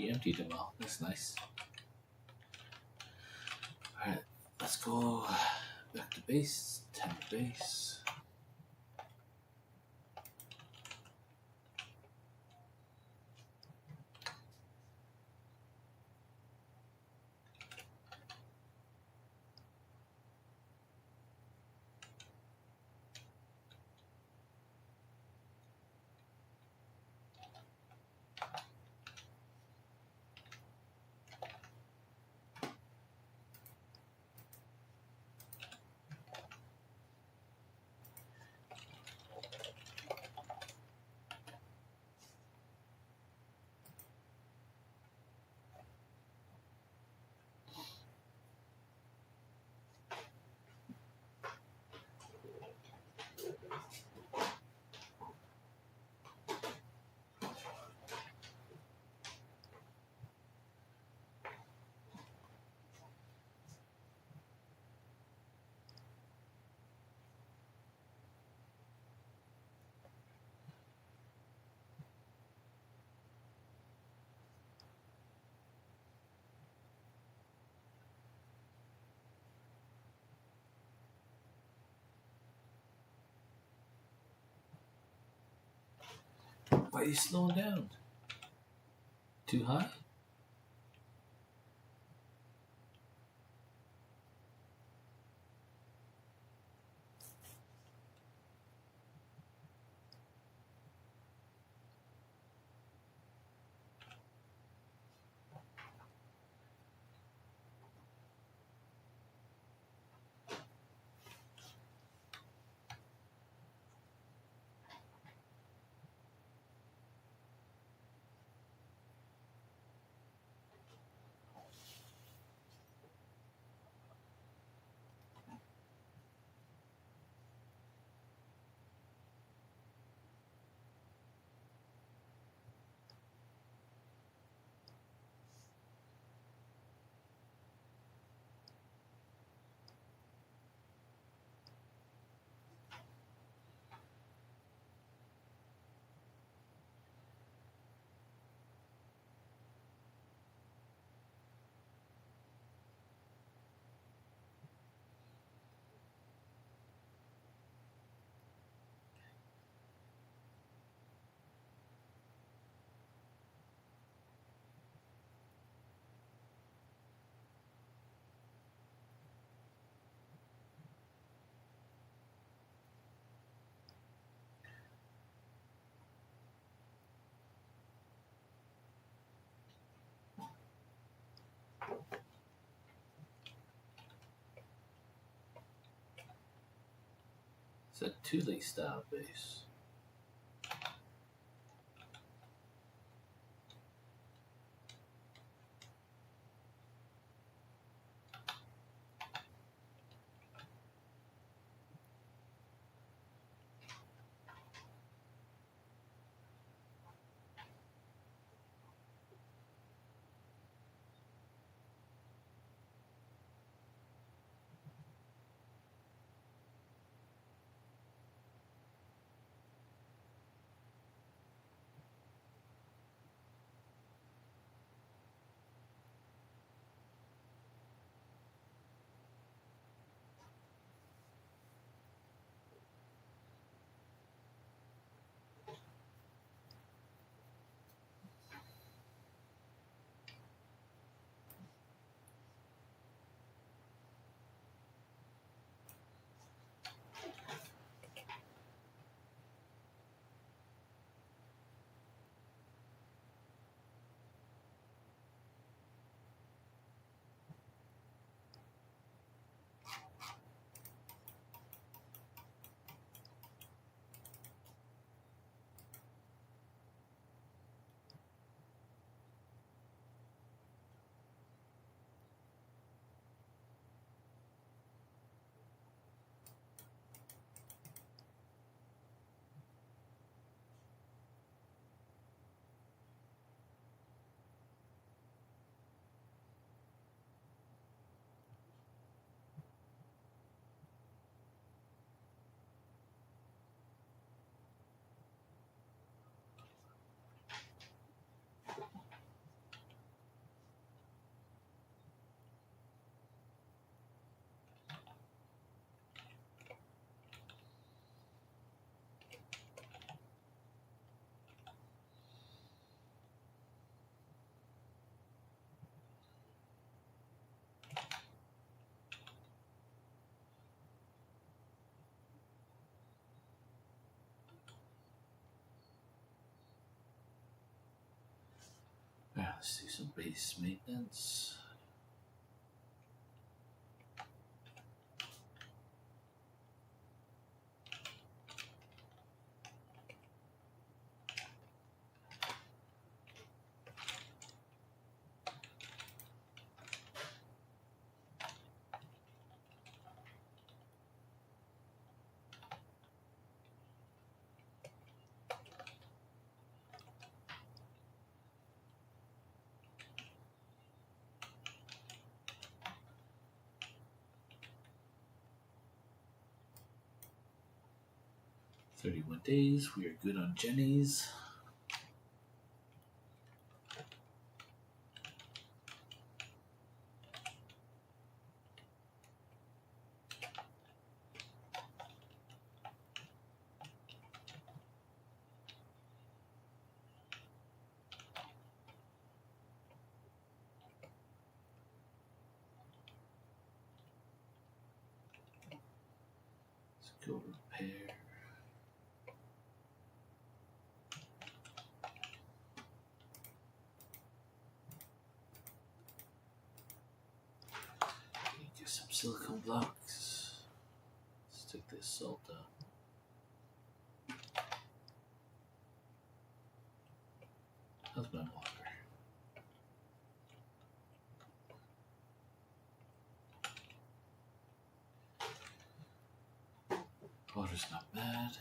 He emptied them all. That's nice. Alright, let's go back to base. 10 to base. Why are you slowing down? Too high? It's a Thule style base. Let's do some base maintenance. "31 days. We are good on Jenny's. Let's go repair. Get some silicone blocks. Let's take this salt out. How's my water? Water's not bad.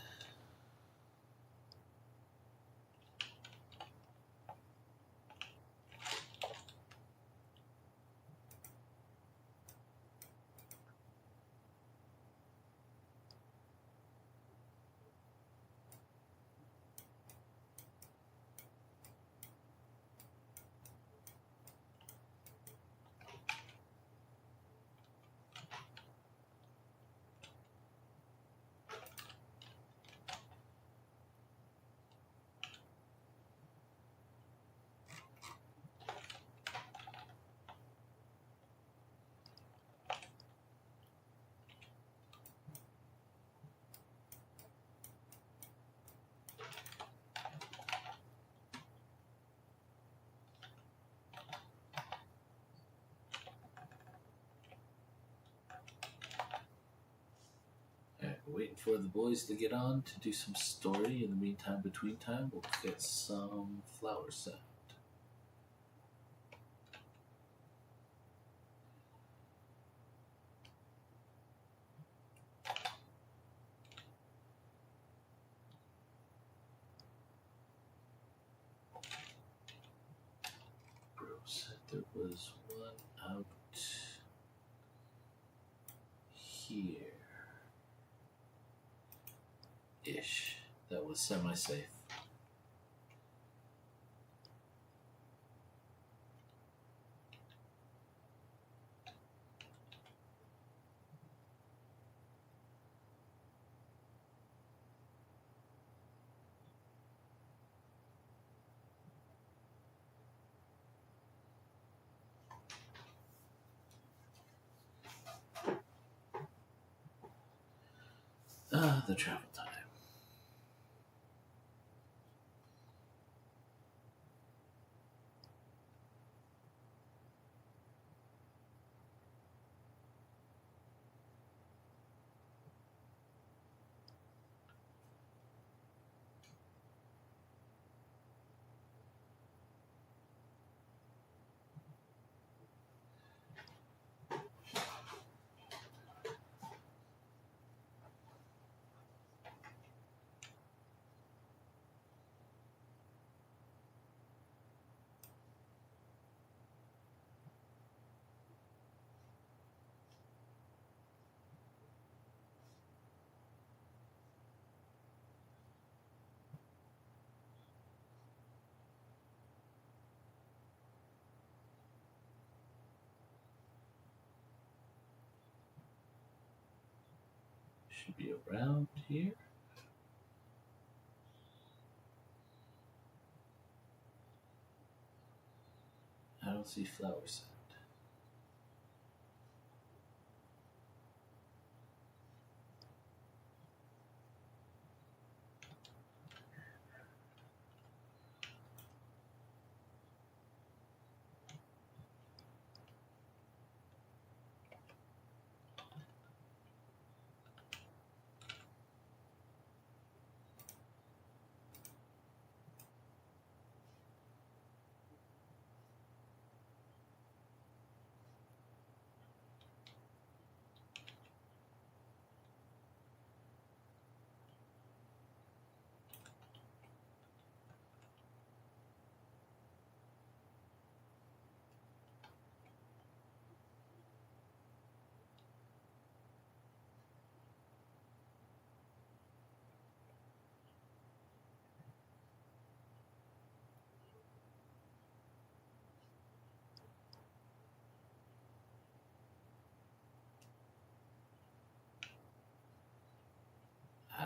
Alright, we're waiting for the boys to get on to do some story. In the meantime, between time, we'll get some flower sound. Bros, there was one out here. Ish. That was semi-safe. The travel time. Should be around here. I don't see flower sound.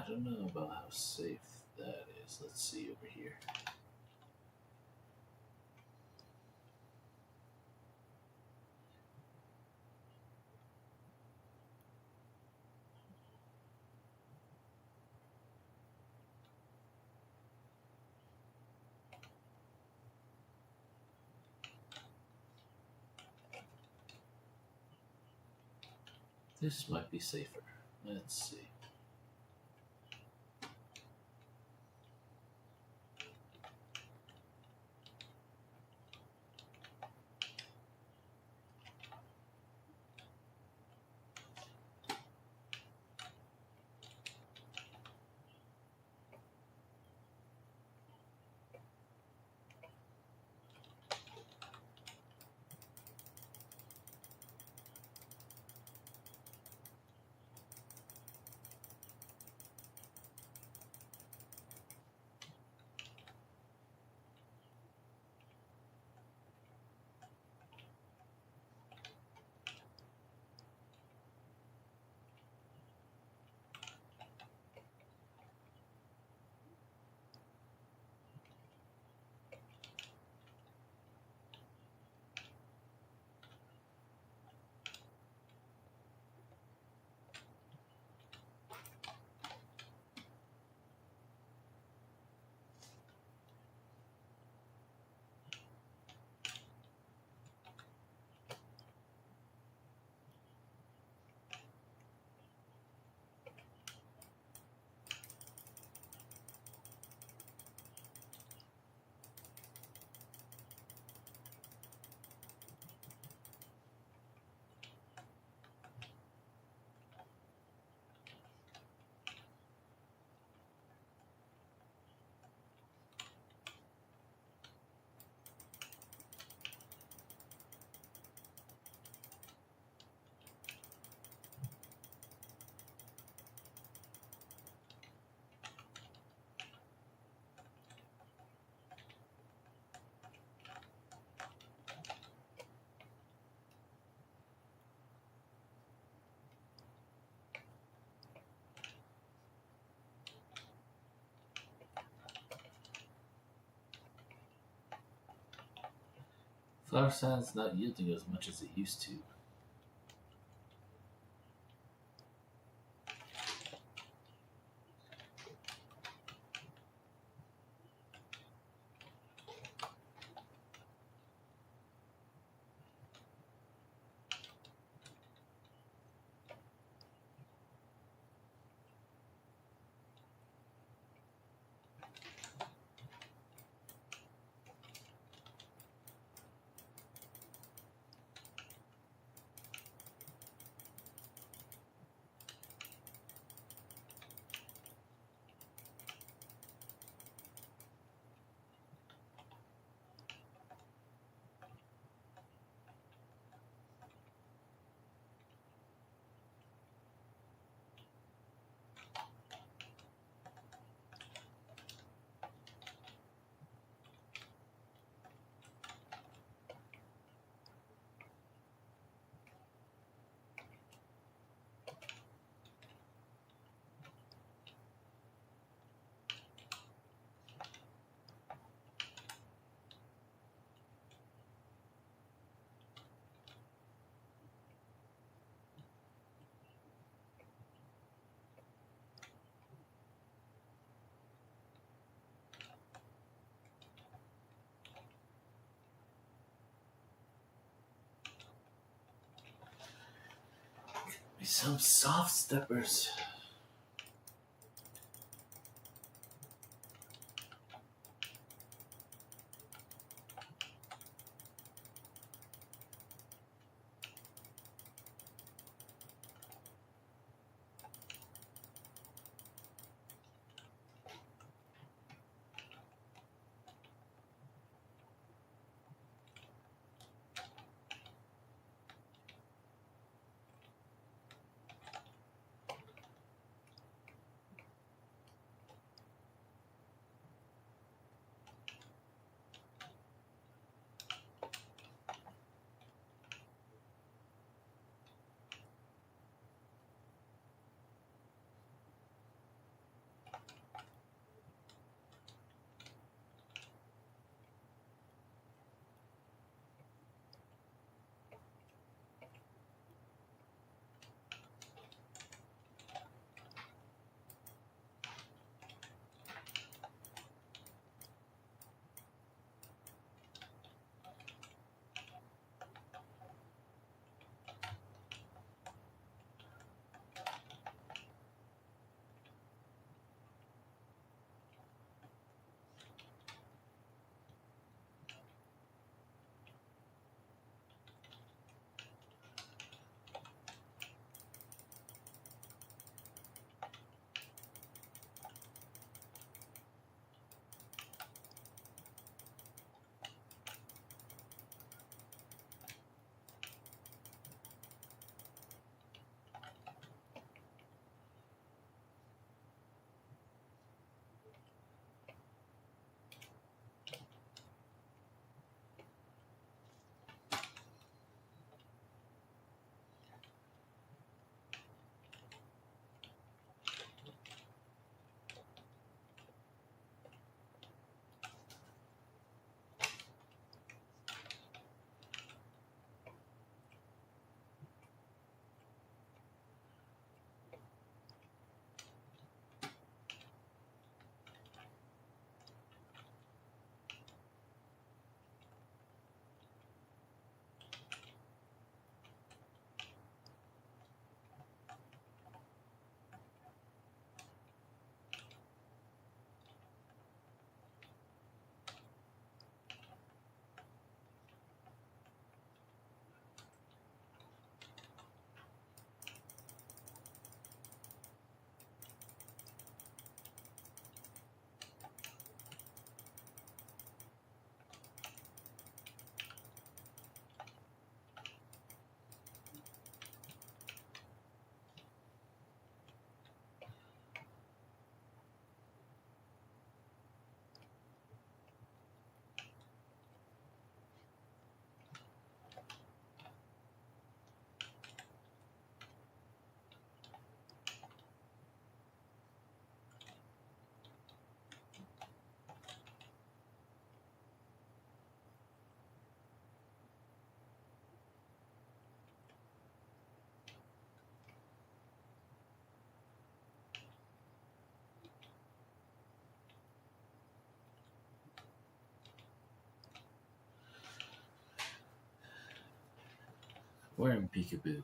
don't know about how safe that is. Let's see over here. This might be safer. Let's see. Flower sand's not yielding as much as it used to. Some soft steppers. We're in Peekaboo.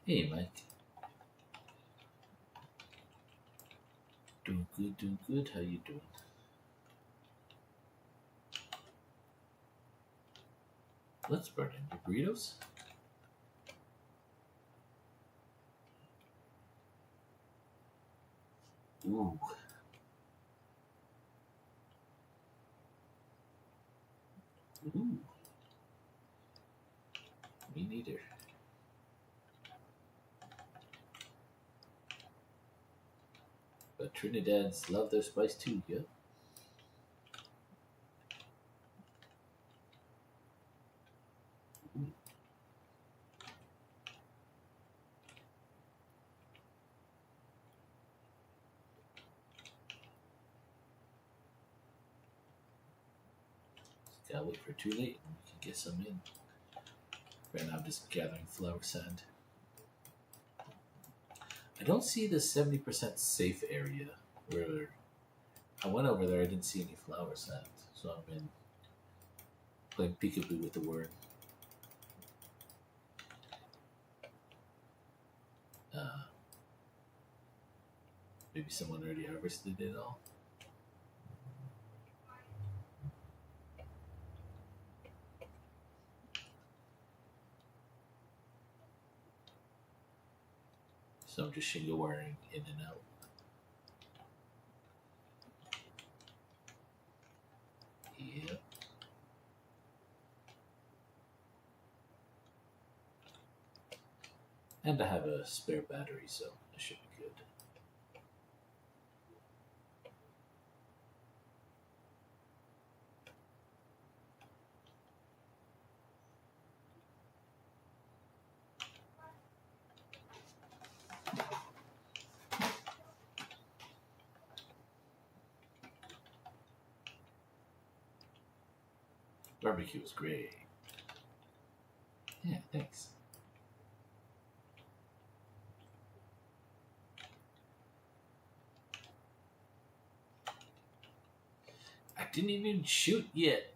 Hey, Mike. Doing good, doing good. How you doing? Let's burn in the burritos. Ooh. Ooh. Me neither. But Trinidad's love their spice too, yeah? Ooh. Gotta wait for too late and we can get some in. Right now I'm just gathering flour sand. I don't see the 70% safe area where I went over there. I didn't see any flower sand, so I've been playing peekaboo with the word. Maybe someone already harvested it all. So I'm just shingle wiring in and out. Yep. And I have a spare battery, so it should be good. Barbecue was great. Yeah, thanks. I didn't even shoot yet.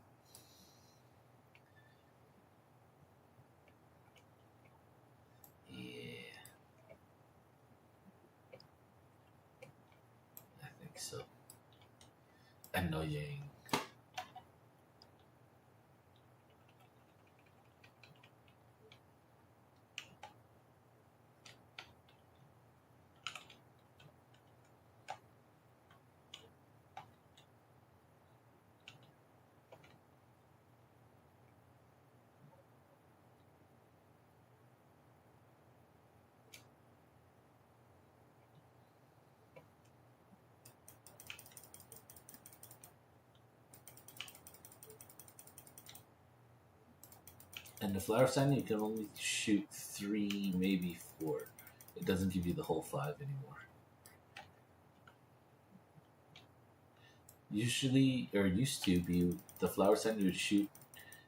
Yeah, I think so. Annoying. And the flower sign, you can only shoot 3, maybe 4. It doesn't give you the whole 5 anymore. Usually, or used to be, the flower sign you would shoot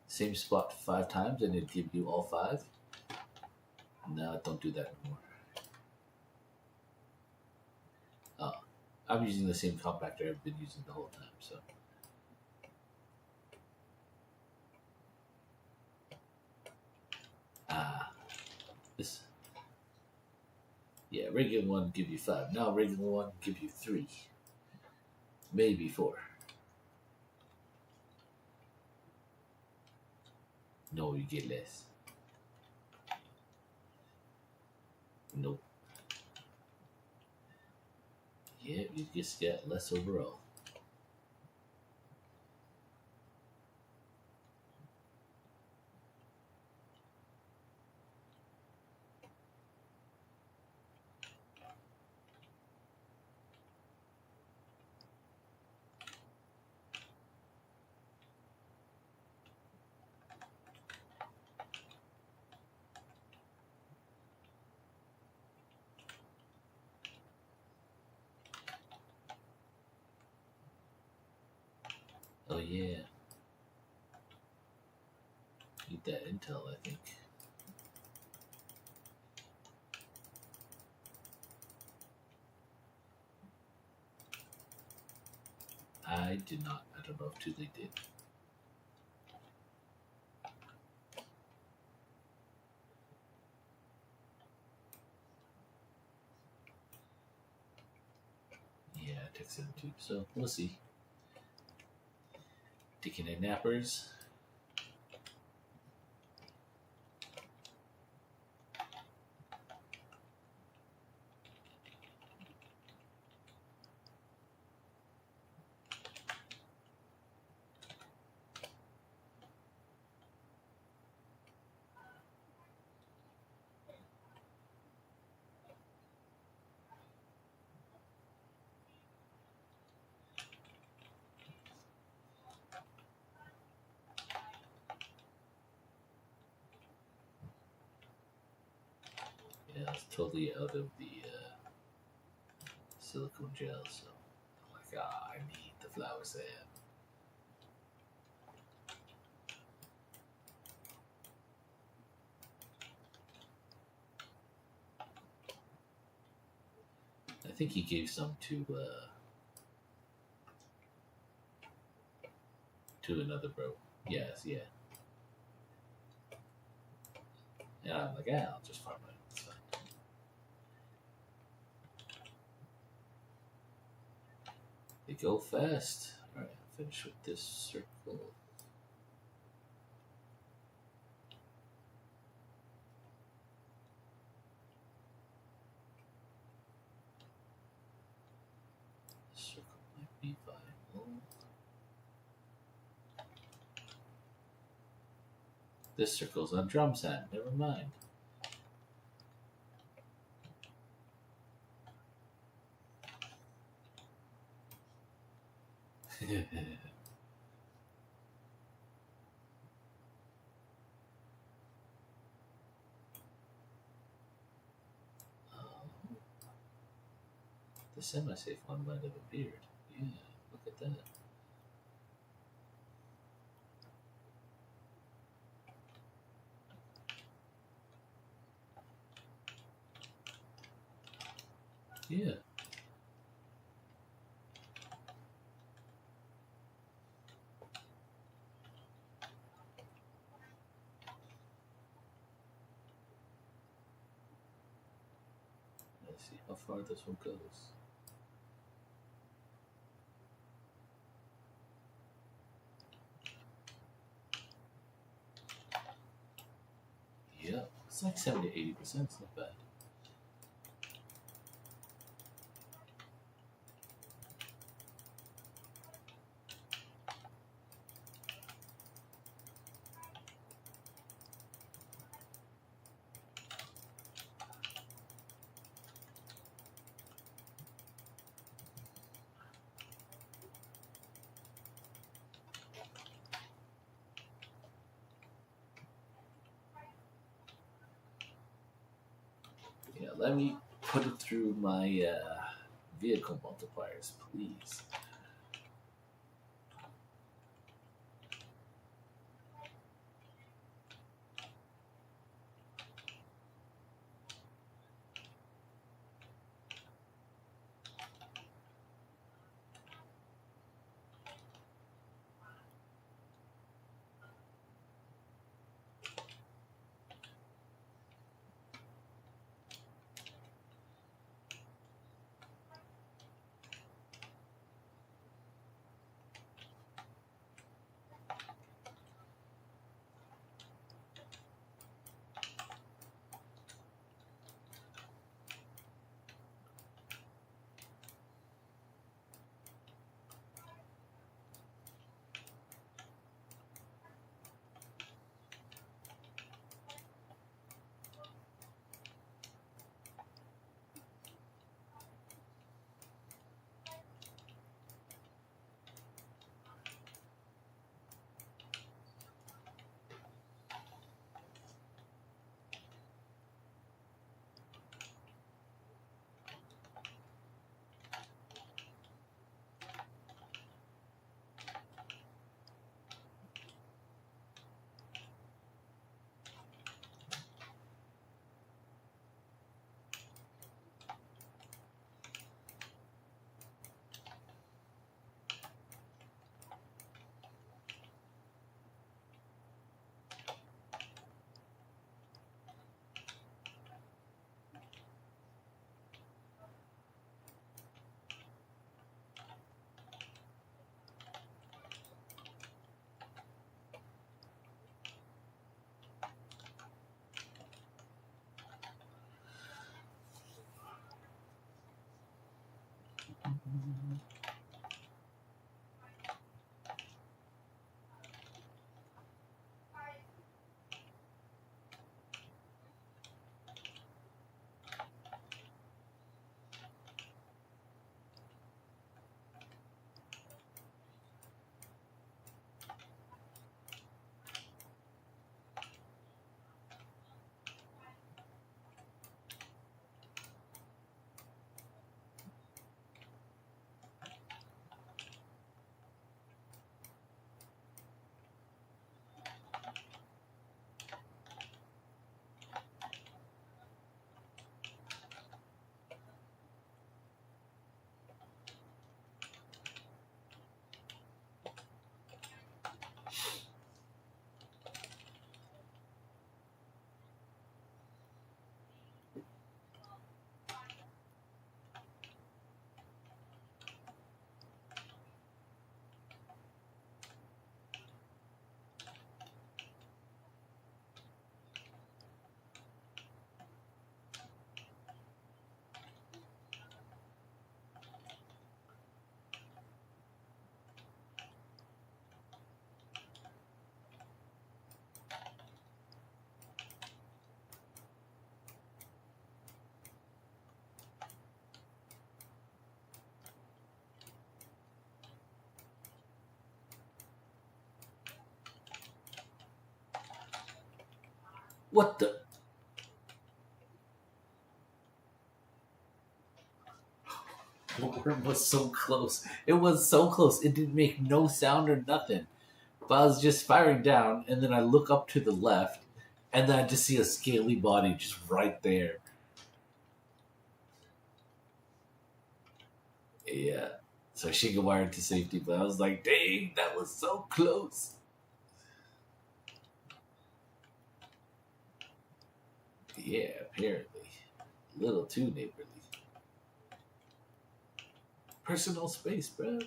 same spot 5 times and it'd give you all 5. No, don't do that anymore. I'm using the same compactor I've been using the whole time, so. This. Yeah, regular one give you 5. Now regular one give you 3. Maybe 4. No, you get less. Nope. Yeah, you just get less overall. Oh yeah, need that intel. I think I did not. I don't know if Tule did. Yeah, I texted him too. So we'll see. Taking in nappers. Yeah, it's totally out of the silicone gel. So I'm like, I need the flower sand. I think he gave some to another bro. Yes, yeah. And I'm like, yeah, I'll just farm it. It's fine. They go fast. All right, I'll finish with this circle. This circle might be viable. This circle's on drum set. Never mind. The semi-safe one might have appeared. Yeah, look at that. Yeah. Let's see how far this one goes. Yeah, it's like 70 to 80%. It's not bad. Yeah, let me put it through my vehicle multipliers, please. What the? The worm was so close. It was so close. It didn't make no sound or nothing. But I was just firing down, and then I look up to the left, and then I just see a scaly body just right there. Yeah. So she got wired to safety, but I was like, dang, that was so close. Yeah, apparently. A little too neighborly. Personal space, bro.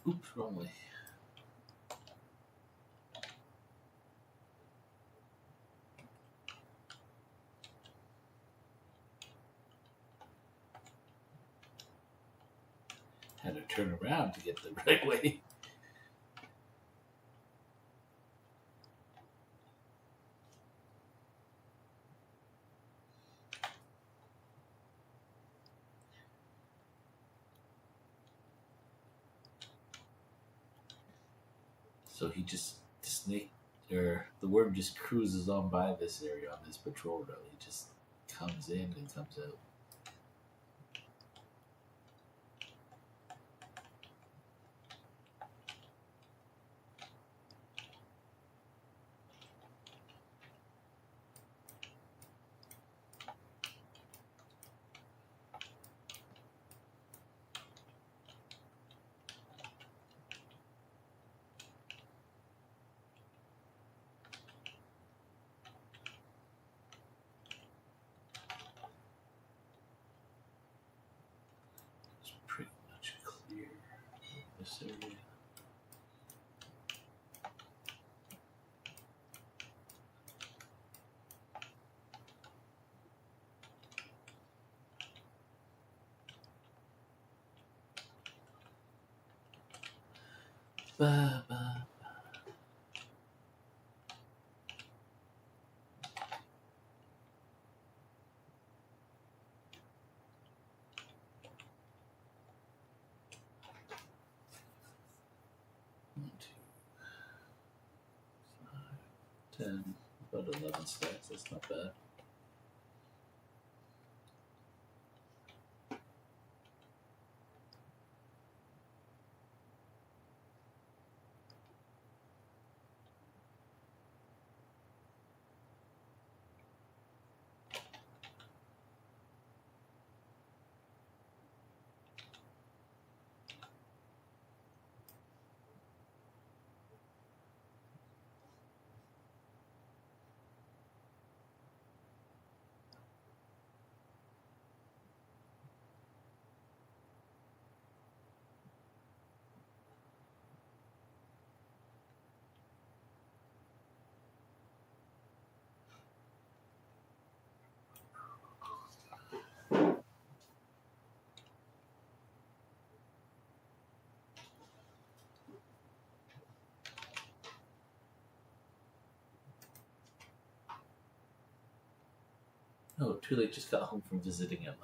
Oops, wrong way. Had to turn around to get the right way. So he just the worm just cruises on by this area on this patrol route. He just comes in and comes out. It's pretty much clear this area. Ba, ba. One, two, 5, 10, about 11 stacks. That's not bad. Oh, Too Late just got home from visiting Emma.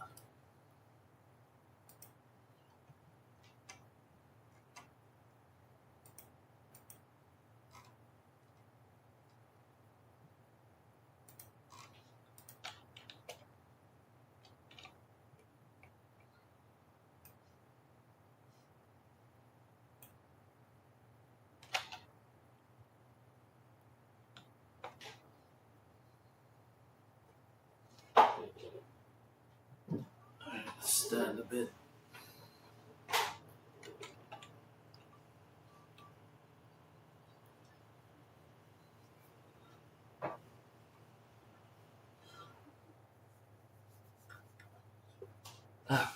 Stand a bit. Ah,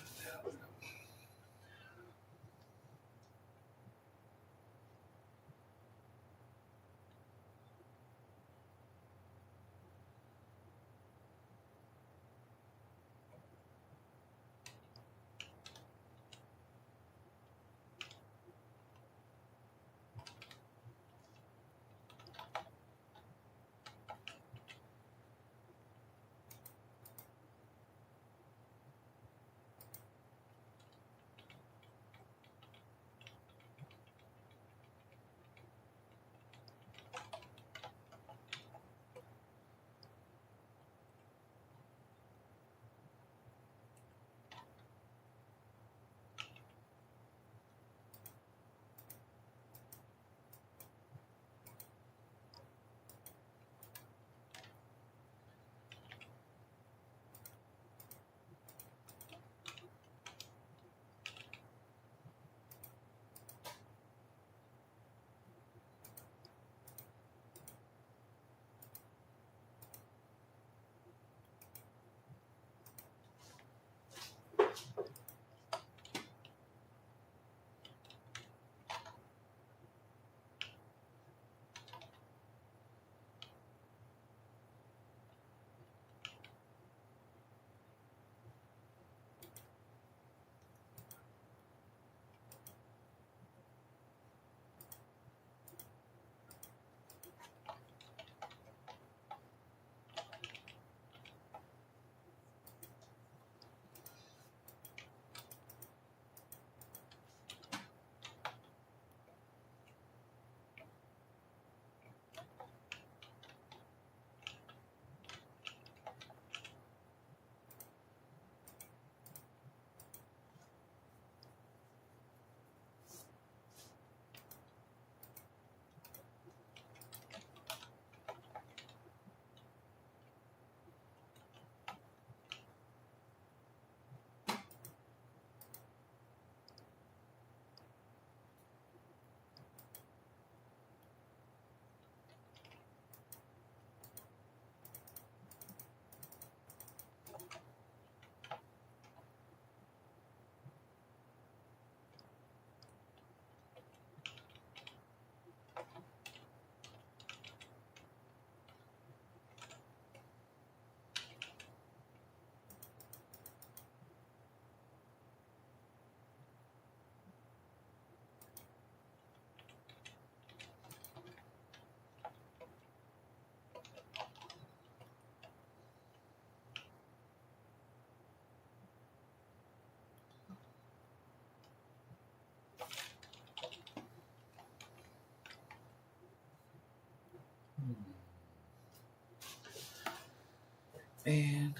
And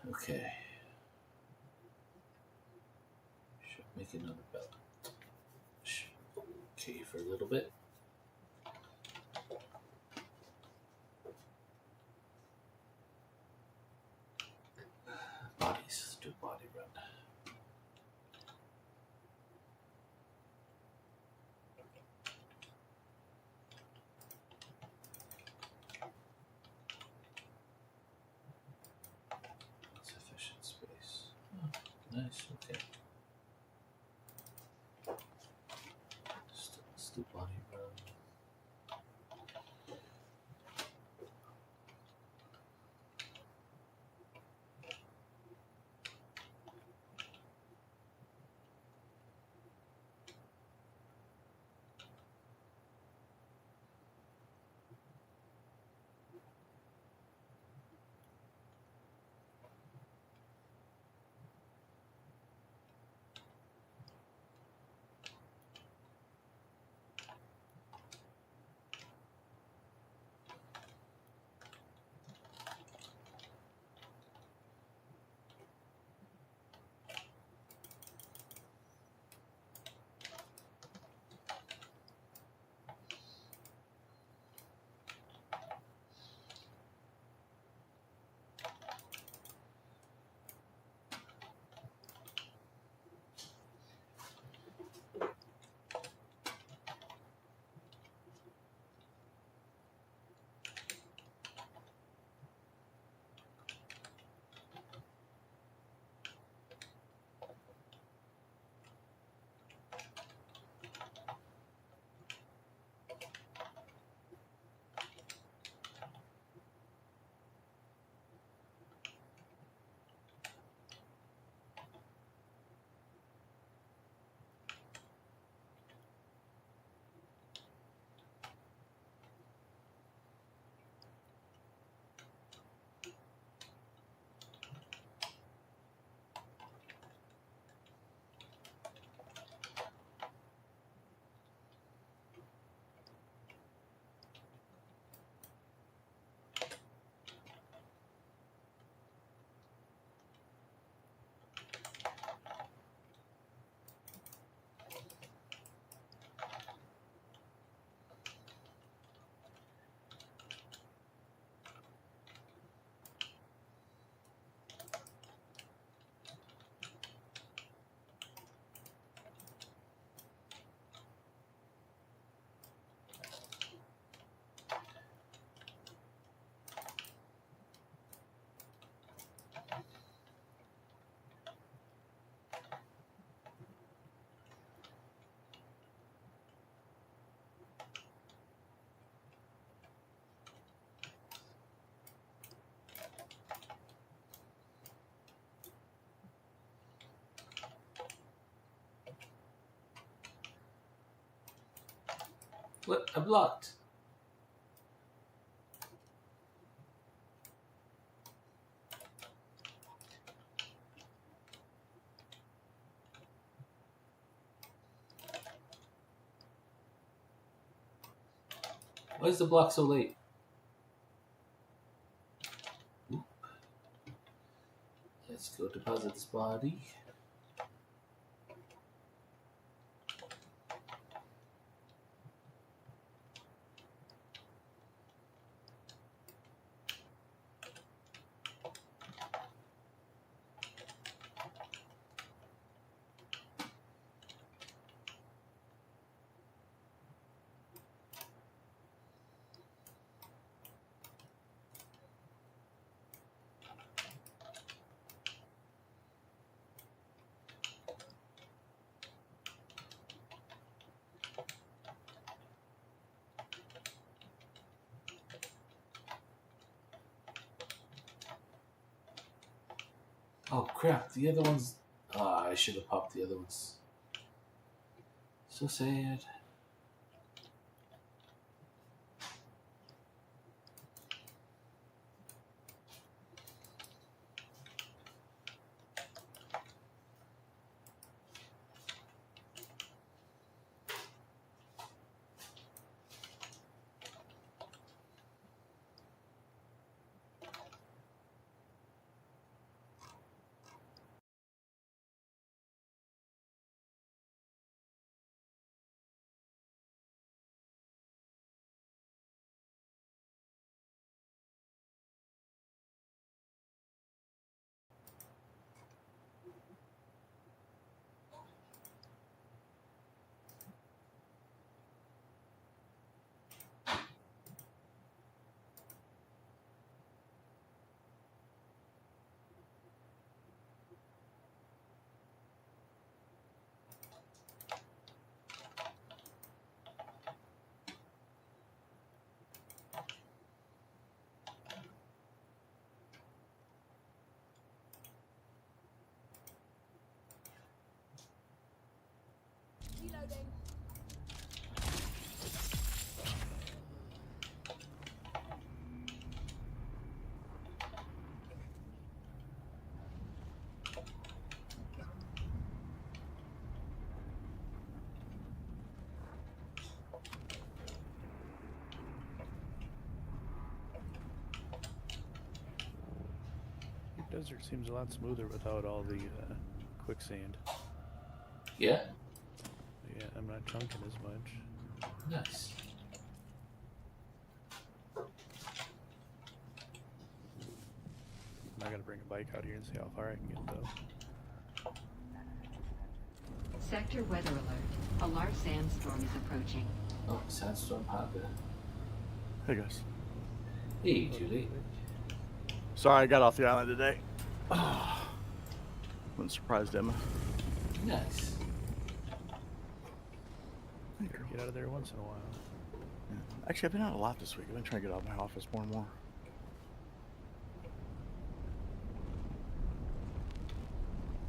okay, should make another belt. Okay, for a little bit. Bodies, let's do a body run. Sufficient space. Oh, nice. Okay. Let's do body run. What? I blocked. Why is the block so late? Oop. Let's go deposit this body. Oh crap, the other ones. I should have popped the other ones. So sad. The desert seems a lot smoother without all the quicksand. Yeah. Yeah, I'm not chunking as much. Nice. I gotta bring a bike out here and see how far I can get though. Sector weather alert. A large sandstorm is approaching. Oh, sandstorm Honda. Hey guys. Hey, Julie. Sorry I got off the island today. Wasn't surprised, Emma. Nice. Get out of there once in a while. Yeah. Actually, I've been out a lot this week. I've been trying to get out of my office more and more.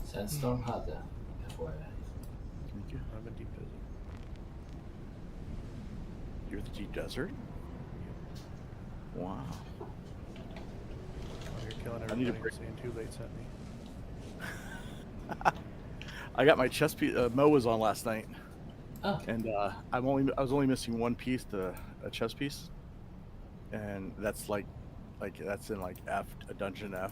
Sandstorm Honda. FYI. Thank you. I'm in deep desert. You're the deep desert? Wow. Oh, you're killing I need a everybody break. saying too late sent me. I got my chest piece. Mo was on last night, Oh. and I was only missing one piece to a chest piece, and that's like that's in like F, a dungeon F,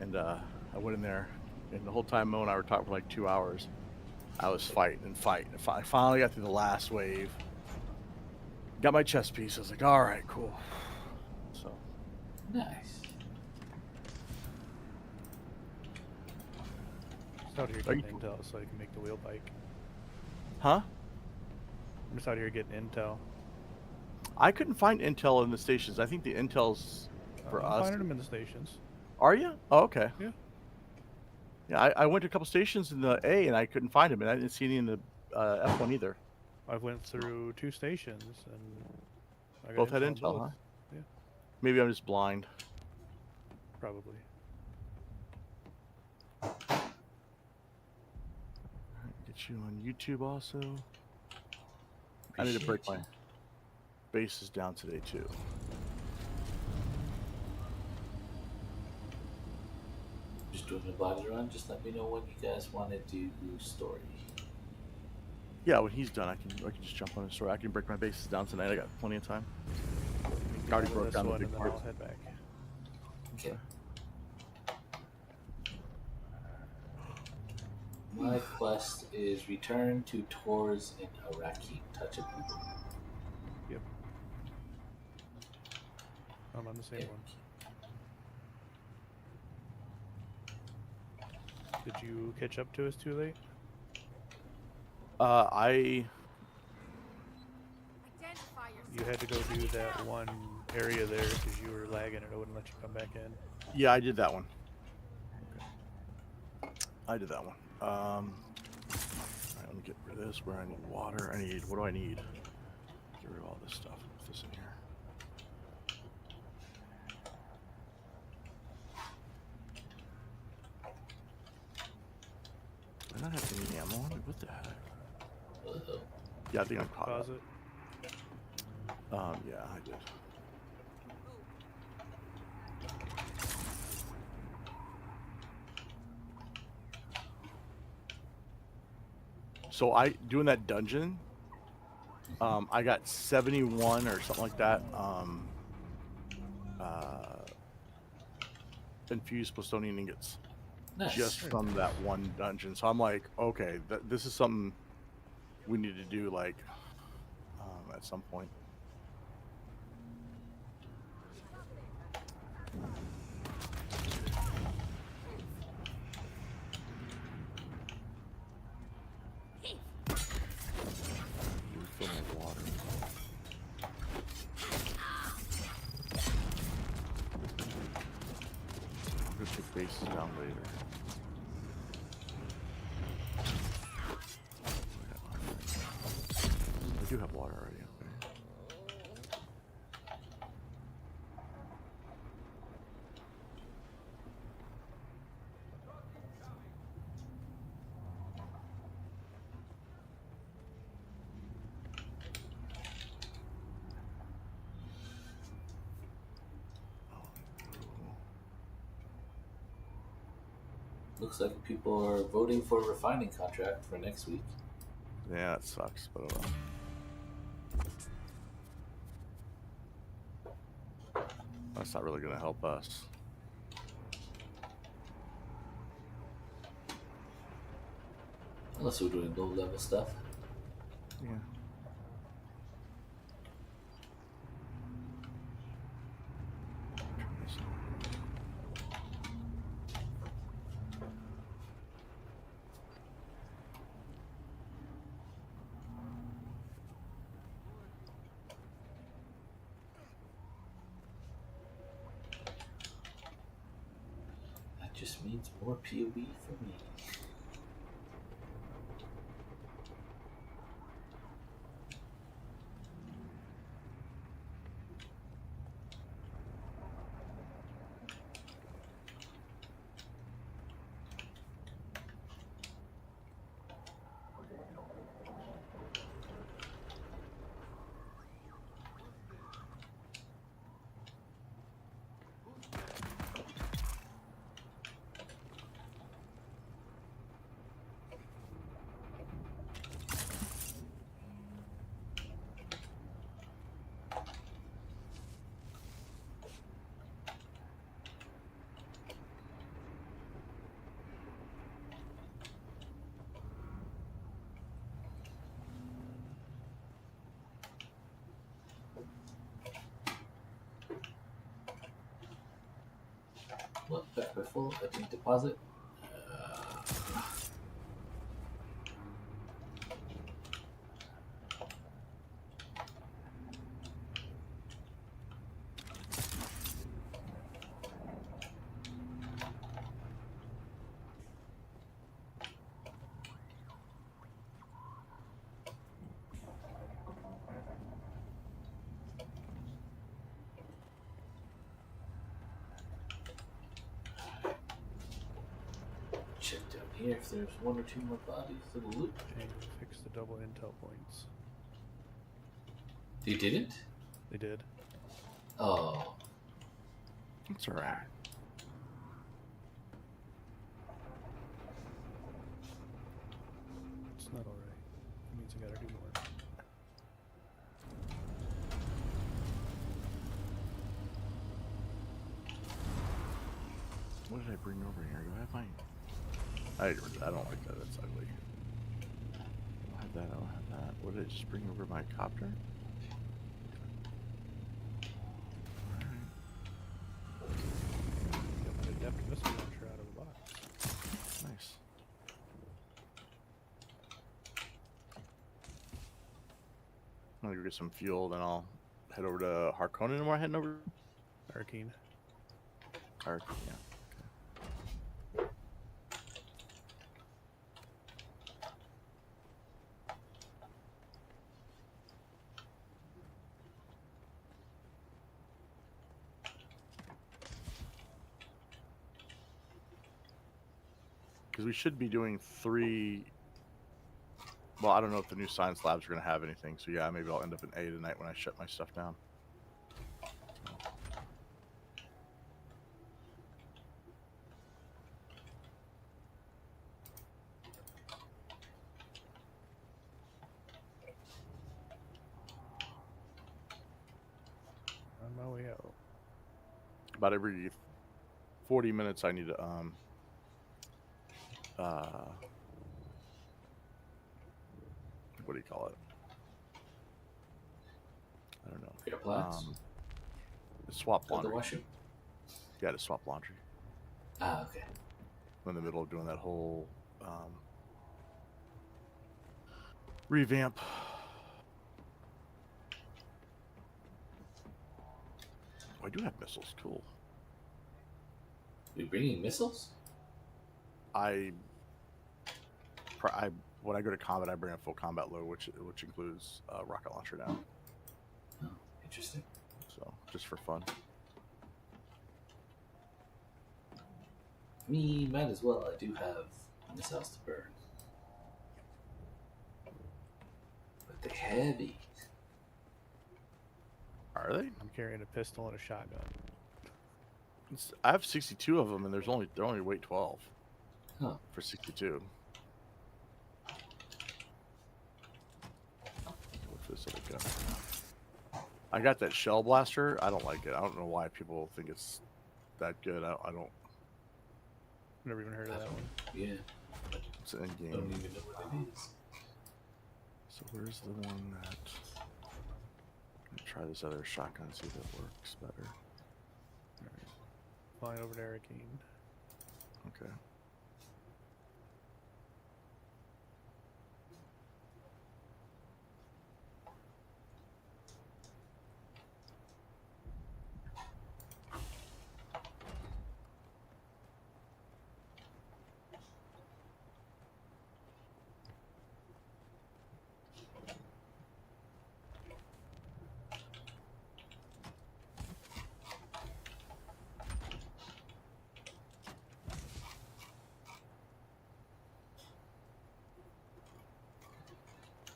and I went in there, and the whole time Mo and I were talking for like 2 hours. I was fighting and fighting. I finally got through the last wave. Got my chest piece. I was like, all right, cool. So Nice. Just out here getting intel so I can make the wheel bike. huh? I'm just out here getting intel. I couldn't find intel in the stations. I think the intel's for I'm us. finding them in the stations. Are you? Oh, okay. Yeah. Yeah, I went to a couple stations in the A and I couldn't find them, and I didn't see any in the F1 either. I went through 2 stations and I got Both had on intel, both. huh? Yeah, Maybe I'm just blind. probably. Get you on YouTube also. I need to break my bases down today too. Just doing the body run. Just let me know when you guys want to do story. Yeah, when he's done, I can just jump on the story. I can break my bases down tonight. I got plenty of time. I already broke This down the one big and then I'll parts. head back. Okay. My quest is return to Tours in Iraqi. Touch of people. Yep. I'm on the same one. Did you catch up to us too late? You had to go do that one area there because you were lagging and it wouldn't let you come back in. Yeah, I did that one. I did that one. Alright, let me get rid of this. Where I need water. What do I need? Get rid of all this stuff. Put this in here. Do I not have any ammo on it? What the heck? Uh-oh. Yeah, I think I'm caught up. Pause it. Yeah, I did. So doing that dungeon, I got 71 or something like that. Infused plutonium ingots. Nice. Just from that one dungeon. So I'm like, okay, this is something we need to do like at some point. Refill my water. I'm gonna take bases down later. I do have water already. Okay. Looks like people are voting for a refining contract for next week. Yeah, it sucks, but oh well. That's not really going to help us. Unless we're doing low level stuff. Yeah. That just means more POE for me. What? Back by full? I didn't deposit? Check down here if there's one or two more bodies to the loot. And fix the double intel points. You didn't? They did. Oh. It's alright. It's not alright. It means I gotta do more. What did I bring over here? Do I have mine? I don't like that. That's ugly. I don't have that. I don't have that. What did I just bring over my copter? Got my adaptive missile launcher out of the box. Nice. I'm gonna go get some fuel, then I'll head over to Harkonnen. Am I heading over? Arcane. Ark, yeah. Because we should be doing 3. Well, I don't know if the new science labs are going to have anything. So yeah, maybe I'll end up in A tonight when I shut my stuff down. On my way out. About every 40 minutes, I need to what do you call it? I don't know. Your plants? Swap Go to the laundry. washroom? Yeah, to swap laundry. Ah, okay. I'm in the middle of doing that whole revamp. Oh, I do have missiles. Cool. We bringing missiles? When I go to combat, I bring a full combat load, which includes rocket launcher now. Oh, interesting. So just for fun. Me, might as well. I do have missiles to burn. But they're heavy. Are they? I'm carrying a pistol and a shotgun. I have 62 of them, and they're only weight 12. Huh. for 62. What's this other gun? I got that shell blaster. I don't like it. I don't know why people think it's that good. I don't. Never even heard of that one. Yeah. It's an end I don't game. even know what it is. So where's the one that? I'm gonna try this other shotgun, see if it works better. Flying over to Arrakeen. Okay.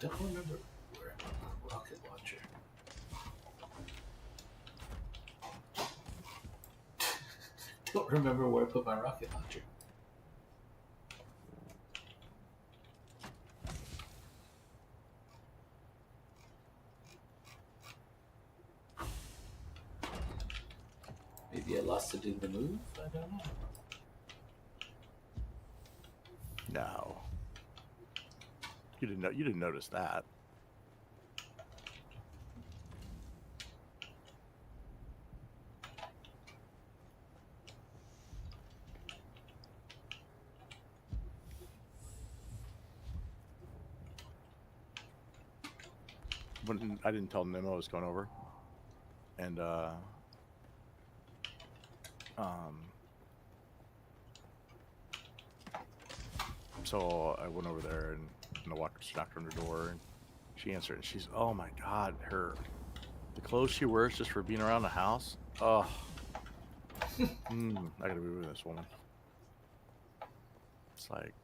Don't remember where I put my rocket launcher. Don't remember where I put my rocket launcher. Maybe I lost it in the move? I don't know. No. You didn't know. You didn't notice that. When I didn't tell Nemo I was going over, and so I went over there and I knocked on her door, and she answered, and she's, oh my god, the clothes she wears just for being around the house. Oh, I gotta be with this woman. It's like,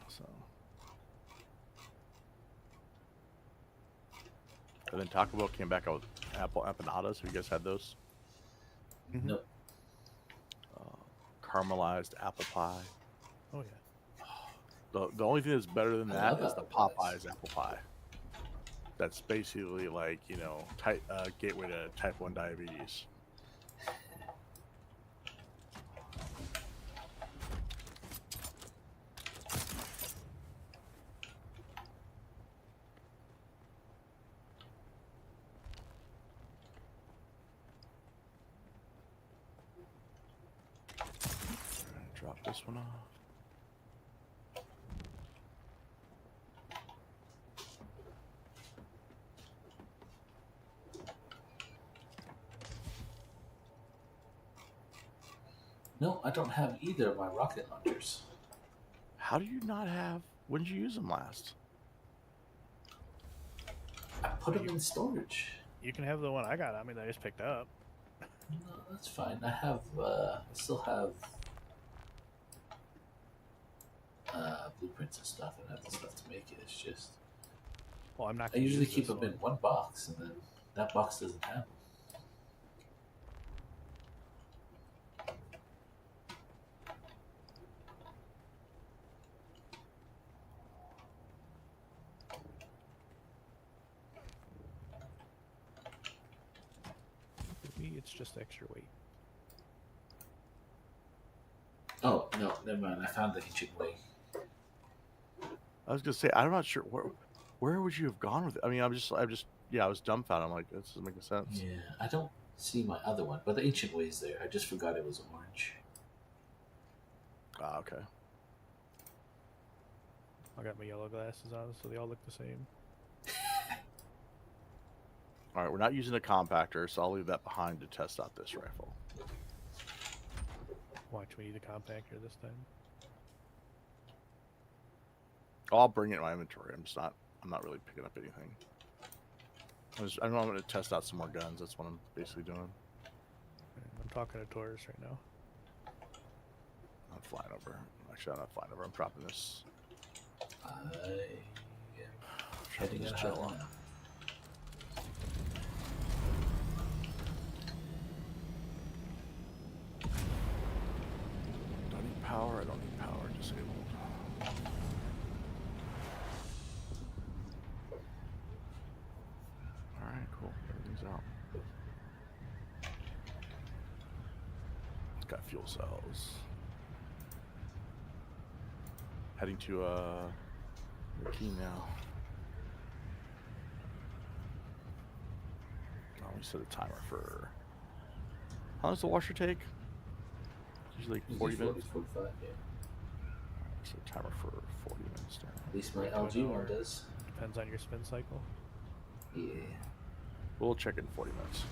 so. And then Taco Bell came back out with apple empanadas. Have you guys had those? Nope. Caramelized apple pie. Oh yeah. The only thing that's better than I that love is the apple pies. Popeyes apple pie. That's basically like, gateway to type 1 diabetes. Drop this one off. No, I don't have either of my rocket launchers. How do you not have? When did you use them last? I put them in storage. You can have the one I got. I mean, I just picked up. No, that's fine. I still have blueprints and stuff, and I have the stuff to make it. It's just Well, I'm not. I Gonna usually use keep this them in one box, and then that box doesn't have them. With me, it's just extra weight. Oh no, never mind. I found the kitchen way. I was gonna say, I'm not sure where would you have gone with it. I mean, I was dumbfounded. I'm like, this doesn't make sense. Yeah, I don't see my other one, but the ancient way is there. I just forgot it was orange. Ah, okay. I got my yellow glasses on, so they all look the same. All right, we're not using a compactor, so I'll leave that behind to test out this rifle. Watch me use a compactor this time. I'll bring it in my inventory. I'm not really picking up anything. I know I'm going to test out some more guns. That's what I'm basically doing. I'm talking to Taurus right now. I'm flying over. Actually, I'm not flying over. I'm dropping this. I am heading Just out chill now. on. got fuel cells. Heading to the key now. Oh, we set a timer for. How long does the washer take? Usually like 40 minutes. 45, yeah. So timer for 40 minutes now. At least my Right to an LG one hour. does. Depends on your spin cycle. Yeah. We'll check it in 40 minutes.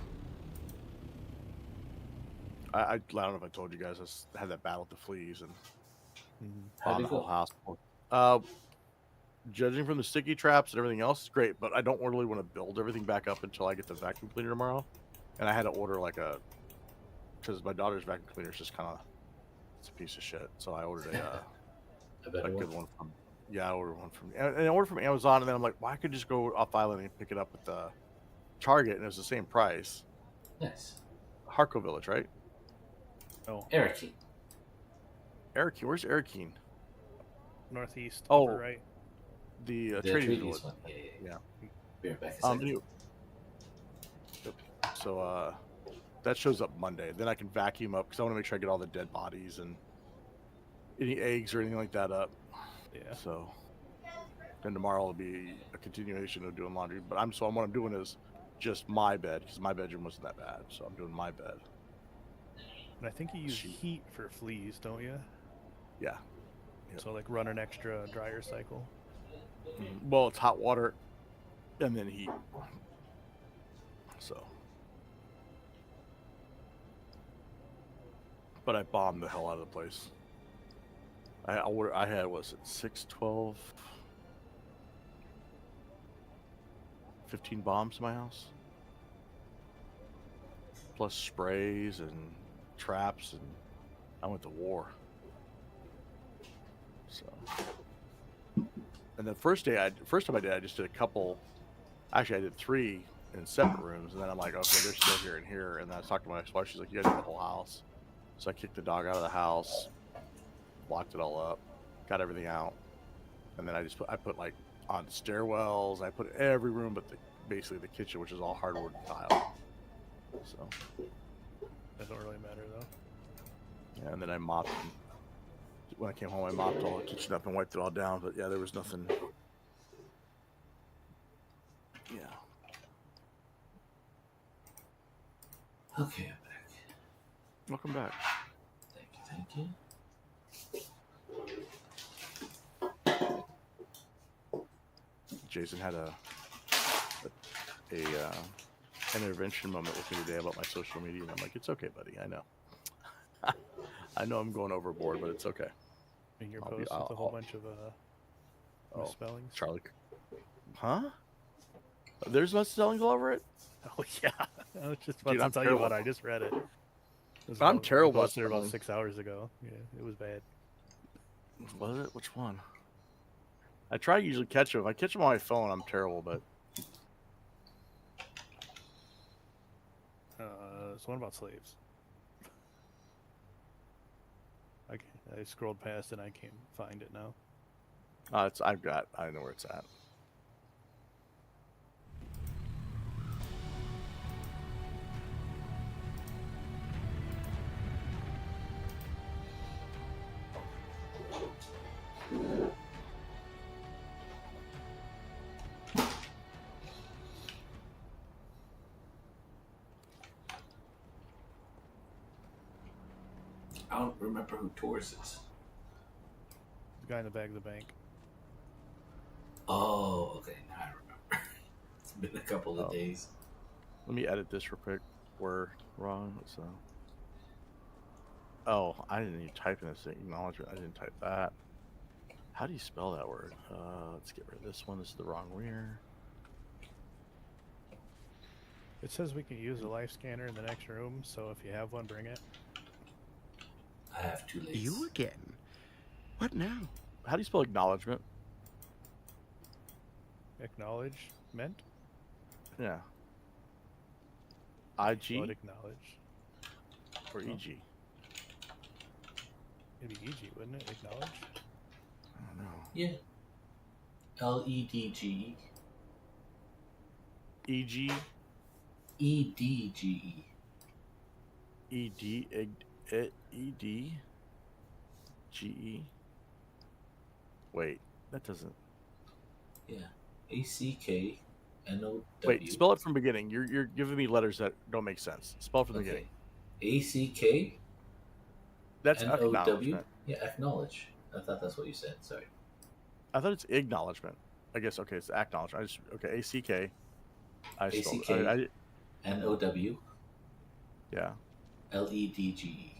I don't know if I told you guys I had that battle with the fleas and How'd on it the whole go? house. Judging from the sticky traps and everything else, it's great. But I don't really want to build everything back up until I get the vacuum cleaner tomorrow. And I had to order because my daughter's vacuum cleaner is just kind of it's a piece of shit. So I ordered I bet a it good was. one from. Yeah, I ordered one and I ordered from Amazon, and then I'm like, well, I could just go off island and pick it up at the Target, and it was the same price. Nice. Harco Village, right? Oh, Eric. Eric, where's Erikine? northeast. Oh. Upper right. The The trading Treaties village. one. Yeah. Yeah. Be right back a second. Anyway, so that shows up Monday. Then I can vacuum up because I want to make sure I get all the dead bodies and any eggs or anything like that up. Yeah. So then tomorrow will be a continuation of doing laundry. But what I'm doing is just my bed because my bedroom wasn't that bad. So I'm doing my bed. And I think you use Shoot. heat for fleas, don't you? Yeah. Yep. So like run an extra dryer cycle. Well, it's hot water and then heat. So. But I bombed the hell out of the place. I had, was it 6, 12, 15 bombs in my house? Plus sprays and traps, and I went to war. So. And the first time I did, I just did a couple. Actually, I did 3 in separate rooms, and then I'm like, okay, they're still here and here. And then I talked to my ex-wife. She's like, you gotta do the whole house. So I kicked the dog out of the house, blocked it all up, got everything out, and then I put like on stairwells. I put every room but basically the kitchen, which is all hardwood tile. So That don't really matter though. yeah, and then I mopped. When I came home, I mopped all the kitchen up and wiped it all down. But yeah, there was nothing. Yeah. Okay, I'm back. Welcome back. Thank you. Jason had an intervention moment with me today about my social media, and I'm like, it's okay, buddy. I know. I know I'm going overboard, but it's okay. And your I'll post be- with I'll- a whole I'll- bunch of Oh, misspellings. Charlie. Huh? There's misspellings all over it? Oh yeah, I was just about Dude, to I'm tell you terrible. what I just read it. I'm terrible at Posted about spelling. 6 hours ago. Yeah, it was bad. Was it? Which one? I try to usually catch them. If I catch them on my phone, I'm terrible, but It's one about slaves. I scrolled past and I can't find it now. I know where it's at. I don't remember who Taurus is. The guy in the back of the bank. Oh, okay. Now I remember. It's been a couple of days. Let me edit this real quick. We're wrong. So. Oh, I didn't even type in this thing. Acknowledgement. I didn't type that. How do you spell that word? Let's get rid of this one. This is the wrong rear. It says we can use a life scanner in the next room, so if you have one, bring it. I have 2 legs. You again? What now? How do you spell acknowledgement? Acknowledge meant? Yeah. Spell IG it acknowledge. or EG? It'd be EG, wouldn't it? Acknowledge? I don't know. Yeah. LEDGE. EG, EDGE. ED, E-D-G-E. Wait, that doesn't... Yeah. ACKNOW. Wait, spell it from beginning. You're giving me letters that don't make sense. Spell it from the beginning. ACKNOW. That's acknowledgement. Yeah, acknowledge. I thought that's what you said. Sorry. I thought it's acknowledgement. I guess, okay, it's acknowledgement. Okay, A-C-K. ACKNOW. Yeah. LEDGE.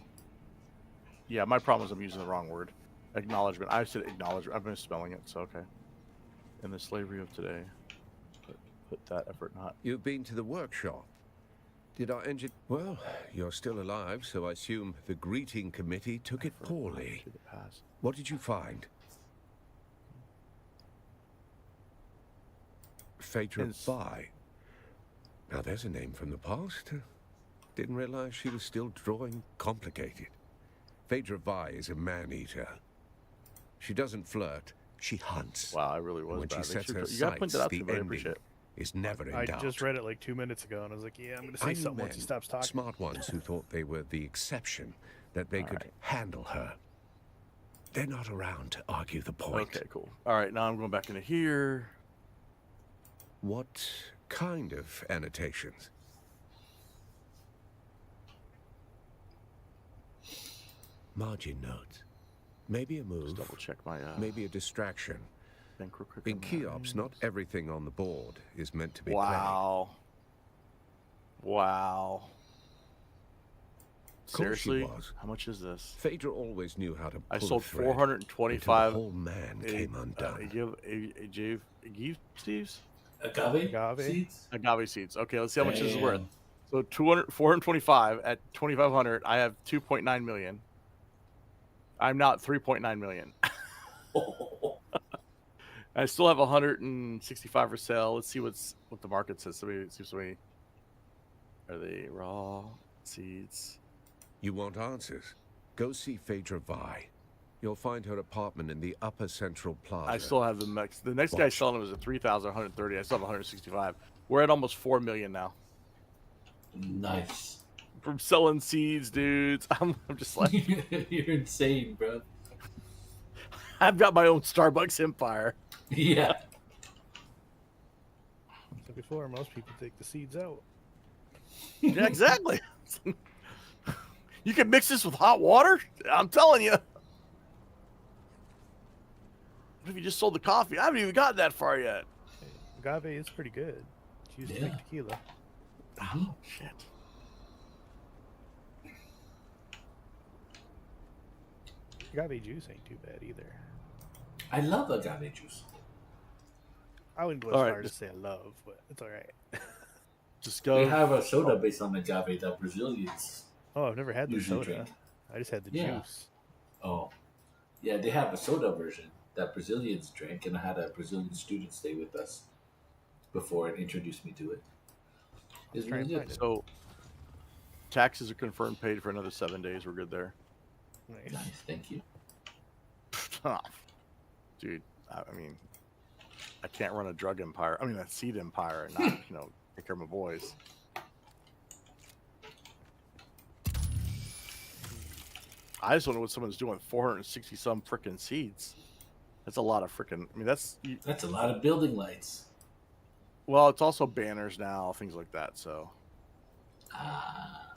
Yeah, my problem is I'm using the wrong word. Acknowledgement. I said acknowledgement. I've been spelling it, so okay. In the slavery of today. Put that effort not. You've been to the workshop. Did our engine... Well, you're still alive, so I assume the greeting committee took it poorly. To the past. What did you find? Phaedra Vi. Now there's a name from the past. Didn't realize she was still drawing complicated. Phaedra Vi is a man-eater. She doesn't flirt, she hunts. Wow, I really was When bad. she sets her You gotta point that sights, out to the me, I appreciate ending it. is never in I doubt. just read it like 2 minutes ago, and I was like, yeah, I'm going to say I knew something once he men, stops talking. smart ones who thought they were the exception, that they could handle her. They're not around to argue the point. Okay, cool. All right, now I'm going back into here. What kind of annotations? Margin notes. Maybe a Just move, double check my maybe a distraction. think real quick In on that. Keops, not everything on the board is meant to be played. Wow. Wow. Of course she Seriously? was. How much is this? Phaedra always knew how to pull I a sold thread 425. until the whole man came undone. Agave Steve's? Agave? Agave? Seeds? Agave seeds. Okay, let's see how much this is worth. Damn. So 425 at 2,500. I have 2.9 million. I'm not 3.9 million. I still have 165 for sale. Let's see what the market says. Are they raw seeds? You want answers? Go see Phaedra Vi. You'll find her apartment in the Upper Central Plaza. I still have the next. The next guy selling it was at 3,130. I still have 165. We're at almost 4 million now Nice. from selling seeds, dudes. I'm just like, You're insane, bro. I've got my own Starbucks empire. Yeah. So before, most people take the seeds out. Yeah, exactly. You can mix this with hot water. I'm telling you. What if you just sold the coffee? I haven't even gotten that far yet. Agave is pretty good. It's used to make tequila. Oh, shit. Agave juice ain't too bad either. I love agave juice. I wouldn't go as All right, far to say I love, but it's all right. Just We go. have a soda based on agave that Brazilians. Oh, I've never had the Usually soda. drink. I just had the Yeah. juice. Oh. Yeah, they have a soda version that Brazilians drink, and I had a Brazilian student stay with us before and introduced me to it. It's try really and good. find So, taxes are confirmed paid for another 7 days. We're good there. Nice. Nice, thank you. Dude, I mean, I can't run a drug empire. I mean, a seed empire and not, take care of my boys. I just don't know what someone's doing. 460 some freaking seeds. That's a lot of freaking. I mean, that's. That's a lot of building lights. Well, it's also banners now, things like that. So. Ah.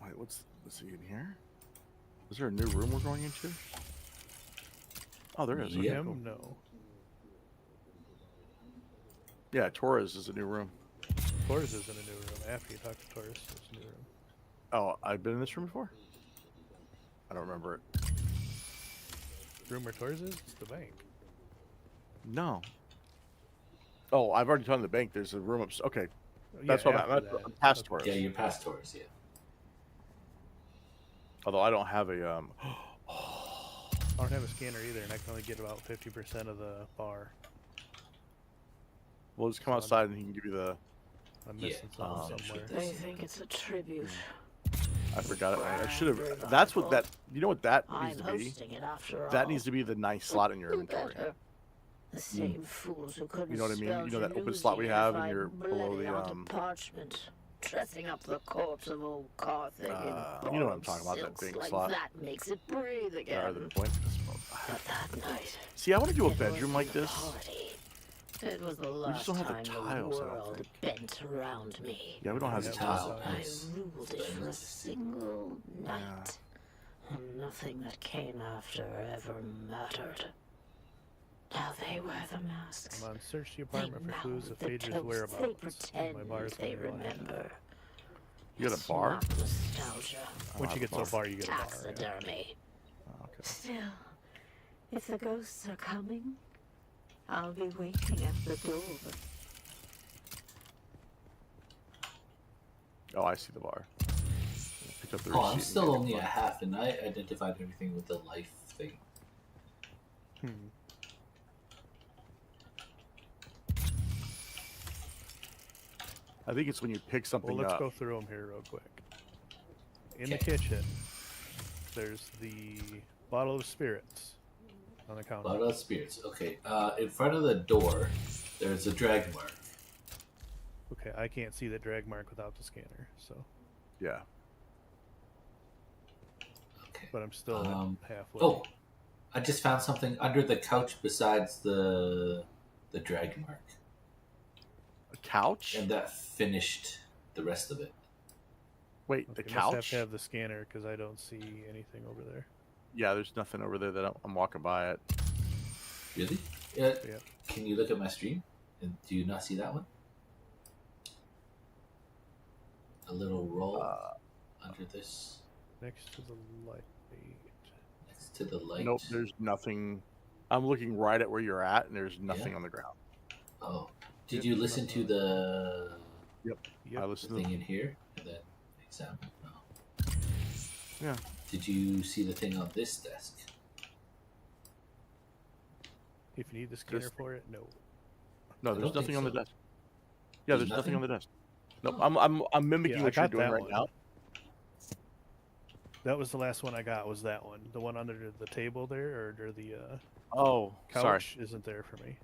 Wait, let's see in here. Is there a new room we're going into? Oh, there is. Okay, Yeah. cool. No. Yeah, Torres is a new room. Torres is in a new room. After you talk to Torres, it's a new room. Oh, I've been in this room before? I don't remember it. Room where Torres is? It's the bank. No. Oh, I've already told the bank there's a room upstairs. Okay, Yeah, that's what after I'm that. past Torres. Yeah, you're past Taurus, yeah. Although I don't have a I don't have a scanner either, and I can only get about 50% of the bar. Well, just come outside and he can give you the. I'm Yeah, missing something somewhere. They think it's a tribute. I forgot it. I should have. That's what that. You know what that I'm needs to be? hosting it after all. That needs to be the nice slot in your Who inventory. better? The same fools who couldn't You know what I mean? spell You know that open Jerusalem slot we have, and if I you're below bled it the onto parchment. dressing up the corpse of old Carthage in You know what I'm borrowed talking about, that silks big like slot. that makes it breathe Are again. the points to smoke? But that night, See, I want to do a it bedroom like wasn't a this. party. It was the We just last don't have the time the tiles, I don't world think. bent around me. Yeah, we don't have the Yeah, tiles. tiles. I Nice. ruled it for a single night. And nothing that came after ever mattered. Now they wear the masks. I'm on search the They apartment for clues mouth of the Phaedra's toasts. They whereabouts. pretend My bar's they gonna go ahead. remember. You got a It's bar? not nostalgia. Once you get to a bar, you get a bar. Yeah. Taxidermy. Oh, okay. Still, if the ghosts are coming, I'll be waiting at the door. Oh, I see the bar. Pick up the Oh, I'm receipt still and only take at the half, and I identified everything with the life thing. Hmm. I think it's when you pick Well, something let's up. go through them here real quick. In the Okay. kitchen, there's the bottle of spirits on the counter. Bottle of spirits. Okay. In front of the door, there's a drag mark. Okay, I can't see the drag mark without the scanner, so. Yeah. But I'm still at halfway. Oh, I just found something under the couch besides the drag mark, A couch? and that finished the rest of it. Wait, Okay, the must have couch? to have the scanner because I don't see anything over there. Yeah, there's nothing over there that I'm walking by it. Really? Yeah. Yeah. Can you look at my stream? And do you not see that one? A little roll under this, Next to the light. next to the light. Nope, there's nothing. I'm looking right at where you're at, and there's nothing Yeah? on the ground. Oh, did Yep, you listen to the I Yep. listened to thing in here? And then examine? No. Yeah. Did you see the thing on this desk? If you need the scanner This- for it, no. No, I there's don't nothing think on the so. desk. Yeah, There's there's nothing on nothing? the desk. Nope, Oh. I'm mimicking Yeah, I what you're got doing that right one. now. That was the last one I got. Was that one? The one under the table there, or under the Oh, sorry. couch? Isn't there for me?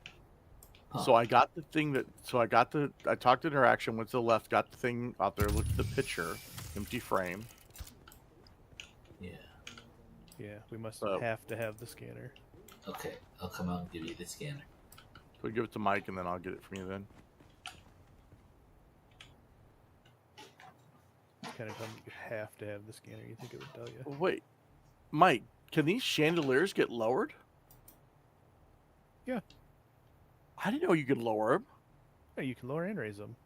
Huh. So I got the thing that. So I got the. I talked to interaction. Went to the left. Got the thing out there. Looked at the picture. Empty frame. Yeah. Yeah, we must Oh. have to have the scanner. Okay, I'll come out and give you the scanner. So give it to Mike, and then I'll get it from you then. Kind of tell me you have to have the scanner. You think it would tell you? Wait, Mike, can these chandeliers get lowered? Yeah. I didn't know you could lower them. Yeah, you can lower and raise them.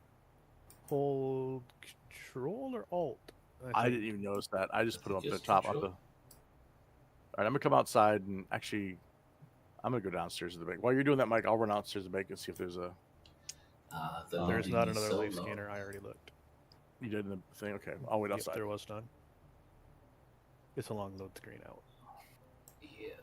Hold Control or Alt. I think. didn't even notice that. I just put them up think the it's top of control. the. All right, I'm gonna come outside and actually, I'm gonna go downstairs to the bank. While you're doing that, Mike, I'll run downstairs to the bank and see if there's a. The There's loading not is another so wave low. scanner. I already looked. You did in the thing. Okay, I'll wait Yep, outside. there was none. It's a long load screen out. Yeah.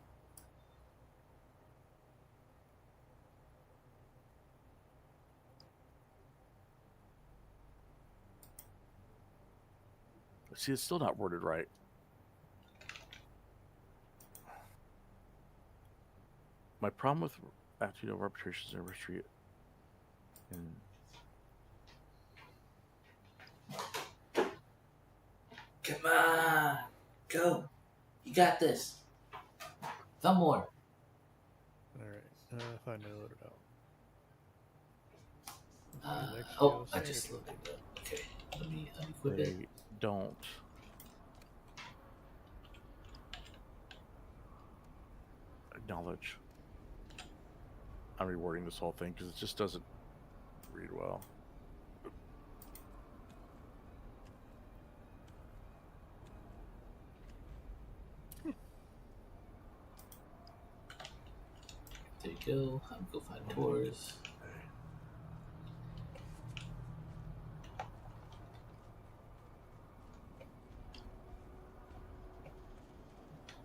See, it's still not worded right. My problem with attitude of arbitration is a retreat. And Come on, go. You got this. Some more. All right. Find my loaded out. Next Oh, goes I there. just looked at that. Okay, let me unequip it. they don't. Acknowledge. I'm rewording this whole thing because it just doesn't read well. There you go. I'm go find tours.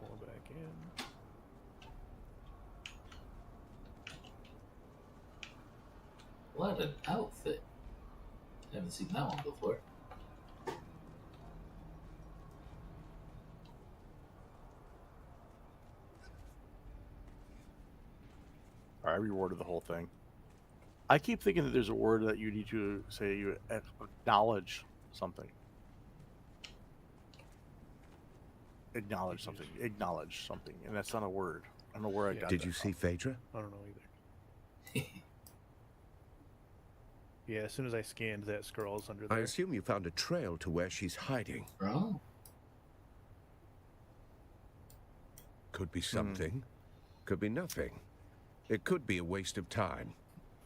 Pull back in. What an outfit. I haven't seen that one before. All right, I reworded the whole thing. I keep thinking that there's a word that you need to say you acknowledge something. Acknowledge something. Acknowledge something, and that's not a word. I don't know where I got. Did that you from. see Phaedra? I don't know either. Yeah, as soon as I scanned that scroll's under I there. assume you found a trail to where she's hiding. Oh. Could be something. Could be nothing. It could be a waste of time.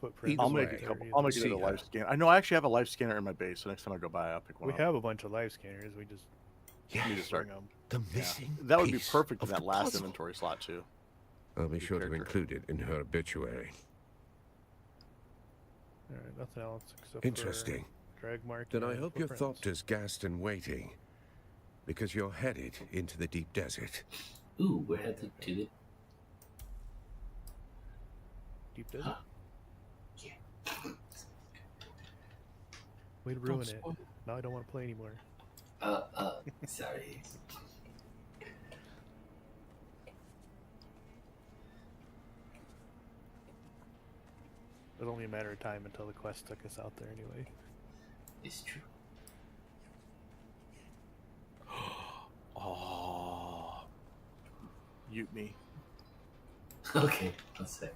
Footprint. I'll Either make way, a couple. I'll make it see a her. life scanner. I know I actually have a life scanner in my base, so next time I go by, I'll pick one We up. have a bunch of live scanners. We just Yes, need to start. bring them. the Yeah. missing That would be piece perfect in of that the last puzzle. inventory slot too. I'll be Good sure to character. include it in her obituary. All right, nothing else except Interesting. for drag mark. Then I and hope you're footprints. thought as gassed and waiting, because you're headed into the deep desert. Ooh, we're headed to the. Deep desert. Huh. Yeah. Way to ruin it. Now I don't want to play anymore. Sorry. It was only a matter of time until the quest took us out there anyway. It's true. Oh, mute me. Okay, one sec.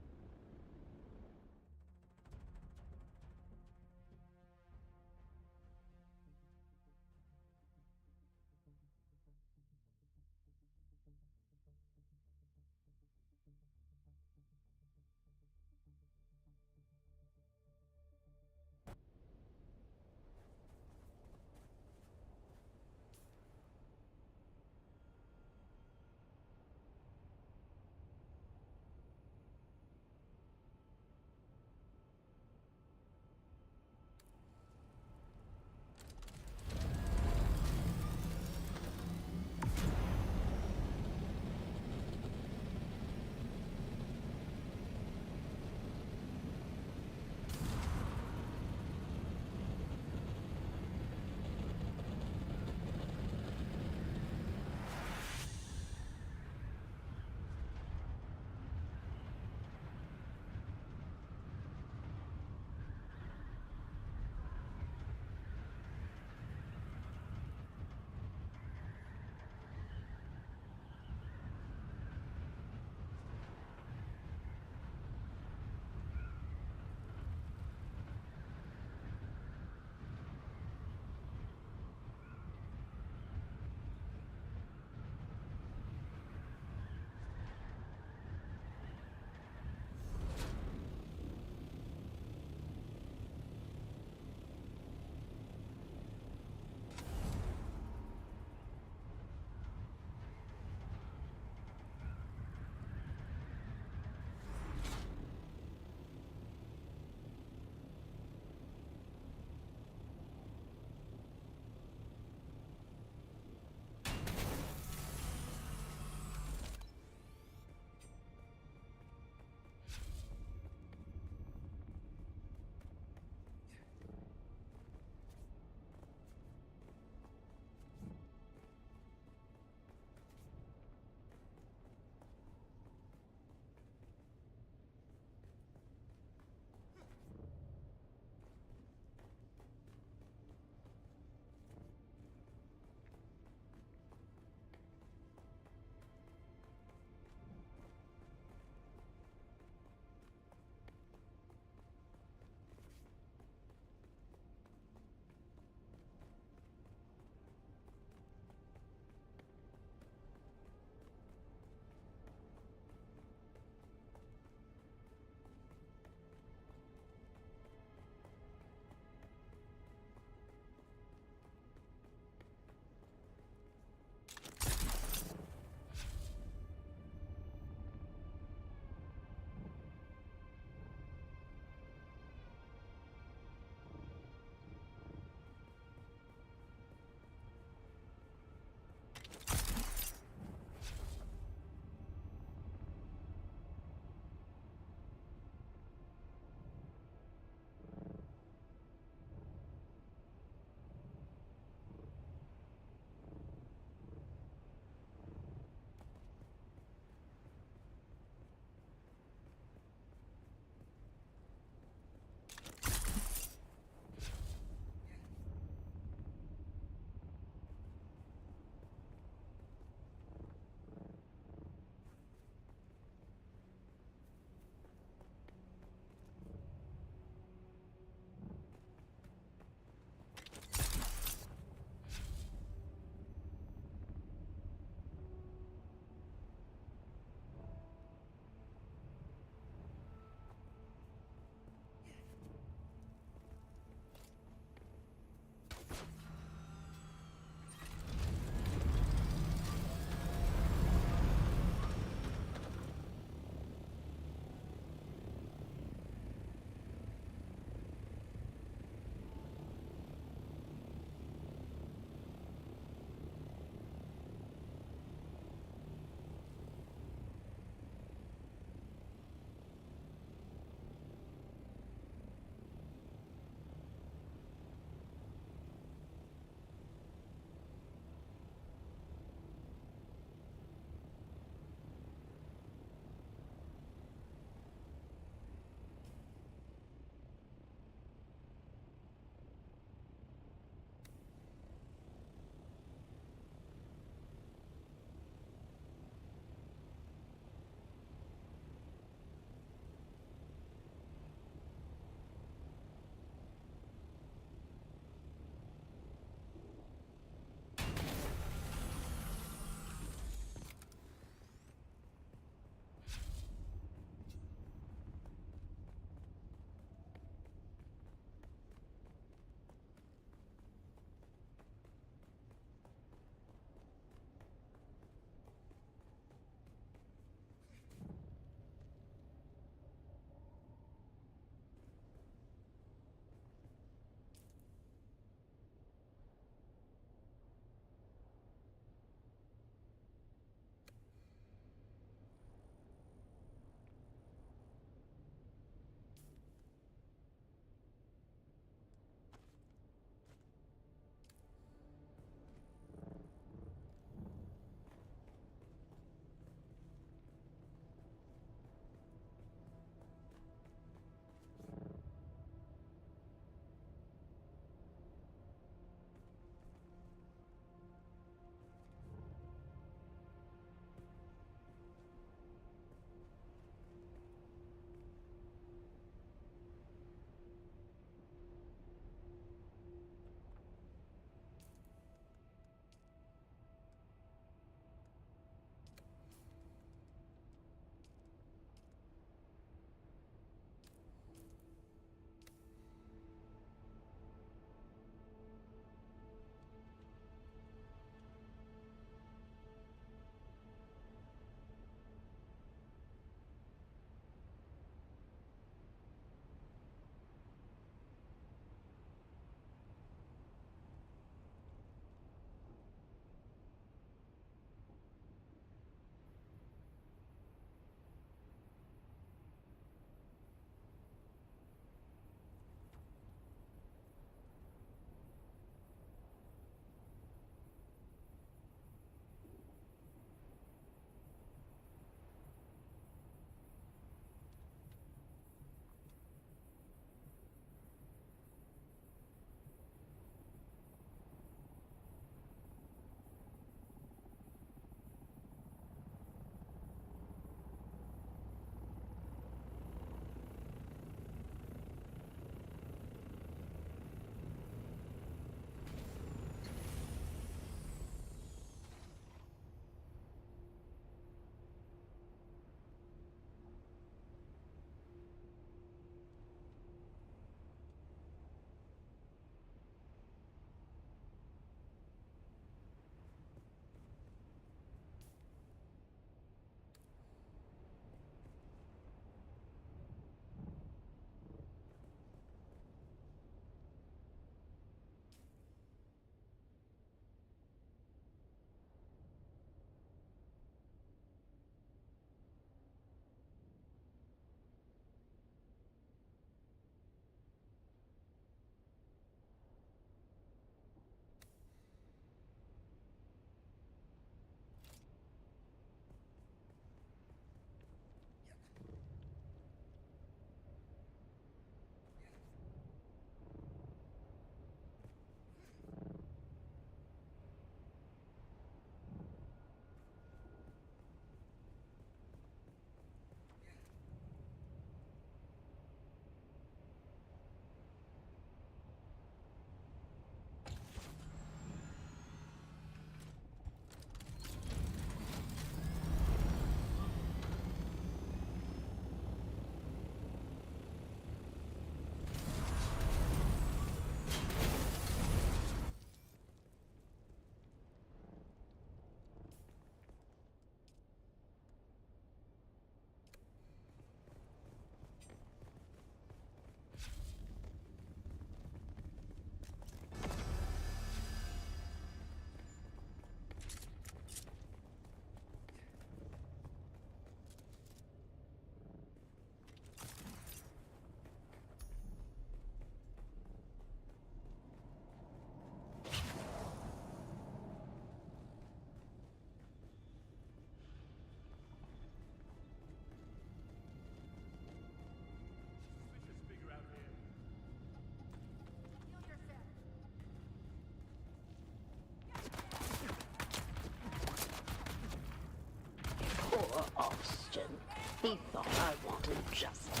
He thought I wanted justice.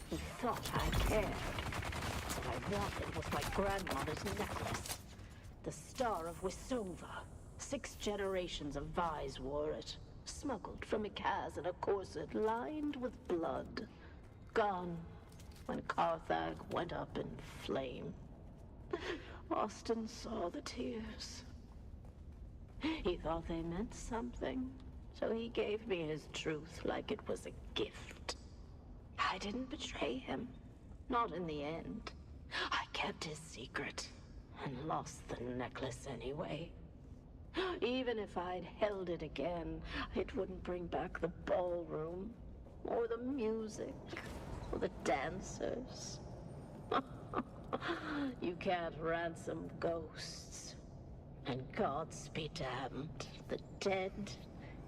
He thought I cared. What I wanted was my grandmother's necklace. The Star of Wisova. 6 generations of Vais wore it. Smuggled from Ikaz in a corset lined with blood. Gone when Carthag went up in flame. Austin saw the tears. He thought they meant something, so he gave me his truth like it was a gift. I didn't betray him. Not in the end. I kept his secret and lost the necklace anyway. Even if I'd held it again, it wouldn't bring back the ballroom, or the music, or the dancers. You can't ransom ghosts. And gods be damned, the dead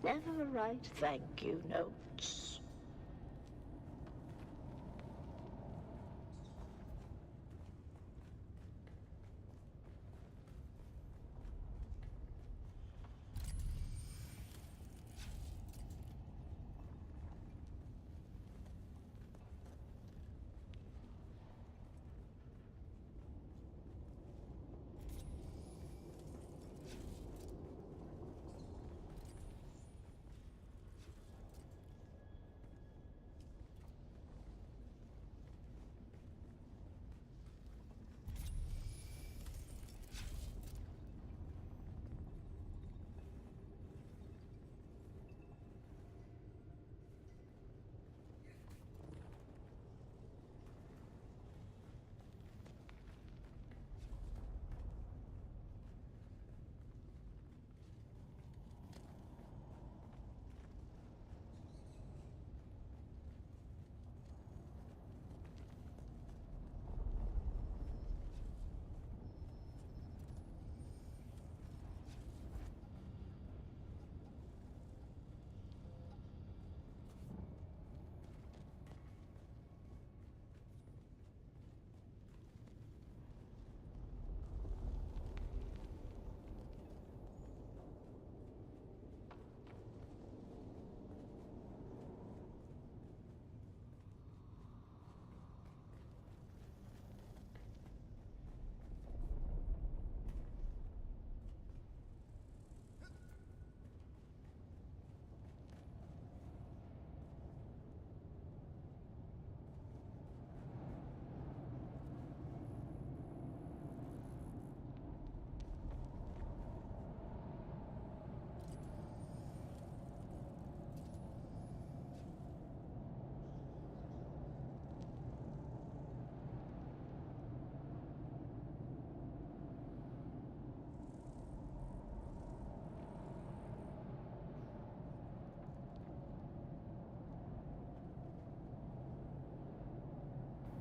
never write thank you notes.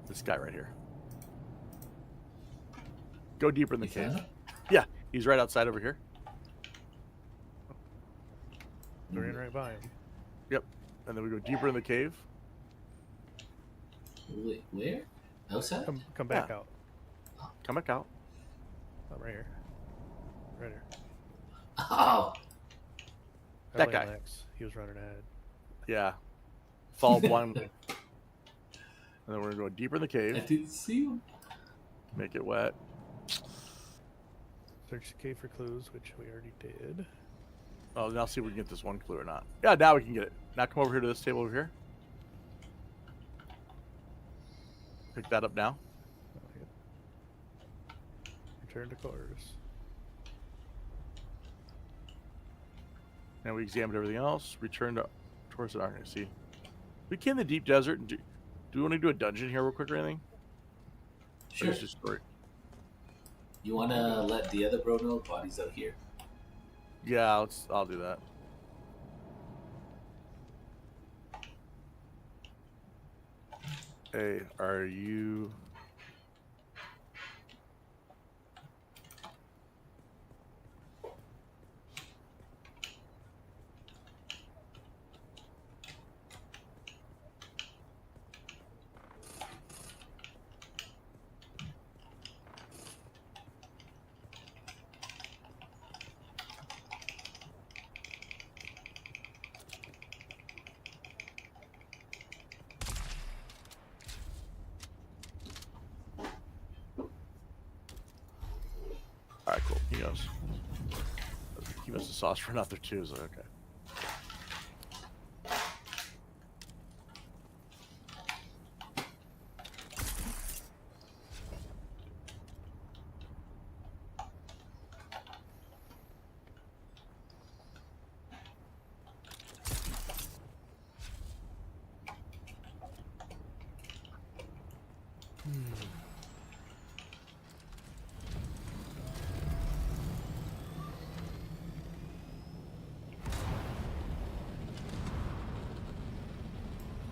This guy right here. Go deeper in the You cave. found it? Yeah, he's right outside over here. We're in right by him. Yep. And then we go deeper in the cave. Wait, where? Outside? Come back Yeah. out. Come back out. Oh, right here. Right here. Oh! I That blame guy. Lex. He was running ahead. Yeah. Follow one. And then we're going to go deeper in the I cave. didn't see him. Make it wet. Search the cave for clues, which we already did. Oh, now see if we can get this one clue or not. Yeah, now we can get it. Now come over here to this table over here. Pick that up now. Oh, yeah. Return to quarters. Now we examined everything else. Return to towards the darkness. See, we came in the deep desert. And do we want to do a dungeon here real quick or anything? Or Sure. is this story? You want to let the other bro know body's out here? Yeah, I'll do that. Hey, are you? There's a sauce for another too. So okay.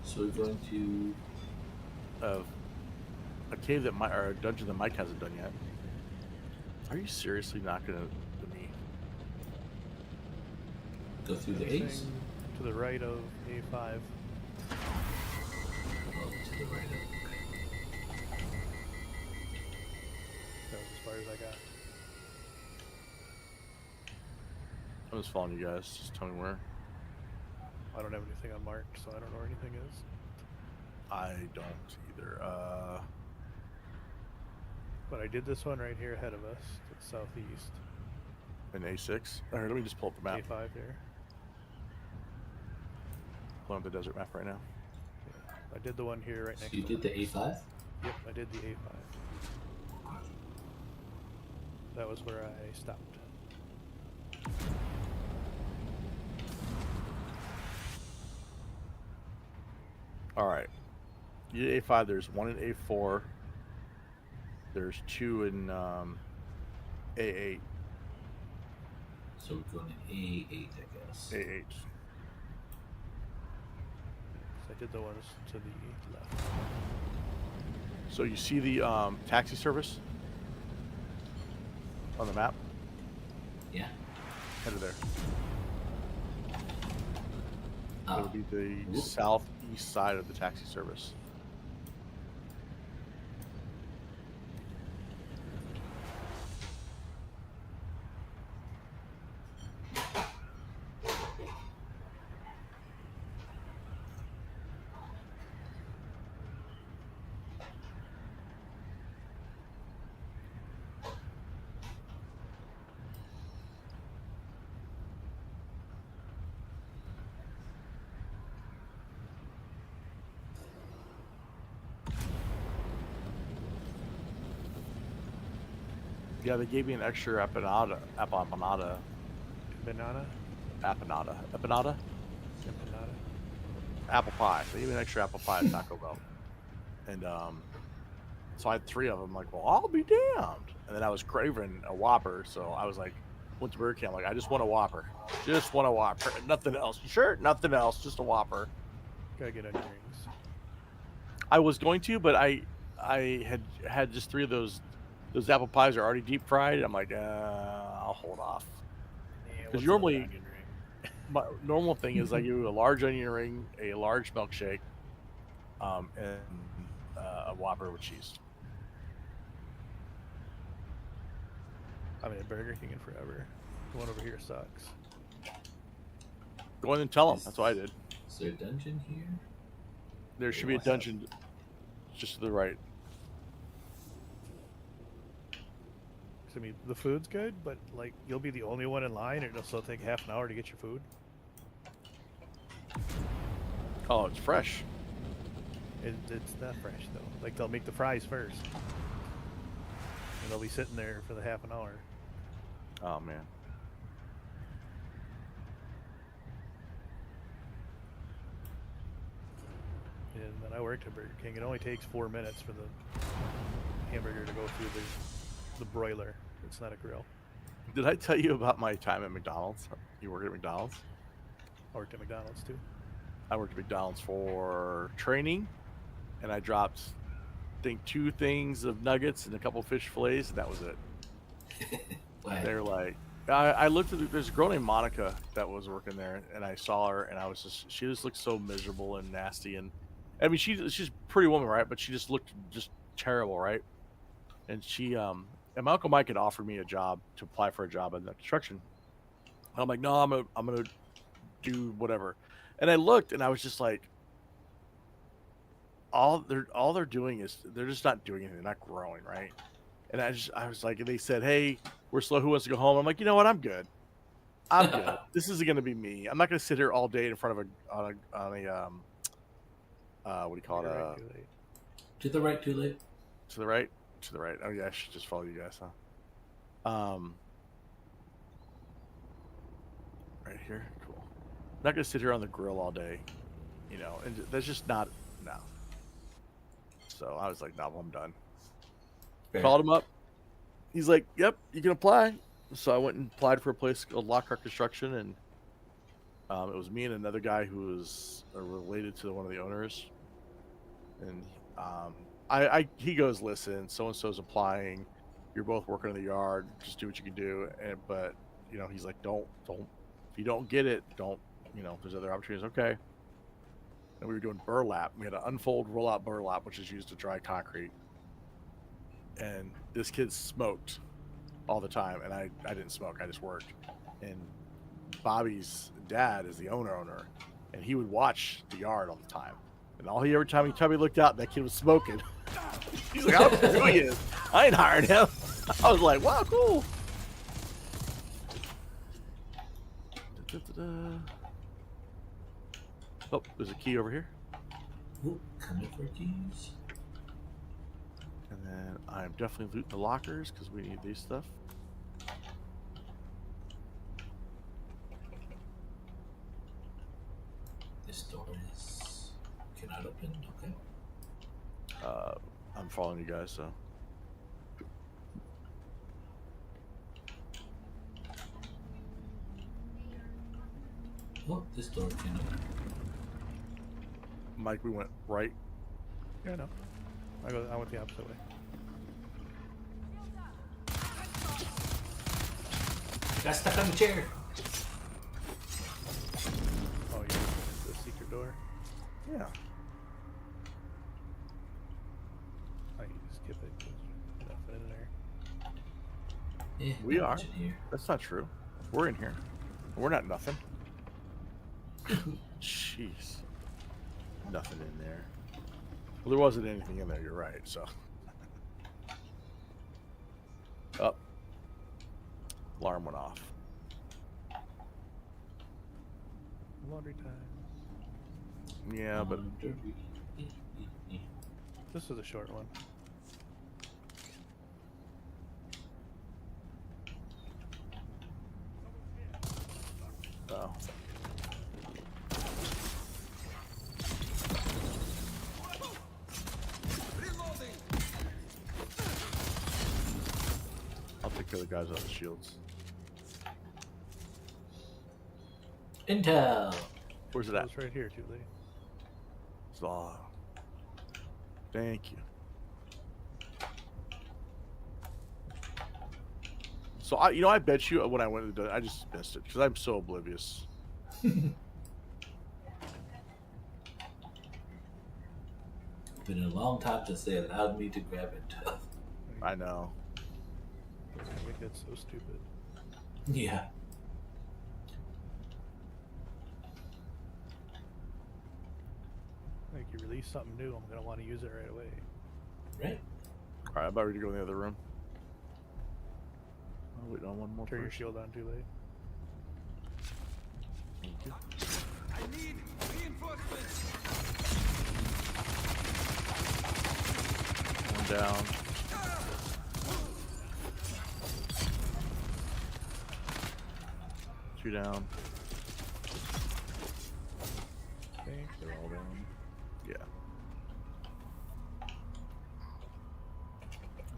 So we're going to. A cave that Mike, or a dungeon that Mike hasn't done yet. Are you seriously not gonna let me? Go through the Anything A's? to the right of A5. Oh, to the right of. That was as far as I got. I'm just following you guys. Just tell me where. I don't have anything unmarked, so I don't know where anything is. I don't either. But I did this one right here ahead of us, to the southeast. An A6. All right, let me just pull up the map. A5 there. Pulling up the desert map right now. Yeah. I did the one here right So next you to did the us. A5? Yep, I did the A5. That was where I stopped. All right. You did A5. There's one in A4. There's two in A8. So we're going to A8, I guess. A8. So I did the ones to the left. So you see the taxi service on the map? Yeah. Head of there. Oh. It'll be the Whoop. southeast side of the taxi service. Yeah, they gave me an extra empanada. Banana? Empanada. Empanada? Apple pie. They gave me an extra apple pie at Taco Bell. And so I had 3 of them. I'm like, well, I'll be damned. And then I was craving a Whopper, so I was like, went to Burger King. I'm like, I just want a Whopper. Just want a Whopper. Nothing else. You sure? Nothing else. Just a Whopper. Gotta get onion rings. I was going to, but I had just 3 of those. Those apple pies are already deep fried. I'm like, I'll hold off. Yeah, Because what's normally, another onion ring? my normal thing is I do a large onion ring, a large milkshake, and a Whopper with cheese. I mean, Burger King in forever. The one over here sucks. Go in and tell them. That's what I did. Is there a dungeon here? There should be a dungeon just to the right. I mean, the food's good, but like you'll be the only one in line, and it'll still take half an hour to get your food. Oh, it's fresh. It's not fresh though. Like they'll make the fries first, and they'll be sitting there for the half an hour. Oh man. And when I worked at Burger King, it only takes 4 minutes for the hamburger to go through the broiler. It's not a grill. Did I tell you about my time at McDonald's? You work at McDonald's? I worked at McDonald's too. I worked at McDonald's for training, and I dropped, I think, 2 things of nuggets and a couple fish fillets, and that was it. They're like, I looked at, there's a girl named Monica that was working there, and I saw her, and I was just, she just looked so miserable and nasty, and I mean, she's a pretty woman, right? But she just looked just terrible, right? And she, and my Uncle Mike had offered me a job to apply for a job in the construction. And I'm like, no, I'm gonna do whatever. And I looked, and I was just like, all they're doing is they're just not doing anything, they're not growing, right? And I was like, and they said, hey, we're slow. Who wants to go home? I'm like, you know what? I'm good. I'm good. This isn't gonna be me. I'm not gonna sit here all day in front of what do you call it? You're right, too late. To the right, too late. To the right, to the right. Oh yeah, I should just follow you guys, huh? Right here, cool. I'm not gonna sit here on the grill all day, you know, and that's just not no. So I was like, no, I'm done. Fair. Called him up. He's like, yep, you can apply. So I went and applied for a place called Lockhart Construction, and it was me and another guy who was related to one of the owners. And he goes, listen, so and so's applying. You're both working in the yard. Just do what you can do. But you know, he's like, don't. If you don't get it, don't. You know, if there's other opportunities. Okay. And we were doing burlap. We had to unfold, roll out burlap, which is used to dry concrete. And this kid smoked all the time, and I didn't smoke. I just worked. And Bobby's dad is the owner, and he would watch the yard all the time. And every time he looked out, that kid was smoking. He's like, I don't know who he is. I ain't hired him. I was like, wow, cool. Oh, there's a key over here. Ooh, coming for keys. And then I'm definitely looting the lockers because we need these stuff. This door is cannot open. Okay. I'm following you guys, so. Oh, this door can open. Mike, we went right. Yeah, no. I went the opposite way. Got stuck on the chair. Oh, you're the secret door. Yeah. I can just skip it. 'Cause there's nothing in there. Yeah, We not are. much in here. That's not true. We're in here. We're not nothing. Jeez. Nothing in there. Well, there wasn't anything in there, you're right, so. Up. Alarm went off. Laundry time. Yeah, but This is a short one. oh. I'll take care of the guys on the shields. Intel. Where's it at? It's right here, too late. So, thank you. So I bet you when I went to I just missed it because I'm so oblivious. Been a long time since they allowed me to grab Intel. I know. I think that's so stupid. Yeah. Like, you release something new, I'm gonna want to use it right away. Right? All right, I'm about ready to go in the other room. Oh, wait, on one more. Turn your person. shield on too late. Thank you. I need reinforcements. One down. Two down. I think they're all down. Yeah.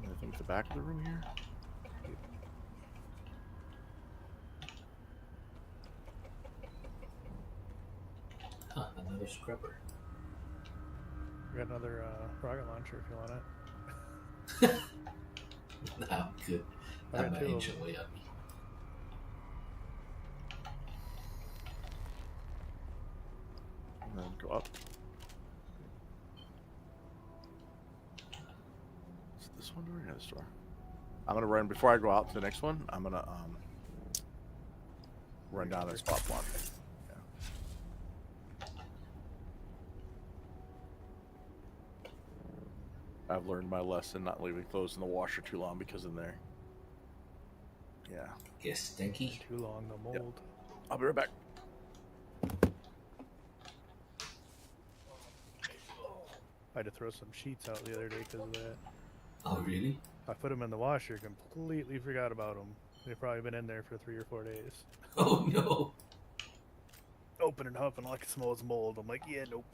And I think the back of the room here. Huh, another scrubber. We got another rocket launcher if you want it. No, I'm good. I I got have my two of ancient them. way on me. And then go up. Is it this one door? Yeah, this door. I'm gonna run before I go out to the next one. I'm gonna run down and spot block. Yeah. I've learned my lesson not leaving clothes in the washer too long because in there. Yeah. Get stinky. Too long, the mold. I'll be right back. I had to throw some sheets out the other day because of that. Oh, really? I put them in the washer, completely forgot about them. They've probably been in there for 3 or 4 days. Oh, no. Open it up and like it smells mold. I'm like, yeah, nope.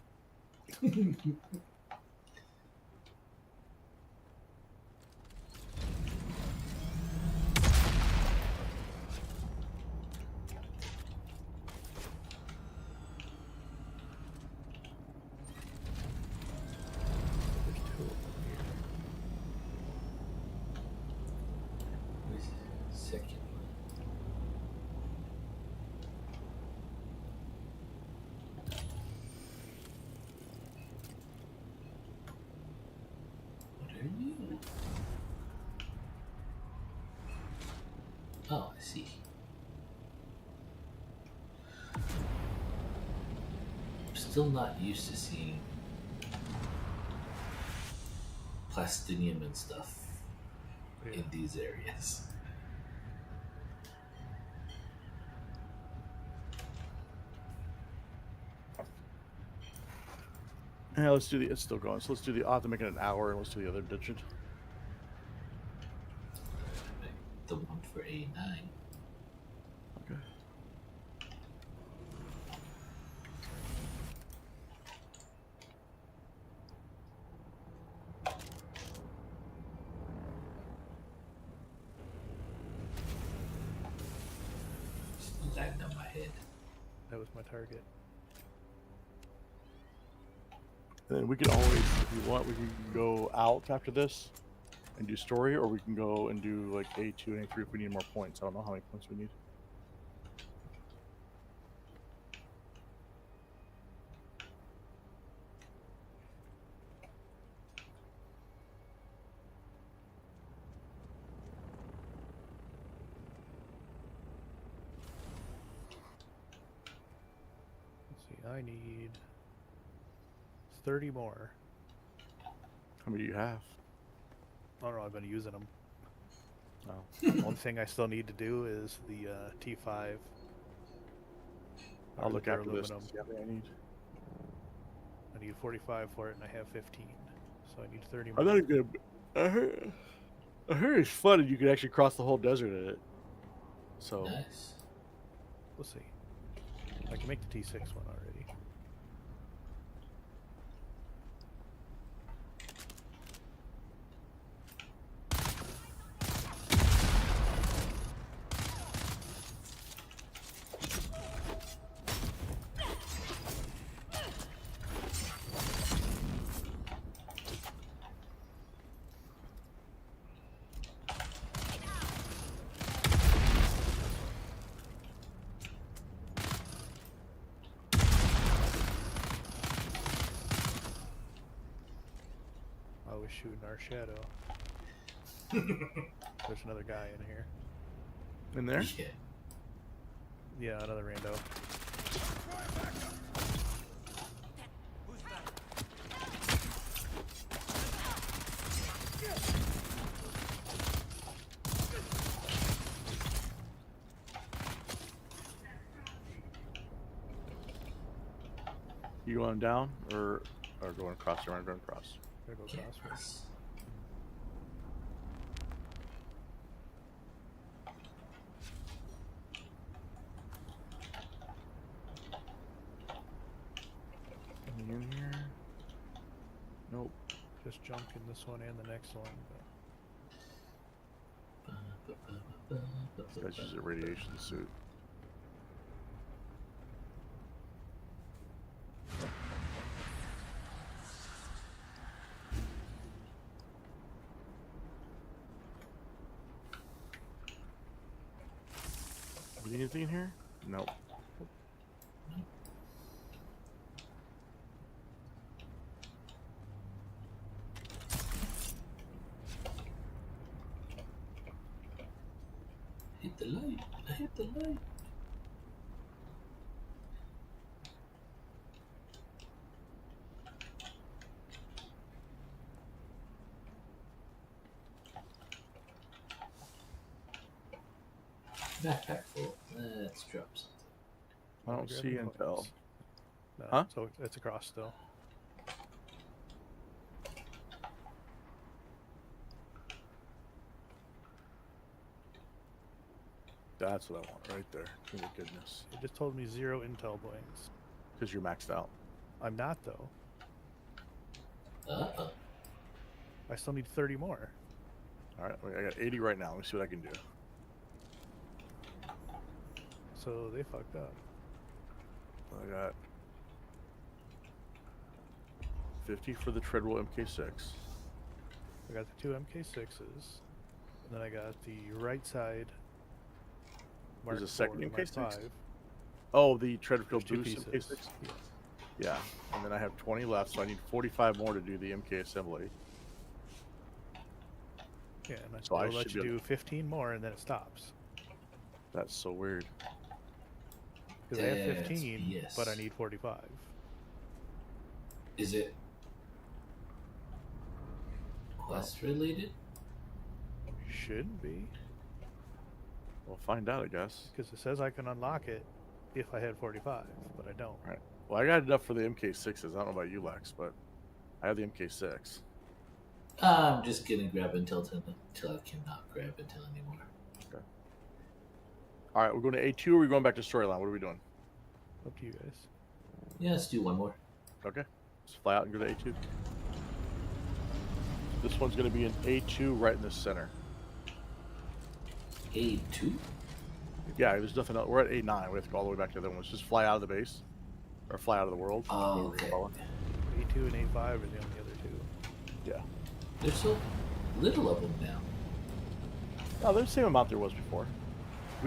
There's 2 of them here. Where's the second one? What are you? Oh, I see. I'm still not used to seeing plastinium and stuff Yeah. in these areas. Yeah, let's do the. It's still going. So let's do the. I'll have to make it an hour, and let's do the other dungeon. The one for A9. Okay. Just lagged on my head. That was my target. And then we can always, if you want, we can go out after this and do story, or we can go and do like A2 and A3 if we need more points. I don't know how many points we need. Let's see, I need 30 more. How many do you have? I don't know, I've been using them. Oh. The only thing I still need to do is the T5. I'll look their after this. aluminum. See how many I need. I need 45 for it, and I have 15. So I need 30 I more. thought it was good. I heard it's fun and you can actually cross the whole desert in it. So Nice. We'll see. I can make the T6 one already. I was shooting our shadow. There's another guy in here. in there? Yeah. Yeah, another rando. Who's that? You going down or going across? Or going across? Gotta go Yeah. crosswise. Anything in here? Nope. Just junk in this one and the next one. But This guy's using a radiation suit. Is there anything in here? Nope. Hit the light. I hit the light. Backpack full. Let's drop something. I don't Grab see the intel. points. No, Huh? so it's across still. That's what I want right there. Oh my goodness. It just told me 0 intel points. Because you're maxed out. I'm not though. Uh-oh. I still need 30 more. All right, I got 80 right now. Let me see what I can do. So they fucked up. I got 50 for the Treadwell MK6. I got the 2 MK6s, and then I got the right side. Mark There's a second 4, Mark MK6? 5. Oh, the Treadwell There's 2 Boost pieces. MK6? Yeah, and then I have 20 left, so I need 45 more to do the MK assembly. Yeah, and I So I will let should you be able do 15 more, and then it stops. That's so weird. Because I have That's 15, but I BS. need 45. Is it quest related? Shouldn't be, We'll find out, I guess. because it says I can unlock it if I had 45, but I don't. Right. Well, I got enough for the MK6s. I don't know about you, Lex, but I have the MK6. I'm just gonna grab until I cannot grab until anymore. All right, we're going to A2 or are we going back to storyline? What are we doing? Up to you guys. Yeah, let's do one more. Okay. Let's fly out and go to A2. This one's going to be an A2 right in the center. A2? Yeah, there's nothing else. We're at A9. We have to go all the way back to the other one. Let's just fly out of the base. Or fly out of the world. Oh, okay. A2 and A5 are the only other 2. Yeah. There's so little of them now. No, they're the same amount there was before.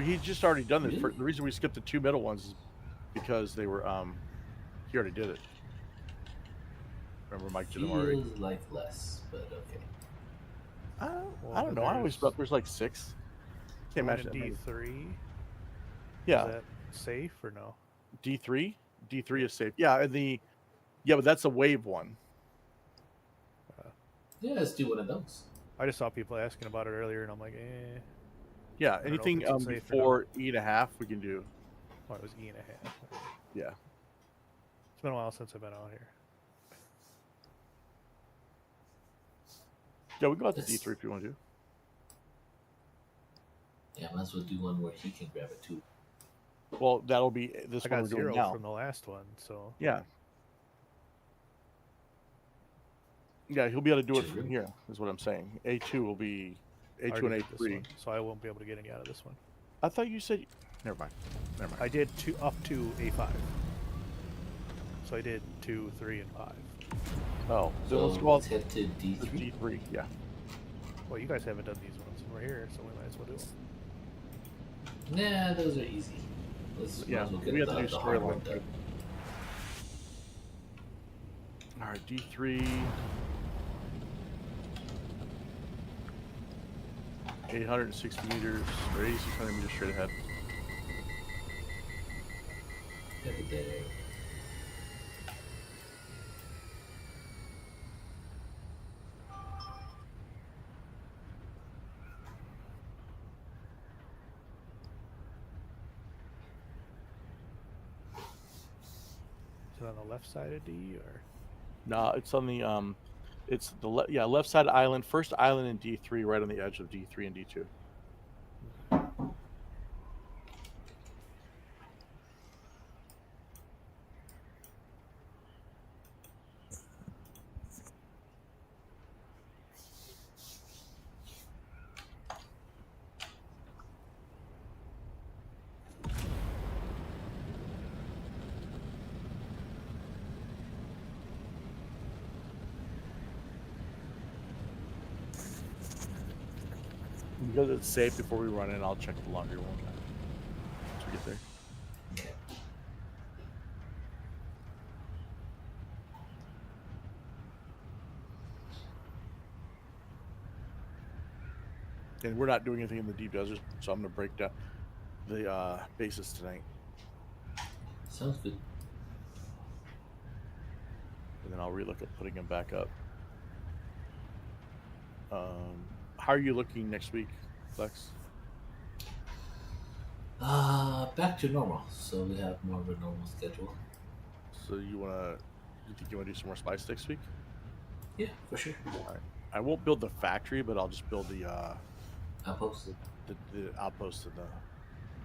He's just already done this. Really? The reason we skipped the 2 middle ones is because they were, he already did it. Remember Mike did them already? Feels like less, but okay. I don't know. I always thought there's like 6. Can't One imagine in that many. D3. Yeah. Is that safe or no? D3? D3 is safe. Yeah, and but that's a wave one. Yeah, let's do one of those. I just saw people asking about it earlier, and I'm like, eh. Yeah, know if anything it's safe or before E.5 we can do. Oh, it was E1/2. Yeah. It's been a while since I've been out here. Yeah, we can go out to That's- D3 if you want to do. Yeah, might as well do one where he can grab it too. Well, that'll be this I one got we're doing 0 now. from the last one, so Yeah. Yeah, he'll be able to do it True. from here, is what I'm saying. A2 will be I A2 already and did this A3. one, so I won't be able to get any out of this one. I thought you said. Never mind. Never mind. I did up to A5. So I did 2, 3, and 5. Oh, so So let's go out let's head to to D3. D3. Yeah. Well, you guys haven't done these ones, and we're here, so we might as well do them. Nah, those are easy. Let's Yeah, might as well get we have to do the hard one storyline. done. All right, D3. 860 meters, or 8,600 meters straight ahead. Get it there. Is it on the left side of D, or? No, it's on the it's the left side island, first island in D3, right on the edge of D3 and D2. Because it's safe before we run in, I'll check the laundry one once we get there. Okay. And we're not doing anything in the deep desert, so I'm going to break down the bases tonight. Sounds good. And then I'll relook at putting them back up. How are you looking next week, Lex? Back to normal. So we have more of a normal schedule. So you think you wanna do some more spice next week? Yeah, for sure. Alright. I won't build the factory, but I'll just build the Outpost. the outpost and the.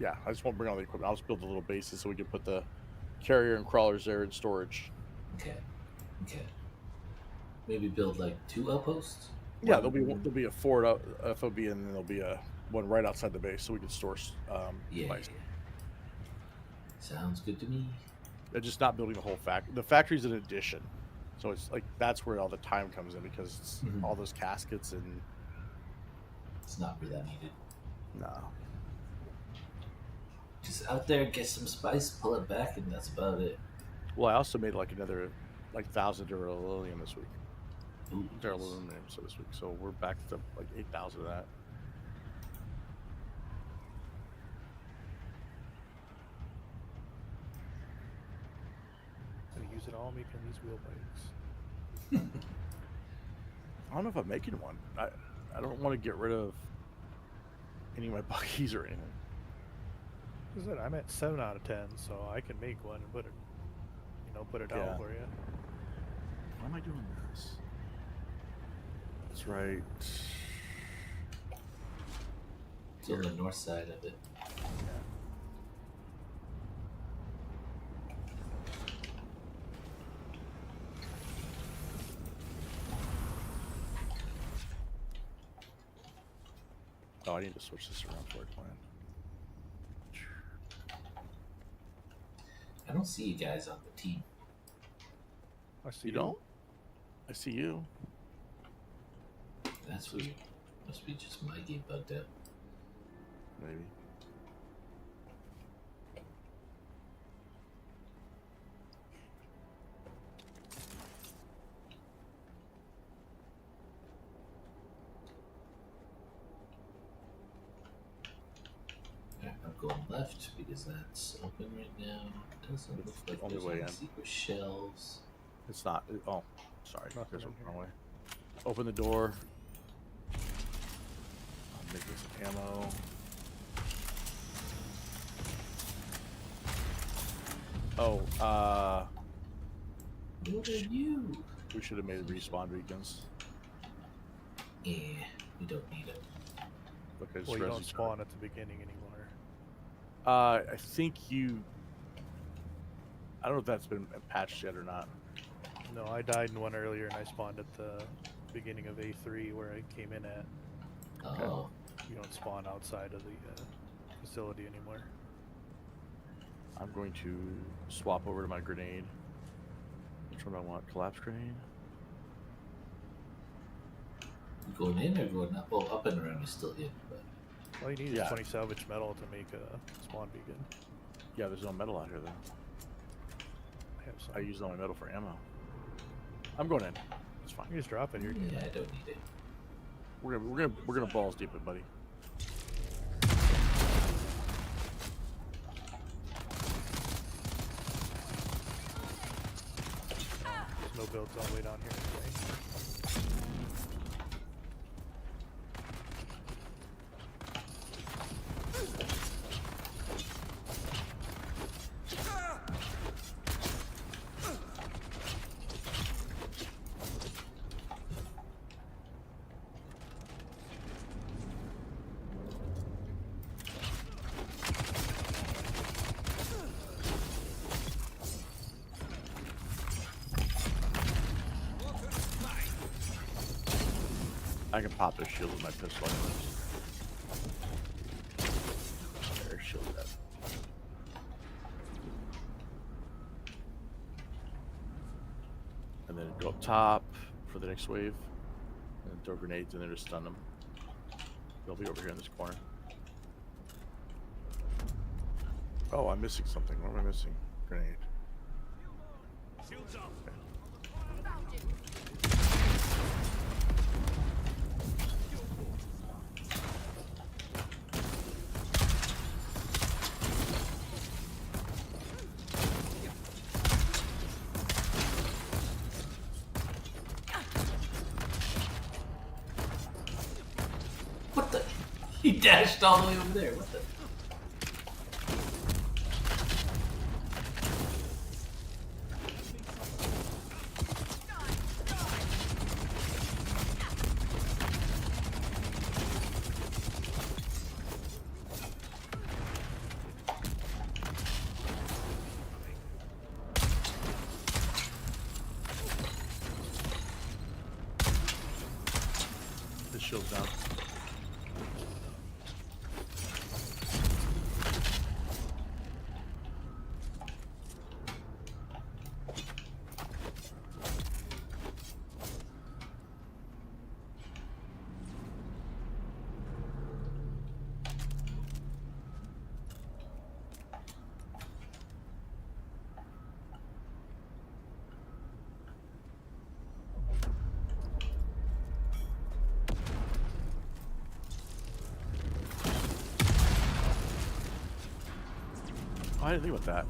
Yeah, I just won't bring all the equipment. I'll just build the little bases so we can put the carrier and crawlers there in storage. Okay. Okay. Maybe build like 2 outposts. Yeah, there'll be a forward FOB and then there'll be a one right outside the base so we can store Yeah. spice. Sounds good to me. They're just not building the whole factory. The factory's an addition, so it's like that's where all the time comes in because it's Mhm. all those caskets and It's not really that needed. no. Just out there, get some spice, pull it back, and that's about it. Well, I also made like another 1,000 duraluminium this week. Ooh, Duraluminium so this week, so we're back to like 8,000 of that. Gonna use it all making these wheel bikes. I don't know if I'm making one. I don't want to get rid of any of my buggies or anything. Like I said, I'm at 7 out of 10, so I can make one and put it, put it Yeah. out for you. Why am I doing this? That's right. It's on the north side of it. Oh, I need to switch this around for a plan. I don't see you guys on the team. I see You don't? I see you. That's weird. Must be just my game bugged out. Maybe. Alright, I'm going left because that's open right now. Doesn't look the like only there's way any in. secret shelves. It's not. Oh, sorry. Nothing There's in a here. wrong way. Open the door. I'm making some ammo. Oh, What are you? we should have made respawn beacons. Yeah, we don't need them. Okay, Well, you don't spawn at the beginning anymore. I think you. I don't know if that's been patched yet or not. No, I died in one earlier and I spawned at the beginning of A3 where I came in at. Oh, You don't spawn outside of the facility anymore. I'm going to swap over to my grenade. Which one do I want? Collapse grenade? you going in or going up? Well, up and around is still in, but All you need Yeah. is 20 salvage metal to make a spawn beacon. Yeah, there's no metal out here though. I have some. I use all my metal for ammo. I'm going in. It's fine. You just drop it here. yeah, I don't need it. We're gonna balls deep it, buddy. There's no builds all the way down here anyway. I can pop this shield with my pistol. There's shield dead. And then go up top for the next wave. And throw grenades in there to stun them. They'll be over here in this corner. Oh, I'm missing something. What am I missing? Grenade. Shields up. What the? He dashed all the way over there. What the? shields down. Oh, I didn't think about that.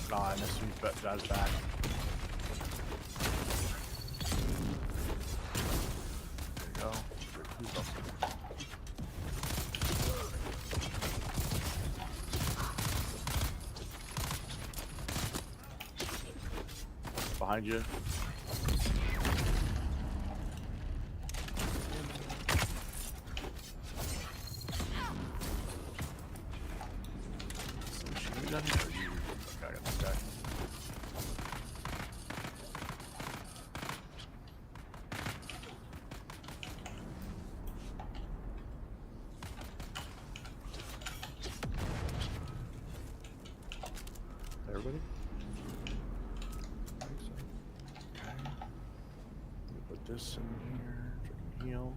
Nah, I missed him. That's back. There you go. Who's else? Behind you. Some machine gun? Or you? Okay, I got this guy. Everybody? I think so. Okay. Let me put this in here. Freaking heal.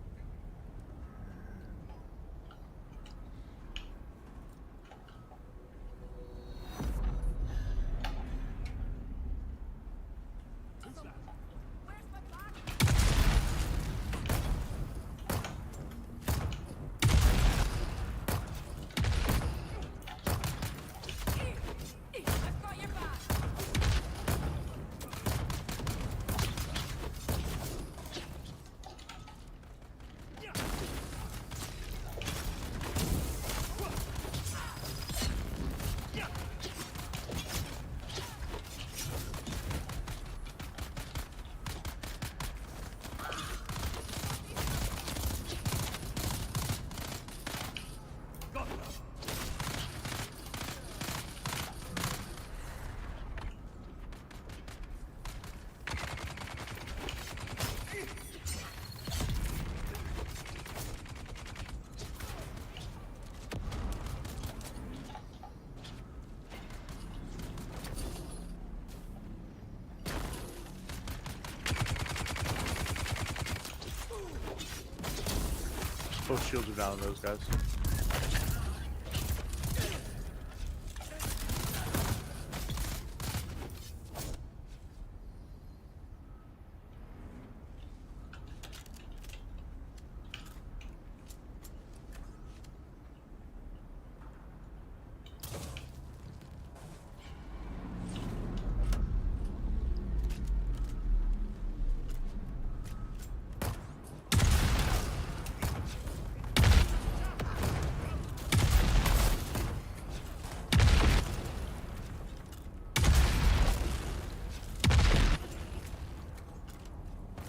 Both shields are down on those guys.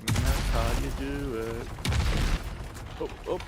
And that's how you do it. Oh, oh.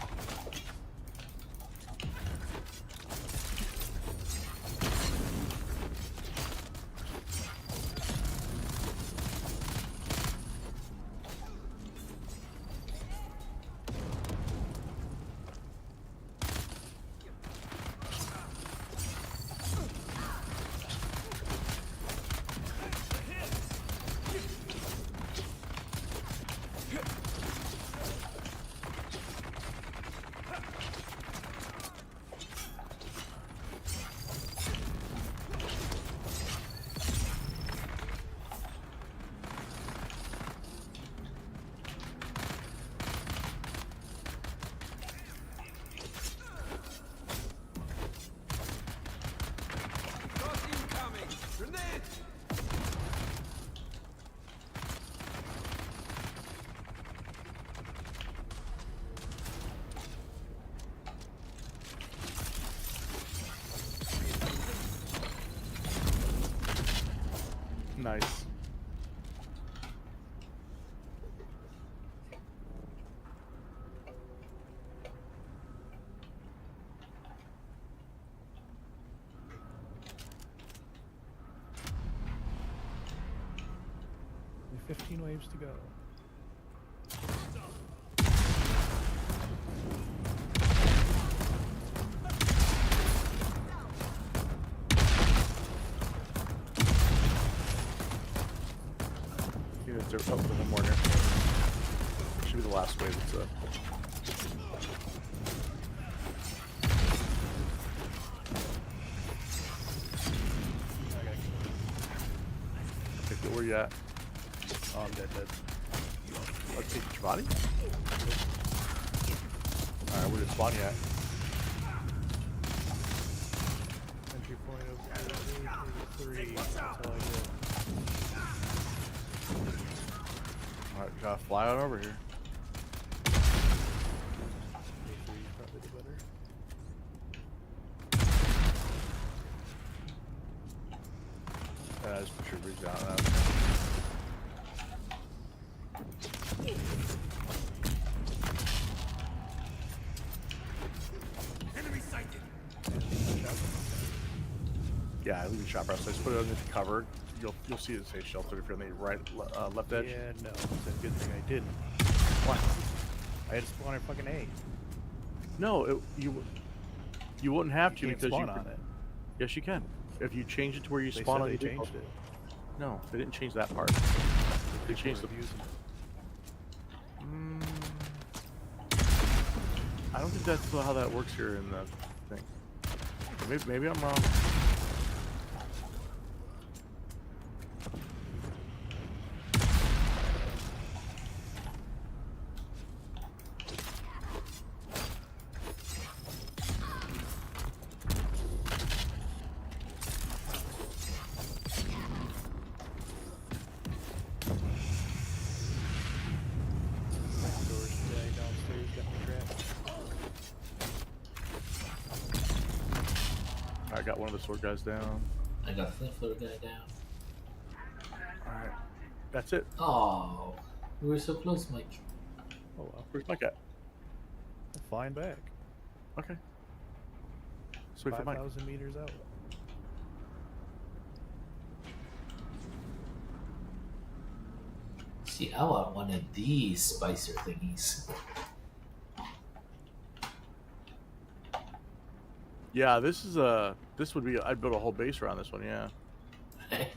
Nice. Only 15 waves to go. There's one more here. Should be the last wave that's up. Okay, where you at? Oh, I'm dead. Let's take your body. Alright, where did spawn you at? Entry point of 3. That's all I get. Alright, we gotta fly on over here. A3 probably the better. Just put your bridge down. Enemy sighted. Yeah, I leave the shop rest. I just put it underneath the cover. You'll see it say sheltered if you're on the left edge. Yeah, no. It's a good thing I didn't. What? I had to spawn on fucking A. No, you wouldn't have to You can't because spawn you on it. Yes, you can. If you change it to where you They spawn said on they the vehicle. changed it. No, they didn't change that part. They changed the. Using it. I don't think that's how that works here in the thing. Maybe I'm wrong. Doors guy downstairs got me trapped. I got one of the sword guys down. I got flint flitter guy down. Alright. That's it. Oh, we were so close, Mike. Oh well. Where's Mike at? I'm flying back. Okay. Sweet for Mike. 5,000 meters out. See, I want one of these spicer thingies. Yeah, this would be, I'd build a whole base around this one, yeah. Right?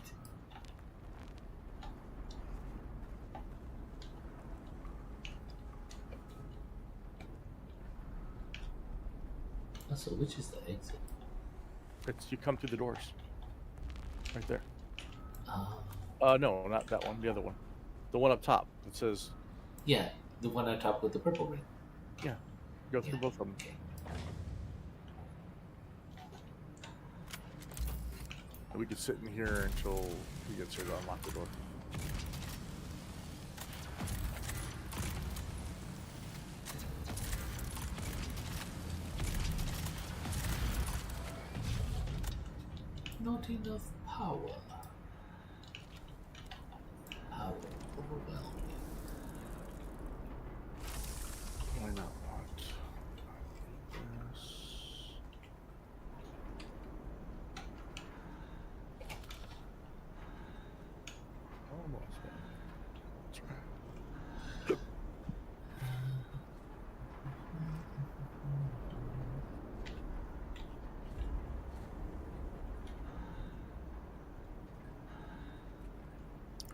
So which is the exit? You come through the doors. Right there. Um, No, not that one, the other one. The one up top. It says, yeah, the one on top with the purple ring. yeah, go through Yeah. both of them. Okay. And we could sit in here until he gets here to unlock the door. Not enough power. Power overwhelming. Why not want this? Almost. That's right.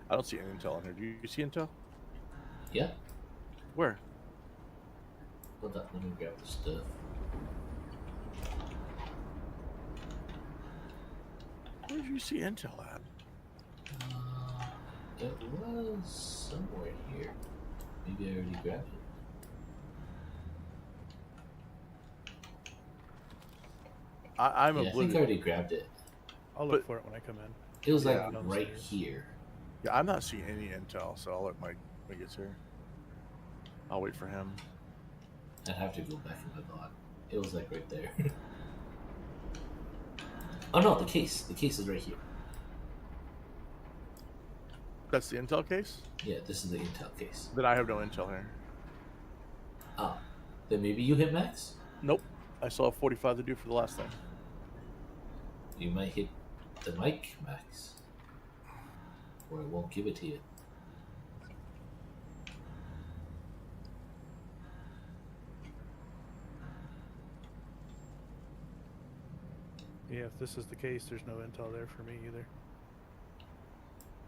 I don't see any intel in here. Do you see intel? Yeah. Where? Hold up, let me grab the stuff. Where did you see intel at? It was somewhere here. Maybe I already grabbed it. I'm Yeah, I think I oblivious. already grabbed it. I'll look for it when I come in. It was like Yeah. right Downstairs. here. Yeah, I'm not seeing any intel, so I'll let Mike when he gets here. I'll wait for him. I'd have to go back in my log. It was like right there. Oh no, the case. The case is right here. That's the intel case? Yeah, this is the intel case. Then I have no intel here. Oh, then maybe you hit max? Nope. I still have 45 to do for the last thing. You might hit the mic max. Or it won't give it to you. Yeah, if this is the case, there's no intel there for me either.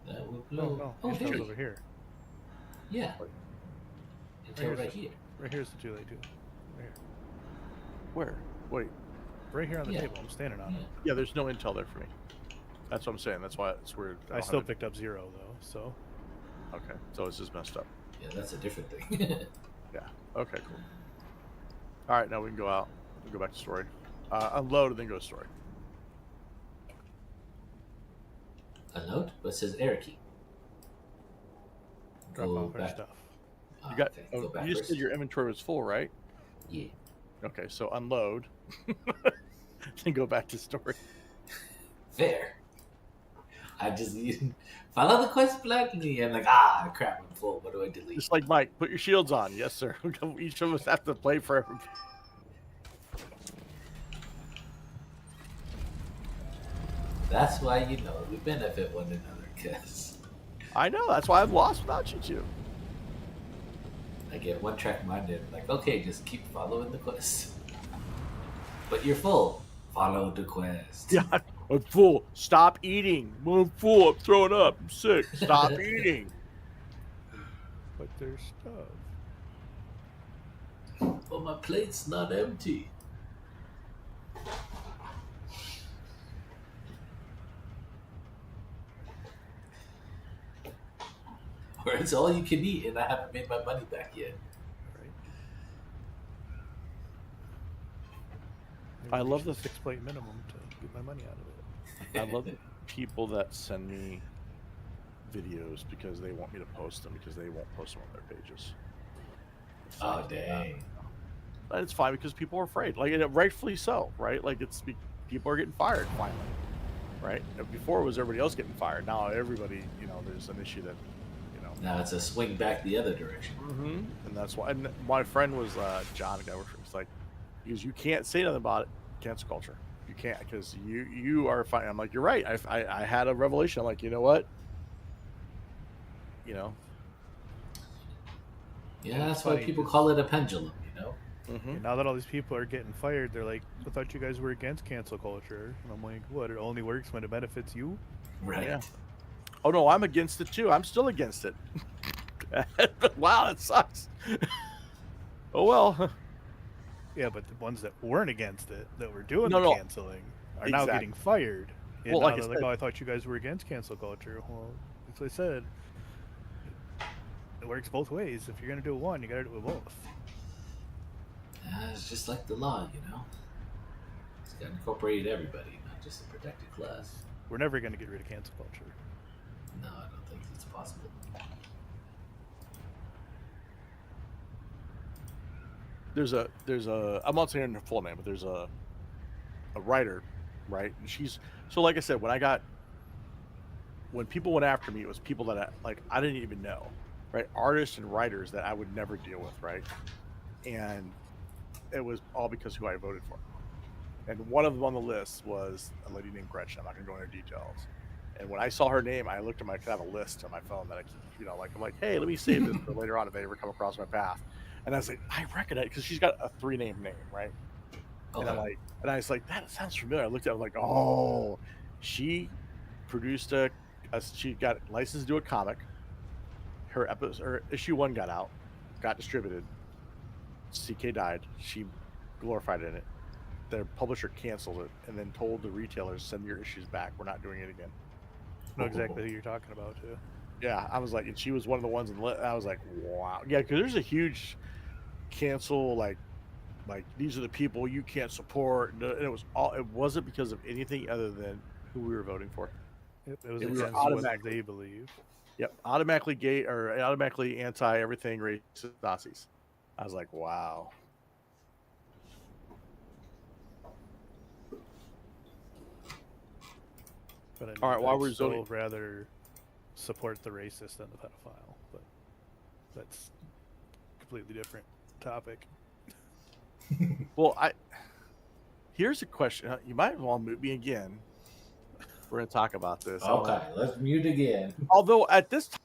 That will No, blow. no, Oh, intel's here. over here. Yeah. Intel right here. Right here's the 2 late 2. Right here. Where? Wait. Right here on the Yeah. table. I'm standing on Yeah. it. Yeah, there's no intel there for me. That's what I'm saying. That's why it's weird. I still picked up 0 though, so. Okay, so it's just messed up. Yeah, that's a different thing. Yeah. Okay, cool. All right, now we can go out. We'll go back to story. Unload and then go to story. A note, but it says error key. Drop Go off our back. stuff. Ah, You got. okay, go back You just first. said your inventory was full, right? Yeah. Okay, so unload. Then go back to story. Fair. I just follow the quest blindly. I'm like, crap, I'm full. What do I delete? Just like Mike, put your shields on. Yes, sir. Each of us have to play for everybody. That's why we benefit one another, cause I know. That's why I'm lost without you two. I get one track minded. Like, okay, just keep following the quest. But you're full. Follow the quest. Yeah, I'm full. Stop eating. I'm full. I'm throwing up. I'm sick. Stop eating. But there's stuff. Well, my plate's not empty. Or it's all you can eat, and I haven't made my money back yet. Right. I love the the 6 plate minimum to get my money out of it. I love the people that send me videos because they want me to post them because they won't post them on their pages. Oh, dang. And it's fine because people are afraid, like, and rightfully so, right? Like, people are getting fired finally, right? Before it was everybody else getting fired. Now everybody, there's an issue that, Now it's a swing back the other direction. and that's why. And my friend was John, a guy works for. He's like, you can't say nothing about it. Cancel culture. You can't because you are fine. I'm like, you're right. I had a revelation. I'm like, you know what? Yeah, that's why funny, people just- call it a pendulum, And now that all these people are getting fired, they're like, I thought you guys were against cancel culture. And I'm like, what? It only works when it benefits you? Right. Yeah. Oh no, I'm against it too. I'm still against it. Wow, that sucks. Oh well. Yeah, but the ones that weren't against it, that were doing No, the no. canceling, are now Exactly. getting fired. And Well, now like I they're like, said- oh, I thought you guys were against cancel culture. Well, as I said, it works both ways. If you're going to do it one, you got to do it both. It's just like the law, It's got to incorporate everybody, not just the protected class. We're never going to get rid of cancel culture. No, I don't think it's possible. There's a I'm not saying her full name, but there's a writer, right? And she's so, like I said, when people went after me, it was people that I didn't even know, right? Artists and writers that I would never deal with, right? And it was all because who I voted for. And one of them on the list was a lady named Gretchen. I'm not gonna go into details. And when I saw her name, I looked at I have a list on my phone that I keep, I'm like, hey, let me save this for later on if they ever come across my path. And I was like, I recognize because she's got a 3-name name, right? Okay. And I was like, that sounds familiar. I looked at it, like, oh, she produced she got licensed to do a comic. Her issue 1 got out, got distributed. CK died. She glorified in it. Their publisher canceled it and then told the retailers, send your issues back. We're not doing it again. I know exactly who you're talking about, too. Yeah, I was like, and she was one of the ones I was like, wow. Yeah, because there's a huge cancel, like these are the people you can't support. And it wasn't because of anything other than who we were voting for. It was It was against what automatic. they believe. Yep, automatically gay or automatically anti everything racist Nazis. I was like, wow. But All right, while I'd we're still zoning- rather support the racist and the pedophile, but that's a completely different topic. Well, here's a question. You might as well mute me again. We're going to talk about this. Okay, let's mute again. Although at this time,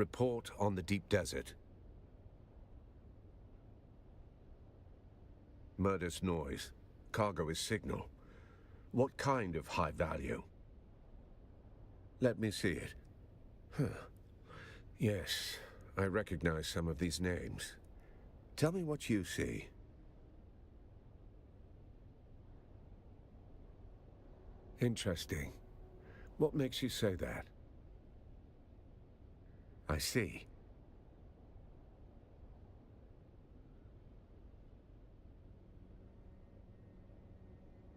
Report on the deep desert. Murder's noise. Cargo is signal. What kind of high value? Let me see it. Huh. Yes, I recognize some of these names. Tell me what you see. Interesting. What makes you say that? I see.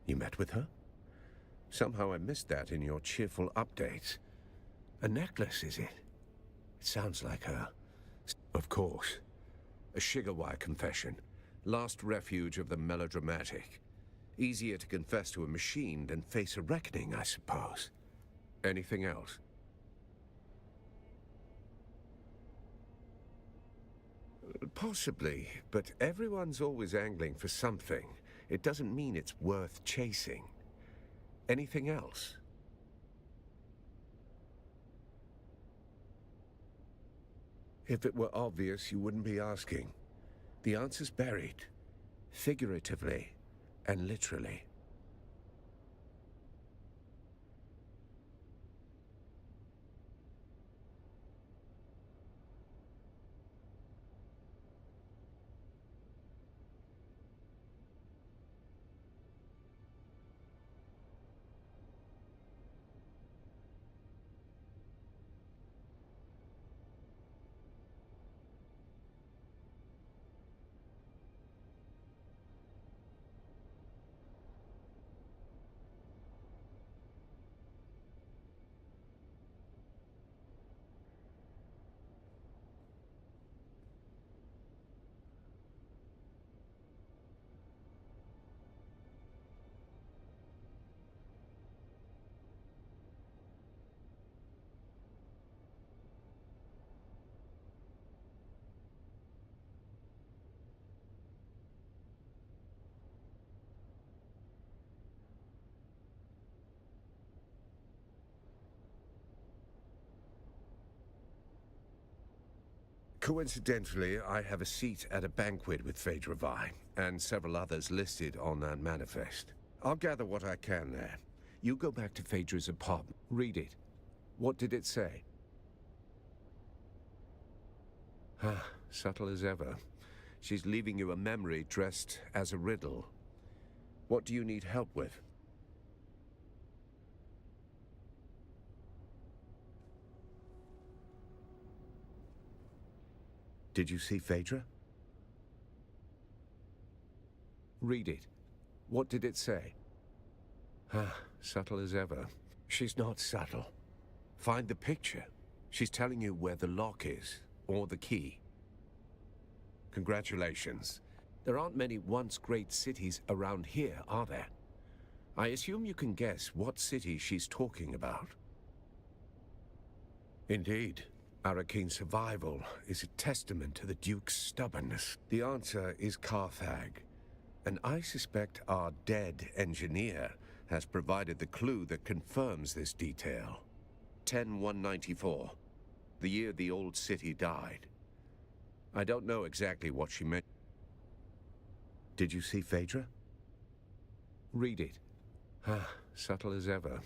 You met with her? Somehow I missed that in your cheerful updates. A necklace, is it? It sounds like her. Of course. A Shigawa confession. Last refuge of the melodramatic. Easier to confess to a machine than face a reckoning, I suppose. Anything else? Possibly, but everyone's always angling for something. It doesn't mean it's worth chasing. Anything else? If it were obvious, you wouldn't be asking. The answer's buried, figuratively and literally. Coincidentally, I have a seat at a banquet with Phaedra Vi, and several others listed on that manifest. I'll gather what I can there. You go back to Phaedra's apartment. Read it. What did it say? Ah, subtle as ever. She's leaving you a memory dressed as a riddle. What do you need help with? Did you see Phaedra? Read it. What did it say? Ah, subtle as ever. She's not subtle. Find the picture. She's telling you where the lock is, or the key. Congratulations. There aren't many once great cities around here, are there? I assume you can guess what city she's talking about. Indeed. Arakene's survival is a testament to the Duke's stubbornness. The answer is Carthage, and I suspect our dead engineer has provided the clue that confirms this detail. 10194, the year the old city died. I don't know exactly what she meant. Did you see Phaedra? Read it. Ah, subtle as ever.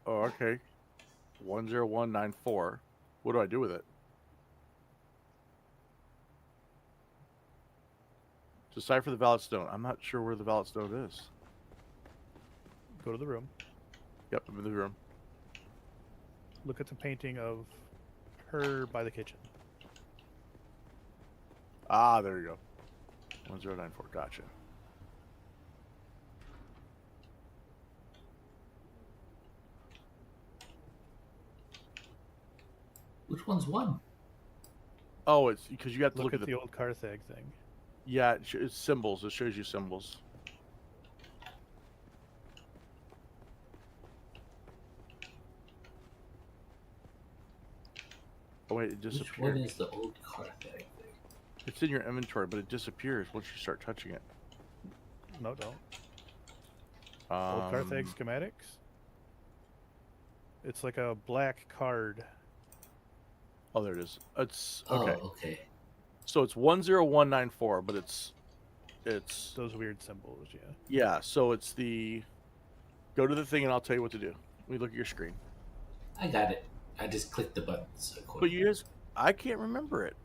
Oh, okay. 10194. What do I do with it? Decipher the valid stone. I'm not sure where the valid stone is. Go to the room. Yep, I'm in the room. Look at the painting of her by the kitchen. Ah, there you go. 1094. Gotcha. Which one's one? Oh, it's because you have to Look look at the old Carthag thing. Yeah, it's symbols. It shows you symbols. Oh wait, it Which disappeared. one is the old Carthag thing? It's in your inventory, but it disappears once you start touching it. No, don't. Old Carthag schematics? It's like a black card. Oh, there it is. It's okay. Oh, okay. So it's 10194, but it's Those weird symbols, yeah. yeah. So it's the go to the thing and I'll tell you what to do. Let me look at your screen. I got it. I just clicked the buttons. But you just I can't remember it.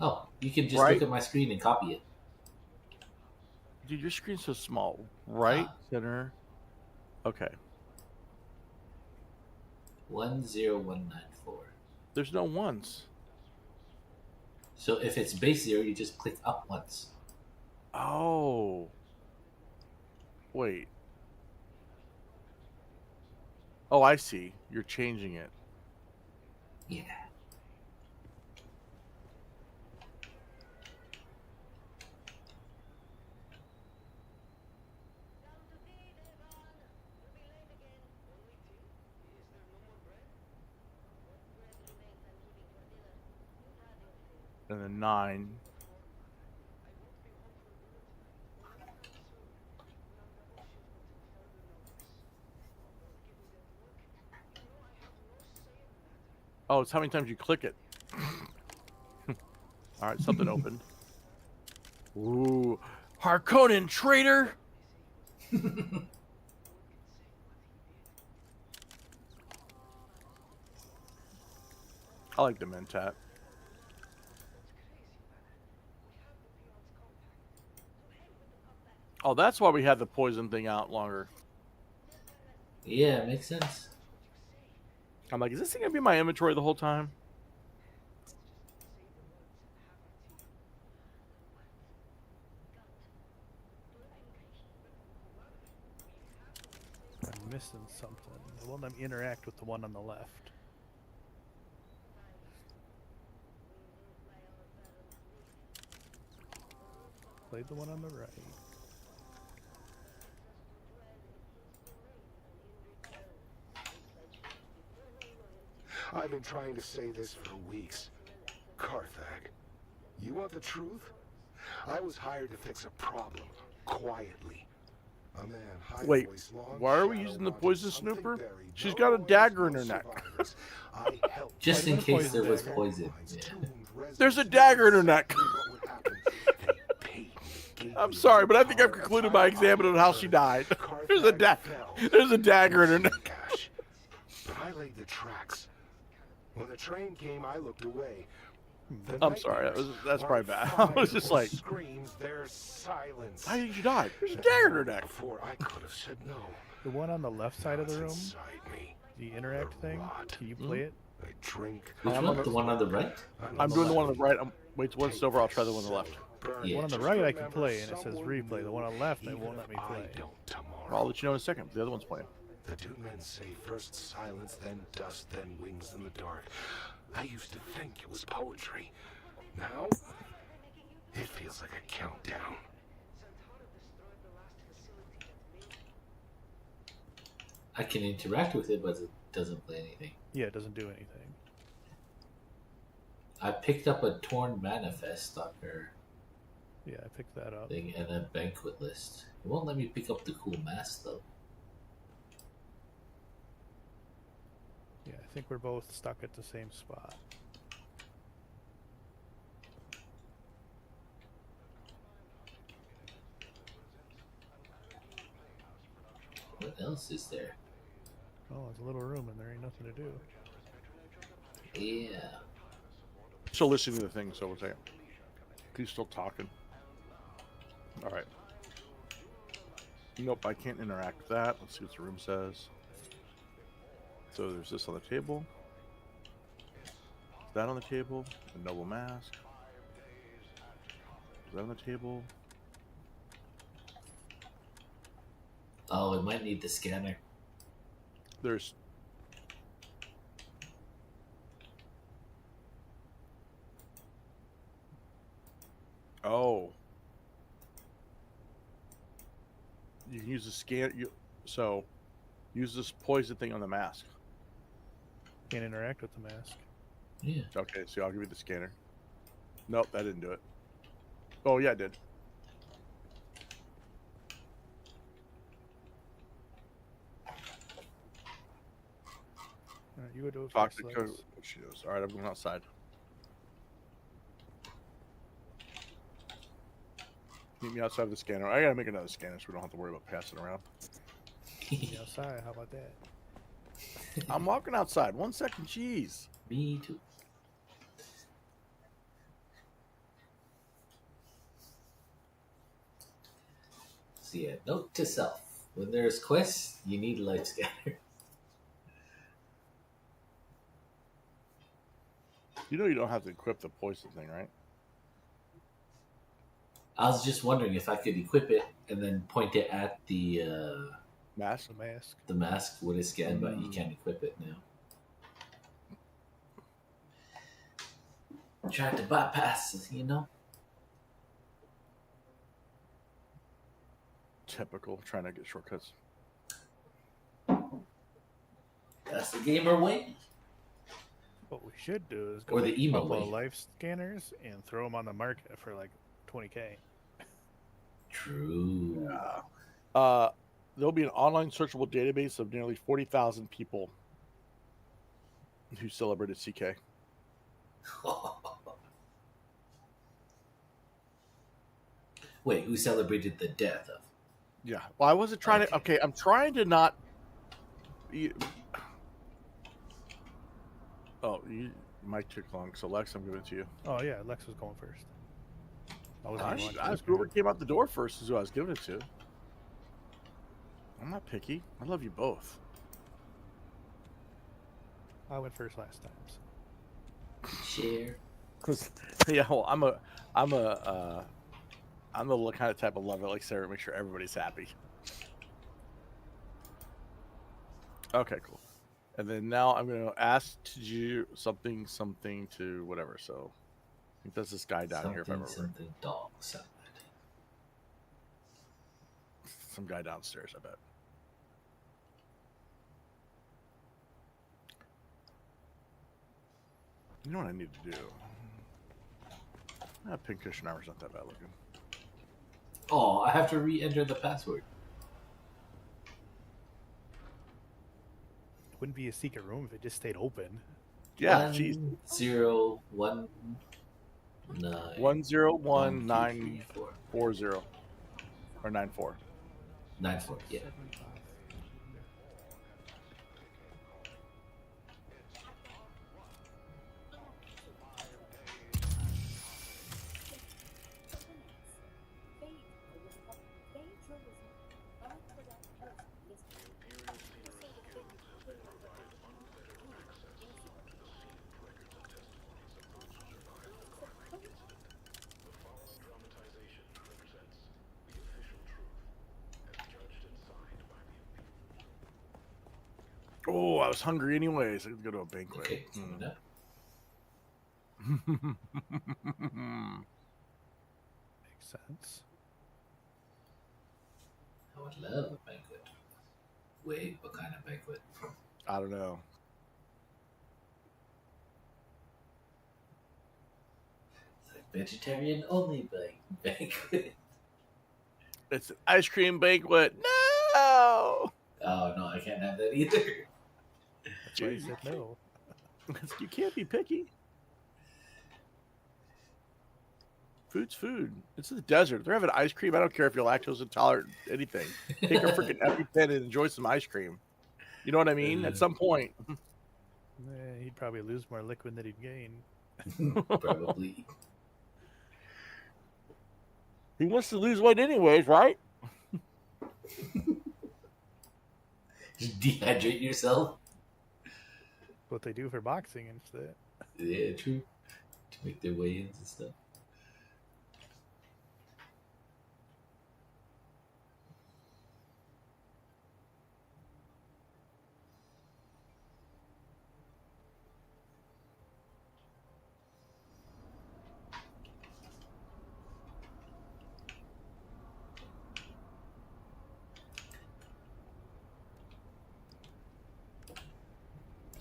Oh, you can just Right. look at my screen and copy it. Dude, your screen's so small. Right, center. Okay. 10194. There's no ones. So if it's base 0, you just click up once. Oh. Wait. Oh, I see. You're changing it. Yeah. And then 9. Oh, it's how many times you click it. All right, something opened. Ooh, Harkonnen traitor! I like the Mentat. Oh, that's why we had the poison thing out longer. Yeah, it makes sense. I'm like, is this thing gonna be in my inventory the whole time? I'm missing something. It won't let me interact with the one on the left. Played the one on the right. I've been trying to say this for weeks. Carthag, you want the truth? I was hired to fix a problem, quietly. A man, high Wait, voice, long why are we shadow using the wanted poison something snooper? buried. She's No got a lawyers, dagger in no her neck. survivors. I helped Just in Poison case there was dagger. poison. Yeah. There's a dagger in her neck. I'm sorry, but I think I've concluded by examining how she died. There's a dagger in her neck. But I laid the tracks. When the train came, I looked away. The I'm sorry, nightmares that's are probably bad. fire I was just or like, screams, there's silence. how did you die? There's a dagger in her neck. Before I could have said no. The one on the left side of the room, Inside me. the interact thing, Rot. can you play it? I drink. Which one? The one on the right? I'm doing the one on the right. Wait, once it's over, I'll try the one on the left. Yeah. The one on the right I can play, and it says replay. The one on the left, it won't let me play. I'll let you know in a second. The other one's playing. The two men say first silence, then dust, then wings in the dark. I used to think it was poetry. Now, it feels like a countdown. I can interact with it, but it doesn't play anything. Yeah, it doesn't do anything. I picked up a torn manifest on her Yeah, I picked that up. thing and a banquet list. It won't let me pick up the cool mask though. Yeah, I think we're both stuck at the same spot. What else is there? Oh, it's a little room and there ain't nothing to do. Yeah. Still listening to the thing, so we'll say he's still talking. All right. Nope, I can't interact with that. Let's see what the room says. So there's this on the table. Is that on the table? A noble mask. Is that on the table? Oh, it might need the scanner. There's... Oh. You can use the scan... So, use this poison thing on the mask. Can't interact with the mask. Yeah. Okay, so I'll give you the scanner. Nope, that didn't do it. Oh, yeah, it did. Alright, you go do it Talk first, to Lex. Coach. She goes, all right, I'm going outside. Meet me outside of the scanner. I gotta make another scanner so we don't have to worry about passing around. Be outside, how about that? I'm walking outside. 1 second, jeez. Me too. So yeah, note to self. When there's quests, you need a light scanner. You know you don't have to equip the poison thing, right? I was just wondering if I could equip it and then point it at the Mask? The mask. mask with a scan, but you can't equip it now. Tried to bypass, you know? Typical, trying to get shortcuts. That's the gamer way. What we should do is go Or the make a emo couple of way. life scanners and throw them on the market for like 20K. True. There'll be an online searchable database of nearly 40,000 people who celebrated CK. Wait, who celebrated the death of? Yeah. Well, I wasn't trying to. Okay, I'm trying to not. Oh, you might took long. So Lex, I'm giving it to you. Oh yeah, Lex was going first. Whoever came out the door first is who I was giving it to. I'm not picky. I love you both. I went first last time. So. Share. Yeah, well, I'm the kind of type of lover like Sarah, make sure everybody's happy. Okay, cool. And then now I'm gonna ask to do something to whatever. So I think that's this guy down here. If I remember, Something dog sound. some guy downstairs. I bet. You know what I need to do? Pincushion armor's not that bad looking. Oh, I have to re-enter the password. It wouldn't be a secret room if it just stayed open. Yeah, jeez. 101-9 101-940 or 94. 94. Yeah. Oh, I was hungry anyways. I could go to a banquet. Okay. Coming up. Makes sense. I would love a banquet. Wait, what kind of banquet? I don't know. It's like vegetarian only banquet. It's an ice cream banquet. No. Oh no, I can't have that either. That's why I said no. You can't be picky. Food's food. It's the desert. They're having ice cream. I don't care if you're lactose intolerant, anything. Take a freaking EpiPen and enjoy some ice cream. You know what I mean? At some point. He'd probably lose more liquid than he'd gain. Probably. He wants to lose weight anyways, right? Just dehydrate yourself. What they do for boxing and stuff. Yeah, true. To make their weigh-ins and stuff.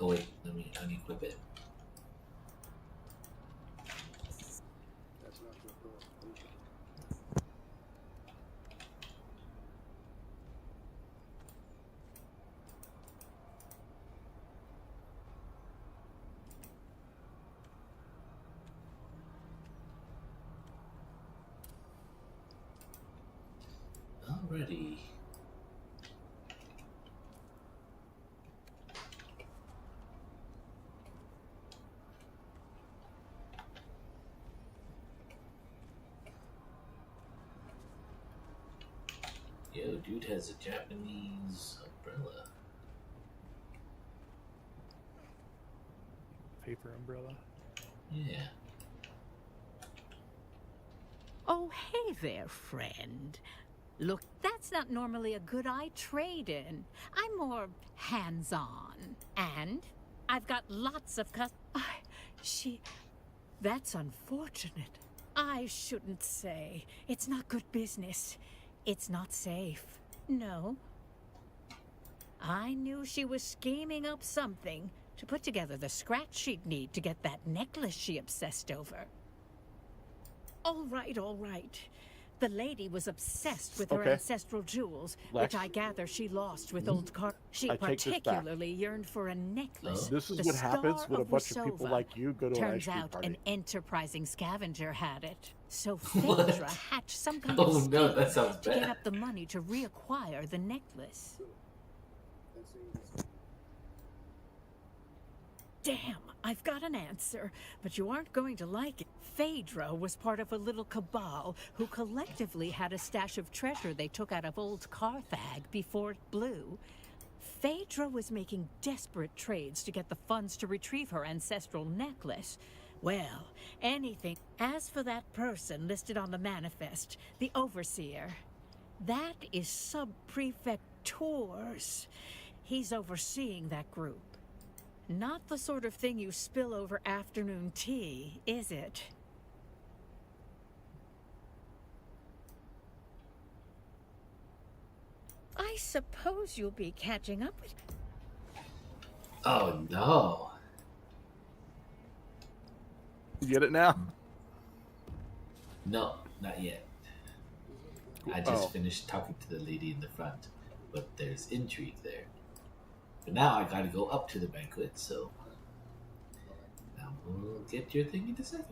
Oh wait, let me unequip it. Alrighty. Yo, dude has a Japanese umbrella. Paper umbrella. Yeah. Oh, hey there, friend. Look, that's not normally a good eye trade-in. I'm more hands-on. And I've got lots of That's unfortunate. I shouldn't say. It's not good business. It's not safe. No. I knew she was scheming up something to put together the scratch she'd need to get that necklace she obsessed over. All right, all right. The lady was obsessed with her Okay. ancestral jewels, Lex? which I gather she lost with old Car. She I take this back. particularly yearned for a necklace. This is the what happens Star when a of bunch of people Wissova. like you go to an ice Turns cream out party. an enterprising scavenger had it. So What? Phaedra hatched some kind Oh, of scheme no, that sounds to get bad. up the money to reacquire the necklace. Damn, I've got an answer, but you aren't going to like it. Phaedra was part of a little cabal who collectively had a stash of treasure they took out of old Carthag before it blew. Phaedra was making desperate trades to get the funds to retrieve her ancestral necklace. Well, anything. As for that person listed on the manifest, the overseer, that is Sub-Prefect Tours. He's overseeing that group. Not the sort of thing you spill over afternoon tea, is it? I suppose you'll be catching up with... Oh no. You get it now? No, not yet. I just Oh. finished talking to the lady in the front, but there's intrigue there. But now I gotta go up to the banquet, so now we'll get your thing in a second.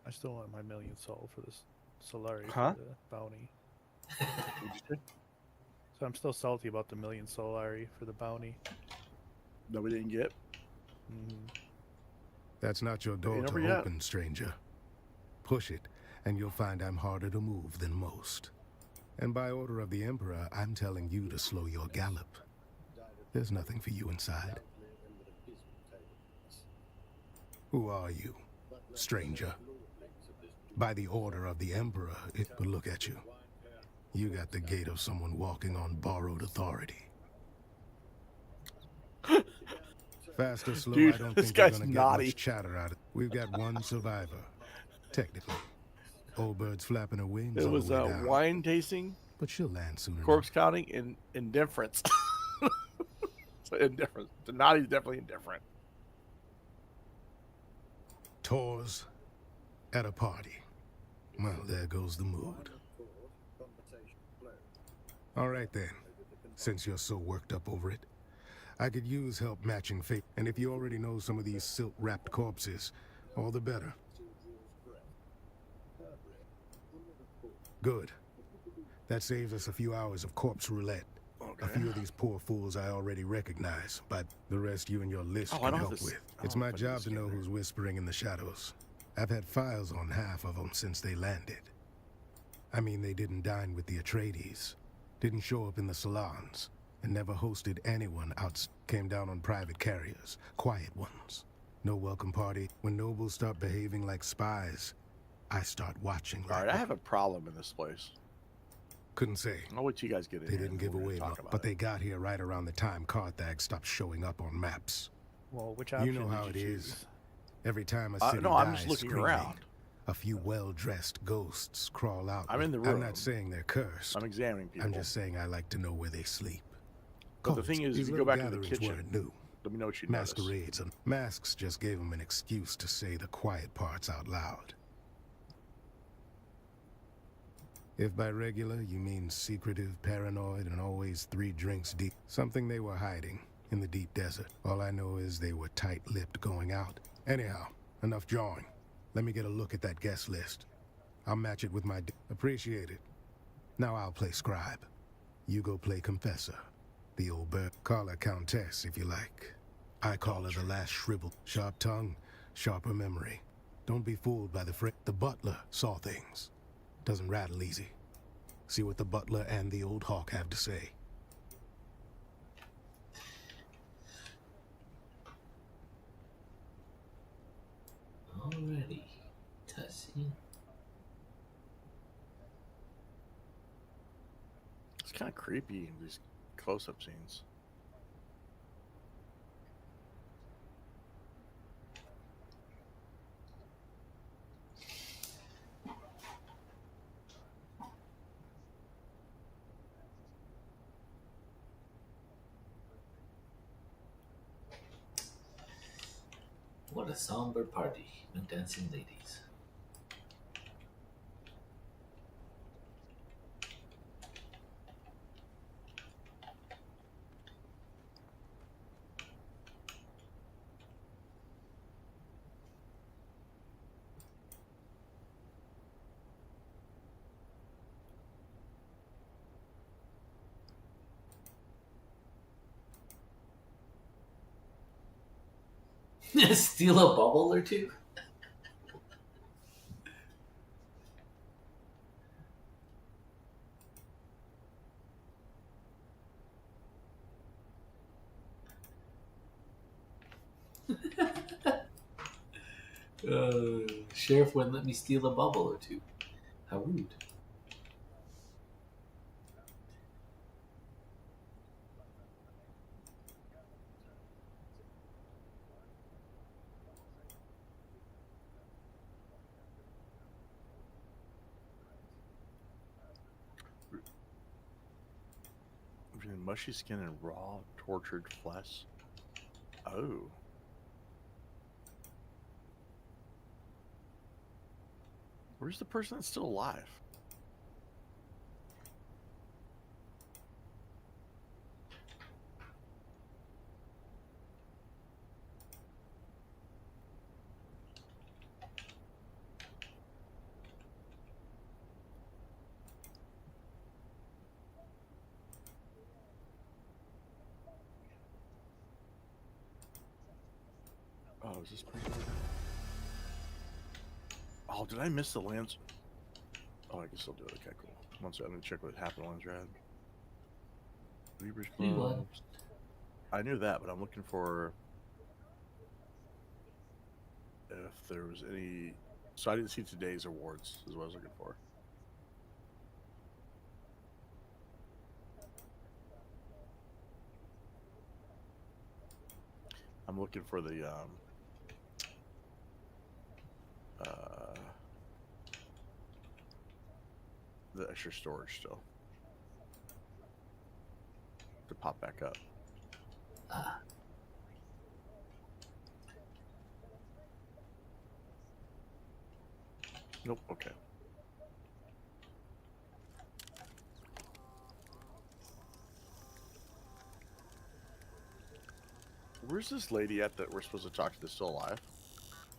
I still want my million soul for this Solari Huh? for the bounty. So I'm still salty about the million Solari for the bounty. That we didn't get. That's not your door Ain't to over yet. open, stranger. Push it, and you'll find I'm harder to move than most. And by order of the Emperor, I'm telling you to slow your gallop. There's nothing for you inside. Who are you, stranger? By the order of the Emperor, it would look at you. You got the gait of someone walking on borrowed authority. Fast or slow, Dude, I don't this think we're guy's gonna get naughty. much chatter out of it. We've got one survivor, technically. Old bird's flapping her wings It on was the way down. wine tasting, But she'll land soon corpse counting, and indifference. So indifference. The naughty's definitely indifferent. Tours at a party. Well, there goes the mood. All right then. since you're so worked up over it. I could use help matching fate, and if you already know some of these silk-wrapped corpses, all the better. Good. That saves us a few hours of corpse roulette. Okay. A few of these poor fools I already recognize, but the rest you and your list I can don't help have this- with. I don't It's know my if I need job this to know scanner. who's whispering in the shadows. I've had files on half of them since they landed. I mean, they didn't dine with the Atreides, didn't show up in the salons, and never hosted anyone out. Came down on private carriers, quiet ones. No welcome party. When nobles start behaving like spies, I start watching like Alright, I have a problem in this place. Couldn't say. I'll wait till you guys get in They here didn't and give we're gonna away talk much, about but it. they got here right around the time Carthage stopped showing up on maps. Well, which option You know how it did you is. choose? Every time a city No, I'm dies just looking screaming, around. a few well-dressed ghosts crawl out. I'm in the I'm room. not saying they're cursed. I'm examining people. I'm just saying I like to know where they sleep. But the Cults, thing is, these if you go little back to the gatherings kitchen, weren't new. let me know what you notice. Masquerades and masks just gave them an excuse to say the quiet parts out loud. If by regular you mean secretive, paranoid, and always 3 drinks deep, something they were hiding in the deep desert. All I know is they were tight-lipped going out. Anyhow, enough jawing. Let me get a look at that guest list. I'll match it with my... Appreciate it. Now I'll play scribe. You go play confessor. The old bird. Call her countess if you like. I call her the last shrivel. Sharp tongue, sharper memory. Don't be fooled by the butler saw things. Doesn't rattle easy. See what the butler and the old hawk have to say. Alrighty. Tessie. It's kind of creepy, these close-up scenes. What a somber party. No dancing ladies. Steal a bubble or two? Sheriff wouldn't let me steal a bubble or two. How rude. Between mushy skin and raw, tortured flesh. Oh. Where's the person that's still alive? Oh, is this person? Oh, did I miss the lands? Oh, I guess I'll do it. Okay, cool. Once I'm gonna check what happened to Landsrad. Reaper's You won. Club. I knew that, but I'm looking for if there was any. So I didn't see today's awards. Is what I was looking for. I'm looking for the extra storage still to pop back up. Ah. Nope. Okay. Where's this lady at that we're supposed to talk to that's still alive?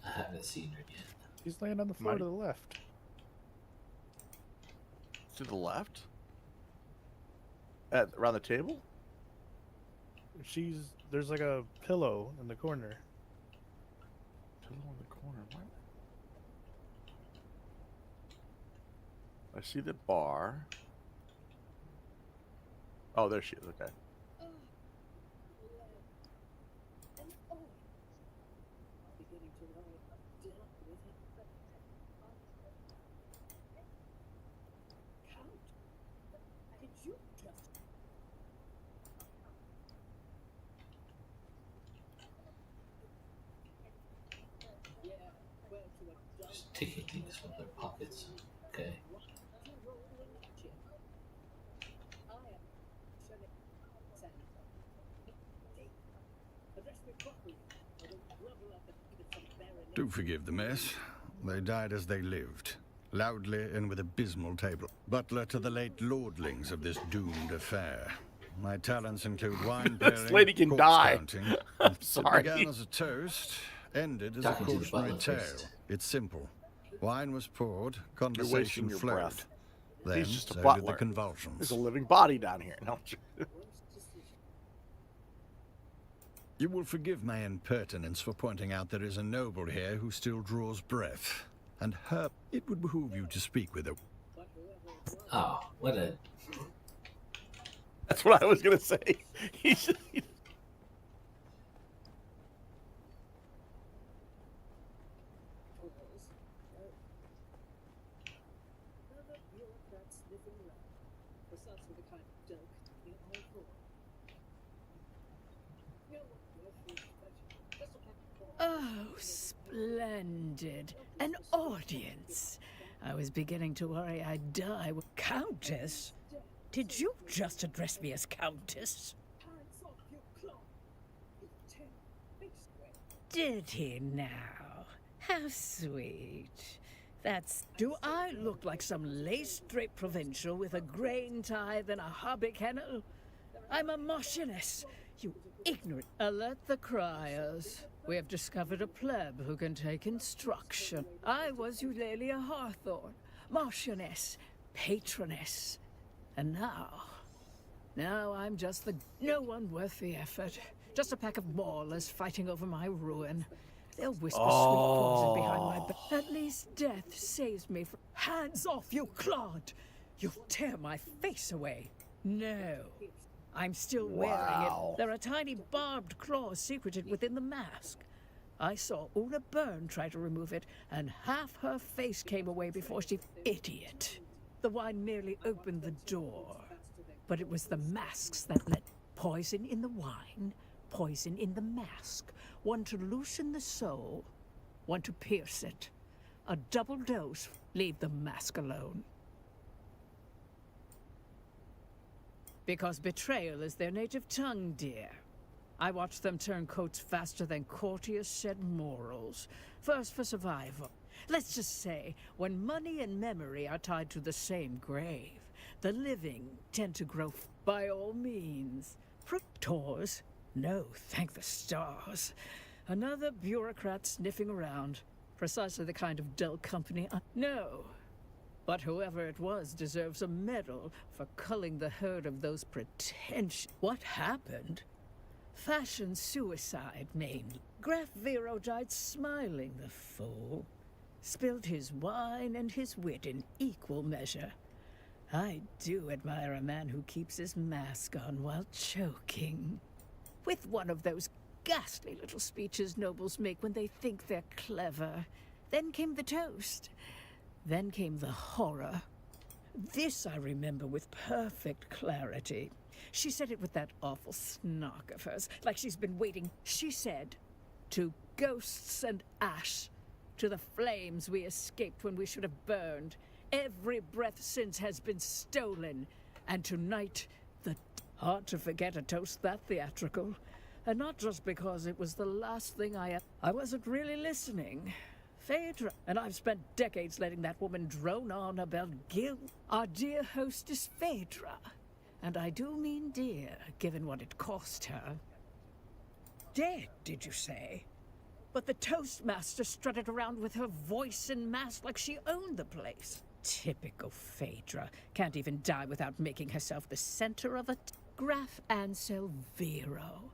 I haven't seen her yet. She's laying on the floor to the left. To the left? Around the table? There's like a pillow in the corner. Pillow in the corner, what? I see the bar. Oh, there she is, okay. Just taking things from their pockets. Okay. Do forgive the mess. They died as they lived, loudly and with abysmal table. Butler to the late lordlings of this doomed affair. My talents include wine pairing, This lady can corpse die. counting. I'm sorry. It began as a toast, ended as Talking a to the cautionary butler tale. first. It's simple. Wine was poured, You're conversation wasting your flowed. breath. Then He's just a so did butler. the convulsions. There's a living body down here. No. You will forgive my impertinence for pointing out there is a noble here who still draws breath. And her, it would behoove you to speak with her. Oh, what a... That's what I was gonna say. He's. Oh, splendid. An audience. I was beginning to worry I'd die. Countess? Did you just address me as Countess? Did he now? How sweet. Do I look like some lace-draped provincial with a grain tithe and a hobby kennel? I'm a marchioness. You ignorant. Alert the criers. We have discovered a pleb who can take instruction. I was Eulalia Hawthorne, marchioness, patroness. And now I'm just no one worth the effort. Just a pack of maulers fighting over my ruin. They'll whisper sweet poison behind my back. At least death saves me from... Hands off, you clod! You'll tear my face away. No. I'm still wearing it. There are tiny barbed claws secreted within the mask. I saw Una Byrne try to remove it, and half her face came away before she... Idiot. The wine merely opened the door. But it was the masks that led... Poison in the wine, poison in the mask. One to loosen the soul, one to pierce it. A double dose. Leave the mask alone. Because betrayal is their native tongue, dear. I watched them turn coats faster than courtiers shed morals. First for survival. Let's just say, when money and memory are tied to the same grave, the living tend to grow by all means. Proctors? No, thank the stars. Another bureaucrat sniffing around. Precisely the kind of dull company No. But whoever it was deserves a medal for culling the herd of those pretentious... What happened? Fashion suicide, mainly. Graf Vero died smiling, the fool. Spilled his wine and his wit in equal measure. I do admire a man who keeps his mask on while choking. With one of those ghastly little speeches nobles make when they think they're clever. Then came the toast. Then came the horror. This I remember with perfect clarity. She said it with that awful snark of hers, like she's been waiting. She said, "To ghosts and ash, to the flames we escaped when we should have burned. Every breath since has been stolen, and tonight the..." Hard to forget a toast that theatrical. And not just because it was the last thing I wasn't really listening. Phaedra, and I've spent decades letting that woman drone on about guilt. Our dear hostess Phaedra. And I do mean dear, given what it cost her. dead, did you say? But the Toastmaster strutted around with her voice and mask like she owned the place. Typical Phaedra. Can't even die without making herself the center of a Graf Ansel Vero.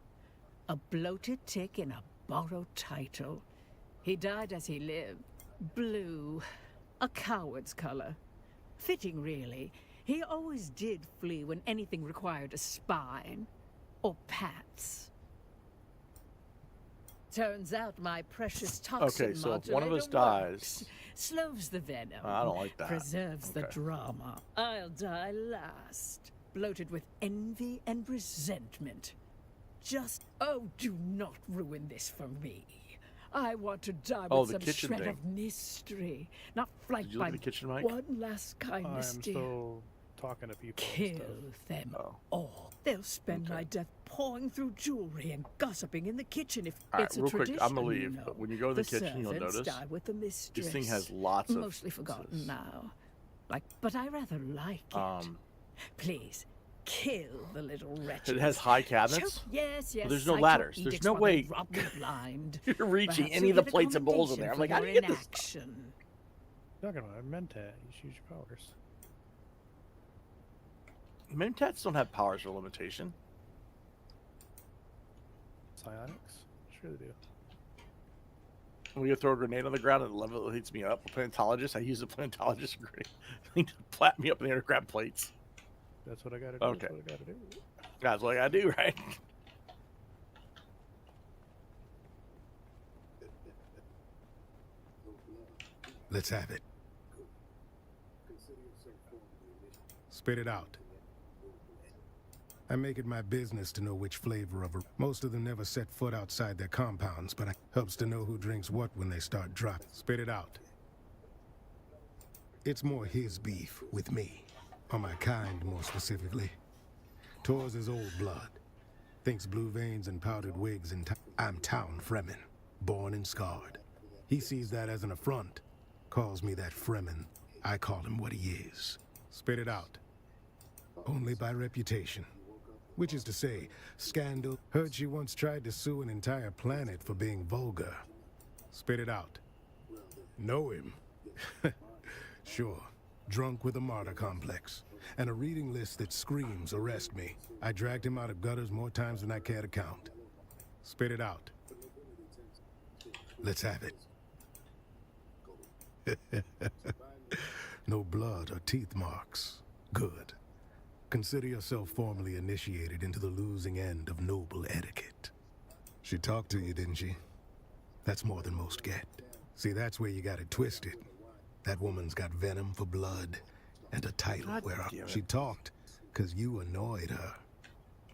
A bloated tick in a borrowed title. He died as he lived. Blue. A coward's color. Fitting, really. He always did flee when anything required a spine. Or pats. Turns out my precious toxin Okay, so if one of modulator us dies... works. Slows the venom. I don't like that. Preserves the Okay. drama. I'll die last. Bloated with envy and resentment. Oh, do not ruin this for me. I want to die Oh, with the some kitchen shred thing. of mystery. Not flanked Did you by look at the kitchen, Mike? one last kindness, I'm dear. still talking to people. and Kill stuff. them Oh. all. They'll spend Okay. my death pawing through jewelry and gossiping in the kitchen if All right, it's a real quick, tradition. I'm gonna leave. you know. But when you go to the kitchen, you'll servants notice die with the mistress. this thing has lots of... Mostly forgotten now. But I rather like it. Please, kill the little wretches. It has high cabinets? Yes, yes. But there's no I took ladders. There's edicts no while way they robbed me blind. you're reaching Perhaps any of you'll the get a plates and bowls in there. I'm like, how do you commendation get for this your stuff? inaction. Talking about Mentat, you should use your powers. Mentats don't have powers or limitation. Psionics? Sure they do. When you throw a grenade on the ground and the level heats me up, a planetologist, I use a planetologist grenade to plat me up in the air to grab plates. That's what I gotta do. Okay. That's what I gotta do. That's what I gotta do, right? Let's have it. Spit it out. I make it my business to know which flavor of a... Most of them never set foot outside their compounds, but it helps to know who drinks what when they start dropping. Spit it out. It's more his beef with me. Or my kind, more specifically. Tor's is old blood. Thinks blue veins and powdered wigs and I'm town Fremen. Born and scarred. He sees that as an affront. Calls me that Fremen. I call him what he is. Spit it out. Only by reputation. Which is to say, scandal. Heard she once tried to sue an entire planet for being vulgar. Spit it out. Know him? Sure. Drunk with a martyr complex. And a reading list that screams, arrest me. I dragged him out of gutters more times than I care to count. Spit it out. Let's have it. No blood or teeth marks. Good. Consider yourself formally initiated into the losing end of noble etiquette. She talked to you, didn't she? That's more than most get. See, that's where you got it twisted. That woman's got venom for blood and a title where she talked because you annoyed her.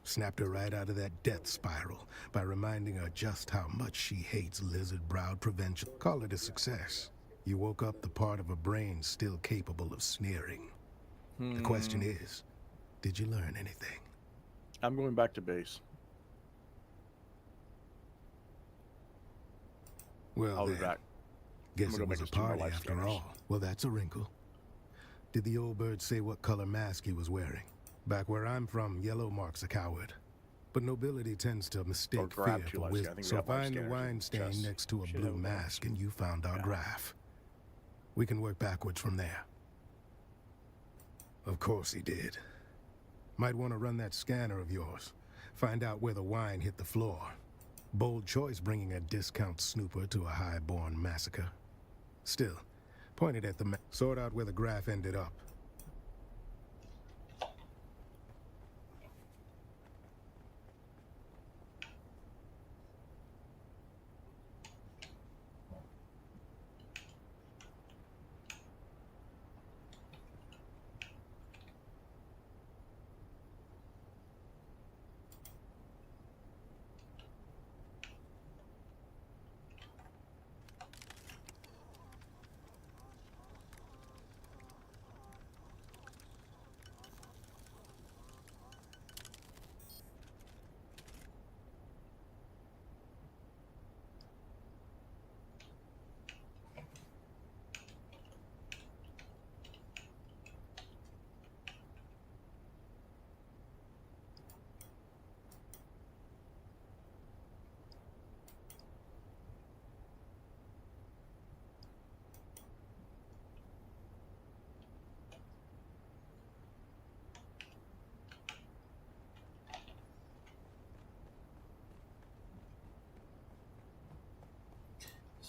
Snapped her right out of that death spiral by reminding her just how much she hates lizard-browed prevention. Call it a success. You woke up the part of her brain still capable of sneering. The question is, did you learn anything? I'm going back to base. Well, I'll be then, back. guess I'm it gonna was make a us 2 more party life after scanners. all. Well, that's a wrinkle. Did the old bird say what color mask he was wearing? Back where I'm from, yellow marks a coward. But nobility tends to mistake grab fear 2 for life wisdom. scanners. I think we So got life find the scanners in wine the stain chest. next to a Should blue have one. mask and you found our graph. We can work backwards from there. Of course he did. Might want to run that scanner of yours. Find out where the wine hit the floor. Bold choice bringing a discount snooper to a high-born massacre. Still, point it at the sort out where the graph ended up.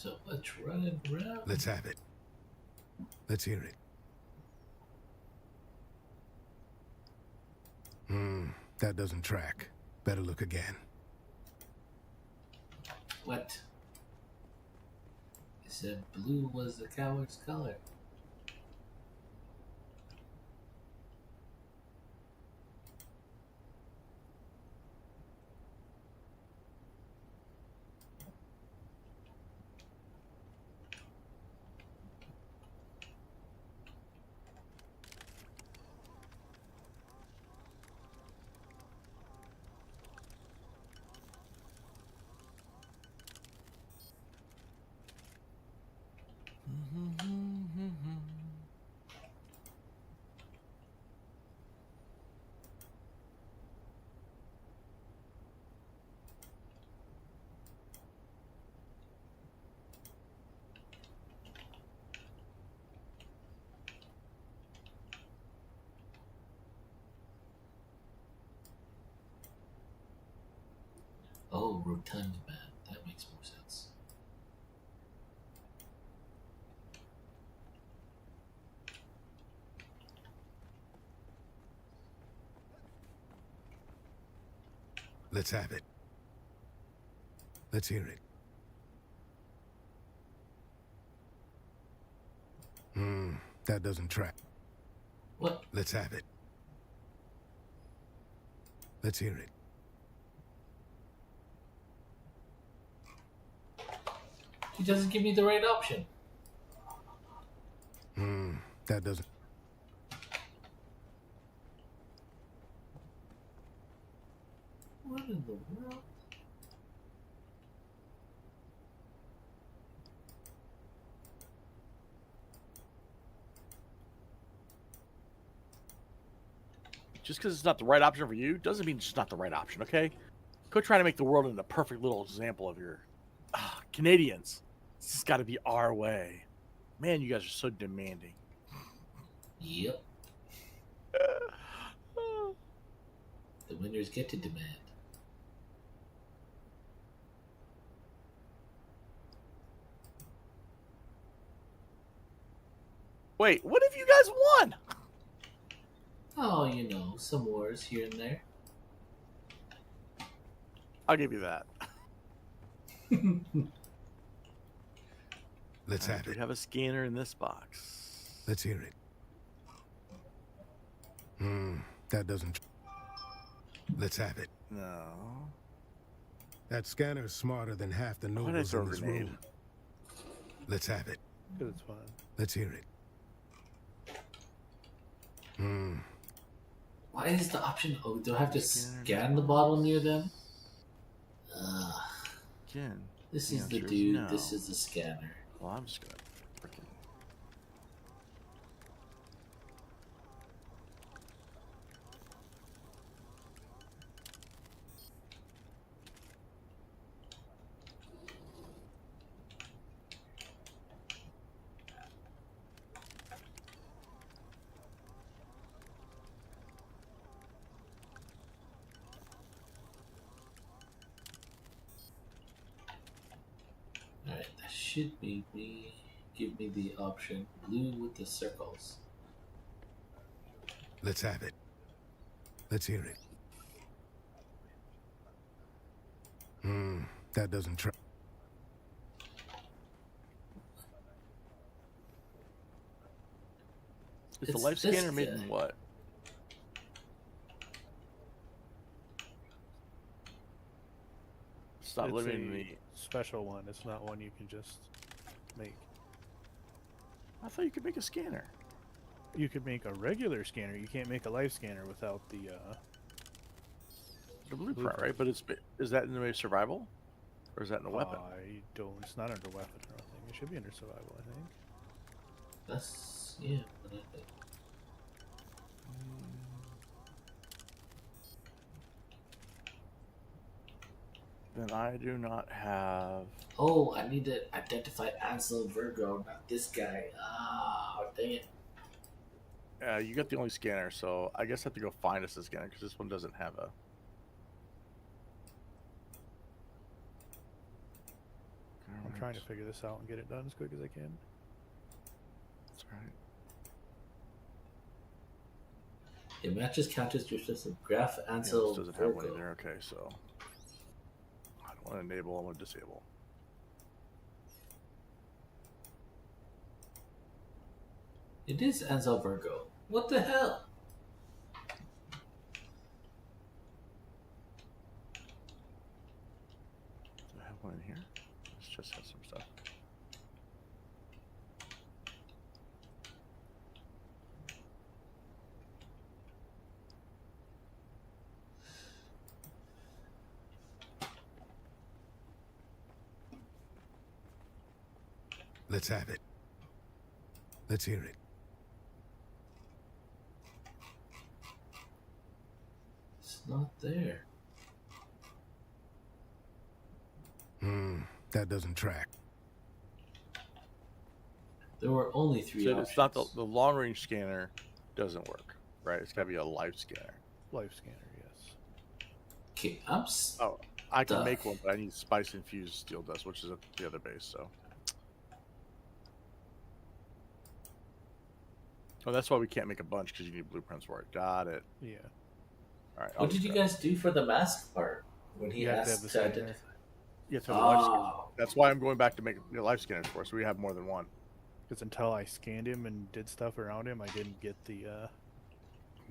So much running around. Let's have it. Let's hear it. That doesn't track. Better look again. What? It said blue was the coward's color. Oh, rotund man. That makes more sense. Let's have it. Let's hear it. That doesn't track. What? Let's have it. Let's hear it. He doesn't give me the right option. That doesn't. What in the world? Just because it's not the right option for you doesn't mean it's just not the right option, okay? Go try to make the world into a perfect little example of your Canadians. This has got to be our way. Man, you guys are so demanding. Yep. The winners get to demand. Wait, what have you guys won? Oh, you know, some wars here and there. I'll give you that. Let's have We it. have a scanner in this box. Let's hear it. That doesn't. Let's have it. No. That scanner is smarter than half the Why did I nobles throw in a this grenade? room. Let's have it. Because it's fun. Let's hear it. Why is the option? Oh, do I have to scan the bottle near them? Again. This is the answer dude. no. This is the scanner. Well, I'm just gonna freaking. Alright, that should be me. Give me the option blue with the circles. Let's have it. Let's hear it. That doesn't track. Is the It's life this scanner made guy. in what? Stop It's living in a the. special one. It's not one you can just make. I thought you could make a scanner. You could make a regular scanner. You can't make a life scanner without the. The blueprint, right? But is that in the way of survival, or is that in a weapon? I don't. It's not under weapon or anything. It should be under survival, I think. That's yeah. What I think. Then I do not have. Oh, I need to identify Ansel Virgo, not this guy. Ah, dang it. You got the only scanner, so I guess I have to go find us a scanner because this one doesn't have a. I'm trying to figure this out and get it done as quick as I can. That's all right. It matches counters your system. Graph Yeah, Ansel this doesn't have one Virgo. either. Okay, so I don't want to enable. I want to disable. It is Ansel Virgo. What the hell? Do I have one in here? This just has some stuff. Let's have it. Let's hear it. It's not there. That doesn't track. There were only 3 So options. it's not the long range scanner doesn't work, right? It's got to be a life scanner. Life scanner, yes. Okay, I'm Oh, I can Duh. make one, but I need spice infused steel dust, which is at the other base. So, oh, that's why we can't make a bunch because you need blueprints for it. Got it. Yeah. All right. What did you guys do for the mask part when he You have to asked have the to scanner. identify? You have to have a life scanner. Oh, That's why I'm going back to make the life scanners for, so we have more than one. Because until I scanned him and did stuff around him, I didn't get the,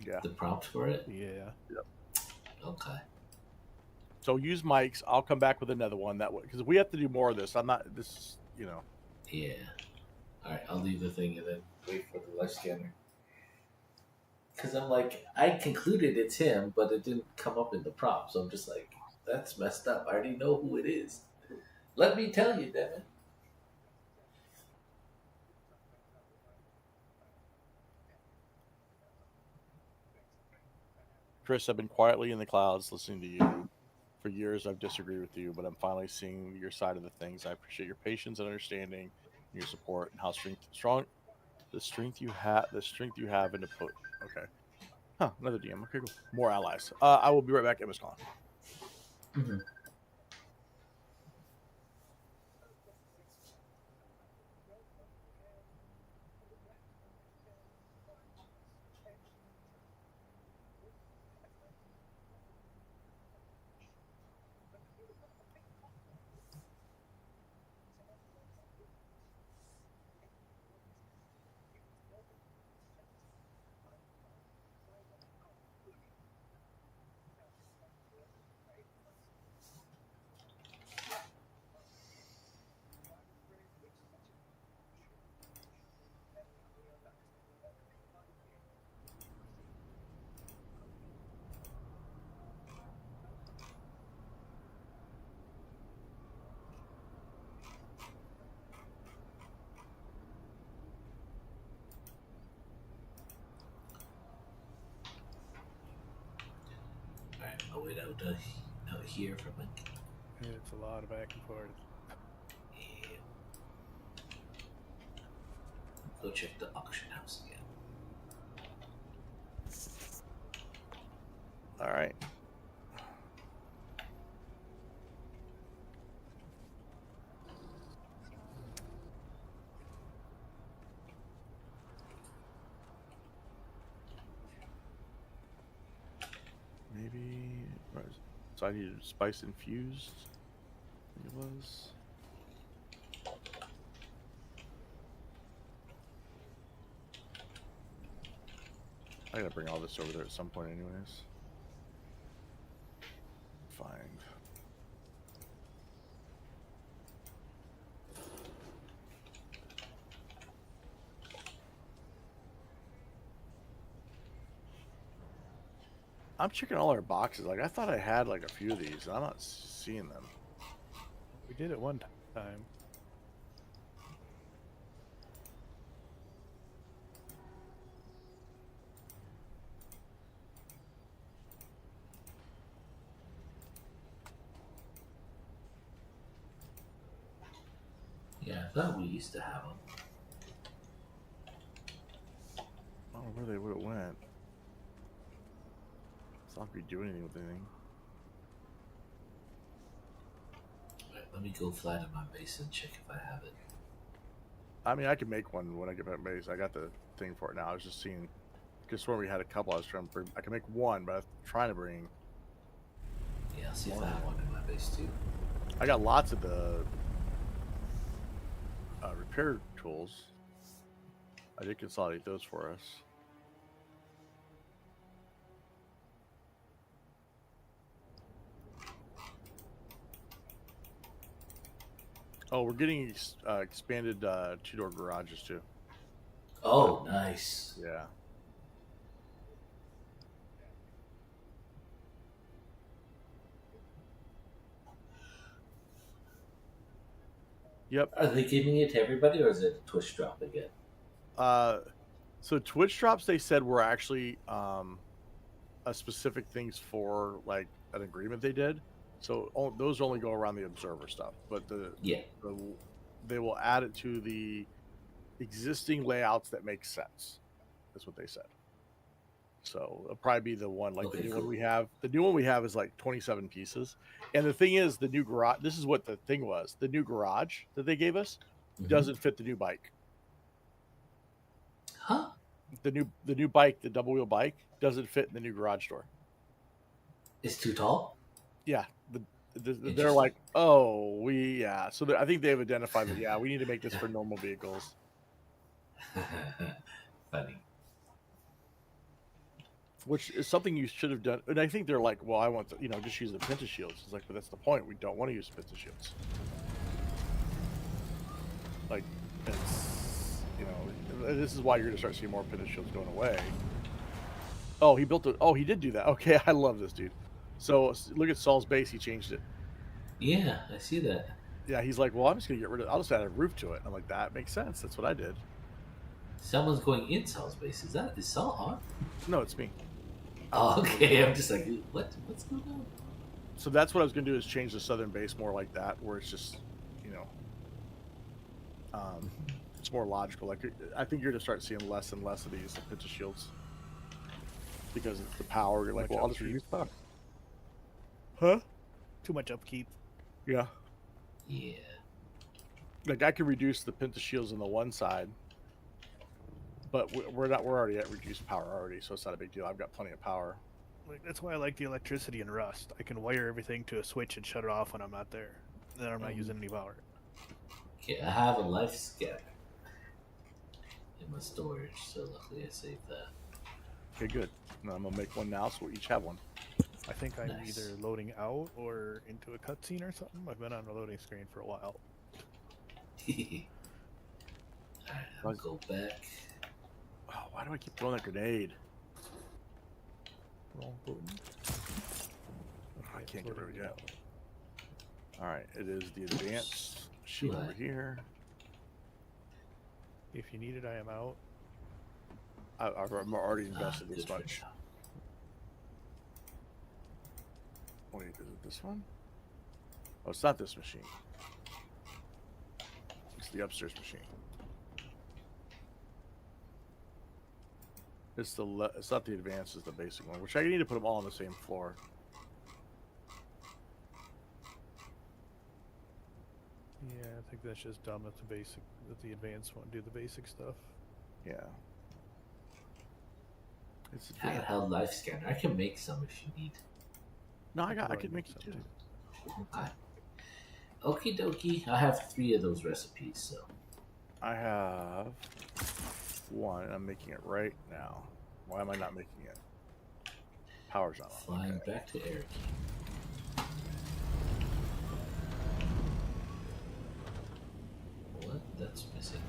Yeah. the prompt for it? yeah. Okay. So use Mike's. I'll come back with another one that way because we have to do more of this. I'm not this. You know. Yeah. Alright, I'll leave the thing and then wait for the life scanner. Because I'm like, I concluded it's him, but it didn't come up in the prompt. So I'm just like, that's messed up. I already know who it is. Let me tell you, damn it. Chris, I've been quietly in the clouds listening to you. For years, I've disagreed with you, but I'm finally seeing your side of the things. I appreciate your patience and understanding, your support, and how the strength you have in the put. Okay, another DM. Okay, cool. More allies. I will be right back. Emma's calling. Mm-hmm. Alright, I'll wait out here for my. It's a lot of back and forth. Yeah. Go check the auction house again. All right. Maybe. So I needed spice infused. I think it was. I gotta bring all this over there at some point, anyways. Find. I'm checking all our boxes. Like I thought I had like a few of these, and I'm not seeing them. We did it one time. Yeah, I thought we used to have them. I don't know where they would have went. It's not like we do anything with anything. let me go fly to my base and check if I have it. I mean, I can make one when I get back base. I got the thing for it now. I was just seeing, just when we had a couple, I was trying to bring. I can make one, but I'm trying to bring. Yeah, I'll see if I have one in my base too. I got lots of the repair tools. I did consolidate those for us. Oh, we're getting expanded two-door garages too. Oh, nice. Yeah. Yep. Are they giving it to everybody, or is it a Twitch drop again? So Twitch drops, they said, were actually a specific things for like an agreement they did. So those only go around the observer stuff, but they will add it to the existing layouts that make sense. That's what they said. So it'll probably be the one like the new one we have. The new one we have is like 27 pieces. And the thing is, the new garage, this is what the thing was. The new garage that they gave us doesn't fit the new bike. Huh? The new bike, the double wheel bike, doesn't fit in the new garage door. It's too tall? Yeah. They're like, oh, So I think they've identified that, yeah, we need to make this for normal vehicles. Funny. Which is something you should have done. And I think they're like, well, I want to, just use the Penta shields. It's like, but that's the point. We don't want to use Penta shields. Like, it's, this is why you're going to start seeing more Penta shields going away. Oh, he did do that. Okay, I love this dude. So look at Saul's base. He changed it. Yeah, I see that. Yeah, he's like, well, I'm just going to get rid of it. I'll just add a roof to it. I'm like, that makes sense. That's what I did. Someone's going in Saul's base. Is Saul on? No, it's me. Oh, okay. I'm just like, what's going on? So that's what I was going to do, is change the southern base more like that, where it's just, it's more logical. Like, I think you're going to start seeing less and less of these Penta shields because it's the power. You're like, well, I'll just reduce power. Huh? Too much upkeep. Yeah. Yeah. Like, I could reduce the Penta shields on the one side, but we're already at reduced power already, so it's not a big deal. I've got plenty of power. Like, that's why I like the electricity in Rust. I can wire everything to a switch and shut it off when I'm not there. Then I'm not using any power. Okay, I have a life scanner in my storage, so luckily I saved that. Okay, good. Now I'm gonna make one now, so we'll each have one. I think I'm either loading out or into a cutscene or something. I've been on a loading screen for a while. Alright, I'll go back. Oh, why do I keep throwing that grenade? Wrong button. Oh, I can't get rid of it yet. Alright, it is the advanced machine over here. If you need it, I am out. I'm already invested this much. Wait, is it this one? Oh, it's not this machine. It's the upstairs machine. It's not the advanced, it's the basic one, which I need to put them all on the same floor. Yeah, I think that's just dumb that the advanced one do the basic stuff. Yeah. It's I have a life scanner. I can make some if you need. No, I could make it too. Okay. Okie dokie. I have 3 of those recipes, so. I have one, and I'm making it right now. Why am I not making it? Power's not on. Flying back to Eric. What? That's missing.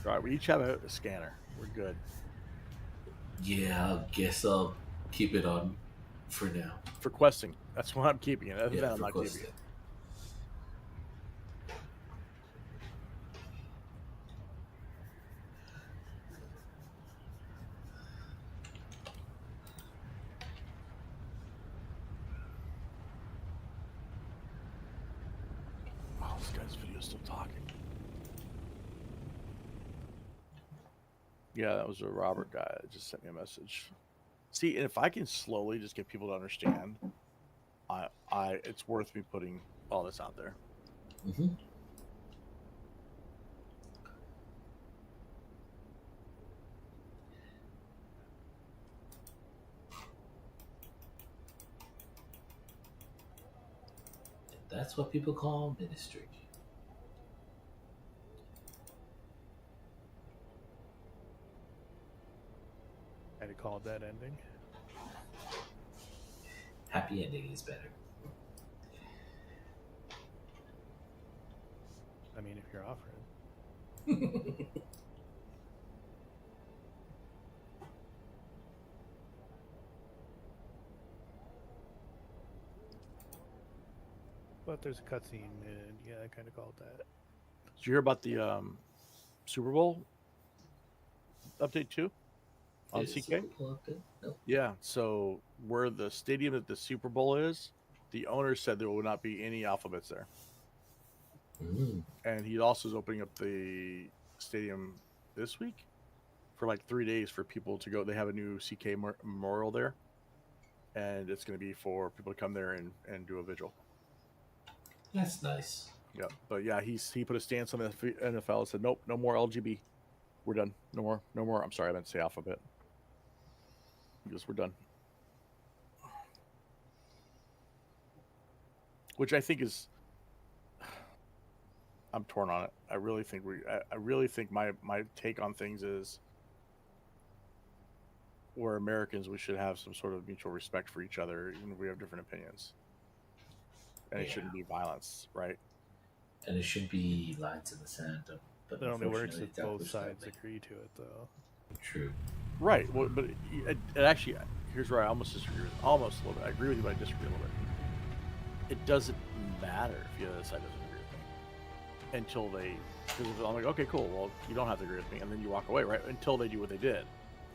Alright, we each have a scanner. We're good. Yeah, I guess I'll keep it on for now. For questing. That's why I'm keeping it. Other than I'm not keeping questing. it. Oh, this guy's video is still talking. Yeah, that was a Robert guy that just sent me a message. See, and if I can slowly just get people to understand, it's worth me putting all this out there. Mm-hmm. That's what people call ministry. I'd call it that ending. Happy ending is better. I mean, if you're offering. But there's a cutscene, and yeah, I kind of call it that. Did you hear about the Super Bowl update too on Is CK? Super Bowl update? No. Yeah. So where the stadium that the Super Bowl is, the owner said there will not be any alphabets there. Mm. And he also is opening up the stadium this week for like 3 days for people to go. They have a new CK memorial there, and it's going to be for people to come there and do a vigil. That's nice. Yeah, but yeah, he put a stance on the NFL and said, nope, no more LGB. We're done. No more. I'm sorry, I meant to say alphabet. Because we're done. Which I think is, I'm torn on it. I really think my take on things is, we're Americans. We should have some sort of mutual respect for each other, even if we have different opinions. And it shouldn't be violence, right? And it should be lines in the sand. But It only works unfortunately, if that both was sides not agree to it, though. true. Right. Well, but it actually, here's where I almost disagree with. Almost a little bit. I agree with you, but I disagree a little bit. It doesn't matter if the other side doesn't agree with me until they. Because I'm like, okay, cool. Well, you don't have to agree with me, and then you walk away, right? Until they do what they did,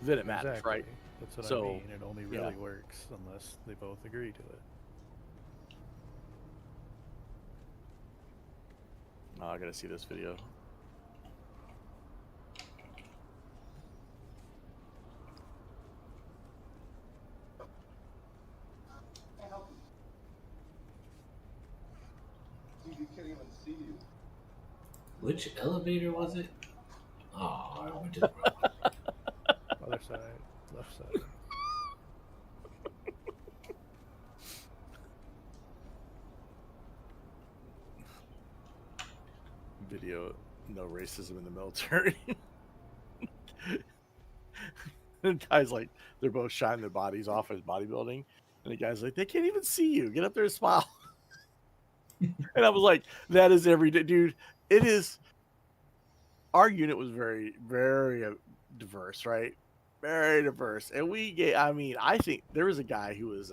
then it matters, Exactly. right? That's what So, I mean. It only really works unless they both agree to it. Oh, I gotta see this video. Which elevator was it? Oh, I went to the wrong one. Other side, left side. Video, no racism in the military. The guy's like, they're both shining their bodies off as bodybuilding, and the guy's like, they can't even see you. Get up there and smile. And I was like, that is every day, dude. It is. Our unit was very, very diverse, right? Very diverse, and we get. I mean, I think there was a guy who was.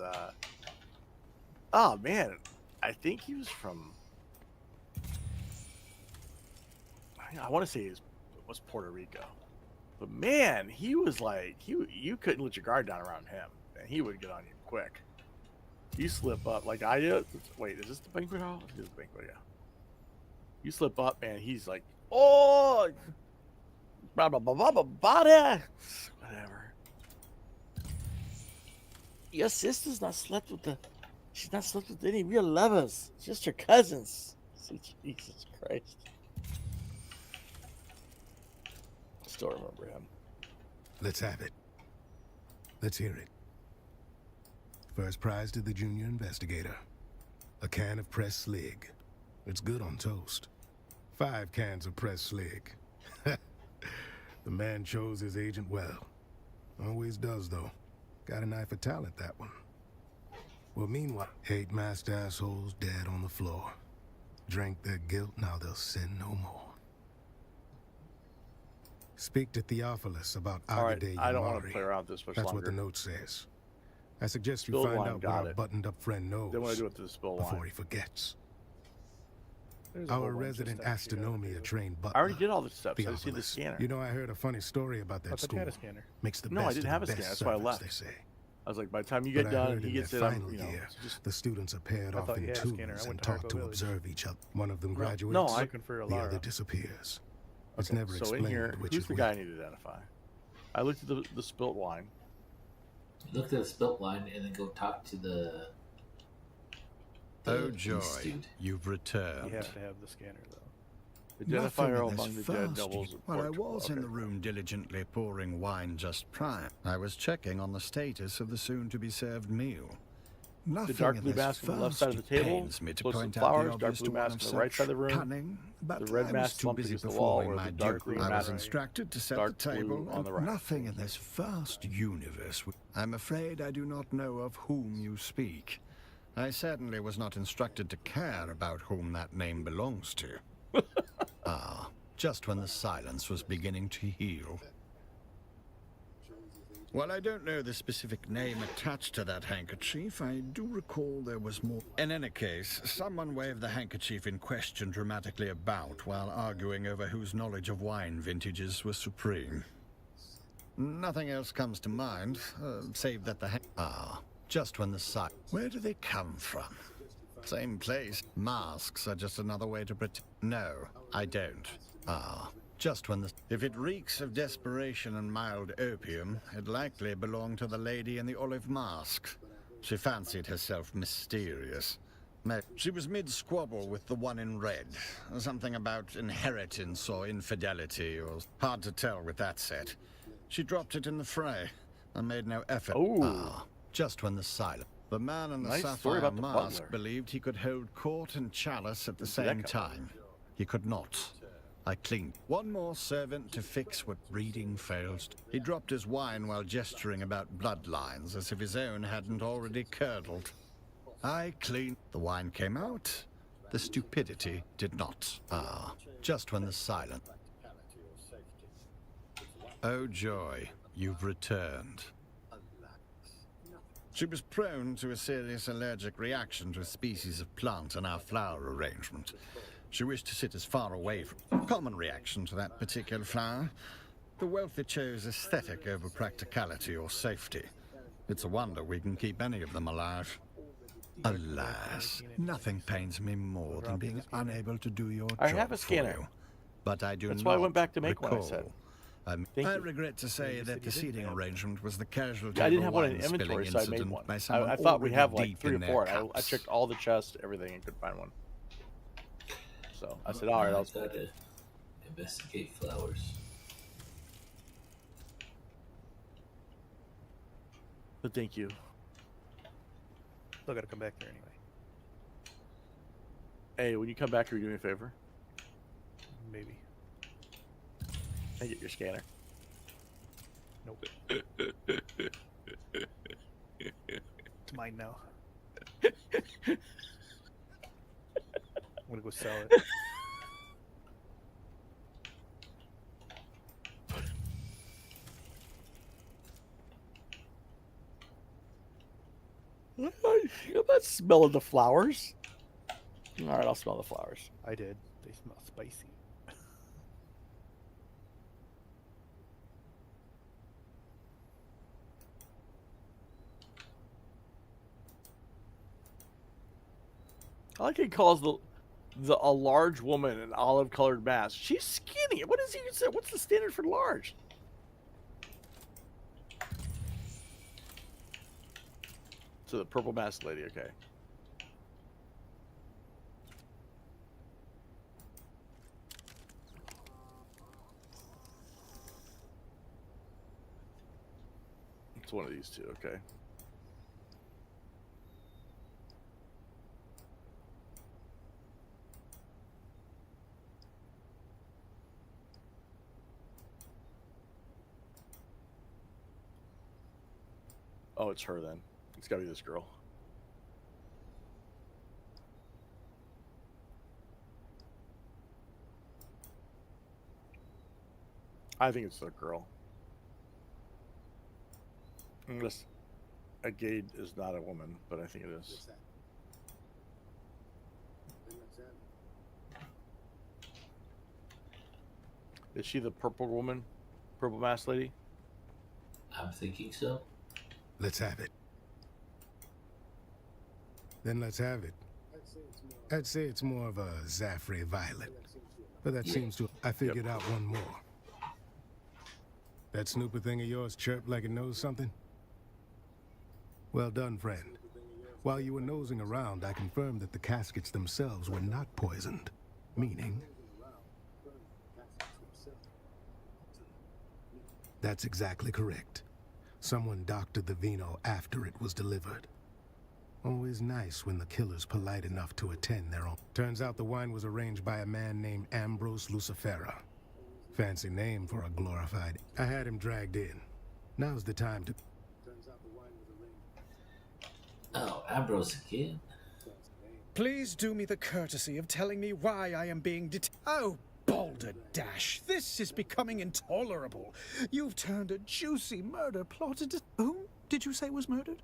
Oh man, I think he was from. I want to say it was Puerto Rico, but man, he was like you couldn't let your guard down around him, and he would get on you quick. You slip up like I did. Wait, is this the banquet hall? This is the banquet, yeah. You slip up, and he's like, oh, blah blah blah blah blah, whatever. Your sister's not slept with she's not slept with any real lovers. Just her cousins. Jesus Christ. Still remember him. Let's have it. Let's hear it. First prize to the junior investigator. A can of pressed slig. It's good on toast. 5 cans of pressed slig. The man chose his agent well. Always does, though. Got an eye for talent, that one. Well, meanwhile, 8 masked assholes dead on the floor. Drank their guilt, now they'll sin no more. Speak to Theophilus about Agade I don't want Yamari. to play around this much That's longer. what the note says. I suggest you Spill find wine, out what got our it. buttoned-up friend knows Then what do I do with the spill wine? before he forgets. There's a whole Our bunch of resident stuff you gotta astronomia do. trained butler. I already did all the steps. I just see the Theophilus. scanner. You know, I heard a funny story about that But school. had a scanner. Makes the No, I best didn't of have the a scanner. best That's why I servants, left. they say. I was like, by the time you But get I done, heard he in gets their it. final year, Just the students are paired I off thought in you had a twos scanner. I went and to taught Arco to Village. observe each other. One of them No, graduates, no, I- Looking for the Alara. other disappears. It's okay, never so explained in here, which who's is the which. guy I need to identify? I looked at the spilt wine. Look at the spilt wine and then go talk to the Oh police joy, dude. you've returned. You have to have the scanner though. Identify Nothing her in this among the dead fast nobles. Well, I was in the room diligently pouring wine just prior. I was checking on the status of the soon-to-be-served meal. Nothing The dark in blue this mask on the left first side of the table, pains me to close to point the out flowers, the dark obvious blue to one mask of on the right such side of the room, cunning, but the red I mask was too slumped busy against the wall, performing or my the dark duty. green I was mask instructed to set dark the table blue on the and right. nothing in this vast universe. I'm afraid I do not know of whom you speak. I certainly was not instructed to care about whom that name belongs to. Ah, just when the silence was beginning to heal. While I don't know the specific name attached to that handkerchief, I do recall there was more. In any case, someone waved the handkerchief in question dramatically about while arguing over whose knowledge of wine vintages was supreme. Nothing else comes to mind, save that the just when the sight. Where do they come from? Same place. Masks are just another way to pretend. No, I don't. Just when the... If it reeks of desperation and mild opium, it likely belonged to the lady in the olive mask. She fancied herself mysterious. She was mid-squabble with the one in red. Something about inheritance or infidelity, or hard to tell with that set. She dropped it in the fray. I made no effort. Oh. Just when the silence. The man in the Nice story sapphire about the mask butler. believed he could hold court and chalice at the Where did that same come from? time. He could not. I cleaned. One more servant to fix what reading fails to. He dropped his wine while gesturing about bloodlines as if his own hadn't already curdled. I cleaned. The wine came out. The stupidity did not. Just when the silence. Oh joy, you've returned. She was prone to a serious allergic reaction to a species of plant in our flower arrangement. She wished to sit as far away from... Common reaction to that particular flower. The wealthy chose aesthetic over practicality or safety. It's a wonder we can keep any of them alive. Alas, nothing pains me more than being unable to do your job I have a for scanner. you. But I do That's not why I went back to make one, I recall. said. I you. regret to say you that said the you seating didn't have arrangement was the casualty Yeah, I of didn't a have one in wine spilling inventory, so I made incident one. by someone I thought we have already like deep 3 in or their 4. I cups. checked all the chests, everything, and couldn't find one. So I said, all right, I'll try to investigate flowers. But thank you. Still gotta come back there anyway. Hey, when you come back, are you doing me a favor? Maybe. I get your scanner. Nope. It's mine now. I'm gonna go sell it. I'm not smelling the flowers. All right, I'll smell the flowers. I did. They smell spicy. I like he calls a large woman an olive-colored mask. She's skinny. What is he say? What's the standard for large? So the purple mask lady, okay. It's one of these two, okay. Oh, it's her then. It's gotta be this girl. I think it's the girl. Unless a Gade is not a woman, but I think it is. Is she the purple woman? Purple mask lady? I'm thinking so. Let's have it. Then let's have it. I'd say it's more of a Zaffre violet. But that seems to... I figured out one more. That snooper thing of yours chirped like it knows something? Well done, friend. While you were nosing around, I confirmed that the caskets themselves were not poisoned. Meaning... That's exactly correct. Someone doctored the vino after it was delivered. Always nice when the killer's polite enough to attend their own. Turns out the wine was arranged by a man named Ambrose Lucifera. Fancy name for a glorified... I had him dragged in. Now's the time to... Oh, Ambrose again. Please do me the courtesy of telling me why I am being Oh, balderdash, this is becoming intolerable. You've turned a juicy murder plot into... Whom did you say was murdered?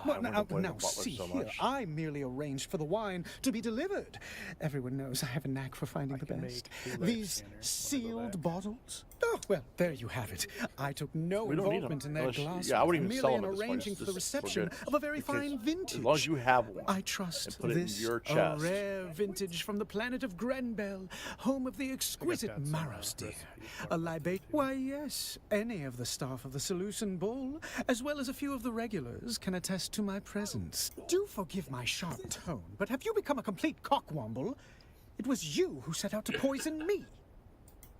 Well, now see so here, much. I merely arranged for the wine to be delivered. Everyone knows I have a knack for finding the best. These sealed bottles? Oh, well, there you have it. I took no We don't need involvement them. in their Unless you- glass. yeah, I wouldn't even merely sell in them at this point. arranging It's for the just- we're reception good. of a very Because fine vintage. as long as you have one, I trust and put it in this, your a chest. rare vintage from the planet of Grenbel, home of the exquisite that somewhere, Maros deer. recipe. A libate. Why, yes, any of the staff of the Solution Bowl, as well as a few of the regulars, can attest to my presence. Do forgive my sharp tone, but have you become a complete cockwomble? It was you who set out to poison me.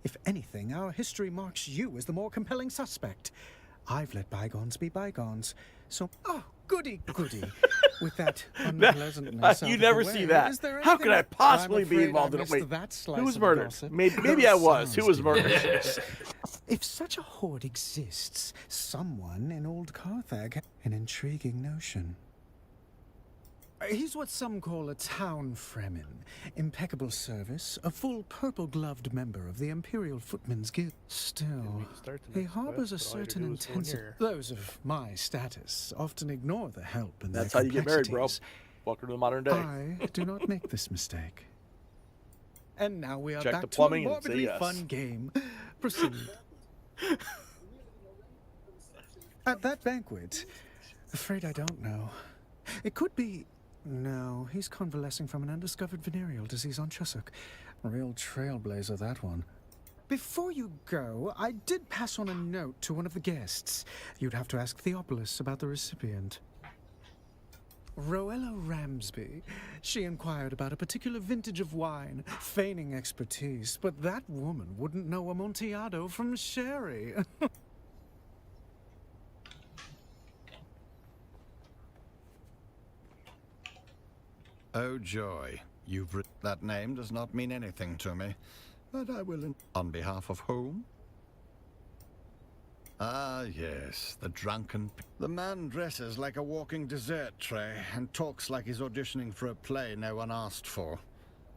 If anything, our history marks you as the more compelling suspect. I've let bygones be bygones. So, oh, goody, goody. With that unpleasantness out You of never the see way, that. is there How anything could I possibly I'm be afraid involved I in it? missed Wait, that slice who was of murdered? gossip. Maybe I was. Who was Sounds murdered? If such a hoard exists, someone in old Carthage, an intriguing notion. He's what some call a town fremen. Impeccable service, a full purple-gloved member of the Imperial Footmen's Guild. Still, start the he next harbors a quest, but all you certain do is go in intensity. here. Those of my status often ignore the help in That's their how you get married, bro. complexities. Welcome to the modern day. I do not make this mistake. And now we are Check back the to a plumbing and say morbidly yes. fun game. Proceed. At that banquet, afraid I don't know. It could be... No, he's convalescing from an undiscovered venereal disease on Chusuk. Real trailblazer, that one. Before you go, I did pass on a note to one of the guests. You'd have to ask Theopolis about the recipient. Roella Ramsby. She inquired about a particular vintage of wine, feigning expertise, but that woman wouldn't know Amontillado from sherry. Oh, joy. That name does not mean anything to me, but I will... On behalf of whom? Ah, yes, the drunken... The man dresses like a walking dessert tray and talks like he's auditioning for a play no one asked for.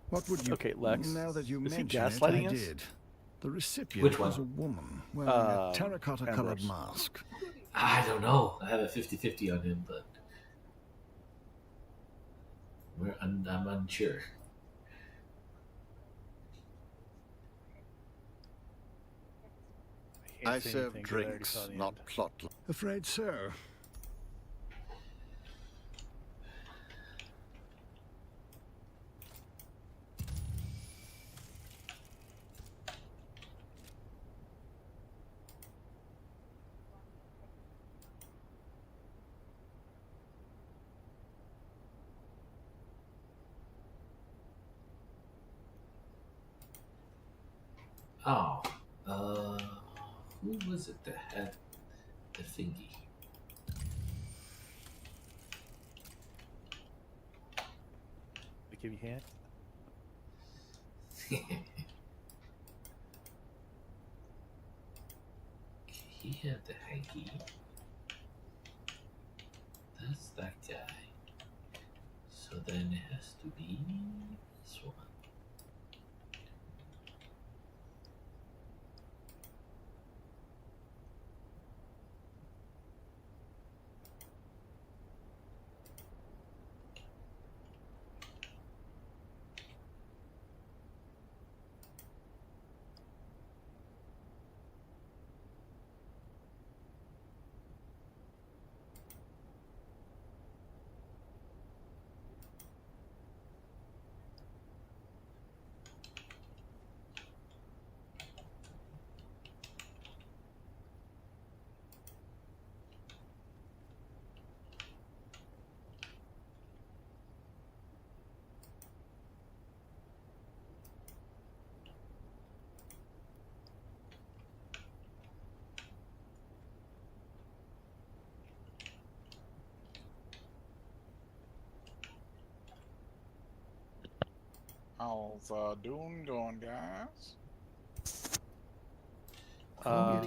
What would you... Okay, Lex. Now that you Is he mention it, I gaslighting us? did. The recipient Which one? was a woman wearing a terracotta-colored Ambrose. mask. I don't know. I have a 50-50 on him, but I'm unsure. Can't I say serve anything 'cause I already drinks, saw the not end. plot. Afraid so. Oh, who was it that had the thingy? They give you a hand. He had the hanky. That's that guy. So then it has to be this one. How's Dune going, guys?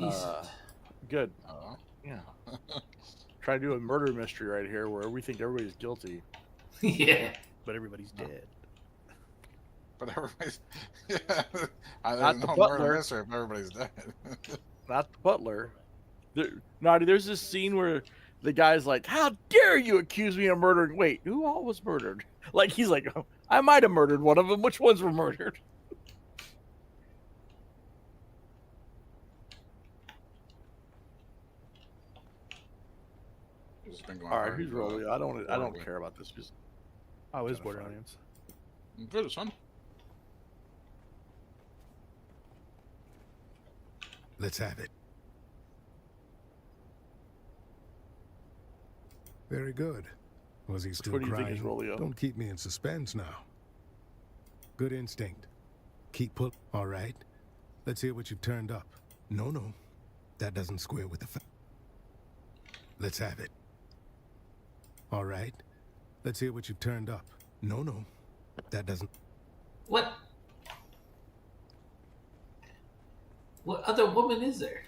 Decent. Good. Uh, Yeah. Trying to do a murder mystery right here where we think everybody's guilty. Yeah. But everybody's dead. but everybody's yeah. Not the no butler. murder mystery if everybody's dead. Not the butler. Naughty, there's this scene where the guy's like, "How dare you accuse me of murdering?" Wait, who all was murdered? Like he's like, oh, "I might have murdered one of them. Which ones were murdered?" It's been going All right, hard, who's rolling? I don't horribly. care about this. Just Oh, it's Kinda Borderlands. Good, son. Let's have it. Very good. Was he still what do you think crying? is Rolio? Don't keep me in suspense now. Good instinct. Keep put. All right. Let's hear what you've turned up. No. That doesn't square with the fact. Let's have it. All right. Let's hear what you've turned up. No. That doesn't. What? What other woman is there?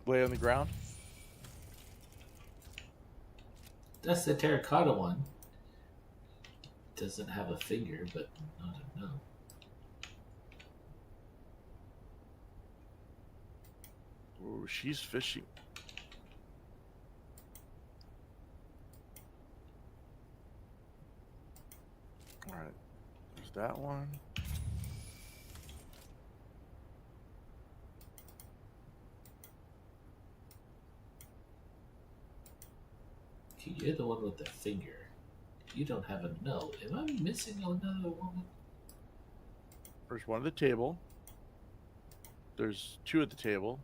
lay on the ground. That's the terracotta one. Doesn't have a finger, but not a no. Oh, she's fishing. All right, there's that one. Okay, you're the one with the finger. You don't have a no. Am I missing another woman? There's one at the table. There's two at the table.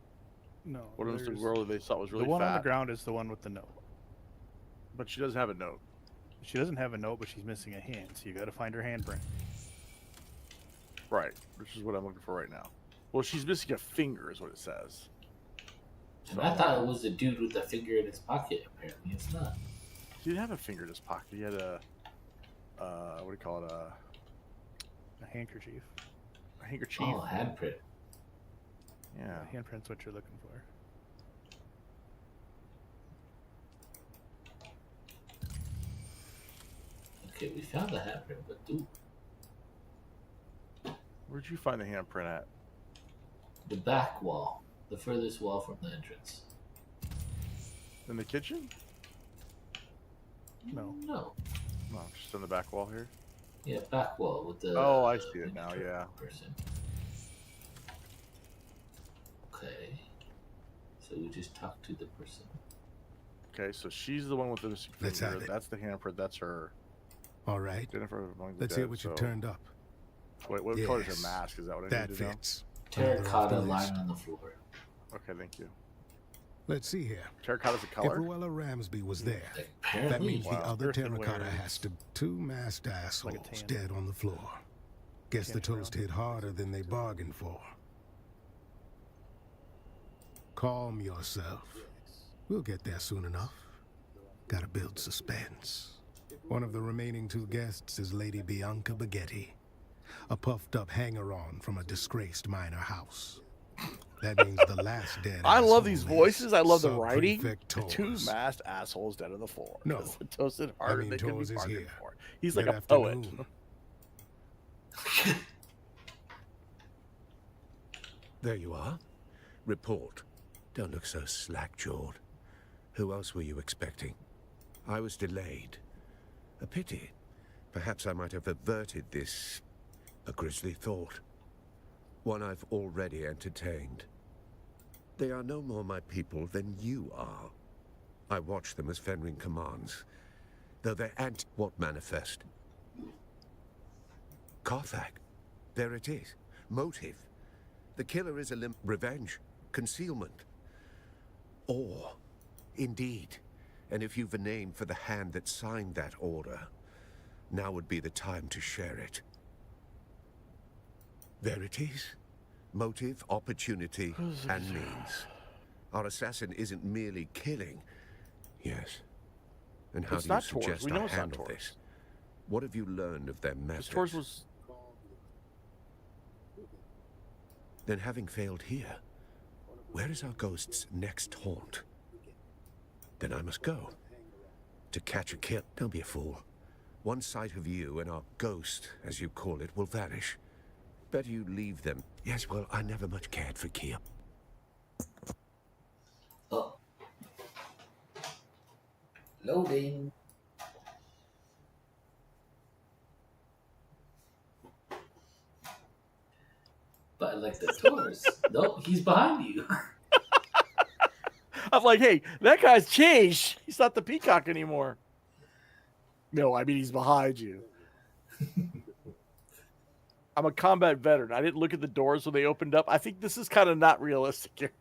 No. One was the there's- girl that they thought was really the one fat. on the ground is the one with the note. But she doesn't have a note. She doesn't have a note, but she's missing a hand, so you got to find her handprint. Right, which is what I'm looking for right now. Well, she's missing a finger, is what it says. And I thought it was the dude with the finger in his pocket. Apparently, it's not. He didn't have a finger in his pocket. He had a, what do you call it? A handkerchief. A handkerchief. Oh, handprint. Yeah. Handprint's what you're looking for. Okay, we found the handprint, but dude, Where'd you find the handprint at? the back wall, the furthest wall from the entrance. In the kitchen? No. No. No, just on the back wall here. Yeah, back wall with the. Oh, I see it now. Yeah. Person. Okay. So we just talked to the person. Okay, so she's the one with the missing Let's finger. have it. That's the handprint. That's her. All right. Jennifer among the Let's dead, hear what you've so- turned up. Wait, what color is Yes, her mask? Is that what I That need to know? fits. Terracotta Another off the line list. on the floor. Okay, thank you. Let's see here. Terracotta's a If color? Ruella Ramsby was there, that Apparently. means the other Earthenware terracotta is has to two masked assholes tan. dead on the floor. Guess the Tannish brown. toast hit harder than they bargained for. Calm yourself. We'll get there soon enough. Gotta build suspense. One of the remaining two guests is Lady Bianca Baghetti, a puffed-up hanger-on from a disgraced minor house. That means the last dead. I love these asshole voices. is I love the writing. Sub-Prefect The two Torres. masked assholes dead on the floor. No. Because the toasted harder mean, they could be Torres is bargained here. for. He's like Good a poet. afternoon. There you are. Report. Don't look so slack-jawed. Who else were you expecting? I was delayed. A pity. Perhaps I might have averted this... a grisly thought. One I've already entertained. They are no more my people than you are. I watch them as Fenring commands. Though they're what manifest? Carthag. There it is. Motive. The killer is a revenge. Concealment. Or, indeed. And if you've a name for the hand that signed that order, now would be the time to share it. There it is. Motive, opportunity, and means. Our assassin isn't merely killing. Yes. And how It's do you not Torres. suggest We I know it's not handle Torres. this? What have you learned of their methods? Because Torres was Then having failed here, where is our ghost's next haunt? Then I must go. To catch a kill. Don't be a fool. One sight of you and our ghost, as you call it, will vanish. Better you leave them. Yes, well, I never much cared for Kia. Oh. Loading. But I like the doors. Nope, he's behind you. I'm like, hey, that guy's changed. He's not the peacock anymore. No, I mean he's behind you. I'm a combat veteran. I didn't look at the doors when they opened up. I think this is kind of not realistic here.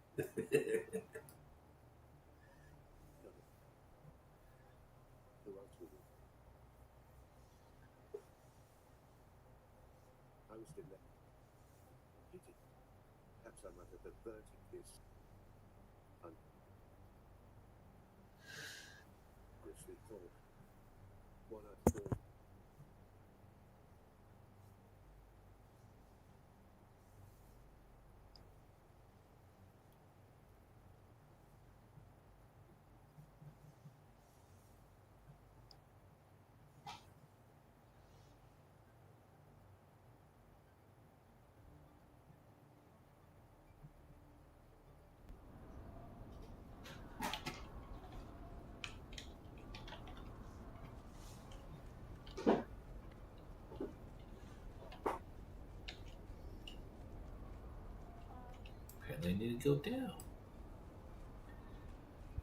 Apparently I need to go down.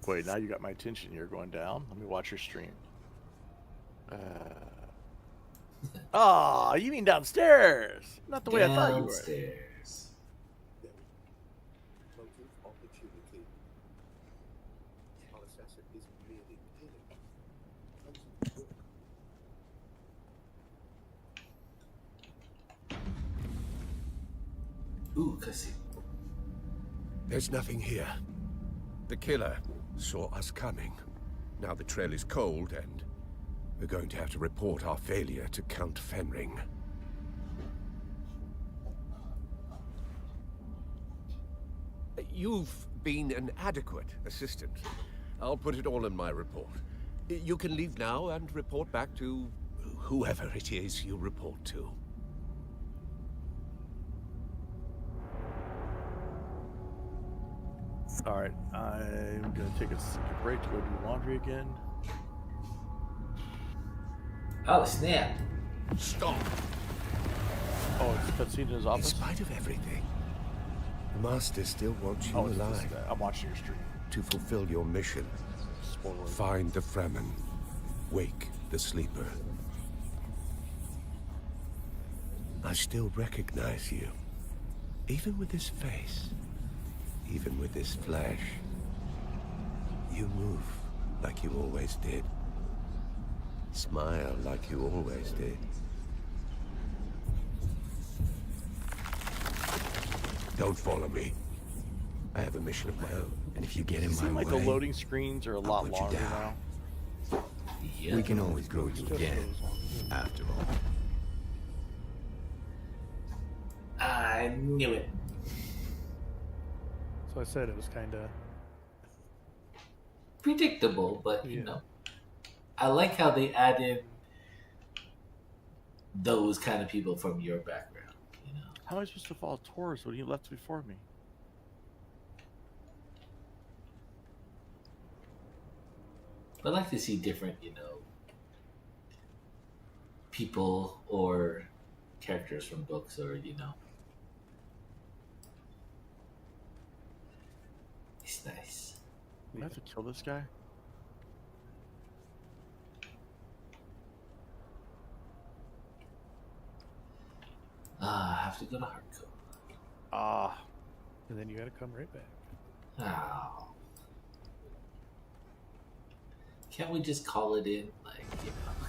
Wait, now you got my attention. You're going down. Let me watch your stream. You mean downstairs? Not the way I thought you were. Downstairs. Ooh, cussy. There's nothing here. The killer saw us coming. Now the trail is cold, and we're going to have to report our failure to Count Fenring. You've been an adequate assistant. I'll put it all in my report. You can leave now and report back to whoever it is you report to. All right, I'm gonna take a second break to go do laundry again. Oh, snap. Stop! Oh, it's cutscene in his In office? spite of everything, the Master still wants you Oh, it's this alive. guy. I'm watching your stream. To fulfill your mission. Spoiler. Find the Fremen. Wake the sleeper. I still recognize you. Even with this face. Even with this flesh. You move like you always did. Smile like you always did. Don't follow me. I have a mission of my own. And if you get in It my seems like way, the loading screens are a lot put you longer down. now. Yeah. we can always grow you again, after all. I knew it. So I said it was kind of Predictable, but you Yeah. know. I like how they added those kind of people from your background, you know. How am I supposed to follow Taurus when he left before me? I like to see different, you know, people or characters from books, or you know. It's nice. Do I have to kill this guy? I have to go to Hardcore. and then you got to come right back. Oh. Can't we just call it in? Like, you know.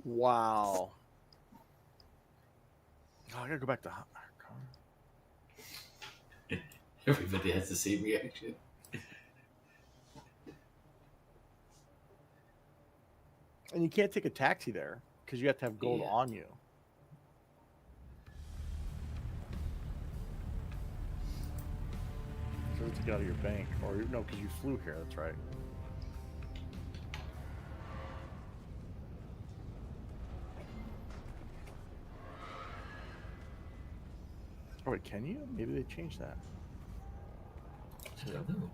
Wow. Oh, I gotta go back to hot car. Everybody has the same reaction. And you can't take a taxi there because you have to have gold Yeah. on you. So to get out of your bank, or no, because you flew here. That's right. Oh wait, can you? Maybe they changed that. I don't know.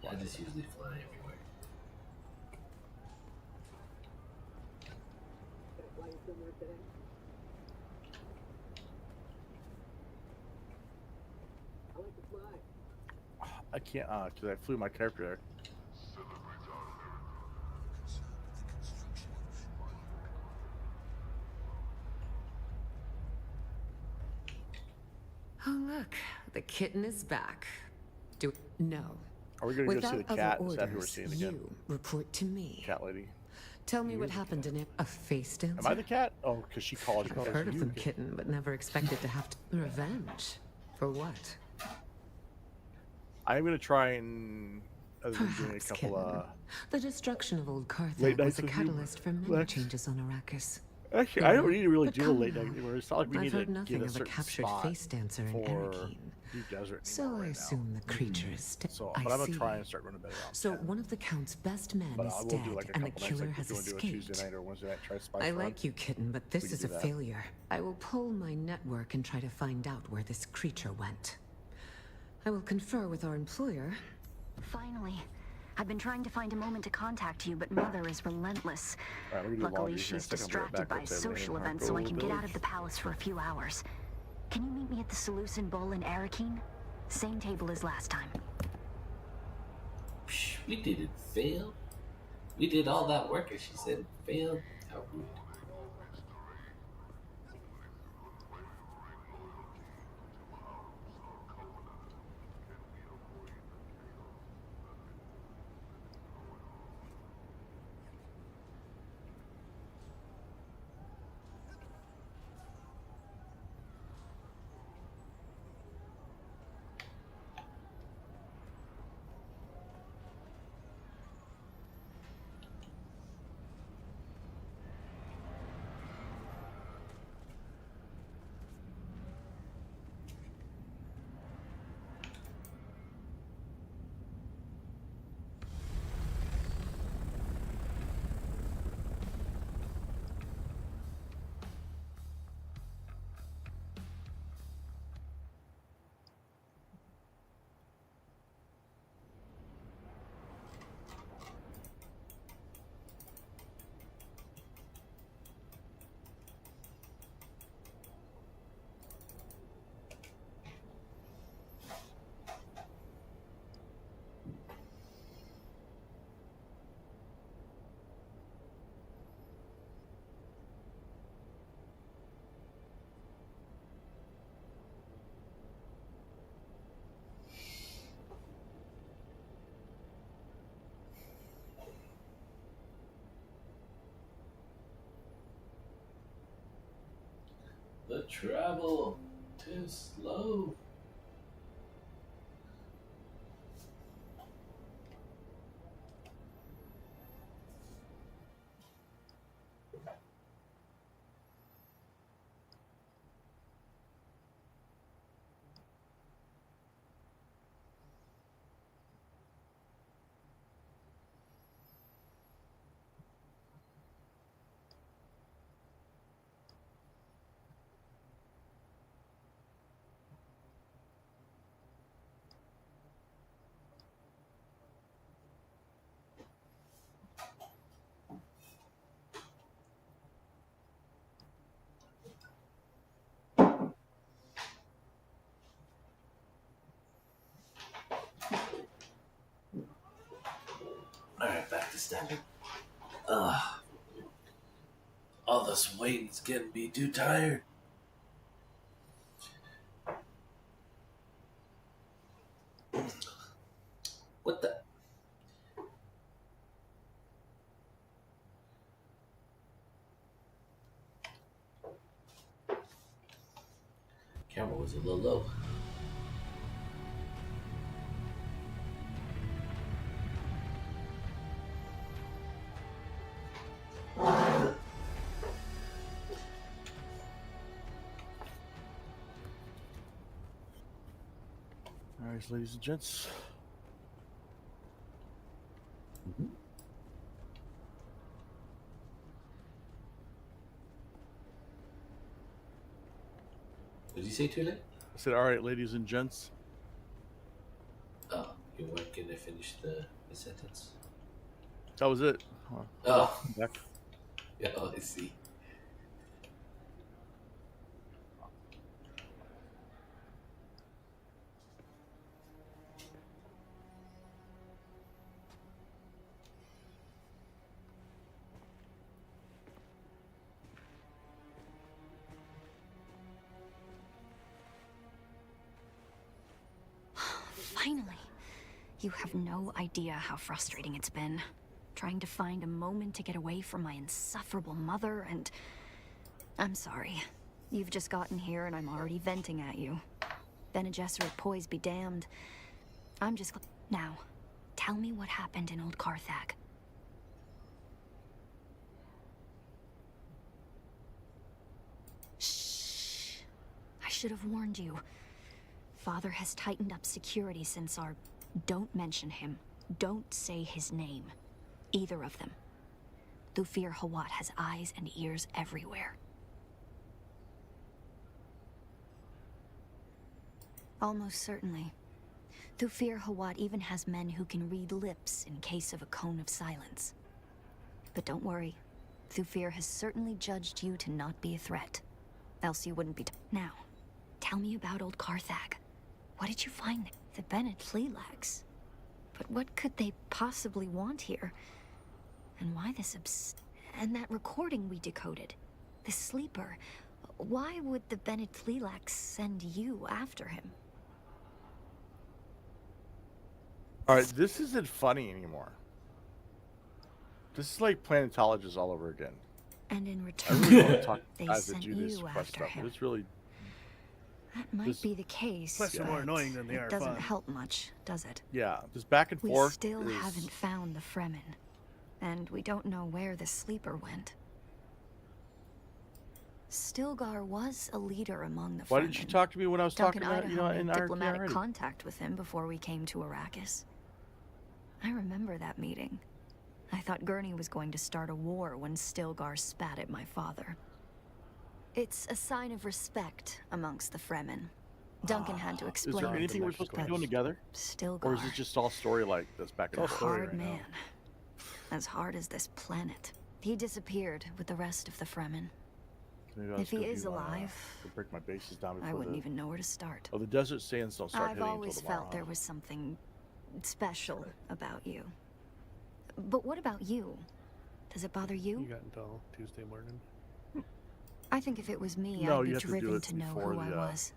I just usually fly everywhere. I can't because I flew my character there. Oh, look, the kitten is back. No. Are we going to go see Without the other cat? Is that who we're orders, seeing again? you report to me. Cat lady. Tell me what happened in it. A face dancer? Am I the cat? Oh, because she calls you. I've heard of them, kitten, but never expected to have to... Revenge? For what? I'm going to try and... Other than doing a Perhaps, couple kitten. The destruction of old late Carthage nights was a with you, catalyst for many Lex. changes on Arrakis. Actually, I don't need to really But do a come late now. night anymore. It's not like we I've need heard to nothing get a of a certain captured spot face dancer in for Arakeen. Deep Desert So anymore I right assume now. the creature is dead. So, I but I'm going see. to try and start running better on So one of the Count's best men But is I will dead, do like a and the couple nights, killer like has we're doing a escaped. Tuesday night or Wednesday night, try Spy I Front. like you, kitten, but We this can is do a that. failure. I will pull my network and try to find out where this creature went. I will confer with our employer. Finally. I've been trying to find a moment to contact you, but Mother is relentless. All right, we're gonna do Luckily, laundry here in a she's second. I'll be right distracted back. by Let's say social later. events, so I can get out Village. of the palace for a few hours. Can you meet me at the Seleucid Bowl in Arakeen? Same table as last time. Psh, we didn't fail. We did all that work and she said failed. How rude. The travel is slow. Alright, back to standard. All this waiting's getting me too tired. What the? camera was a little low. All right, ladies and gents. What did you say, Tule? I said, all right, ladies and gents. Oh, you weren't going to finish the sentence? That was it. Oh. Back. Yeah, I see. Finally. You have no idea how frustrating it's been. Trying to find a moment to get away from my insufferable mother and... I'm sorry. You've just gotten here and I'm already venting at you. Bene Gesserit poise be damned. I'm just... Now, tell me what happened in Old Carthag. Shh. I should have warned you. Father has tightened up security since our... Don't mention him. Don't say his name. Either of them. Thufir Hawat has eyes and ears everywhere. Almost certainly. Thufir Hawat even has men who can read lips in case of a cone of silence. But don't worry. Thufir has certainly judged you to not be a threat. Else you wouldn't be... Now, tell me about Old Carthag. What did you find there? The Bennett Flealags. But what could they possibly want here? And why this And that recording we decoded. The sleeper. Why would the Bennett Flealags send you after him? All right, this isn't funny anymore. This is like planetologists all over again. And in I return, really want to talk to they guys that sent do this you quest after stuff. him. It's really... That might be the case. Quests are more but annoying than they are It doesn't fun. help much, does it? Yeah, this back and We forth still is... haven't found the Fremen, and we don't know where the sleeper went. Stilgar was a leader among the Fremen. Why didn't you talk to me when I was Duncan talking about, Idaho in made our diplomatic already? contact with him before we came to Arrakis. I remember that meeting. I thought Gurney was going to start a war when Stilgar spat at my father. It's a sign of respect amongst the Fremen. Duncan had to Is explain there it anything to we're me, supposed to but be doing together? Stilgar, Or is it just all story like this back and a forth? hard man. As hard as this planet. He disappeared with the rest of the Fremen. Maybe I'll If just he go is do, alive, go break my bases down before I wouldn't the... even know where to start. Oh, the desert sands don't start I've hitting always until tomorrow. felt there was something special about you. But what about you? Does it bother you? You got until Tuesday morning. I think if it was me, No, I'd be you have to do driven it to know before who I the, was.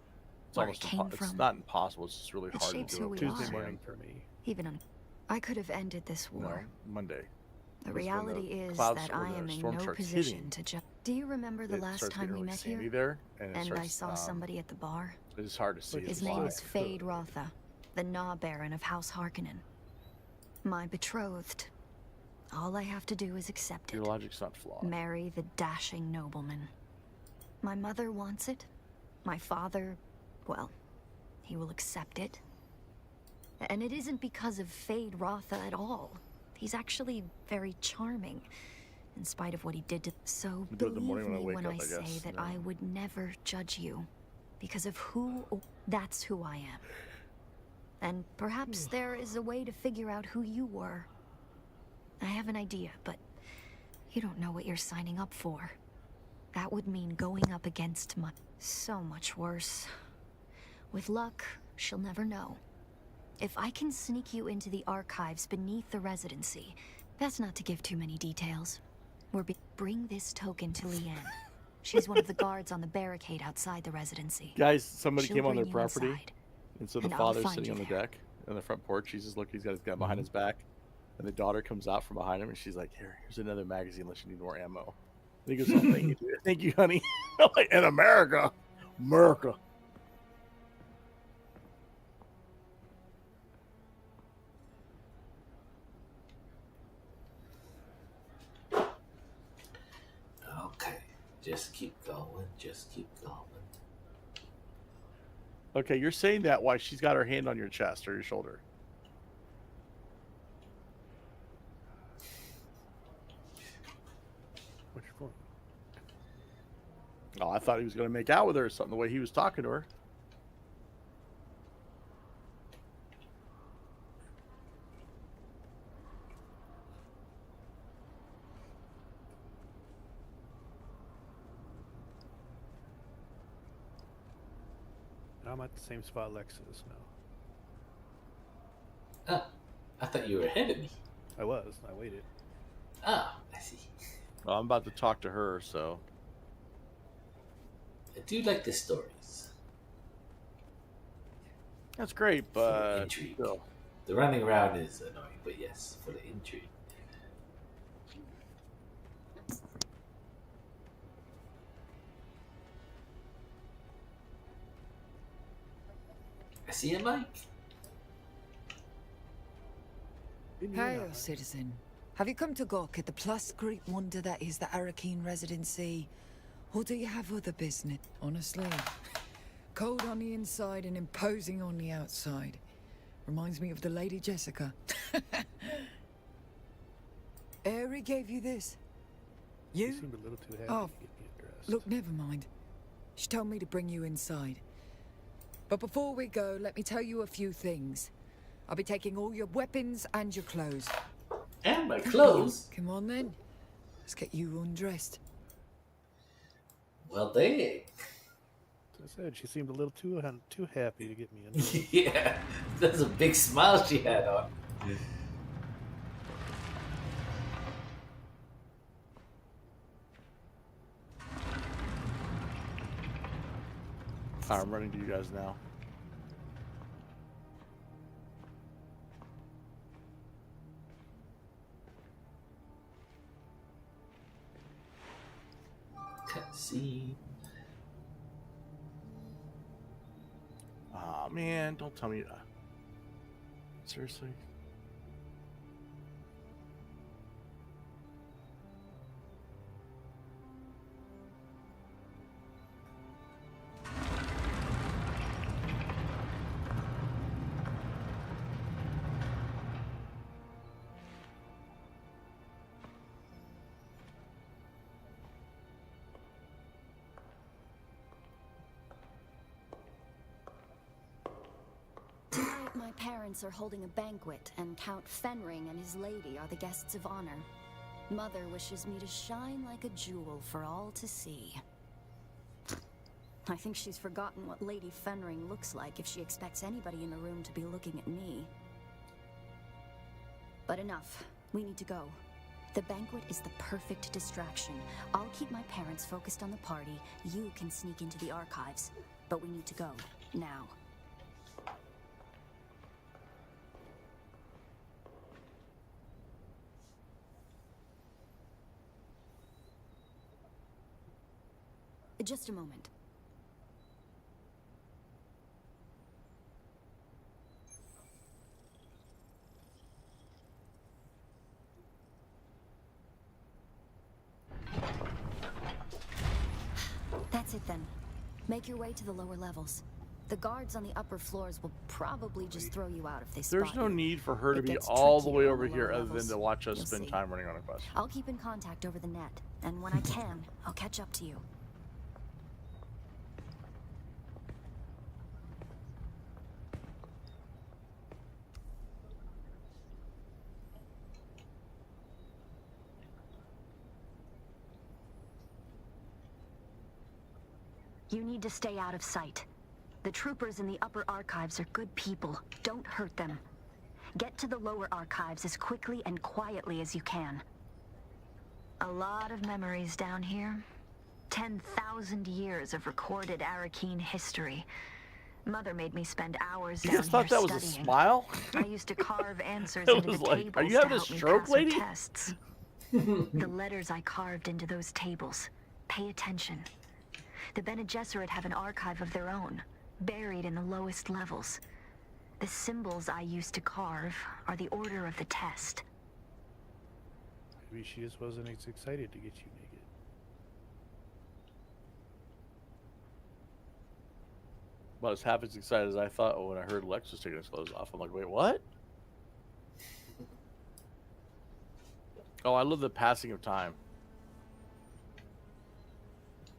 It's Where it almost came It's from. not impossible. It's just really It hard shapes to do who it. we Tuesday are. morning for me. Even on... I could have ended this No, war. Monday. The Because when reality the is clouds that or I the am in storm no starts position hitting, to judge. Do you remember the it last starts time getting we really met sandy here? there, and it And I starts, saw somebody at the bar. It's hard to see. His it's name live. is Fade Rotha, the Gnaw Baron of House Harkonnen. My betrothed. All I have to do is accept Your it. logic's not flawed. Marry the dashing nobleman. My mother wants it. My father, well, he will accept it. And it isn't because of Fade Rotha at all. He's actually very charming, in spite of what he did to... So I'll do it in the believe morning when I me wake when up, I I say guess, that and I then- would never judge you. Because of who... That's who I am. And perhaps there is a way to figure out who you were. I have an idea, but you don't know what you're signing up for. That would mean going up against my... So much worse. With luck, she'll never know. If I can sneak you into the archives beneath the residency, that's not to give too many details. Bring this token to Leanne. She's one of the guards on the barricade outside the residency. Guys, somebody She'll came on bring their you property, inside, and so the and I'll father's find sitting you on the there. deck on the front porch. He's just looking. He's got his gun behind his back, and the daughter comes out from behind him, and she's like, "Here's another magazine. Unless you need more ammo." And he goes, "Oh, thank you, thank you, honey." I'm like, in America. Just keep going. Just keep going. Okay, you're saying that while she's got her hand on your chest or your shoulder. Which one? Oh, I thought he was going to make out with her or something, the way he was talking to her. I'm at the same spot Lex is now. Ah, I thought you were ahead of me. I was. I waited. Ah, I see. Well, I'm about to talk to her, so... I do like the stories. That's great, but... Intrigue. Still. The running around is annoying, but yes, for the intrigue. I see a mic. Hail, citizen. Have you come to gawk at the plus great wonder that is the Arakeen residency? Or do you have other business? Honestly, cold on the inside and imposing on the outside. Reminds me of the Lady Jessica. Aerie gave you this? You? You seemed a little too happy Oh, to get me addressed. look, never mind. She told me to bring you inside. But before we go, let me tell you a few things. I'll be taking all your weapons and your clothes. And my clothes? Come on then. Let's get you undressed. Well, dang. As I said, she seemed a little too happy to get me in. Yeah, that's a big smile she had on. I'm running to you guys now. Cutscene. Aw, man, don't tell me. Seriously? Tonight, my parents are holding a banquet, and Count Fenring and his lady are the guests of honor. Mother wishes me to shine like a jewel for all to see. I think she's forgotten what Lady Fenring looks like if she expects anybody in the room to be looking at me. But enough. We need to go. The banquet is the perfect distraction. I'll keep my parents focused on the party. You can sneak into the archives. But we need to go. Now. Just a moment. That's it then. Make your way to the lower levels. The guards on the upper floors will probably just throw you out if they spot you. There's no need for her to It be gets all the trickier way on over the here lower other than levels. to watch us You'll spend see. time running on a quest. I'll keep in contact over the net, and when I can, I'll catch up to you. You need to stay out of sight. The troopers in the upper archives are good people. Don't hurt them. Get to the lower archives as quickly and quietly as you can. A lot of memories down here. 10,000 years of recorded Arakeen history. Mother made me spend hours You down guys thought here that was a studying. smile? I used to carve answers It into was the like, tables are you to having a help me stroke, pass her lady? tests. The letters I carved into those tables. Pay attention. The Bene Gesserit have an archive of their own, buried in the lowest levels. The symbols I used to carve are the order of the test. Maybe she just wasn't as excited to get you naked. About as half as excited as I thought when I heard Lex was taking his clothes off. I'm like, wait, what? Oh, I love the passing of time.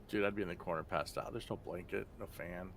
Dude, I'd be in the corner passed out. There's no blanket, no fan.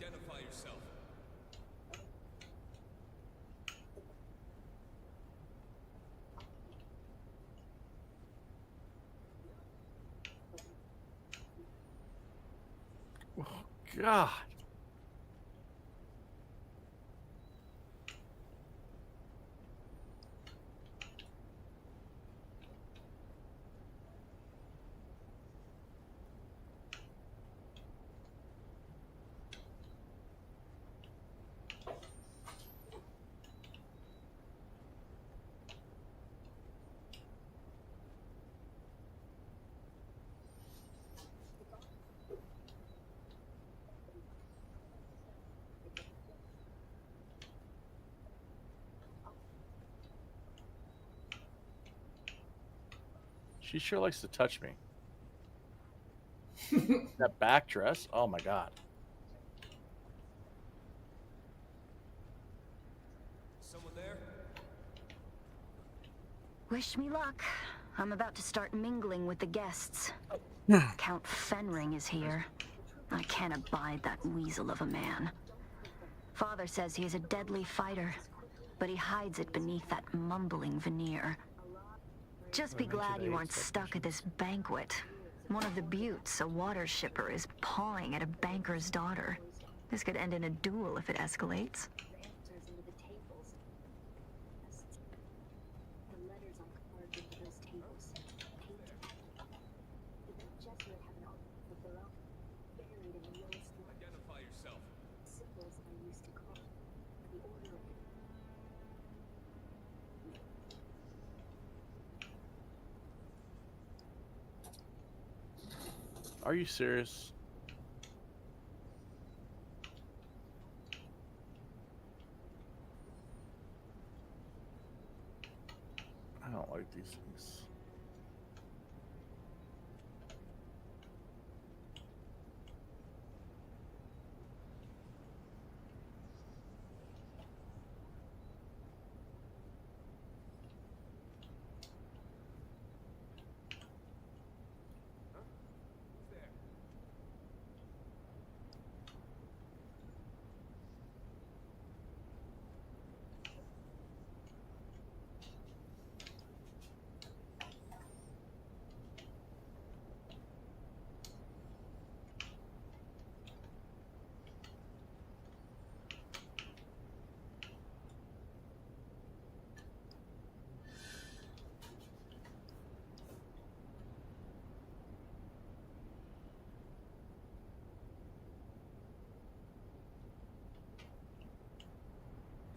Identify yourself. Oh, God. She sure likes to touch me. That back dress? Oh my God. Someone there? Wish me luck. I'm about to start mingling with the guests. Count Fenring is here. I can't abide that weasel of a man. Father says he is a deadly fighter, but he hides it beneath that mumbling veneer. Just be glad you aren't stuck at this banquet. One of the buttes, a water shipper, is pawing at a banker's daughter. This could end in a duel if it escalates. Identify yourself. Are you serious? I don't like these things.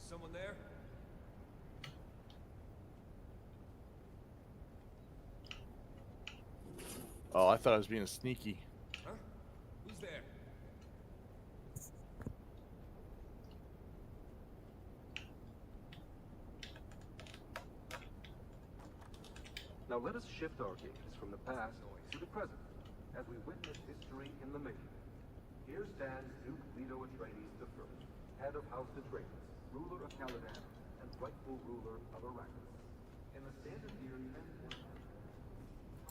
Someone there? Oh, I thought I was being sneaky. Huh? Who's there? Now let us shift our gaze from the past to the present, as we witness history in the making. Here stands Duke Leto Atreides I, head of House Atreides, ruler of Caladan, and rightful ruler of Arrakis. In the standard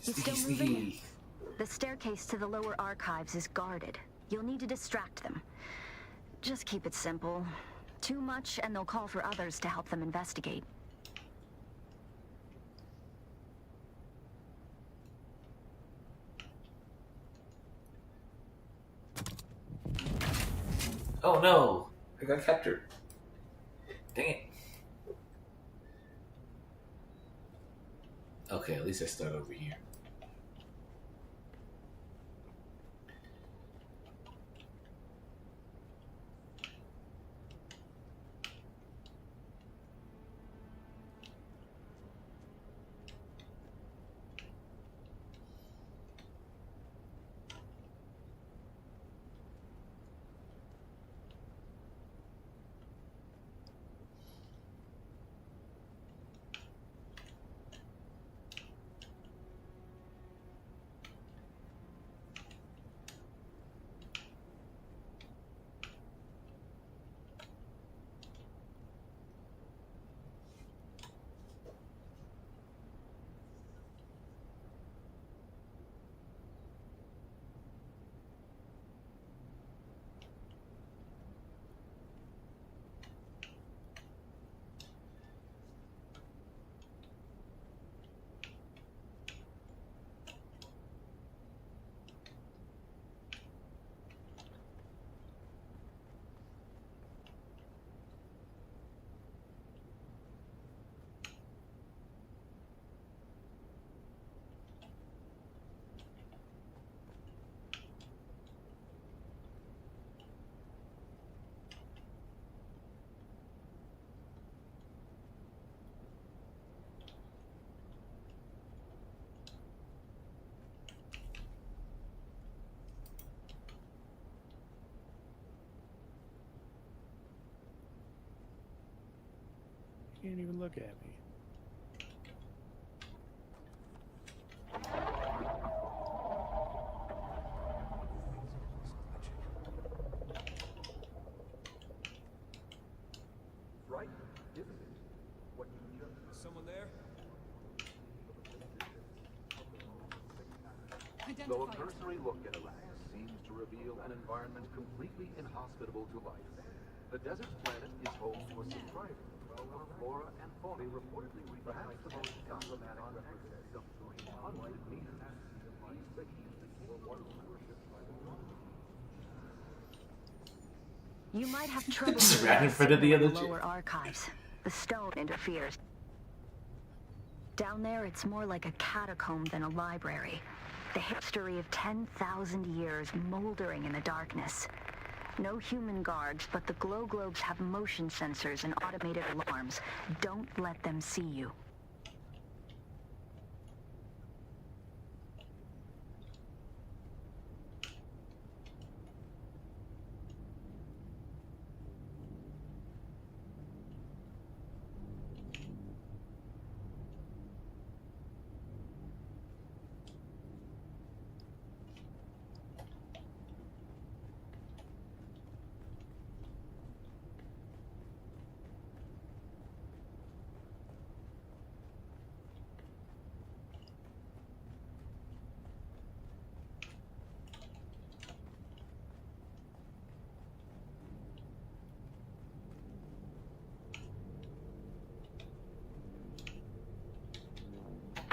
He's still moving. The staircase to the lower archives is guarded. You'll need to distract them. Just keep it simple. Too much, and they'll call for others to help them investigate. Oh no! I got captured. Dang it. Okay, at least I start over here. Can't even look at me. Right, isn't it? What you just... Is someone there? Though a cursory look at Arrakis seems to reveal an environment completely inhospitable to life, the desert planet is home to a surprising of flora and fauna, reportedly perhaps the most emblematic representative of unlike these You might have trouble Just ran in front of the other in the lower archives. The stone interferes. Down there, it's more like a catacomb than a library. The history of 10,000 years moldering in the darkness. No human guards, but the glow globes have motion sensors and automated alarms. Don't let them see you.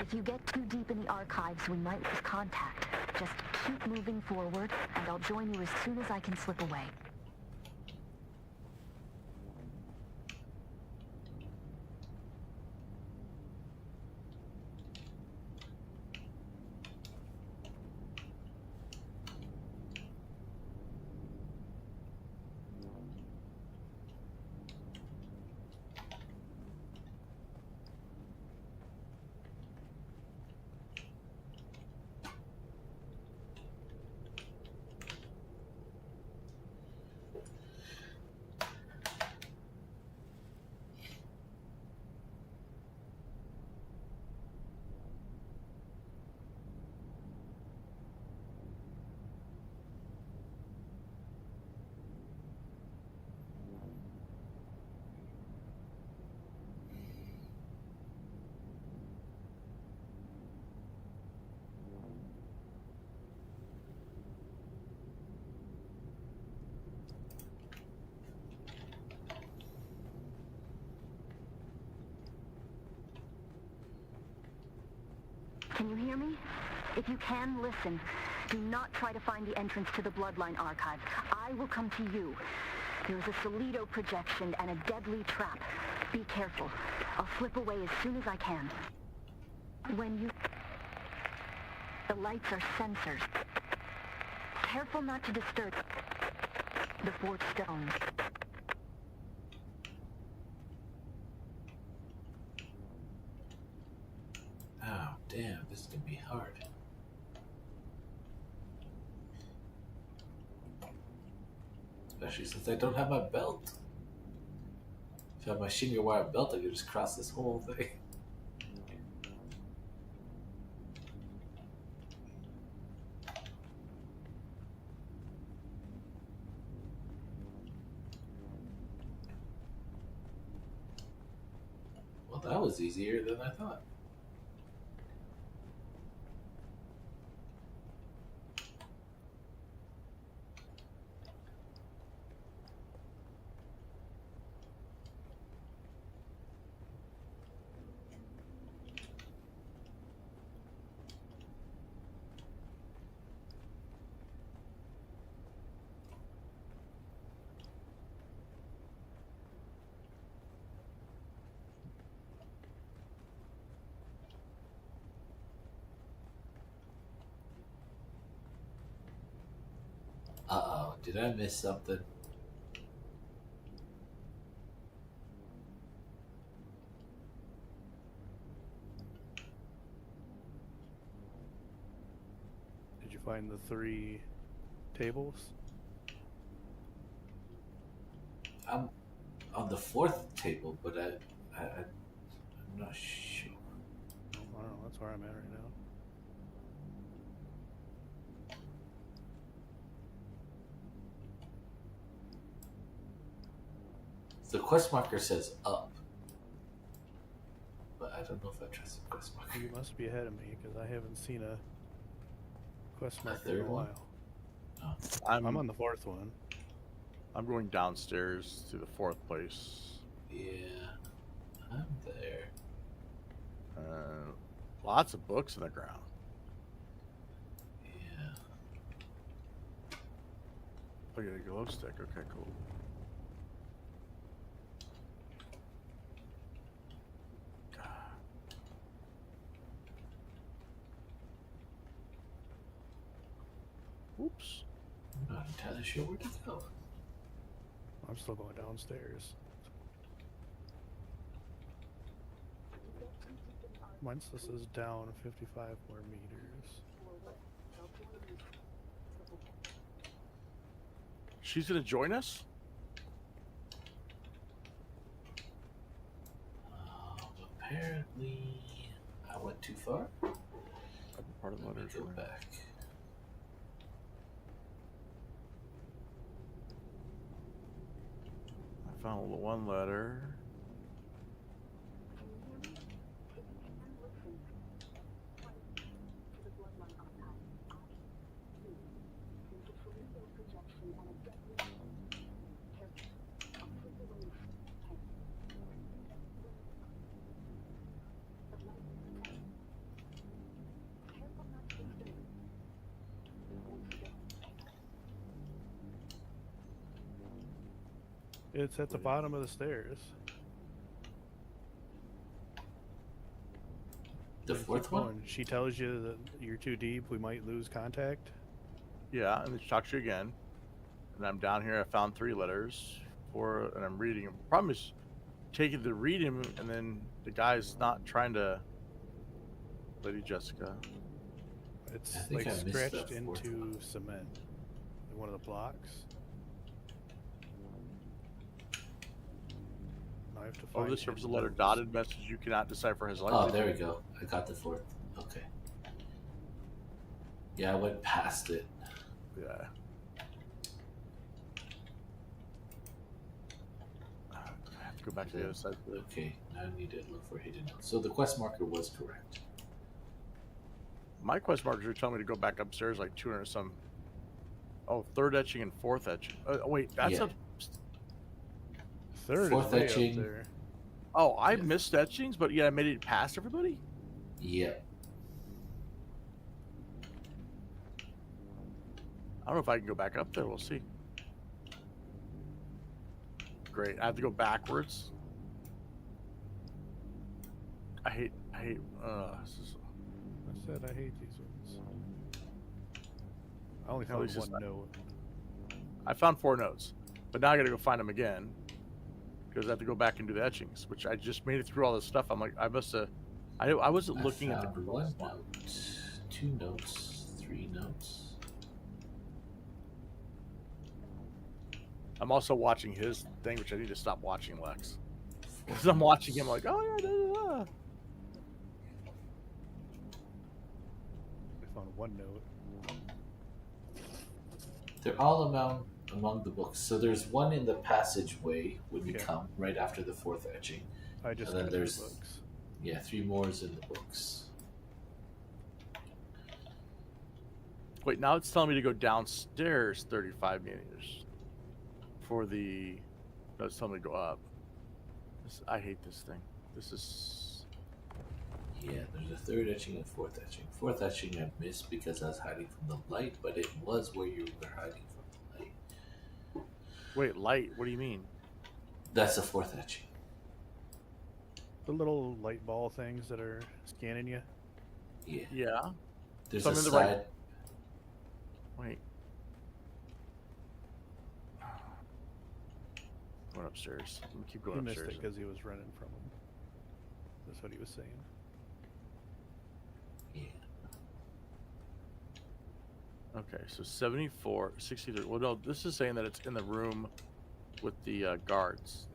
If you get too deep in the archives, we might lose contact. Just keep moving forward, and I'll join you as soon as I can slip away. Can you hear me? If you can, listen. Do not try to find the entrance to the Bloodline Archive. I will come to you. There's a Solido projection and a deadly trap. Be careful. I'll slip away as soon as I can. When you... The lights are sensors. Careful not to disturb the fourth stone. Oh, damn, this is gonna be hard. Especially since I don't have my belt. If I had my shingle wire belt, I could just cross this whole thing. Well, that was easier than I thought. Uh-oh, did I miss something? Did you find the 3 tables? I'm on the 4th table, but I'm not sure. I don't know, that's where I'm at right now. The quest marker says up, but I don't know if I trust the quest marker. You must be ahead of me because I haven't seen a quest marker in third a one? while. Oh. I'm on the 4th one. I'm going downstairs to the 4th place. Yeah, I'm there. Lots of books in the ground. Yeah. Look at a glow stick. Okay, cool. Oops. I'm not entirely sure where to go. I'm still going downstairs. Once this is down 55 more meters. She's gonna join us? Apparently, I went too far. Part of the Let me literature. go back. I found the one letter. It's at the bottom of the stairs. The Keep 4th one? going. She tells you that you're too deep, we might lose contact. Yeah, and then she talks to you again. And I'm down here. I found 3 letters, 4, and I'm reading them. Problem is, taking to read him, and then the guy's not trying to. Lady Jessica. It's I think like I missed scratched that 4th into one. cement. In one of the blocks. Now I have to Oh, find this serves a hidden letter notes. dotted message you cannot decipher his Oh, language. there we go. I got the 4th. Okay. Yeah, I went past it. Yeah. I have to go back to the other side. Okay, now I need to look for hidden notes. So the quest marker was correct. My quest markers are telling me to go back upstairs like 200 some. Oh, 3rd etching and 4th etching. Wait, that's Yeah. a. 3rd 4th is way etching. up there. Oh, I missed etchings, but yeah, I made it past everybody. Yep. I don't know if I can go back up there. We'll see. Great. I have to go backwards. I hate. This is, I said I hate these ones. I only At least found it's one not- note. I found 4 notes, but now I got to go find them again because I have to go back and do the etchings, which I just made it through all this stuff. I'm like, I must have. I wasn't looking at the found one note, 2 notes, 3 notes. I'm also watching his thing, which I need to stop watching, Lex. Because I'm watching him like, oh yeah, I found one note. They're all among the books. So there's one in the passageway when you come, right after the 4th etching. I just and then got there's the books. Yeah, 3 more is in the books. Wait, now it's telling me to go downstairs 35 meters for the. No, it's telling me to go up. I hate this thing. This is. Yeah, there's a 3rd etching and 4th etching. 4th etching I missed because I was hiding from the light, but it was where you were hiding from the light. Wait, light? What do you mean? That's the 4th etching. The little light ball things that are scanning you. Yeah. Yeah. There's So a I'm in the side. right. Wait. Going upstairs. I'm gonna keep going He missed upstairs. it because he was running from him. That's what he was saying. Okay, so 74, 63. Well, no, this is saying that it's in the room with the guards.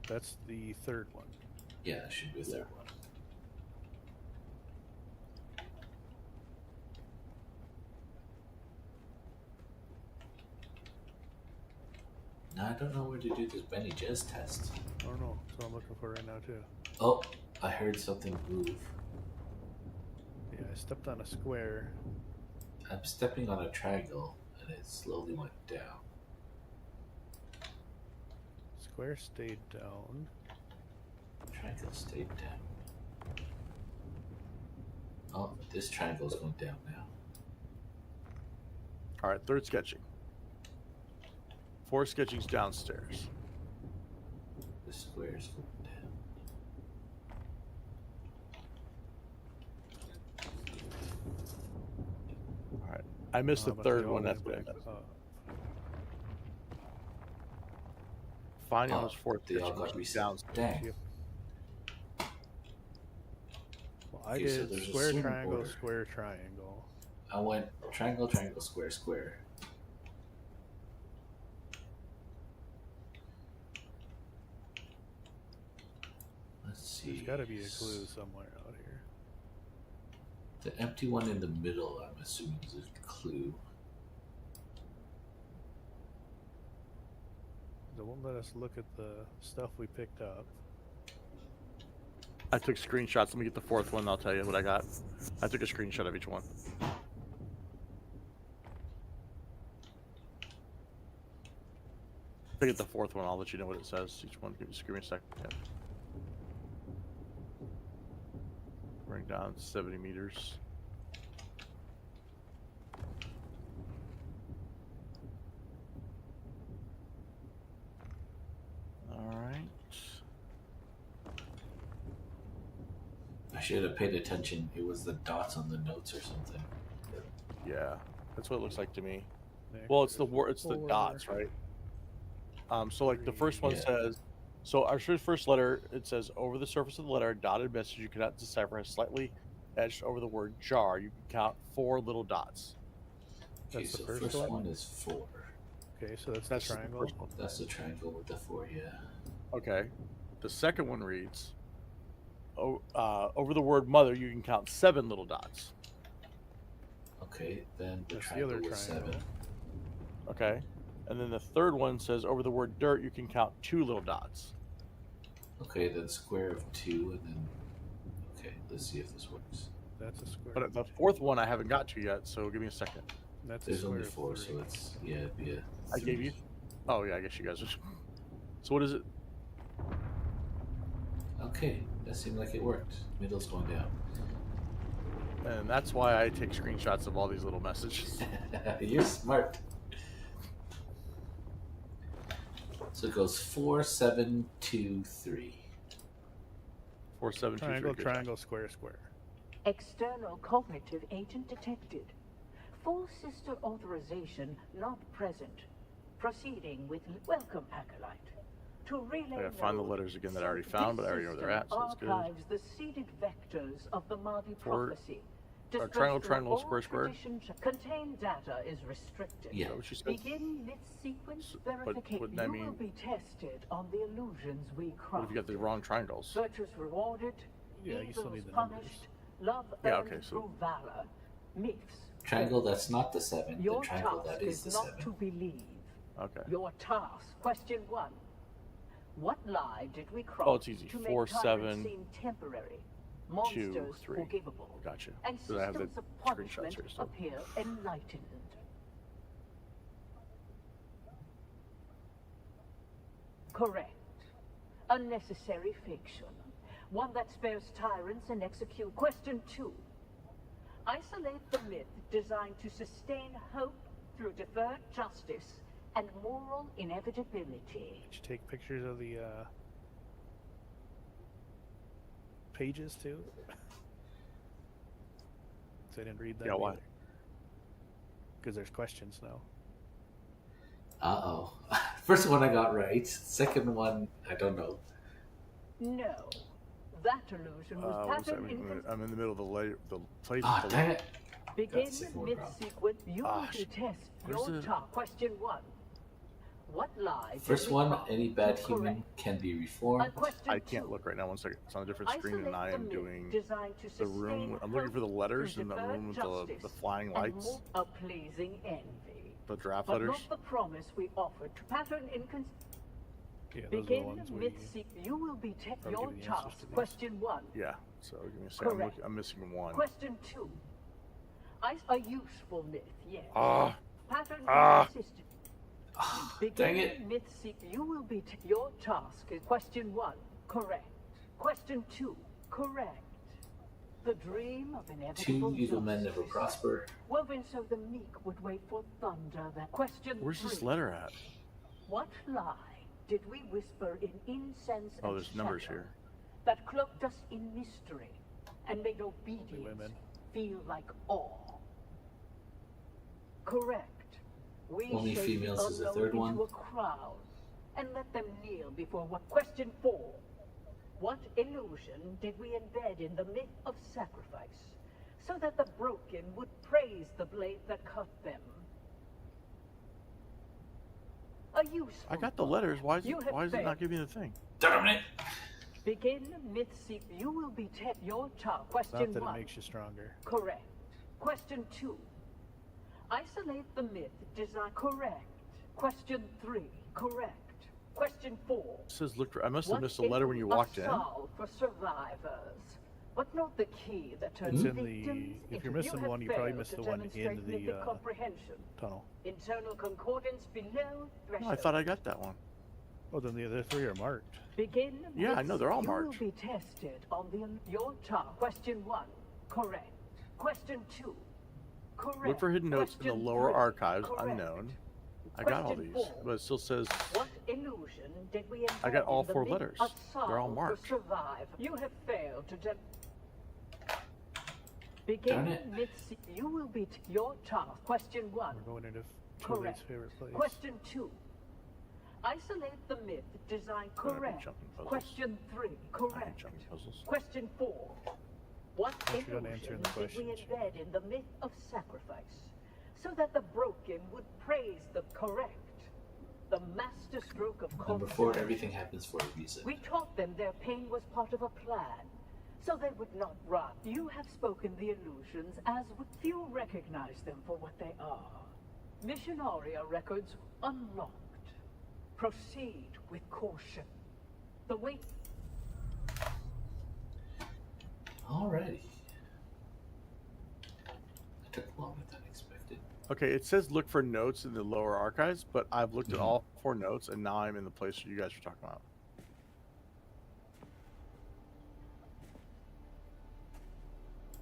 That's the 3rd one. Yeah, that should be the 3rd one. Now I don't know where to do this Benny Jez test. I don't know. That's what I'm looking for right now, too. Oh, I heard something move. Yeah, I stepped on a square. I'm stepping on a triangle and it slowly went down. Square stayed down. Triangle stayed down. Oh, this triangle's going down now. All right, 3rd sketching. 4 sketchings downstairs. The square's going down. All right, I missed the But 3rd they one. always That's what I back missed. up. Finding Oh, was 4th they all sketching, got which was reset. downstairs. Dang. Well, I Okay, so did there's a square, swing triangle, border. square, triangle. I went triangle, triangle, square, square. Let's see. There's got to be a clue somewhere out here. The empty one in the middle, I'm assuming, is a clue. They won't let us look at the stuff we picked up. I took screenshots. Let me get the 4th one. I'll tell you what I got. I took a screenshot of each one. If I get the 4th one, I'll let you know what it says. Each one. Just give me a second. Yeah. Bring down 70 meters. All right. I should have paid attention. It was the dots on the notes or something. Yeah, that's what it looks like to me. Next Well, it's the is it's the 4. dots, right? So like the first one Yeah. says, so our first letter, it says over the surface of the letter, a dotted message you cannot decipher has slightly edged over the word jar. You can count 4 little dots. Okay, That's the so first one? is 4. Okay, so that's That's the the triangle. first one. That's the triangle with the 4, yeah. Okay. The second one reads, over the word mother, you can count 7 little dots. Okay, then the That's the triangle other was triangle. 7. Okay. And then the third one says over the word dirt, you can count 2 little dots. Okay, then square of 2, and then... Okay, let's see if this works. That's a square. But the 4th one I haven't got to yet, so give me a second. That's a There's square only of 4, 3. so it's... Yeah, it'd be a... I gave you? Oh, yeah, I guess you guys are... So what is it? Okay, that seemed like it worked. Middle's going down. And that's why I take screenshots of all these little messages. You're smart. So it goes 4, 7, 2, 3. 4723. good Triangle, square, square. External cognitive agent detected. Full sister authorization not present. Proceeding with welcome, Acolyte. To relay I gotta find the letters again that I already found, but I already know where they're at, so it's good. archives the seeded vectors of the Mahdi prophecy. Triangle, square, square. Contain data is restricted. Yeah. What she said. Begin mid-sequence verification. wouldn't that You mean- will be tested on the illusions we What craft. if you got the wrong triangles? Virtues rewarded. Yeah, you still need the punished. numbers. Love Yeah, earned okay, so- through valor. Myths. Triangle that's not the 7. Your The triangle task that is the not 7. to believe. Okay. Your task. Question 1. What lie did we cross Oh, it's easy. to 4, make tyrants 7, seem temporary? 2, Monsters 3. forgivable. Gotcha. And Because I have the systems of screenshots punishment here still. appear enlightened. Correct. Unnecessary fiction. One that spares tyrants and execute. Question 2. Isolate the myth designed to sustain hope through deferred justice and moral inevitability. Did you take pictures of the pages too? 'Cause I didn't read that. Yeah, why? Because there's questions now. Uh-oh. First one I got right. Second one, I don't know. No. That illusion was One second, patterned in I'm in the middle of the place. Ah, with the dang it. begin That's the second one, mid-sequence. You will Ah, be test where's your the- top. Question 1. What lie did First we one, cross any to bad human correct? can be reformed. Question I can't 2. look right now. 1 second. It's on a different screen, and I Isolate am the myth doing designed to the room. sustain I'm looking for the hope letters through in the deferred room with justice the flying and lights, more a pleasing envy. the draft But letters. not the promise we offered to pattern incons. Yeah, those are the Begin ones where you you will be probably your give the answers task. to these. Question 1. Yeah. So give me a second. Correct. I'm missing one. Question 2. A useful myth, yes. Ah. Pattern Ah. inconsistent. Dang Begin it. myth you will be your task is question 1. Correct. Question 2. Correct. The dream of inevitable 2 evil men never justice. prosper. Woven so the meek would wait for thunder. That question Where's 3. this letter at? What lie did we whisper in incense Oh, and there's numbers shadow here. that cloaked us in mystery and made obedience women. feel like awe? Correct. We Only shaped females is the unknown third one. into a crowd and let them kneel before what? Question 4. What illusion did we embed in the myth of sacrifice so that the broken would praise the blade that cut them? A useful I got the book. letters. Why is You it have not failed. giving me the thing? Damn it. Begin myth seek. You will be your top. Question Not that 1. it makes you stronger. Correct. Question 2. Isolate the myth. Design. Correct. Question 3. Correct. Question 4. It says look for. I must have What missed a letter when you walked in. solve for survivors, but not the key that turns It's in the. victims If into- you're missing have one, you probably failed missed to the one demonstrate in the mythic comprehension. tunnel. Internal concordance below No, threshold. I thought I got that one. Oh, then the other 3 are marked. Begin. Yeah, I know, they're all you marked. will be tested on your top. Question 1. Correct. Question 2. Correct. Look for hidden notes in the Question lower 3. archives. Correct. Unknown. I got all Question these, 4. but it still says. What illusion did we I got embed all in the 4 myth letters. of They're all solve marked. for survive? You have failed to Darn begin it. myth. You will be your task. Question 1. We're going into Correct. Tully's favorite place. Question 2. Isolate the myth. Design. I hate Correct. jumping puzzles. Question 3. I hate Correct. jumping puzzles. Question 4. What If you're not answering illusion the did we questions. embed in the myth of sacrifice so that the broken would praise the correct? The master stroke of Number 4, everything happens for a reason. We taught them their pain was part of a plan, so they would not rot. You have spoken the illusions as would few recognize them for what they are. Mission Aria records unlocked. Proceed with caution. The wait. Alrighty. It took longer than expected. Okay, it says look for notes in the lower archives, but I've looked at Mhm. all 4 notes, and now I'm in the place you guys were talking about.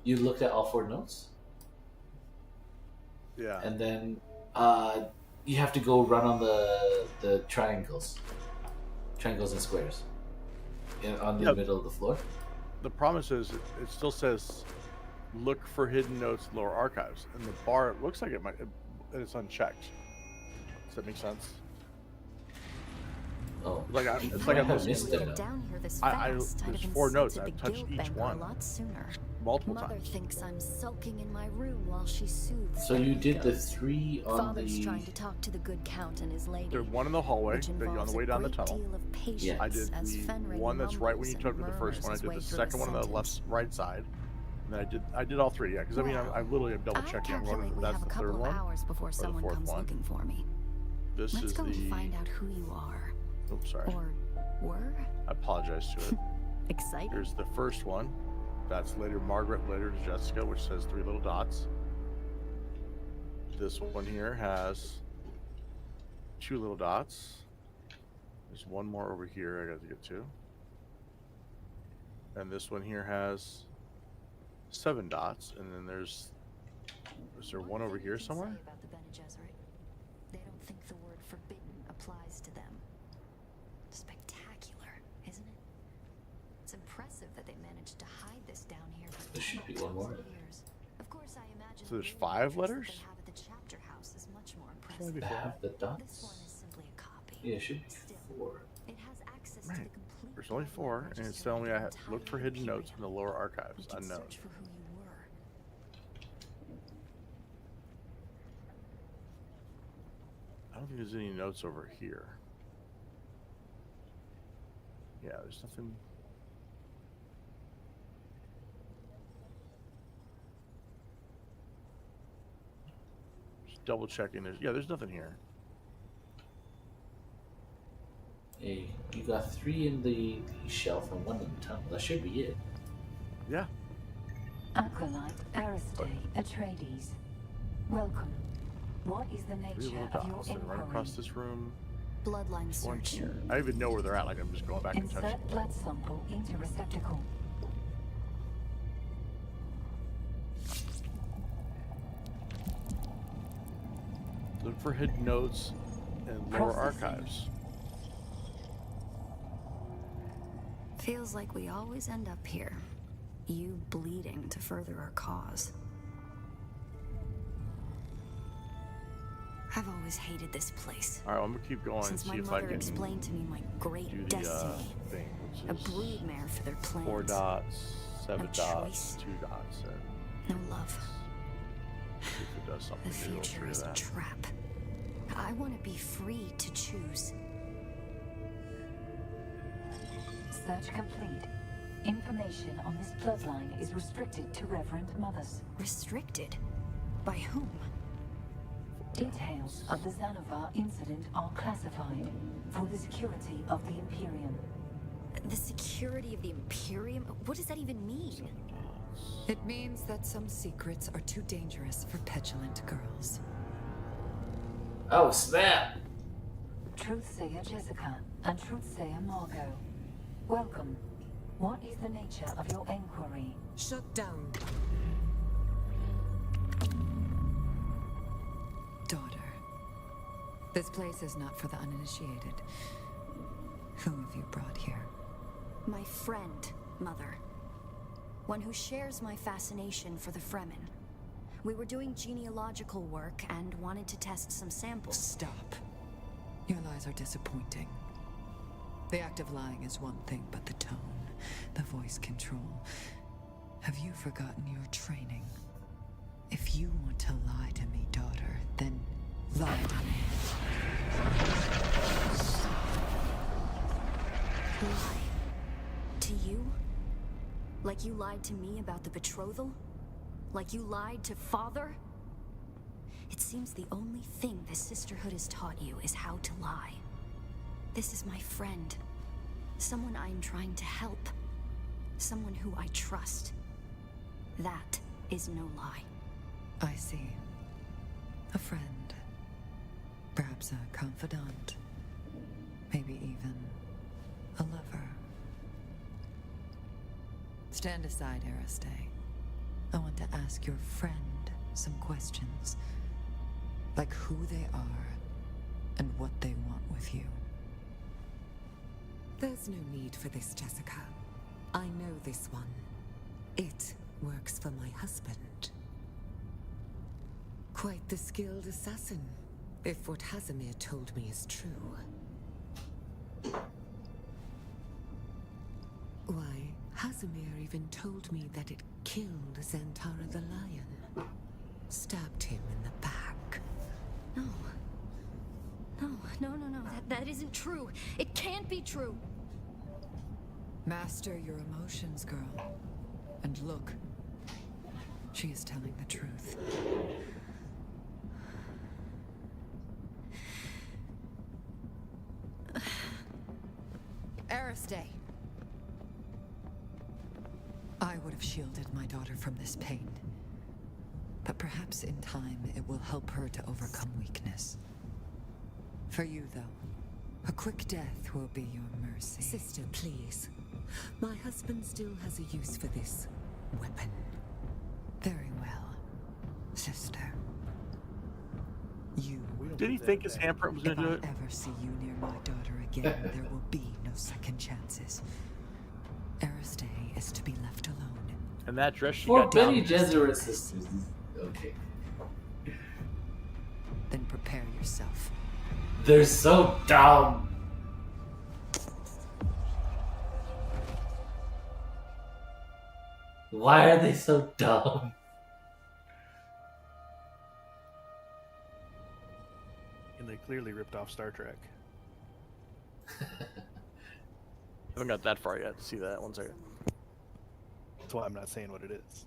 You looked at all 4 notes, Yeah. and then you have to go run on the triangles and squares on the Yep. middle of the floor. the promise is it still says look for hidden notes in lower archives, and the bar it looks like it's unchecked. Does that make sense? Oh, It's like I missed it. Down here this there's fast, I'd have 4 been notes. sent to I've the touched guild each banker one a lot sooner. multiple Mother times. thinks I'm sulking in my room while she soothes. So you did the 3 on Father's the. trying to talk to the good count and his lady. There's one in the hallway which that you're on involves the way a down the great tunnel. deal of patience I did as the Fenring one that's right when you mumbles took to the and first one. I murmurs did the his way second through one a on the sentence. right side. And then I did all 3, yeah. Because I mean, I literally am double checking. I'm calculate going. we That's have a the couple 3rd of one hours before or the someone 4th comes one. looking for me. This Let's is go the. and find out who you are. Oops, sorry. Or were. I apologize to it. Excited. Here's the first one. That's later Margaret, later to Jessica, which says 3 little dots. This one here has 2 little dots. There's one more over here I got to get to. And this one here has 7 dots. And then is there one over here somewhere? About the Bene Gesserit. They don't think the word forbidden applies to them. Spectacular, isn't it? It's impressive that they managed to hide this down here for There should be one more. years. Of course, I imagine So there's the 5 letters letters? that they have at the chapter house is much more Only impressive. before. Have the This dots? one is simply a copy. Yeah, it should be Still, 4. it has access to Right. the complete There's only 4, and it's telling me I have to look for hidden notes in the lower archives. We can Unknown. search for who you were. I don't think there's any notes over here. Yeah, there's nothing. Just double checking. There's nothing here. Hey, you got 3 in the shelf and 1 in the tunnel. That should be it. Yeah. Acolyte, Aristae, Atreides. Welcome. What is the 3 nature little of your dots. Then run inquiry? across this room. Bloodline One search. here. I even know where they're at. Like I'm just going back and touching. Insert blood sample into receptacle. Look for hidden notes and lower archives. Feels like we always end up here. You bleeding to further our cause. I've always hated this place. All right, I'm gonna keep going Since and my see if I mother can explained to me my great do the destiny. thing, which A is broodmare for their plans. 4 dots, 7 No dots, choice. 2 dots, and No love. see if it does something. The to all future 3 is of a that. trap. I want to be free to choose. Search complete. Information on this bloodline is restricted to Reverend Mothers. Restricted? By whom? Details of the Xanavar incident are classified for the security of the Imperium. The security of the Imperium? What does that even mean? It means that some secrets are too dangerous for petulant girls. Oh, snap! Truthsayer Jessica and Truthsayer Margot. Welcome. What is the nature of your inquiry? Shut down. Daughter, this place is not for the uninitiated. Who have you brought here? My friend, Mother. One who shares my fascination for the Fremen. We were doing genealogical work and wanted to test some samples. Stop. Your lies are disappointing. The act of lying is one thing, but the tone, the voice control. Have you forgotten your training? If you want to lie to me, daughter, then lie to me. Lie? To you? Like you lied to me about the betrothal? Like you lied to Father? It seems the only thing the Sisterhood has taught you is how to lie. This is my friend. Someone I'm trying to help. Someone who I trust. That is no lie. I see. A friend. Perhaps a confidant. Maybe even a lover. Stand aside, Aristae. I want to ask your friend some questions. Like who they are and what they want with you. There's no need for this, Jessica. I know this one. It works for my husband. Quite the skilled assassin, if what Hazimir told me is true. Why, Hazimir even told me that it killed Zantara the lion. Stabbed him in the back. No. No. That isn't true. It can't be true. Master your emotions, girl. And look, she is telling the truth. Aristay. I would have shielded my daughter from this pain. But perhaps in time it will help her to overcome weakness. For you, though, a quick death will be your mercy. Sister, please. My husband still has a use for this weapon. Very well, sister. You. Did he think his handprint was going to do it? If I ever see you near my daughter again, there will be no second chances. Aristay is to be left alone. And that dress she For got Benny down. Gesserit sisters. Okay. Then prepare yourself. They're so dumb. Why are they so dumb? And they clearly ripped off Star Trek. Haven't got that far yet to see that. One second. That's why I'm not saying what it is.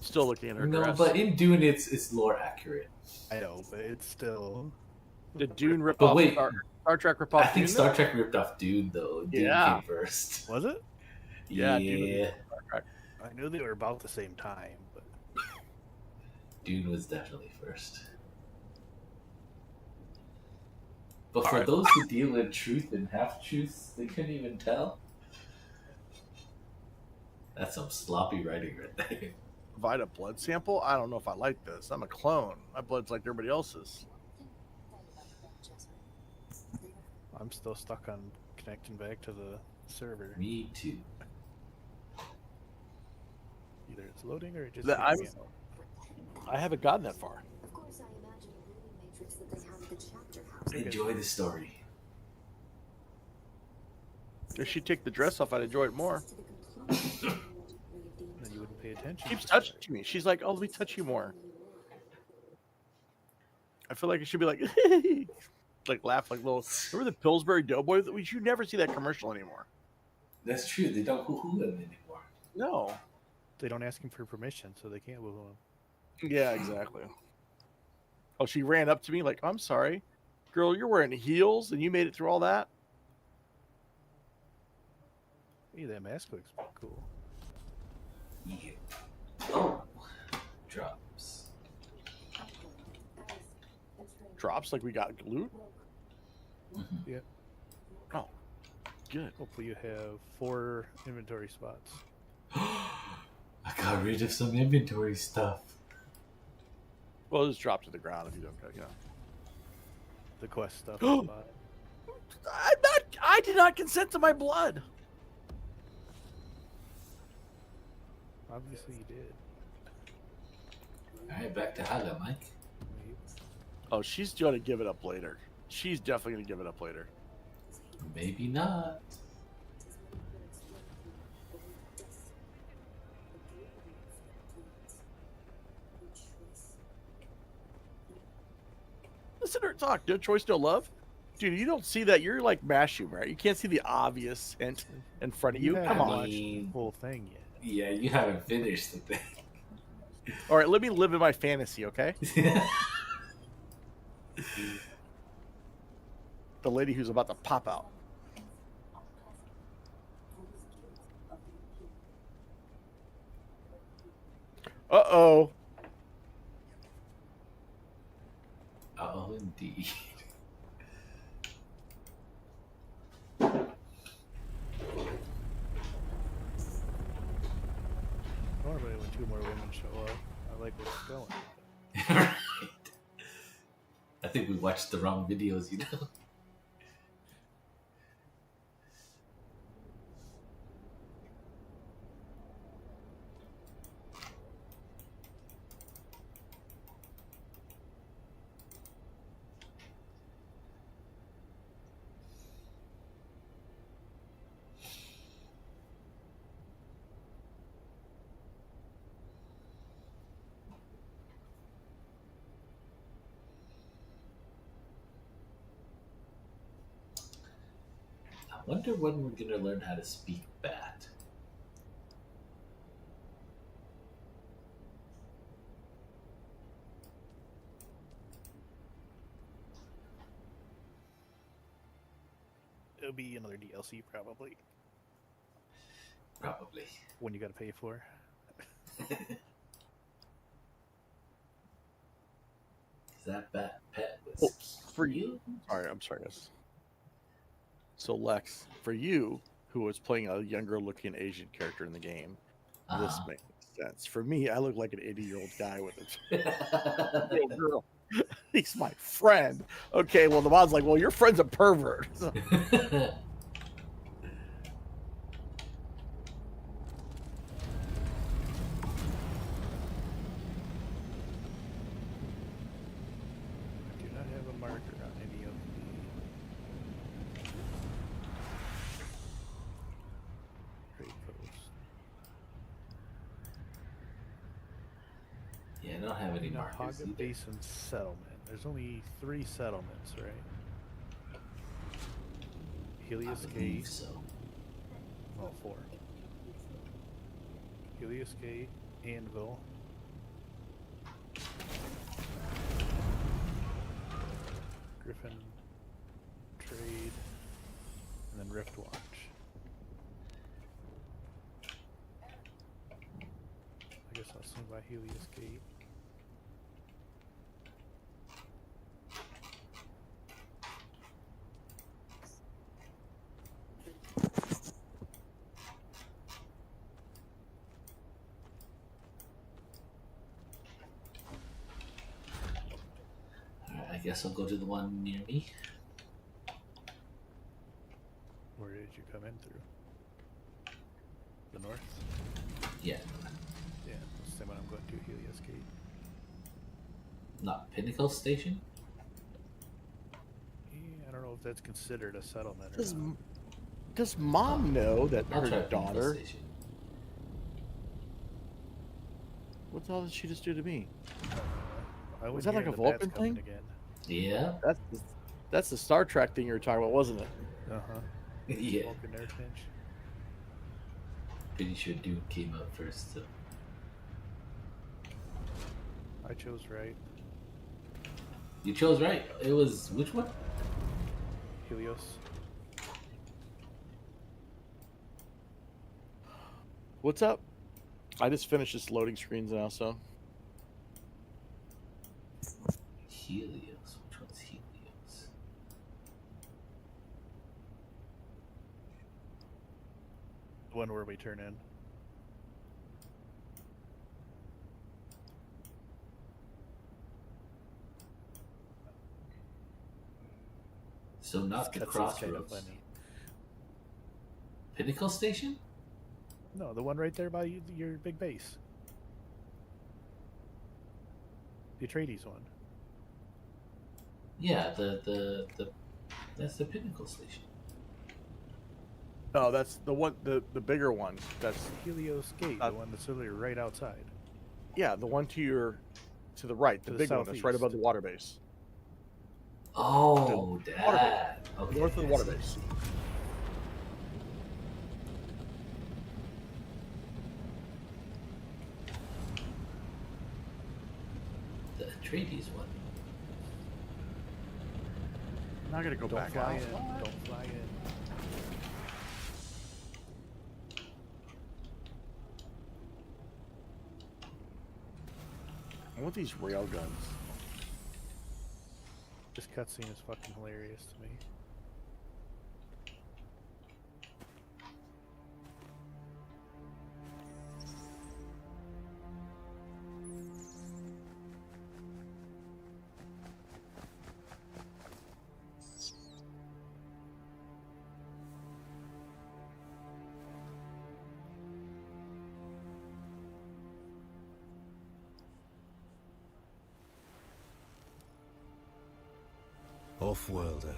Still looking at her No, dress. but in Dune, it's lore accurate. I know, but it's still. Did Dune rip But off wait, Star Trek rip off I think Dune, Star though? Trek ripped off Dune though. Dune Yeah. came first. Was it? Yeah, Dune Yeah. was Star Trek. I knew they were about the same time, but Dune was definitely first. But for Alright. those who deal in truth and half truths, they couldn't even tell. That's some sloppy writing right there. Provide a blood sample? I don't know if I like this. I'm a clone. My blood's like everybody else's. I'm still stuck on connecting back to the server. Me too. Either it's loading or it just. The- kicks me out. I haven't gotten that far. Of course, I imagine a moving matrix that they have at the chapter house. Enjoy the story. If she take the dress off, I'd enjoy it more. Then you wouldn't pay attention. She keeps touching me. She's like, "Oh, let me touch you more." I feel like it should be like, like laugh like little. Remember the Pillsbury Doughboy? You never see that commercial anymore. That's true. They don't hoo-hoo him anymore. No. They don't ask him for permission, so they can't woo him. Yeah, exactly. Oh, she ran up to me like, "I'm sorry, girl. You're wearing heels and you made it through all that." Hey, that mask looks cool. Yeah. Oh, drops. Drops like we got loot. Yep. Oh, good. Hopefully you have 4 inventory spots. I got rid of some inventory stuff. Well, just drop to the ground if you don't, you know. The quest stuff. is spot. I did not consent to my blood. Obviously you did. Alright, back to Haga, Mike. Oh, she's gonna give it up later. She's definitely gonna give it up later. Maybe not. Listen to her talk. No choice, no love. Dude, you don't see that. You're like Mashum, right? You can't see the obvious hint in front of you. haven't Come on. watched the whole thing yet. Yeah, you haven't finished the thing. All right, let me live in my fantasy, okay? The lady who's about to pop out. Uh-oh. Oh, indeed. Normally when 2 more women show up, I like where it's going. Right. I think we watched the wrong videos, you know? Wonder when we're gonna learn how to speak bat. It'll be another DLC probably. Probably. One you gotta pay for. That bat pet was for you. Sorry, I'm sorry, guys. So Lex, for you, who was playing a younger-looking Asian character in the game, this makes sense. For me, I look like an 80-year-old guy with a little girl. He's my friend. Okay, well, the mom's like, well, your friend's a pervert. I do not have a marker on any of the trade posts. Yeah, I don't have any markers either. Basin settlement. There's only 3 settlements, right? Helios Gate. So. Well, 4. Helios Gate, Anvil. Griffin, Trade, and then Riftwatch. I guess I'll swing by Helios Gate. Alright, I guess I'll go to the one near me. Where did you come in through? The north? Yeah. Yeah, that's the same one I'm going to, Helios Gate. Not Pinnacle Station? Yeah, I don't know if that's considered a settlement or not. Does mom know that I'll try her Pinnacle daughter... Station. What the hell did she just do to me? I Was was that like a Vulcan thing? Again. Yeah. That's the Star Trek thing you were talking about, wasn't it? Uh-huh. Yeah. Vulcan air pinch. Pretty sure Dune came out first, so. I chose right. You chose right. It was which one? Helios. What's up? I just finished this loading screens now, so. Helios. Which one's Helios? The one where we turn in. So not the This cutscene's kind of crossroads. funny. Pinnacle Station? No, the one right there by your big base. The Atreides one. Yeah, the that's the Pinnacle Station. Oh, that's the one, the bigger one. That's Helios Gate, the one that's literally right outside. yeah, the one to the right, the To the big one that's right southeast. above the water base. Oh, The water Dad. base. Okay, North of the I water see. base. The Atreides one. I'm not gonna go Don't back fly out. in. Don't fly in. I want these rail guns. This cutscene is fucking hilarious to me. Off-worlder.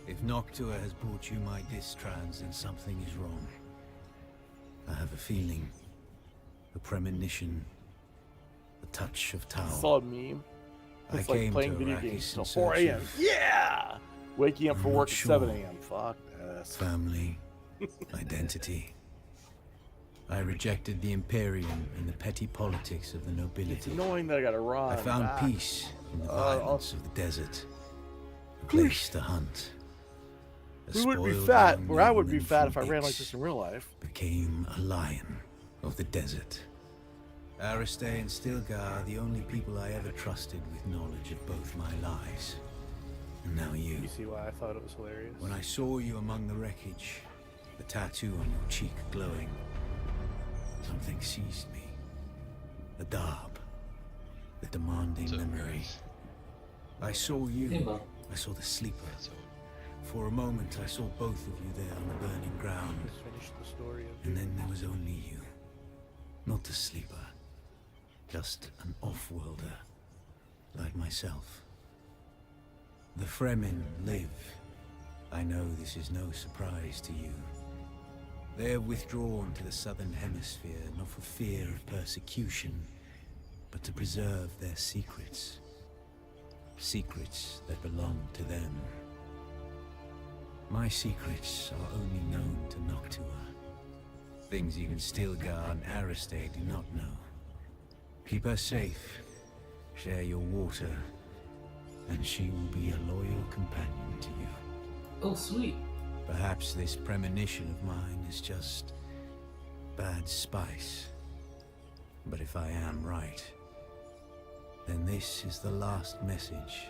If Noctua has brought you my distrans, then something is wrong. I have a feeling, a premonition, a touch of Tau. I saw a meme. I It's like came playing to video Arrakis games in till 4 search a.m. of Yeah! Waking up for I'm work not at sure. 7 a.m. Fuck this. Family, identity. I rejected the Imperium and the petty politics of the It's nobility. annoying that I gotta run. I found back. peace in the violence of the desert. A place to hunt. A We wouldn't be spoiled fat, young or I would be nobleman fat if from I ran like Ix this in real life. became a lion of the desert. Aristay and Stilgar are the only people I ever trusted with knowledge of both my lives. And now you. You see why I thought it was hilarious? When I saw you among the wreckage, the tattoo on your cheek glowing, something seized me. The Darb. The demanding memory. I saw you. I saw the sleeper. For a moment, I saw both of you there on the burning ground. Just finished the story of And then there was only you. Not the sleeper. Just an off-worlder. Like myself. The Fremen live. I know this is no surprise to you. They have withdrawn to the southern hemisphere, not for fear of persecution, but to preserve their secrets. Secrets that belong to them. My secrets are only known to Noctua. Things even Stilgar and Aristay do not know. Keep her safe. Share your water. And she will be a loyal companion to you. Oh, sweet. Perhaps this premonition of mine is just bad spice. But if I am right, then this is the last message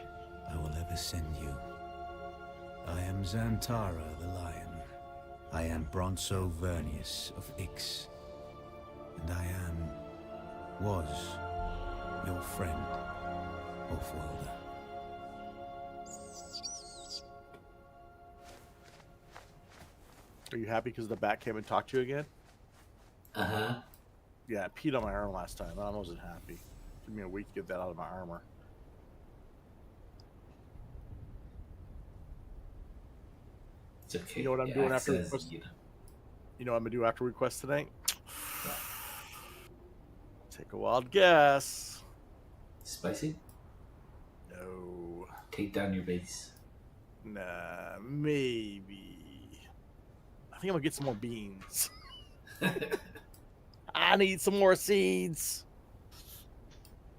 I will ever send you. I am Xantara the Lion. I am Bronso Vernius of Ix. And I was your friend, Offworlder. Are you happy because the bat came and talked to you again? Uh-huh. Yeah, I peed on my arm last time. I wasn't happy. Took me a week to get that out of my armor. It's okay. You know what I'm doing after access, request? You know what I'm gonna do after request tonight? Take a wild guess. Spicy? No. Take down your base. Nah, maybe. I think I'm gonna get some more beans. I need some more seeds.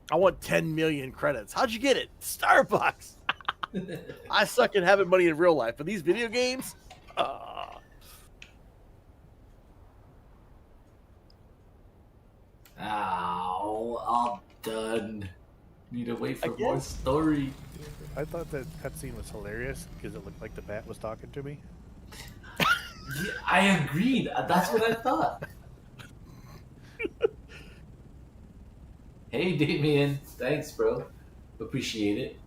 I want 10 million credits. How'd you get it? Starbucks. I suck at having money in real life, but these video games, Ow, I'm done. Need to wait for more Again? story. I thought that cutscene was hilarious because it looked like the bat was talking to me. Yeah, I agreed. That's what I thought. Hey, Damien. Thanks, bro. Appreciate it.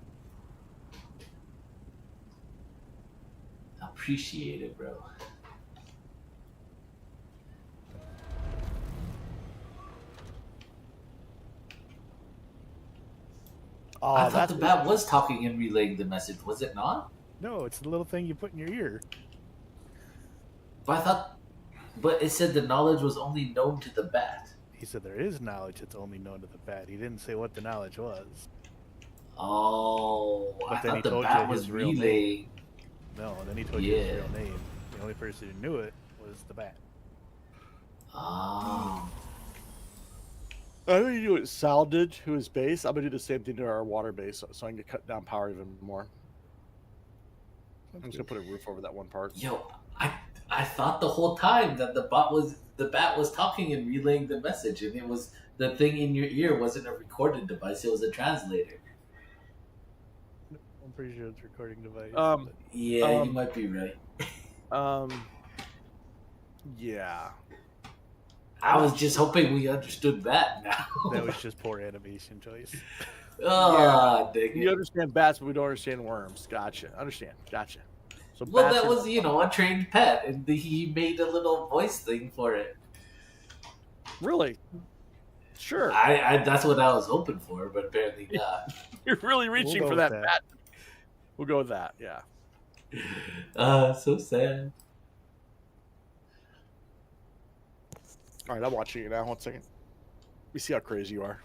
Appreciate it, bro. I thought the bat was talking and relaying the message. Was it not? No, it's the little thing you put in your ear. But it said the knowledge was only known to the bat. He said there is knowledge that's only known to the bat. He didn't say what the knowledge was. Oh, But I then thought he the told bat you was his real name. relaying. No, then he told you his real name. The only person who knew it was the bat. Oh. I think you do what Sal did to his base. I'm gonna do the same thing to our water base, so I can cut down power even more. I'm just gonna put a roof over that one part. Yo, I thought the whole time that the bat was talking and relaying the message, and it was the thing in your ear wasn't a recorded device; it was a translator. I'm pretty sure it's a recording device. Yeah, you might be right. Yeah. I was just hoping we understood that now. That was just poor animation choice. Ah, dang it. You understand bats, but we don't understand worms. Gotcha. Understand. Gotcha. So Well, bats that are- was, a trained pet, and he made a little voice thing for it. Really? Sure. I that's what I was hoping for, but apparently not. You're really reaching go for with that that. bat. We'll go with that. Yeah. So sad. All right, I'm watching it now. 1 second. Let me see how crazy you are.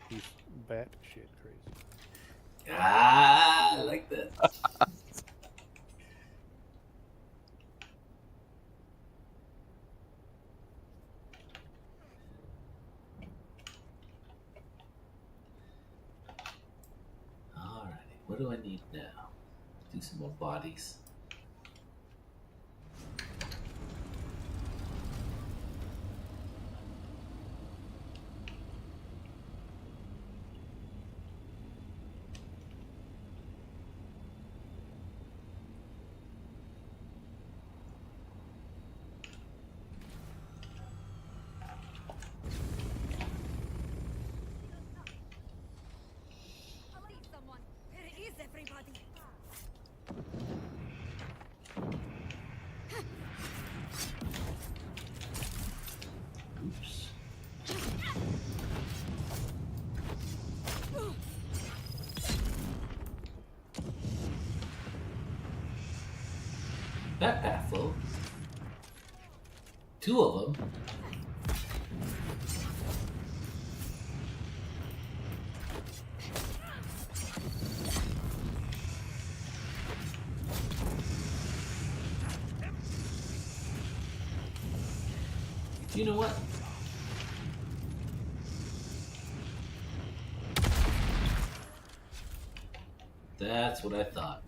He's bat shit crazy. Ah, I like that. Alrighty, what do I need now? Do some more bodies. Oops. Backpack full. 2 of them. You know what? That's what I thought.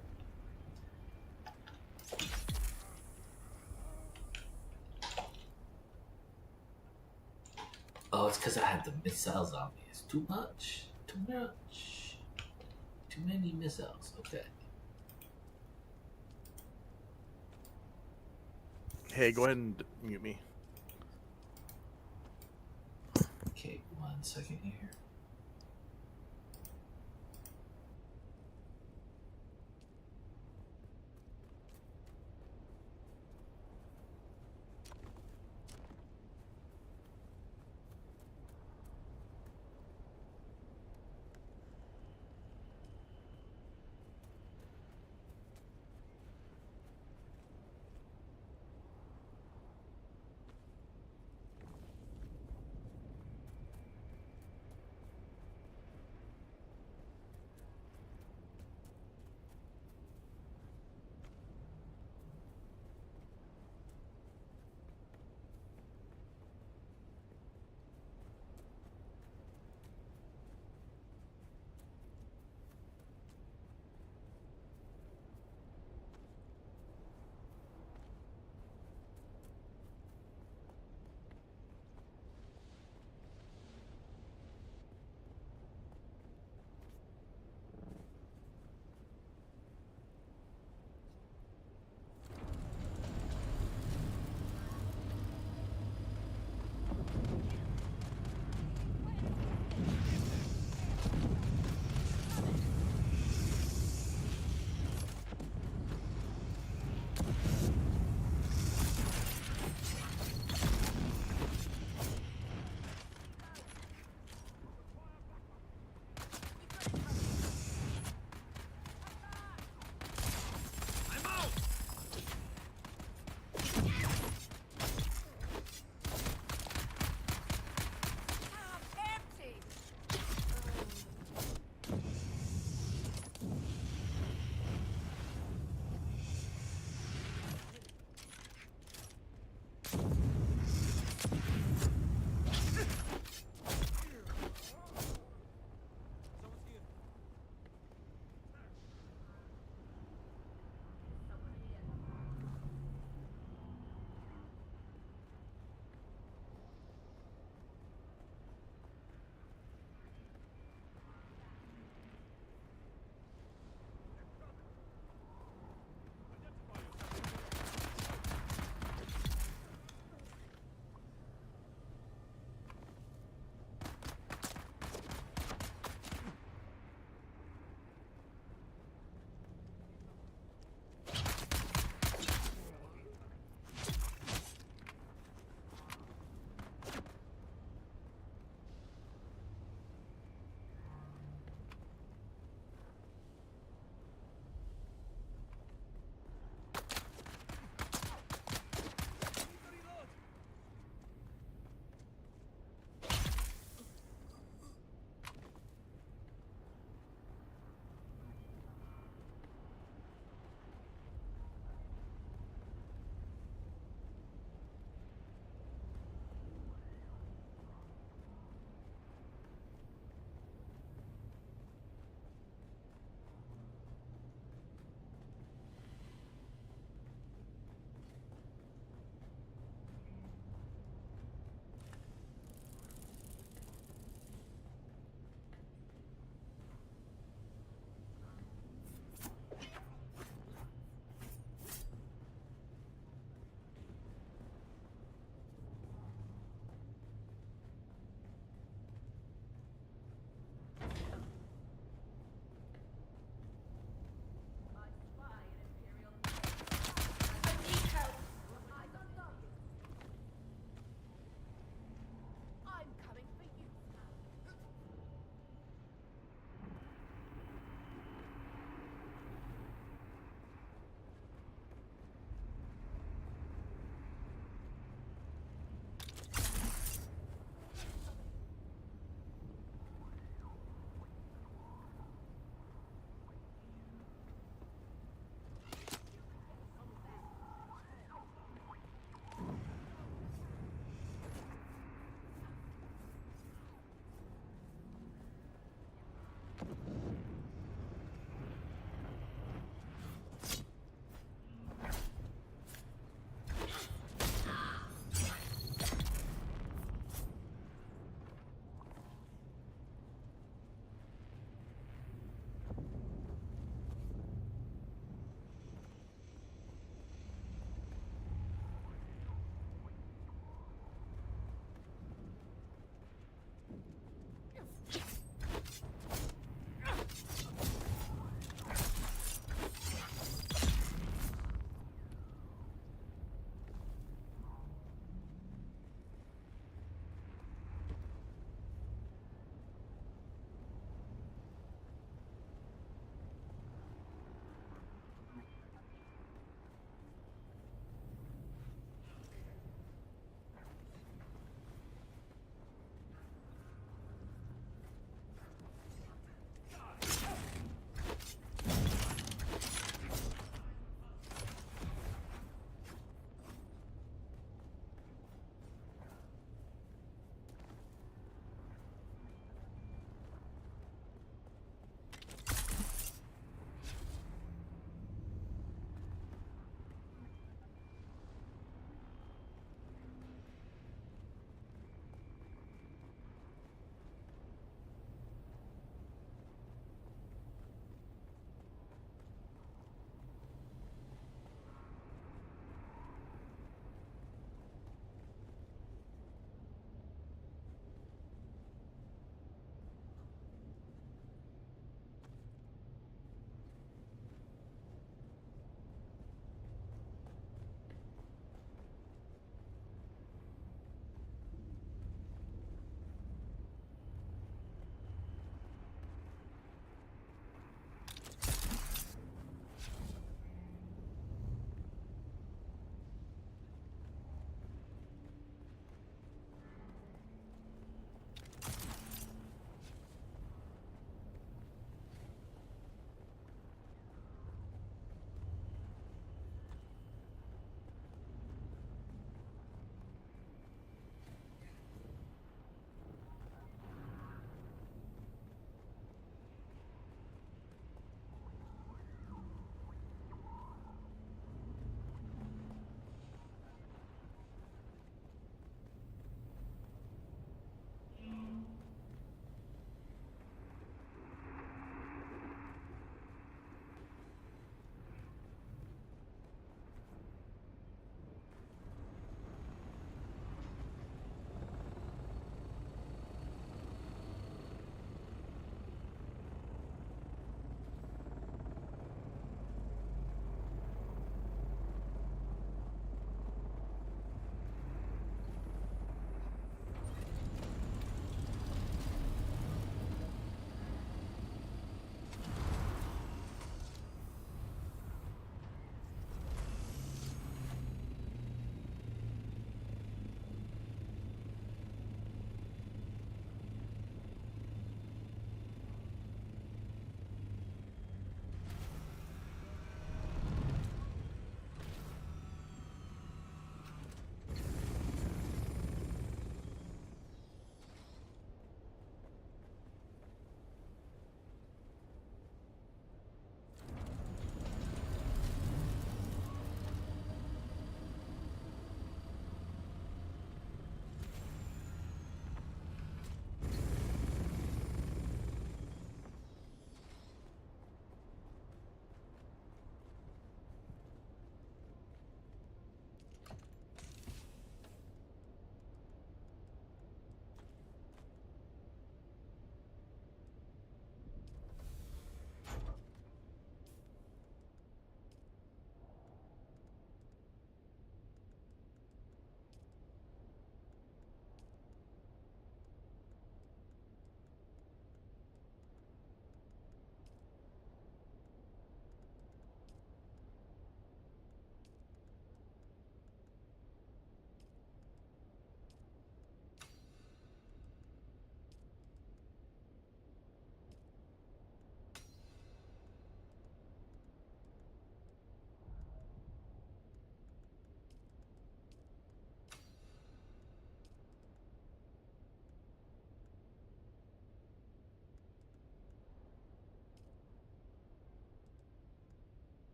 Oh, it's because I had the missile zombies. Too much. Too much. Too many missiles. Okay. Hey, go ahead and mute me. Okay, 1 second here.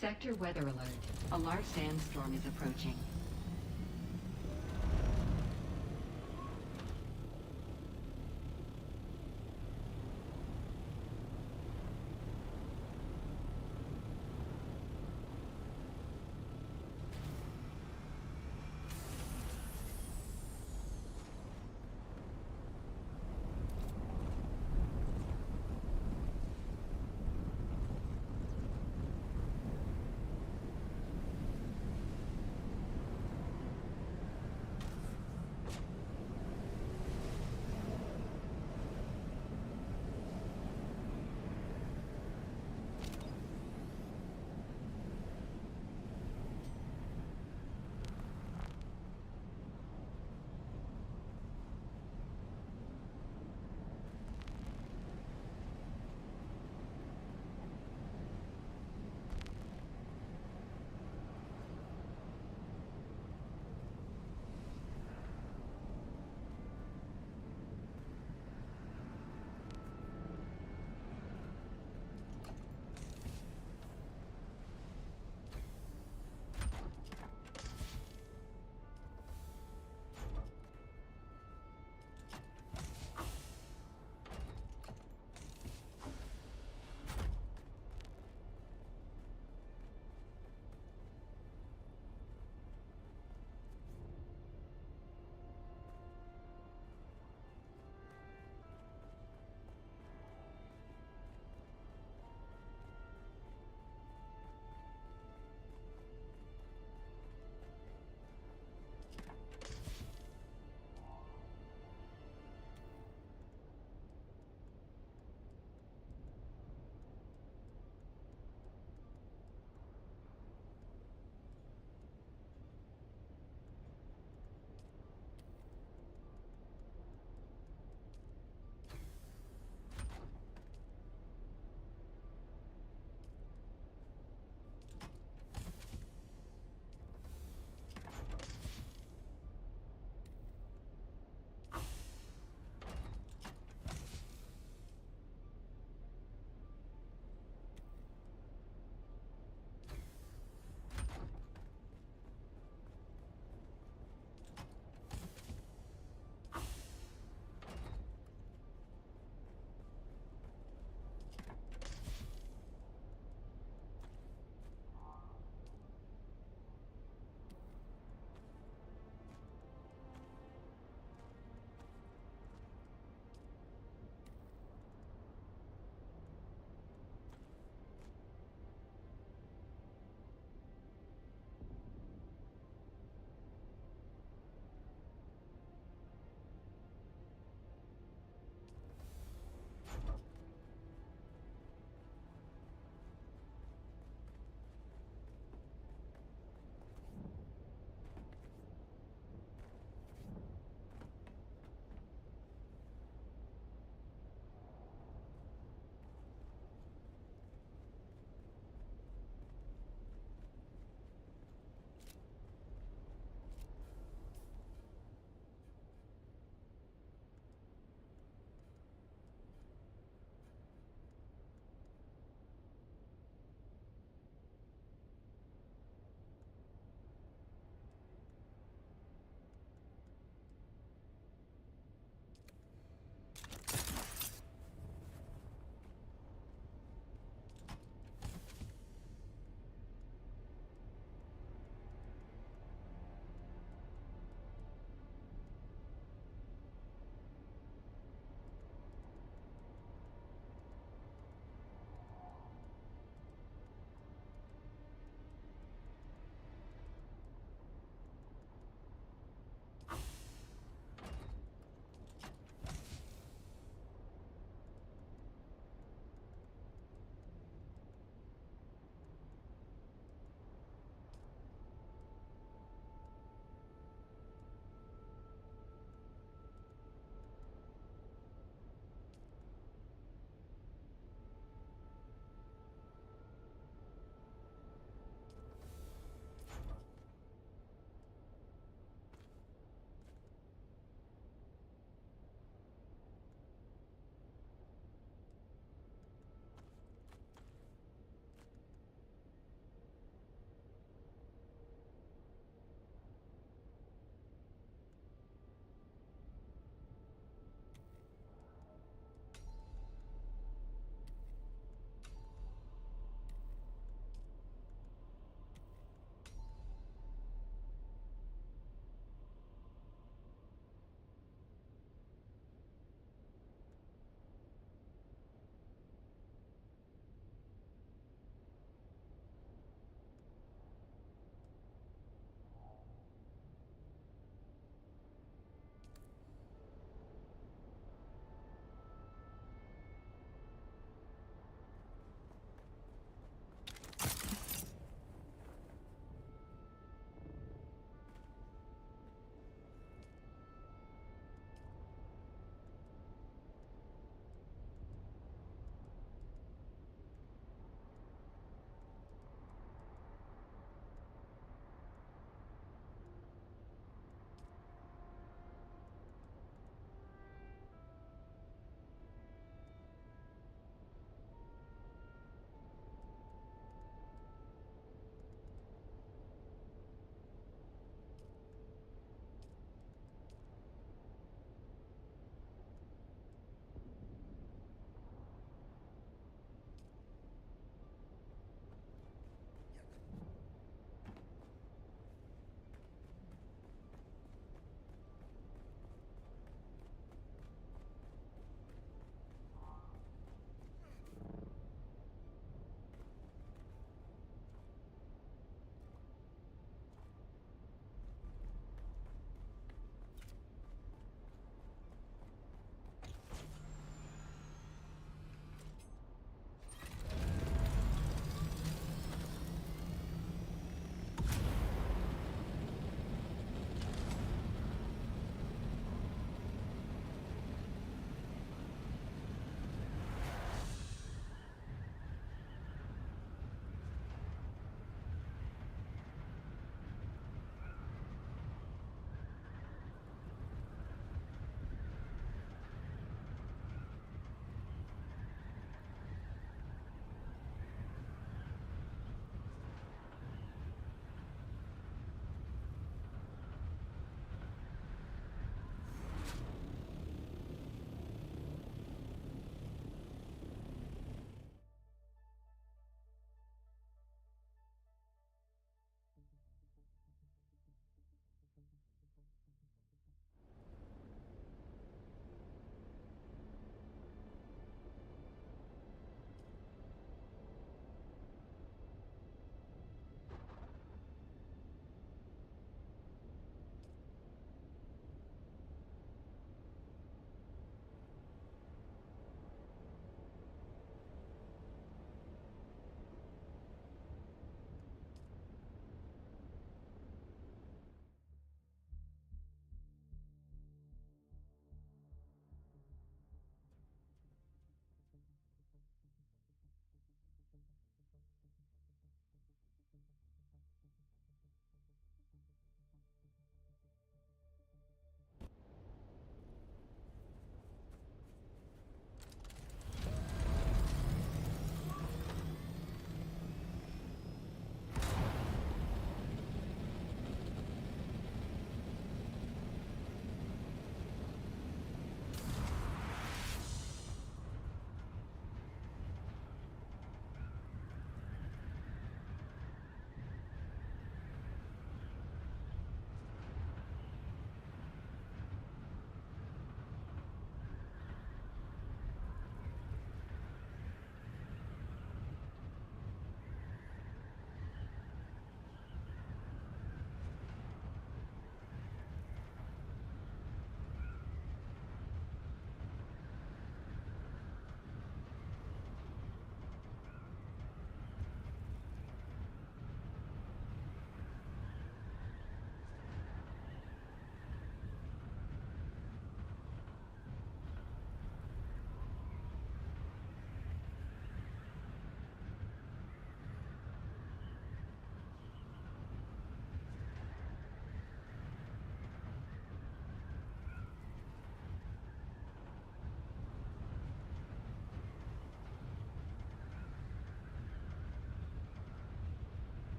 Sector weather alert. A large sandstorm is approaching.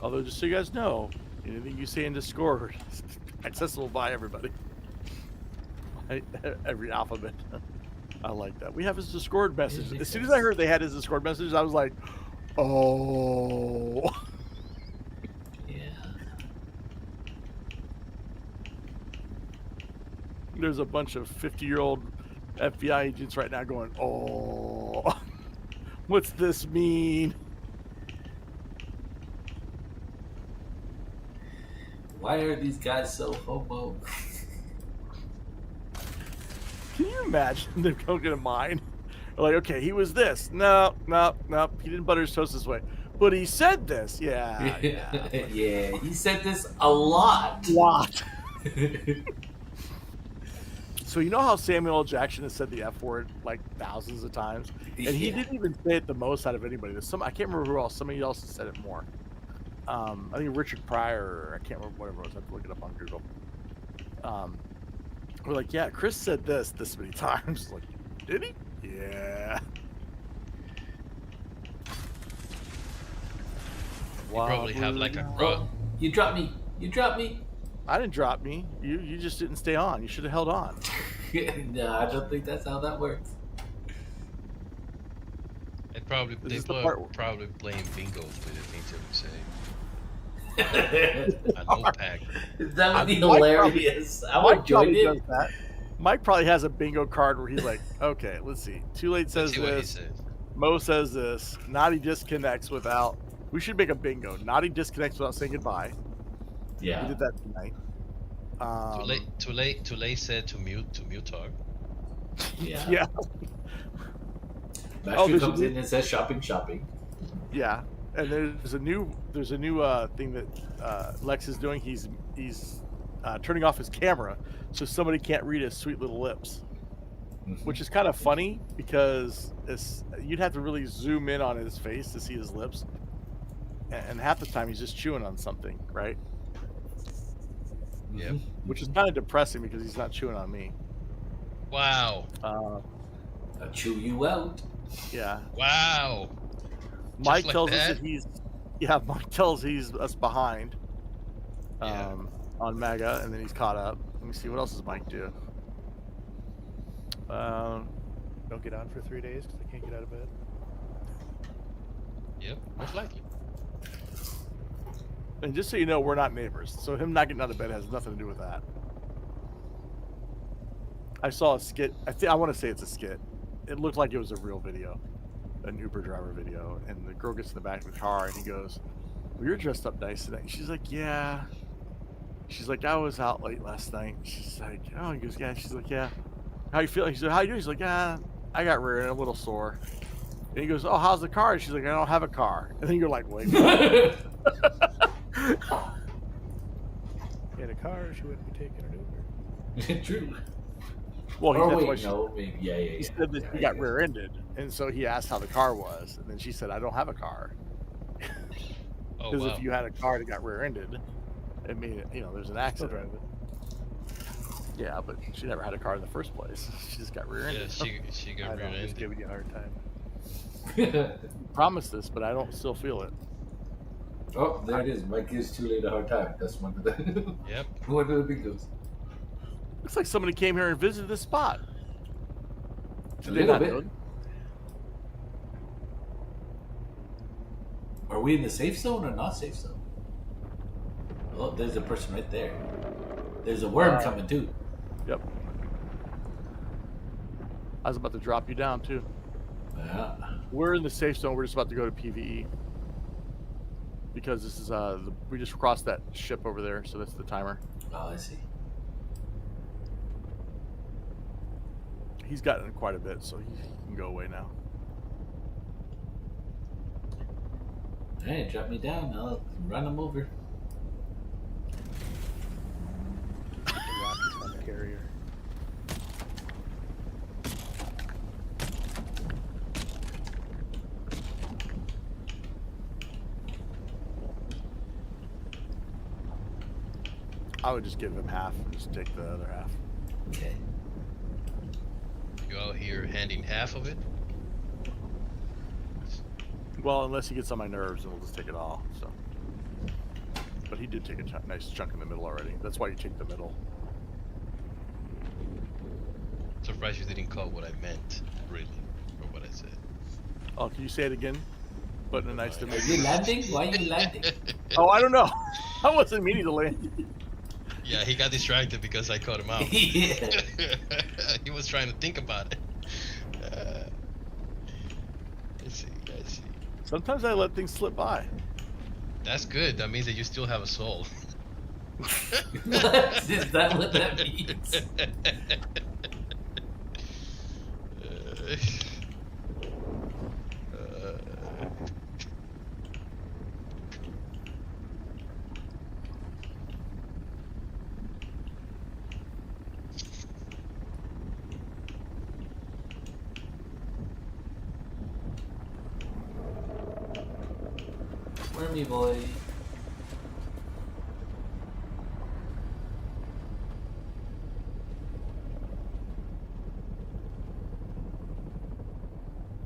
Although, just so you guys know, anything you say in Discord is accessible by everybody. Every alphabet. I like that. We have his Discord message. As soon as I heard they had his Discord message, I was like, oh. Yeah. There's a bunch of 50-year-old FBI agents right now going, oh, what's this mean? Why are these guys so homo? Can you imagine them going to mine? Like, okay, he was this. No. He didn't butter his toast this way. But he said this. Yeah. Yeah, he said this a lot. So you know how Samuel L. Jackson has said the F word like thousands of times? And he didn't even say it the most out of anybody. There's I can't remember who else. Somebody else has said it more. I think Richard Pryor, or I can't remember whatever it was. I have to look it up on Google. We're like, yeah, Chris said this many times. Like, did he? Yeah. You probably have like a rug. You dropped me. I didn't drop me. You just didn't stay on. You should have held on. No, I don't think that's how that works. They probably playing bingo with the things that we say. I know pack. That would be hilarious. I would join it. Mike probably has a bingo card where he's like, okay, let's see. Too Late says this. Mo says this. Naughty disconnects without. We should make a bingo. Naughty disconnects without saying goodbye. Yeah. We did that tonight. Too late said to mute talk. Yeah. Yeah. Master comes in and says shopping. Yeah. And there's a new thing that Lex is doing. He's turning off his camera so somebody can't read his sweet little lips, which is kind of funny because you'd have to really zoom in on his face to see his lips, and half the time he's just chewing on something, right? Yep. Which is kind of depressing because he's not chewing on me. Wow. I'll chew you out. Yeah. Wow. Mike like tells that? us that Mike tells he's us behind on Mega, and then he's caught up. Let me see, what else does Mike do? Don't get on for 3 days because I can't get out of bed. Yep, most likely. And just so you know, we're not neighbors, so him not getting out of bed has nothing to do with that. I saw a skit. I want to say it's a skit. It looked like it was a real video, an Uber driver video, and the girl gets in the back of the car and he goes, well, you're dressed up nice tonight. She's like, yeah. She's like, I was out late last night. She's like, oh, he goes, yeah. She's like, yeah. How you feeling? She's like, how you doing? He's like, yeah, I got rear and a little sore. And he goes, oh, how's the car? And she's like, I don't have a car. And then you're like, wait. If he had a car, she wouldn't be taking an Uber. True. Well, Yeah. He said that he got rear-ended, and so he asked how the car was, and then she said, I don't have a car. Because if you had a car that got rear-ended, it made it, there's an accident. Yeah, but she never had a car in the first place. She just got rear-ended. Yeah, she got rear-ended. Just giving you a hard time. Promise this, but I don't still feel it. Oh, there it is. Mike gives Too Late a hard time. That's one of the Yep. One of the bingos. Looks like somebody came here and visited this spot. A little bit. Are we in the safe zone or not safe zone? Oh, there's a person right there. There's a worm coming too. Yep. I was about to drop you down too. Yeah. We're in the safe zone. We're just about to go to PvE. Because this is we just crossed that ship over there, so that's the timer. Oh, I see. He's gotten quite a bit, so he can go away now. Hey, drop me down. I'll run him over. The rockets on the carrier. I would just give him half and just take the other half. Okay. You out here handing half of it? Well, unless he gets on my nerves, and we'll just take it all. So. but he did take a nice chunk in the middle already. That's why you take the middle. Surprised you didn't call what I meant, really, or what I said. Oh, can you say it again? But in a nice Are you landing? Why are you landing? Oh, I don't know. I wasn't meaning to land. Yeah, he got distracted because I caught him out. Yeah. He was trying to think about it. I see. Sometimes I let things slip by. That's good. That means that you still have a soul. What? Is that what that means? Wormy boy.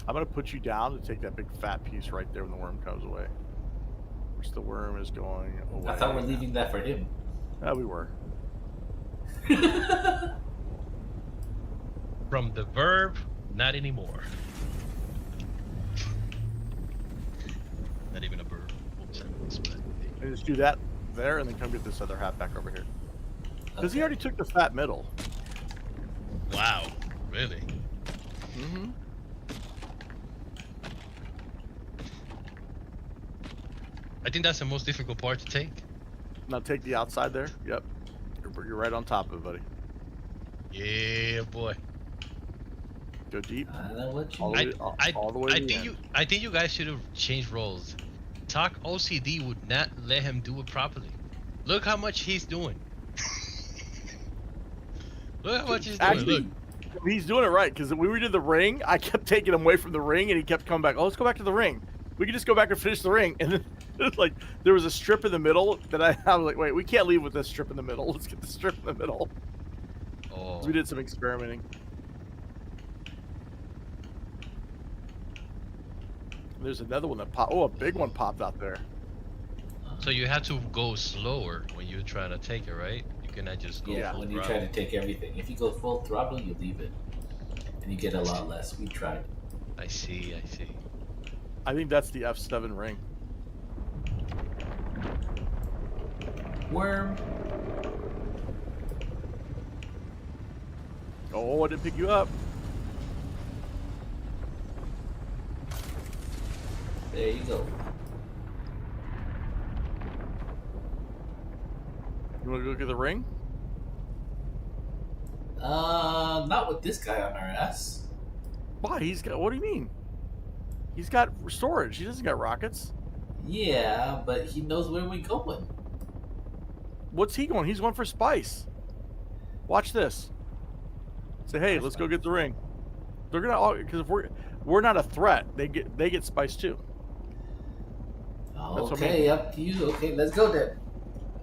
I'm gonna put you down to take that big fat piece right there when the worm comes away. Which the worm is going away. I thought we're leaving that for him. Yeah, we were. From the verb, not anymore. Not even a verb. And just do that there, and then come get this other half back over here. Because he already took the fat middle. Wow, really? Mm-hmm. I think that's the most difficult part to take. Now take the outside there. Yep. You're right on top of it, buddy. Yeah, boy. Go deep. I know what you all mean. all the way to the end. I think you guys should have changed roles. Talk OCD would not let him do it properly. Look how much he's doing. Look how much he's doing. Actually, Look. he's doing it right, because when we did the ring, I kept taking him away from the ring, and he kept coming back. Oh, let's go back to the ring. We can just go back and finish the ring. And then it's like there was a strip in the middle that I was like, wait, we can't leave with this strip in the middle. Let's get the strip in the middle. Oh. So we did some experimenting. There's another one that popped. Oh, a big one popped out there. So you have to go slower when you're trying to take it, right? You cannot just go full when you throttle. try to take everything. If you go full throttle, you leave it. And you get a lot less. We tried. I see. I think that's the F7 ring. Worm. Oh, I didn't pick you up. There you go. You want to go get the ring? Not with this guy on our ass. Why? He's got. What do you mean? He's got storage. He doesn't got rockets. Yeah, but he knows where we're going. What's he going? He's going for spice. Watch this. Say, hey, let's go get the ring. They're gonna all, because if we're not a threat, they get spice too. Okay, up to you. Okay, let's go then.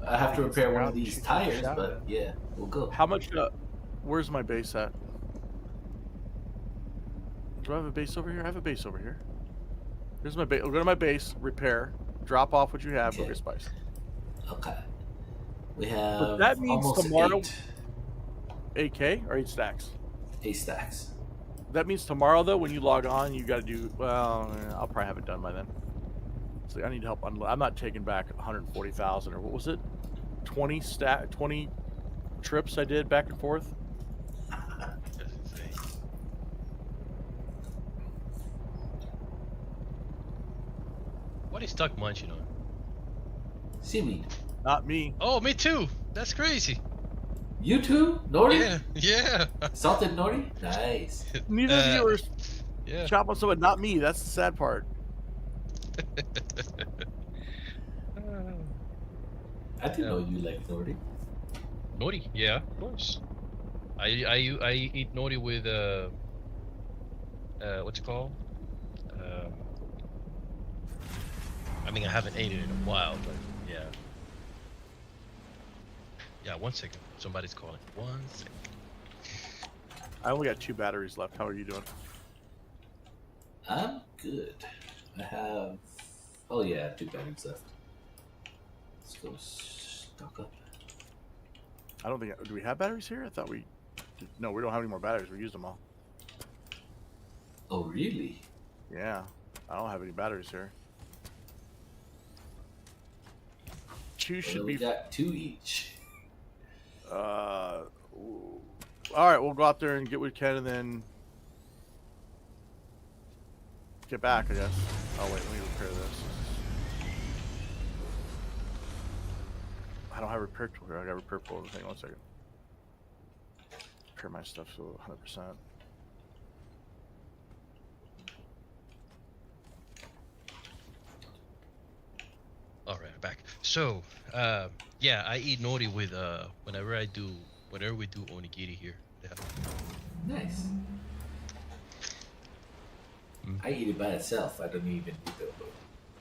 I have to repair one of these tires, but yeah, we'll go. How much? Where's my base at? Do I have a base over here? I have a base over here. Here's my base. Go to my base, repair, drop off what you have, go get spice. Okay. We have But that means almost tomorrow. 8. 8K or 8 stacks? 8 stacks. That means tomorrow, though, when you log on, you got to do. Well, I'll probably have it done by then. So I need help unload. I'm not taking back 140,000 or what was it? 20 trips I did back and forth. What is Tuck munching on? Seaweed. Not me. Oh, me too. That's crazy. You too? Nori? Yeah. Salted nori? Nice. Neither of you are yeah. chopping someone. Not me. That's the sad part. I didn't know you liked nori. Nori? Yeah, of course. I eat nori with what's it called? I mean, I haven't ate it in a while, but yeah. Yeah, 1 second. Somebody's calling. 1 second. I only got 2 batteries left. How are you doing? I'm good. I have... Oh yeah, 2 batteries left. Let's go stock up. I don't think. Do we have batteries here? I thought we. No, we don't have any more batteries. We used them all. Oh, really? Yeah, I don't have any batteries here. Two should we be. got 2 each. All right, we'll go out there and get what we can, and then get back. I guess. Oh wait, let me repair this. I don't have repair tool here. I got repair tool. Hang on 1 second. Repair my stuff so 100%. All right, back. So, yeah, I eat nori with whenever we do onigiri here. Yeah. Nice. I eat it by itself. I don't even eat the.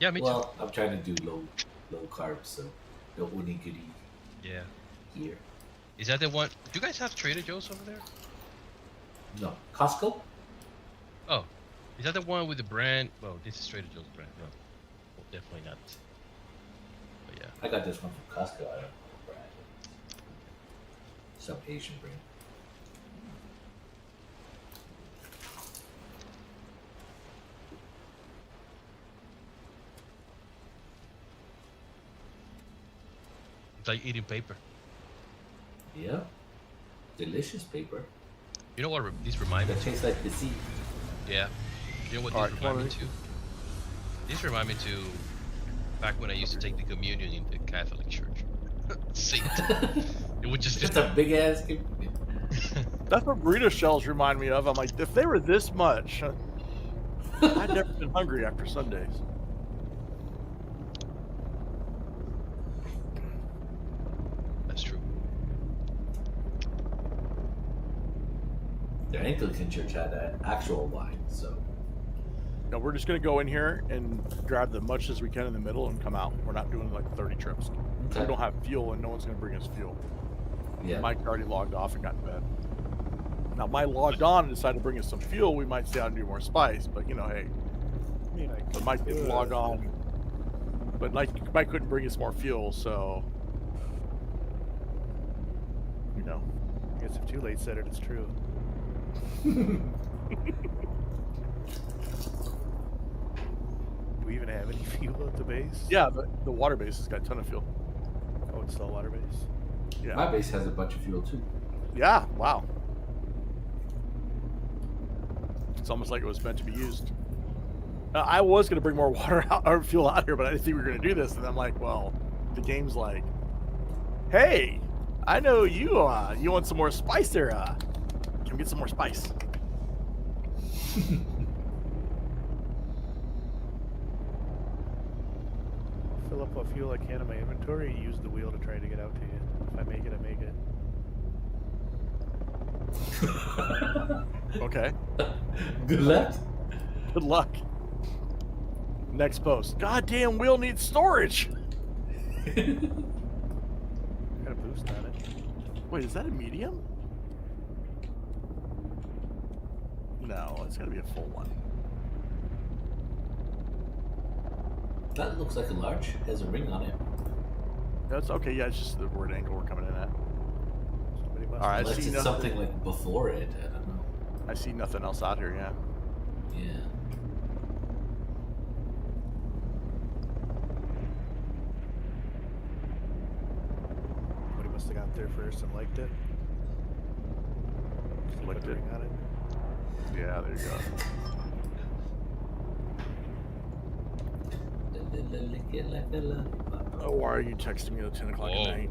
Yeah, me too. Well, I'm trying to do low carbs, so no onigiri. Yeah. Here. Is that the one? Do you guys have Trader Joe's over there? No. Costco? Oh, is that the one with the brand? Well, this is Trader Joe's brand. No, well, definitely not. But yeah. I got this one from Costco. I don't know the brand. Some Asian brand. It's like eating paper. Yeah. Delicious paper. You know what this reminds me? It tastes like the sea. Yeah. You know what this reminds me to? This reminds me to back when I used to take the communion in the Catholic Church. Saint. It would just. It's a big ass communion. That's what burrito shells remind me of. I'm like, if they were this much, I'd never been hungry after Sundays. That's true. The Anglican church had an actual wine, so. No, we're just gonna go in here and grab the much as we can in the middle and come out. We're not doing like 30 trips. Okay. We don't have fuel, and no one's gonna bring us fuel. Yeah. Mike already logged off and got in bed. Now, Mike logged on and decided to bring us some fuel. We might stay out and do more spice, but you know, hey. I mean, But Mike didn't log on. But Mike couldn't bring us more fuel, so you know. I guess if too late said it, it's true. Do we even have any fuel at the base? Yeah, the water base has got a ton of fuel. Oh, it's still water base? Yeah. My base has a bunch of fuel too. Yeah, wow. It's almost like it was meant to be used. I was going to bring more water out, or fuel out here, but I didn't think we were going to do this. And I'm like, well, the game's like, hey, I know you want some more spice there. Come get some more spice. Fill up what fuel I can in my inventory and use the wheel to try to get out to you. If I make it, I make it. Okay. Good luck. Good luck. Next post. Goddamn wheel needs storage. Got a boost on it. Wait, is that a medium? No, it's gotta be a full one. That looks like a large. Has a ring on it. That's okay. Yeah, it's just the word angle we're coming in at. All right, Unless I see it's nothing. something like before it. I don't know. I see nothing else out here. Yeah. Yeah. Somebody must have got there first and liked it. Clicked it. On it. Yeah, there you go. Oh, why are you texting me at 10 o'clock at night?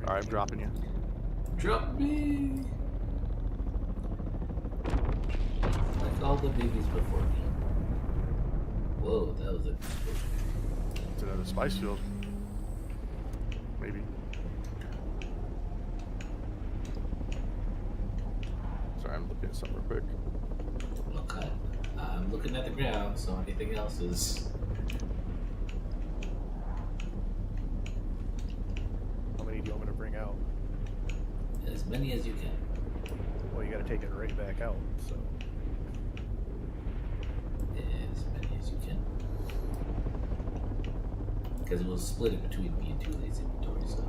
All right, I'm dropping you. Drop me. Like all the babies before me. Whoa, that was a explosion. It's another spice field. Maybe. Sorry, I'm looking at something real quick. Okay. I'm looking at the ground, so anything else is. How many do you want me to bring out? As many as you can. Well, you gotta take it right back out, so. As many as you can. because it was split in between me and Tule's inventory. So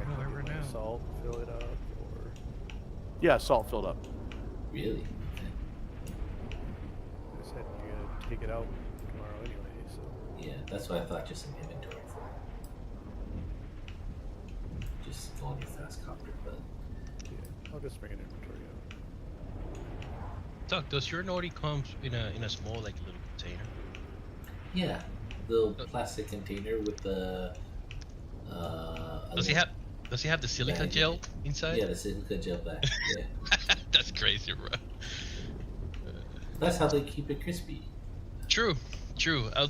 Whatever now. Salt, fill it up, or Yeah, salt filled up. really, I said you're gonna take it out tomorrow anyway. So yeah, that's why I thought just an inventory for it. Just go on your fast copter, but yeah, I'll just bring an inventory out. Doc, does your Nori come in a small, like, little container? yeah, the plastic container with the. Does he have the silica bag gel in it. inside? Yeah, the silica gel bag. Yeah, That's crazy, bro. that's how they keep it crispy. True.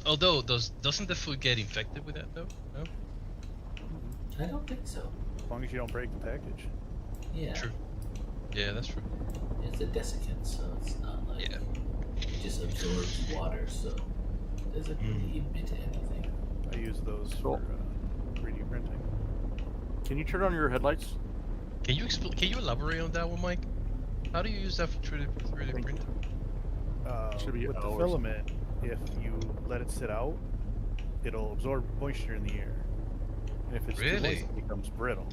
Although, doesn't the food get infected with that though? No. I don't think so. As long as you don't break the package. Yeah. True. Yeah, that's true. It's a desiccant, so it's not like it just absorbs water, so it doesn't really emit anything. I use those for 3D printing. Can you turn on your headlights? Can you elaborate on that one, Mike? How do you use that for 3D printing? Should be With the hours. filament, if you let it sit out, it'll absorb moisture in the air. And if it's too Really? moist, it becomes brittle.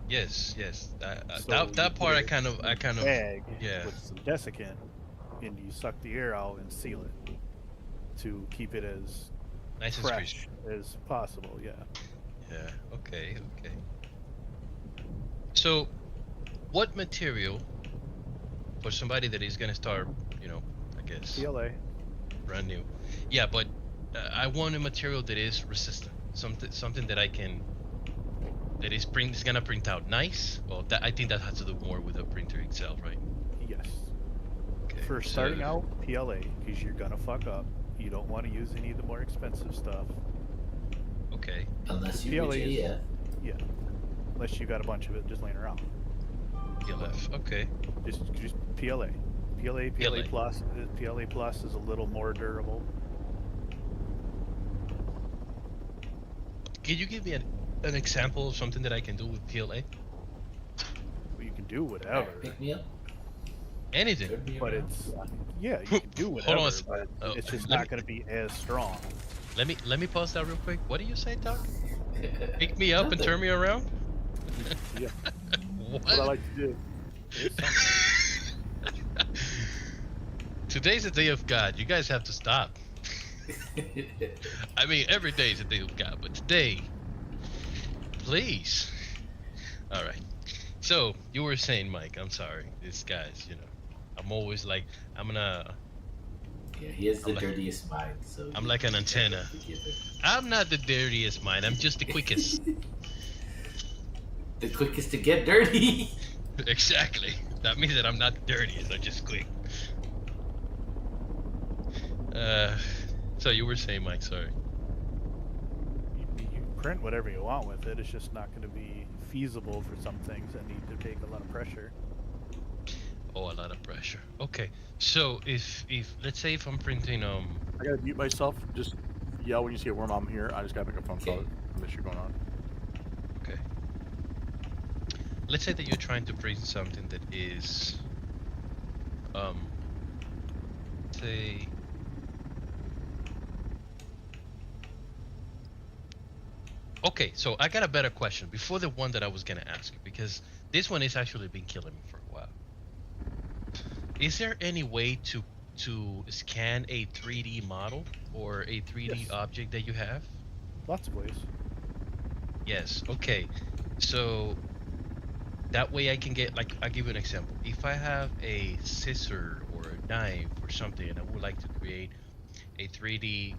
Yes. So That you part I put kind it of in a bag yeah. with some desiccant, and you suck the air out and seal it to keep it as Nice and fresh as possible. Yeah. Yeah. Okay. So, what material for somebody that is gonna start, I guess PLA. brand new? Yeah, but I want a material that is resistant. Something that I can. That is gonna print out nice. Well, I think that has to do more with the printer itself, right? Yes. Okay, For starting out, PLA, because you're gonna fuck up. You don't want to use any of the more expensive stuff. Okay. Unless you PLA reach is- AF. Yeah. Unless you got a bunch of it just laying around. PLF. Okay. Just PLA. PLA plus. PLA plus is a little more durable. Can you give me an example of something that I can do with PLA? Well, you can do whatever. Pick me up. Anything. But it's you can do whatever. Hold on. But it's just let not going to be as strong. Let me pause that real quick. What do you say, Doc? Pick me up and turn me around? Yeah. What? What I like to do. Today's the day of God. You guys have to stop. I mean, every day is a day of God, but today, please. All right. So you were saying, Mike. I'm sorry. This guy's, I'm always like, I'm gonna. Yeah, he has the dirtiest mind, so I'm like an antenna. I'm not the dirtiest mind. I'm just the quickest. The quickest to get dirty. Exactly. That means that I'm not the dirtiest. I'm just quick. So you were saying, Mike. Sorry. You print whatever you want with it. It's just not going to be feasible for some things that need to take a lot of pressure. Oh, a lot of pressure. Okay. So if let's say if I'm printing I gotta mute myself. Just yell when you see a worm. I'm here. I just gotta pick up phone call. Unless you're going on. Okay. Let's say that you're trying to print something that is say okay, so I got a better question before the one that I was gonna ask, because this one has actually been killing me for a while. Is there any way to scan a 3D model or a 3D object that you have? Lots of ways. Yes. Okay. So that way I can get, like, I'll give you an example. If I have a scissor or a knife or something and I would like to create a 3D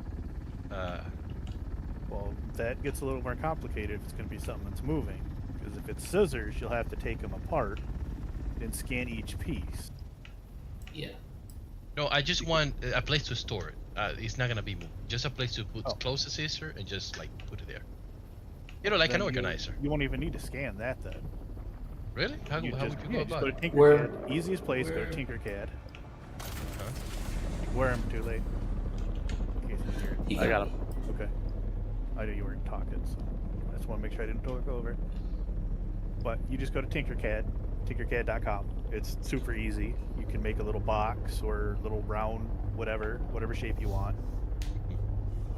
Well, that gets a little more complicated if it's going to be something that's moving. Because if it's scissors, you'll have to take them apart and scan each piece. Yeah. No, I just want a place to store it. It's not gonna be moved. Just a place to put close the scissor and just like put it there. Like Then an organizer. You won't even need to scan that then. Really? How would you go just about go it? to Tinkercad. Easiest place, go to Tinkercad. Wear them too late. In case you hear it. I got him. Okay. I knew you weren't talking, so I just want to make sure I didn't talk over. But you just go to Tinkercad, tinkercad.com. It's super easy. You can make a little box or little round, whatever shape you want.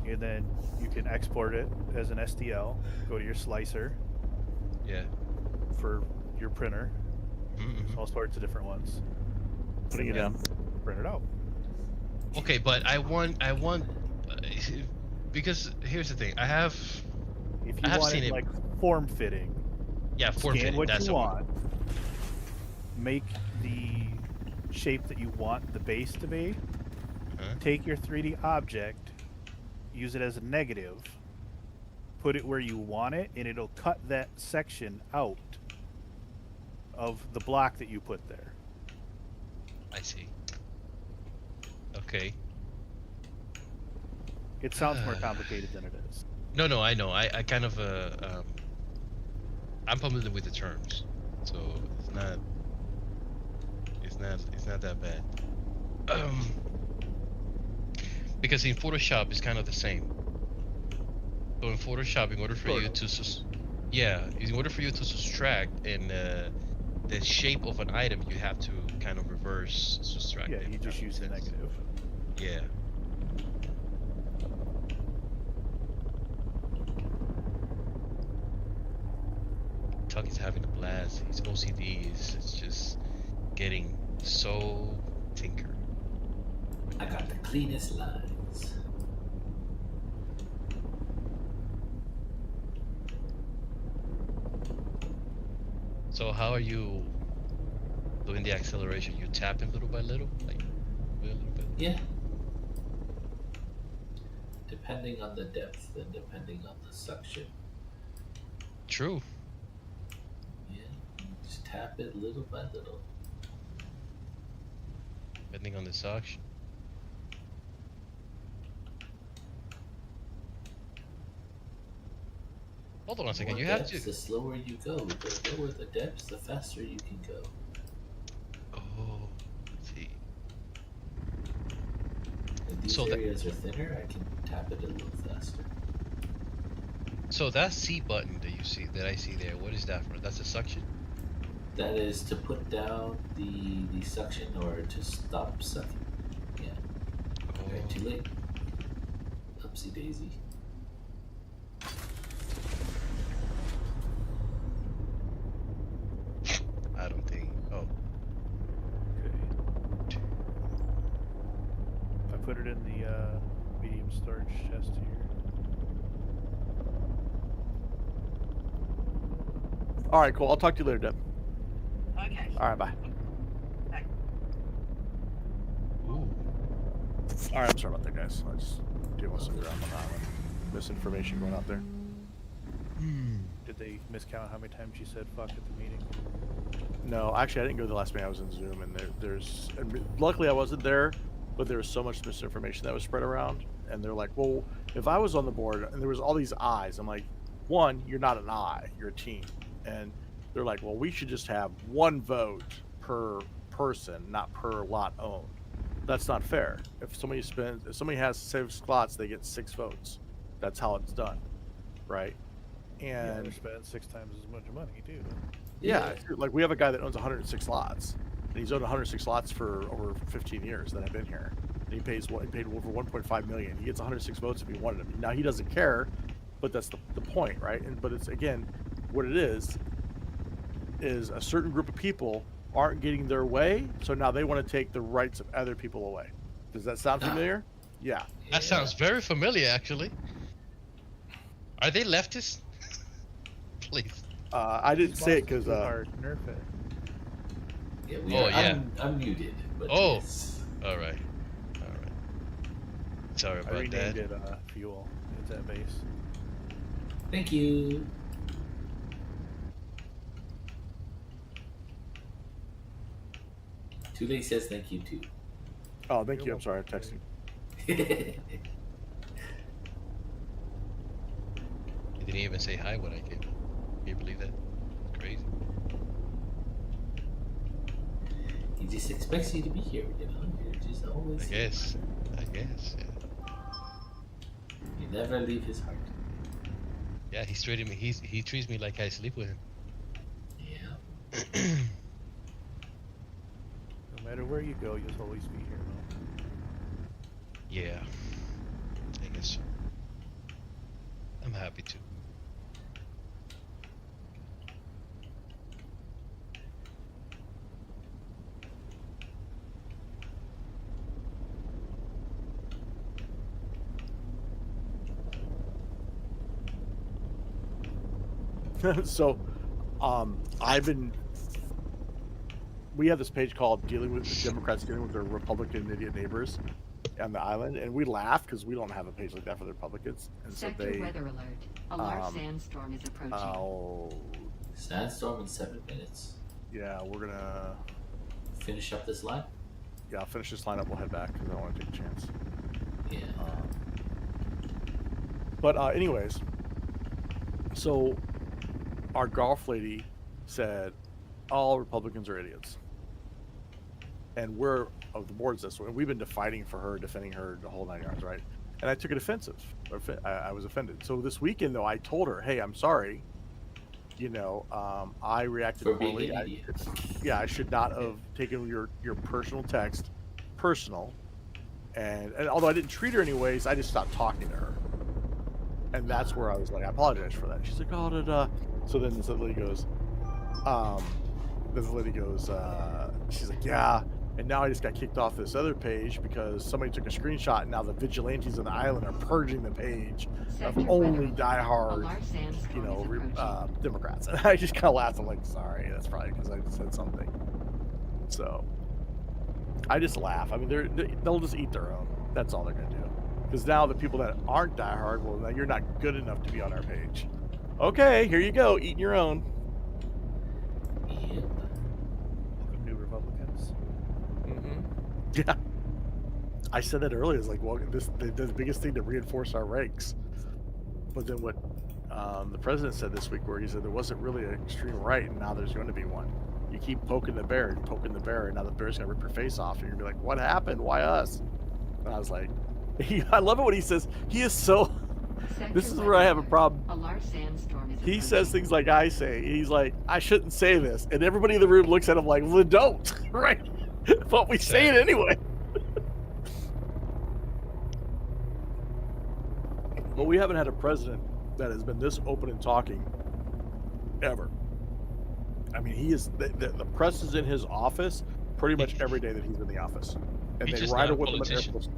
and then you can export it as an STL. Go to your slicer. Yeah. For your printer. Mm-hmm. All sorts of different ones. Putting it down. Print it out. Okay, but I want because here's the thing. I have want seen it like form fitting. Yeah, form Scan fitting. what That's you the one. want. Make the shape that you want the base to be. Take your 3D object, use it as a negative, put it where you want it, and it'll cut that section out of the block that you put there. I see. Okay. It sounds more complicated than it is. No, I know. I kind of I'm familiar with the terms, so it's not that bad. Because in Photoshop it's kind of the same. So in Photoshop, in order for you to in order for you to subtract in the shape of an item, you have to kind of reverse subtract. Yeah, you just use the negative. Yeah. Tuck is having a blast. His OCD is just getting so tinker. I got the cleanest lines. So how are you doing the acceleration? You tap him little by little, like a little bit. Yeah. Depending on the depth and depending on the suction. True. Yeah. Just tap it little by little. Depending on the suction. Hold on a second. You have to. The slower you go, the lower the depths, the faster you can go. Oh, let's see. If these areas are thinner, I can tap it a little faster. So that C button that you see, that I see there, what is that for? That's a suction? That is to put down the suction or to stop sucking. Yeah. Okay, too late. Upsy daisy. I don't think. Oh. Okay. I put it in the medium storage chest here. All right, cool. I'll talk to you later, Deb. Okay. All right, bye. Ooh. All right, I'm sorry about that, guys. I just dealing with some ground misinformation going out there. Did they miscount how many times you said fuck at the meeting? No, actually, I didn't go to the last meeting. I was in Zoom, and luckily I wasn't there, but there was so much misinformation that was spread around, and they're like, well, if I was on the board and there was all these eyes, I'm like, one, you're not an eye, you're a team. And they're like, well, we should just have one vote per person, not per lot owned. That's not fair. If somebody has 6 slots, they get 6 votes. That's how it's done, right? And they spend 6 times as much money too. Yeah, like we have a guy that owns 106 lots, and he's owned 106 lots for over 15 years that I've been here. And he paid over 1.5 million. He gets 106 votes if he wanted them. Now he doesn't care, but that's the point, right? But it's again, what it is a certain group of people aren't getting their way, so now they want to take the rights of other people away. Does that sound familiar? Yeah. That sounds very familiar, actually. Are they leftists? Please. I didn't say it because. Nerf it. Yeah, yeah. I'm muted. But oh. Yes. All right. Sorry about that. I renamed it Fuel. It's at base. Thank you. Tule says thank you too. Oh, thank you. I'm sorry. I'm texting. He didn't even say hi when I came. Can you believe that? Crazy. He just expects you to be here, you know? You're just always. I guess, yeah. You never leave his heart. Yeah, he treats me like I sleep with him. Yeah. No matter where you go, you'll always be here. Yeah. I guess so. I'm happy to. So, we have this page called "Dealing with the Democrats Dealing with Their Republican Idiot Neighbors" on the island, and we laugh because we don't have a page like that for the Republicans, and so Sector they. weather alert. A large sandstorm is approaching. Sandstorm in 7 minutes. Yeah, we're gonna finish up this line. Yeah, I'll finish this line up. We'll head back because I don't want to take a chance. Yeah. But anyways, so our golf lady said all Republicans are idiots, and we're of the board's this way. We've been defending her the whole 9 yards, right? And I took it offensive. I was offended. So this weekend, though, I told her, "Hey, I'm sorry. You know, I reacted poorly. I should not have taken your personal text personal. And although I didn't treat her anyways, I just stopped talking to her. And that's where I was like, I apologize for that. She's like, oh, da. So then the lady goes, she's like, yeah. And now I just got kicked off this other page because somebody took a screenshot, and now the vigilantes on the island are purging the page of only diehard, Democrats. And I just kind of laughed. I'm like, sorry, that's probably because I said something. So I just laugh. I mean, they'll just eat their own. That's all they're gonna do. Because now the people that aren't diehard, well, now you're not good enough to be on our page. Okay, here you go, eating your own. Yep. New Republicans. Yeah, I said that earlier. It's like, well, the biggest thing to reinforce our ranks. But then what the president said this week, where he said there wasn't really an extreme right, and now there's going to be one. You keep poking the bear, and now the bear's going to rip your face off, and you're going to be like, what happened? Why us? And I was like, I love it when he says, he is so... This is where I have a problem. A large sandstorm is He says things like I say. He's like, I shouldn't say this. And everybody in the room looks at him like, well, don't. Right? But we say it anyway. But we haven't had a president that has been this open and talking ever. I mean, he is the press is in his office pretty much every day that he's in the office, and they ride with him at airports.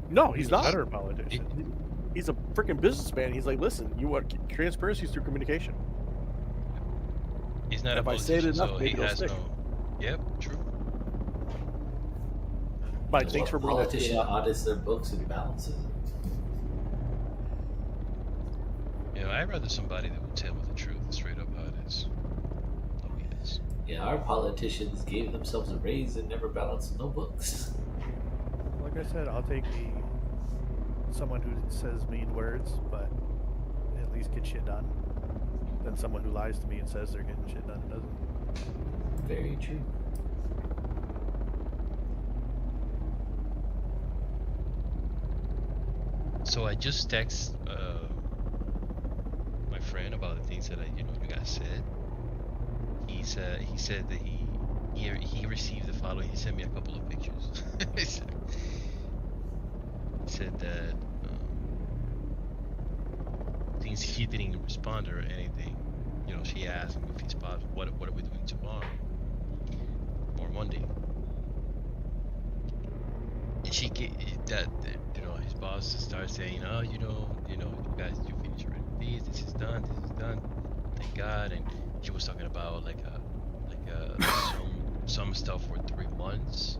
No, he's not. Better politician. He's a freaking businessman. He's like, listen, you want transparency through communication. He's not if a I say it enough, so maybe he it'll has stick. no. Yep, true. Mike, thanks for bringing politician audits their books and balances it. Yeah, I'd rather somebody that would tell me the truth, straight up how it is. No BS. Yeah, our politicians gave themselves a raise and never balanced no books. Like I said, I'll take someone who says mean words, but at least get shit done, than someone who lies to me and says they're getting shit done and doesn't. Very true. So I just text my friend about the things that you guys said. He said that he received the following. He sent me a couple of pictures. He said that since he didn't respond or anything, she asked him if he's possible. What are we doing tomorrow or Monday? And she that his boss started saying, oh, you guys, you finished already. This is done. Thank God. And she was talking about some stuff for 3 months.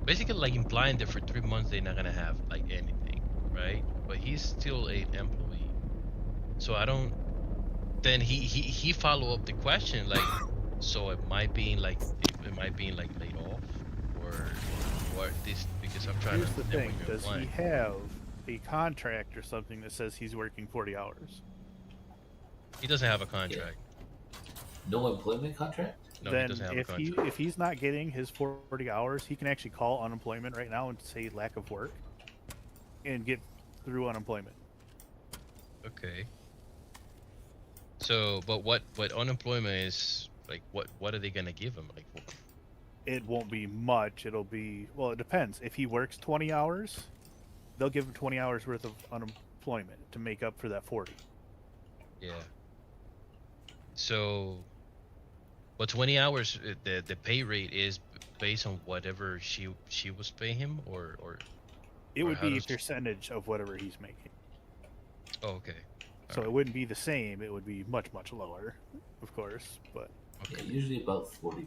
Basically, like implying that for 3 months they're not gonna have like anything, right? But he's still an employee, so I don't. Then he follow up the question like, so am I being laid off, or this? Because I'm trying Here's to. the thing: does he have a contract or something that says he's working 40 hours? He doesn't have a contract. No employment contract? No, then he doesn't have a contract. if he's not getting his 40 hours, he can actually call unemployment right now and say lack of work, and get through unemployment. Okay. So, but what unemployment is like? What are they gonna give him? Like, It won't be much. It'll be, well, it depends. If he works 20 hours, they'll give him 20 hours worth of employment to make up for that 40. Yeah. So, but 20 hours, the pay rate is based on whatever she was paying him, or It or would how be a does? percentage of whatever he's making. Oh, okay. So it wouldn't be the same. It would be much, much lower, of course. But Yeah, usually about 40%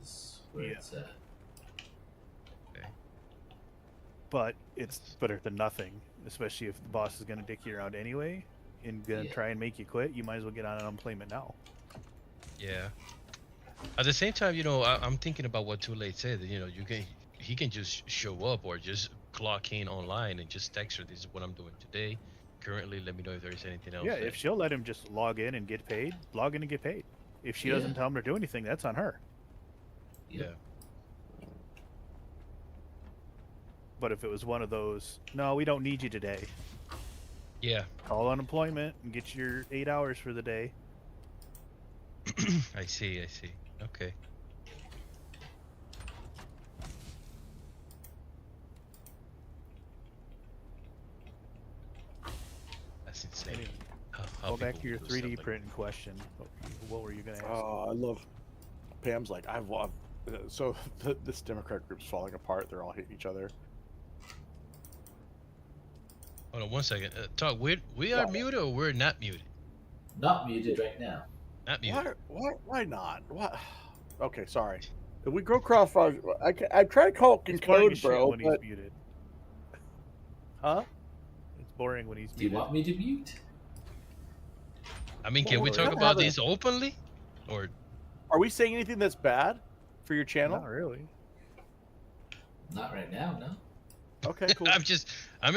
is where it's at. but it's better than nothing, especially if the boss is going to dick you around anyway and going to try and make you quit. You might as well get on unemployment now. Yeah. At the same time, I'm thinking about what Too Late said. He can just show up or just clock in online and just text her, "This is what I'm doing today. Currently, let me know if there is anything else." Yeah, if she'll let him just log in and get paid, log in and get paid. If she doesn't tell him to do anything, that's on her. Yeah. But if it was one of those, no, we don't need you today. Yeah. Call unemployment and get your 8 hours for the day. I see. Okay. That's insane. Anyway, How go back people to your do stuff 3D like printing question. What were you going to ask? Oh, I love. Pam's like, so this Democrat group's falling apart. They're all hitting each other. Hold on 1 second. Talk. We are muted or we're not muted? Not muted right now. Not muted. Why not? What? Okay, sorry. If we go crossfire, I try to call it code, bro. When he's muted. Huh? It's boring when he's muted. Do you want me to mute? I mean, can we talk about this openly, or are we saying anything that's bad for your channel? Not really. Not right now, no. Okay, cool.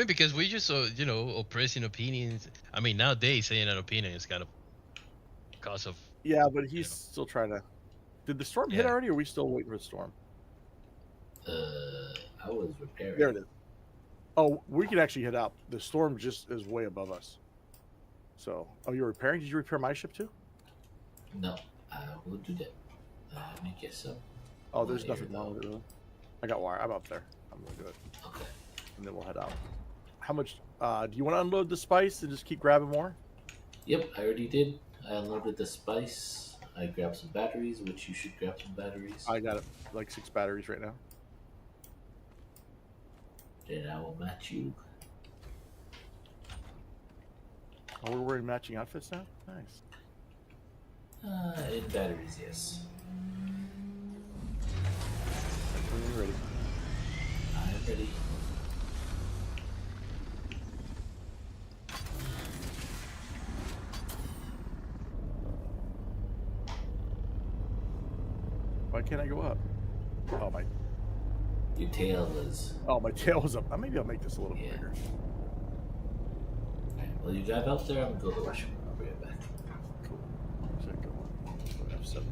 Because we just oppressing opinions. I mean, nowadays saying an opinion is kind of cause of. Yeah, but he's still trying to. Did the storm hit already, or are we still waiting for the storm? I was repairing. There it is. Oh, we can actually hit out. The storm just is way above us. So, you're repairing? Did you repair my ship too? No, I will do that. Let me get some. Oh, there's nothing wrong with it, really. I got wire. I'm up there. I'm gonna do it. Okay. And then we'll head out. How much? Do you want to unload the spice and just keep grabbing more? Yep, I already did. I unloaded the spice. I grabbed some batteries, which you should grab some batteries. I got like 6 batteries right now. Then I will match you. Oh, we're wearing matching outfits now? Nice. In batteries, yes. When you're ready. I'm ready. Why can't I go up? Oh, my. Your tail is. Oh, my tail was up. Maybe I'll make this a little bit bigger. Okay, well, you drive out there. I'm going to go to the restroom. I'll bring it back. Cool. So go on. F7.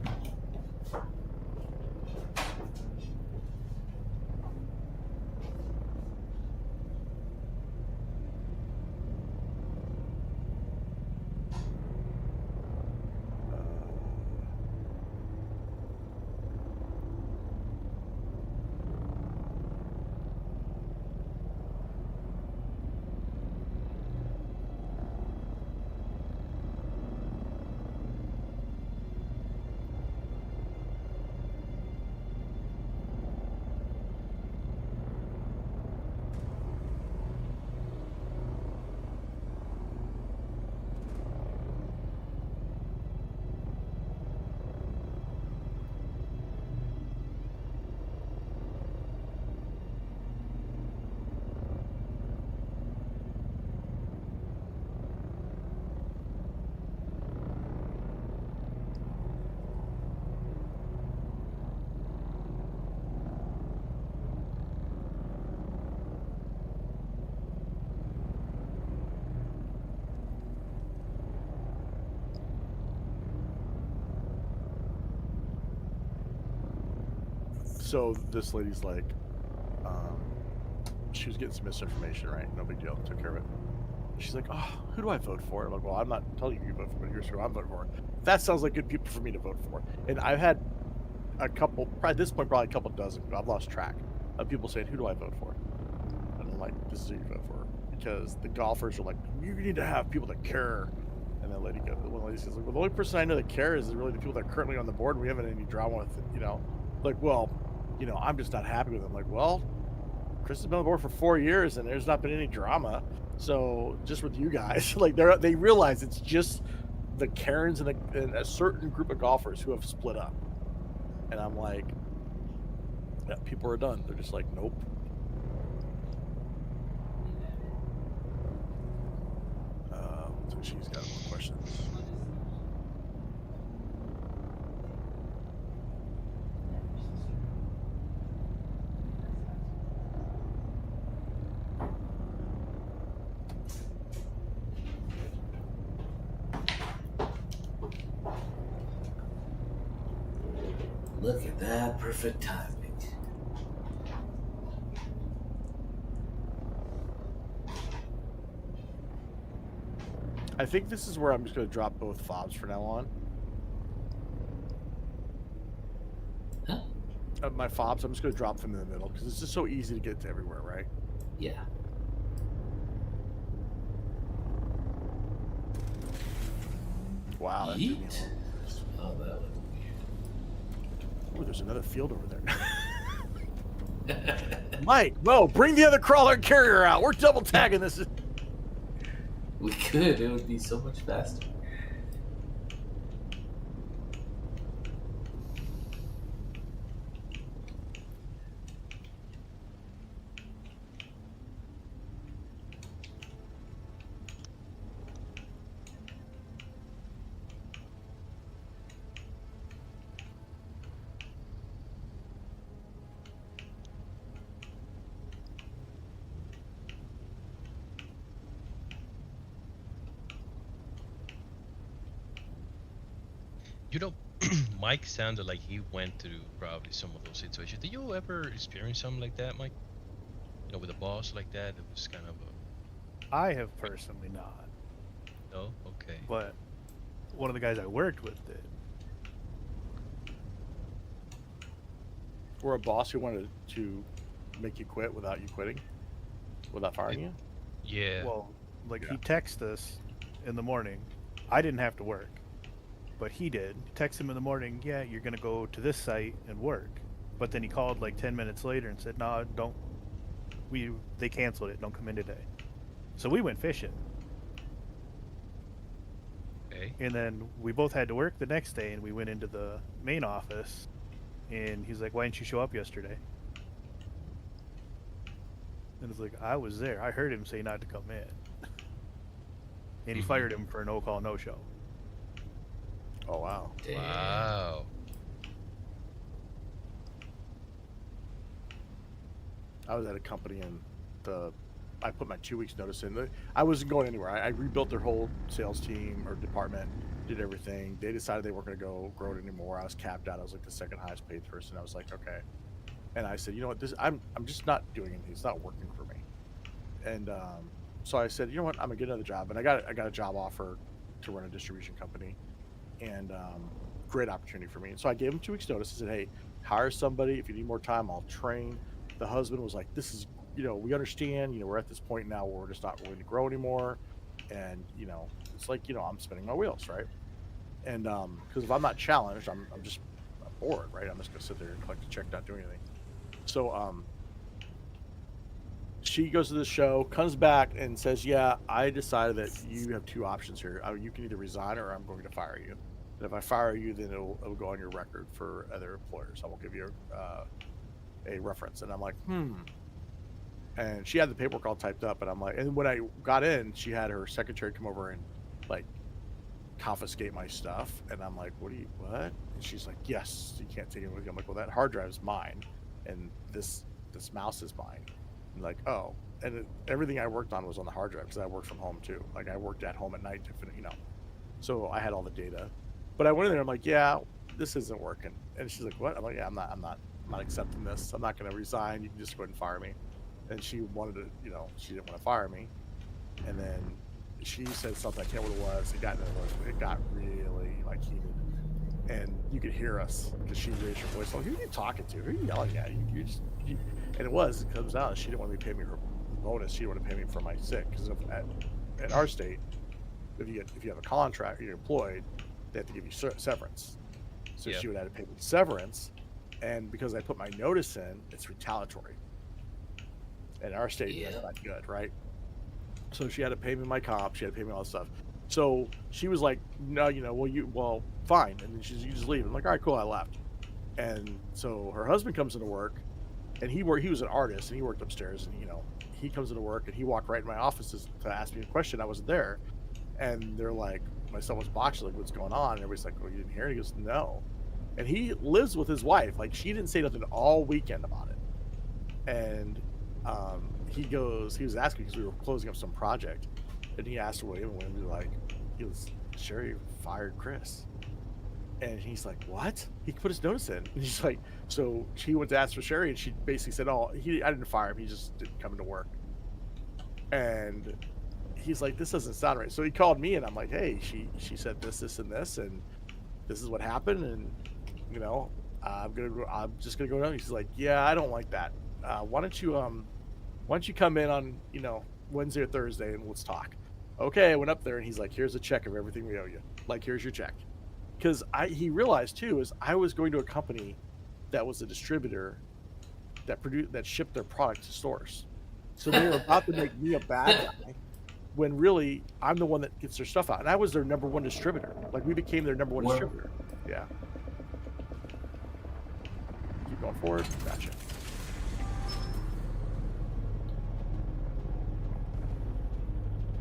So this lady's like, she was getting some misinformation, right? No big deal. Took care of it. She's like, oh, who do I vote for? I'm like, well, I'm not telling you vote for, but here's who I'm voting for. That sounds like good people for me to vote for. And I've had a couple, probably at this point, probably a couple dozen, I've lost track of people saying, who do I vote for? And I'm like, this is who you vote for. because the golfers are like, you need to have people that care. And then one lady says, like, well, the only person I know that cares is really the people that are currently on the board. We haven't had any drama with it, you know. Like, well, you know, I'm just not happy with them. Like, well, Chris has been on the board for 4 years and there's not been any drama. So just with you guys, like they realize it's just the Karens and a certain group of golfers who have split up. And I'm like, yeah, people are done. They're just like, nope. So she's got more questions. Look at that perfect timing. I think this is where I'm just going to drop both fobs from now on. Huh? My fobs, I'm just going to drop them in the middle because it's just so easy to get to everywhere, right? Yeah. Wow. Yeet. Oh, that was weird. Ooh, there's another field over there. Mike, Mo, bring the other crawler and carrier out. We're double tagging this. We could. It would be so much faster. You know, Mike sounded like he went through probably some of those situations. Did you ever experience something like that, Mike? You know, with a boss like that, it was kind of a... I have personally not. No? Okay. But one of the guys I worked with did. Or a boss who wanted to make you quit without you quitting? Without firing you? Yeah. Well, like he texted us in the morning. I didn't have to work, but he did. Text him in the morning, yeah, you're going to go to this site and work. But then he called like 10 minutes later and said, no, don't. They canceled it. Don't come in today. So we went fishing. Okay. And then we both had to work the next day, and we went into the main office, and he's like, why didn't you show up yesterday? And it's like, I was there. I heard him say not to come in. And he fired him for a no-call, no-show. Oh, wow. Damn. Wow. I was at a company and I put my 2 weeks notice in. I wasn't going anywhere. I rebuilt their whole sales team or department, did everything. They decided they weren't going to grow it anymore. I was capped out. I was like the second highest paid person. I was like, okay. And I said, you know what, I'm just not doing anything. It's not working for me. And so I said, you know what, I'm gonna get another job. And I got a job offer to run a distribution company, and great opportunity for me. And so I gave him 2 weeks notice. I said, hey, hire somebody. If you need more time, I'll train. The husband was like, this is, you know, we understand, you know, we're at this point now where we're just not willing to grow anymore. And, you know, it's like, you know, I'm spinning my wheels, right? And because if I'm not challenged, I'm just bored, right? I'm just gonna sit there and collect a check, not doing anything. So she goes to the show, comes back and says, yeah, I decided that you have two options here. You can either resign or I'm going to fire you. And if I fire you, then it'll go on your record for other employers. I will give you a reference. And I'm like, And she had the paperwork all typed up, and I'm like, and when I got in, she had her secretary come over and like confiscate my stuff. And I'm like, what? And she's like, yes, you can't take it with you. I'm like, well, that hard drive is mine, and this mouse is mine. I'm like, oh, and everything I worked on was on the hard drive because I worked from home too. Like I worked at home at night to finish, you know. So I had all the data, but I went in there. I'm like, yeah, this isn't working. And she's like, what? I'm like, yeah, I'm not accepting this. I'm not going to resign. You can just go ahead and fire me. And she wanted to, you know, she didn't want to fire me. And then she said something, I can't remember what it was. It got really like heated. And you could hear us because she raised her voice. Like, who are you talking to? Who are you yelling at? And it comes out, she didn't want me to pay me her bonus, she would have paid me for my sick. Because at our state, if you have a contract, you're employed, they have to give you severance. So Yep. she would have to pay me severance, and because I put my notice in, it's retaliatory. And our state, that's not good, right? So she had to pay me my comp, she had to pay me all this stuff. So she was like, no, well, fine. And then you just leave. I'm like, all right, cool, I left. And so her husband comes into work, and he was an artist, and he worked upstairs, and he comes into work, and he walked right in my office to ask me a question. I wasn't there. And they're like, my son was boxing, like, what's going on? And everybody's like, well, you didn't hear it? He goes, no. And he lives with his wife. Like, she didn't say nothing all weekend about it. And he was asking because we were closing up some project, and he asked William, and William was like, Sherry fired Chris. And he's like, what? He put his notice in. And he's like, so she went to ask for Sherry, and she basically said, I didn't fire him. He just didn't come into work. And he's like, this doesn't sound right. So he called me, and I'm like, hey, she said this, and this, and this is what happened. And, I'm just going to go down. He's like, yeah, I don't like that. Why don't you come in on, Wednesday or Thursday, and let's talk. Okay, I went up there, and he's like, here's a check of everything we owe you. Like, here's your check. Because he realized too is I was going to a company that was a distributor that shipped their product to stores, so they were about to make me a bad guy when really I'm the one that gets their stuff out, and I was their number one distributor. Like, we became their number one distributor. Yeah. Keep going forward. Gotcha.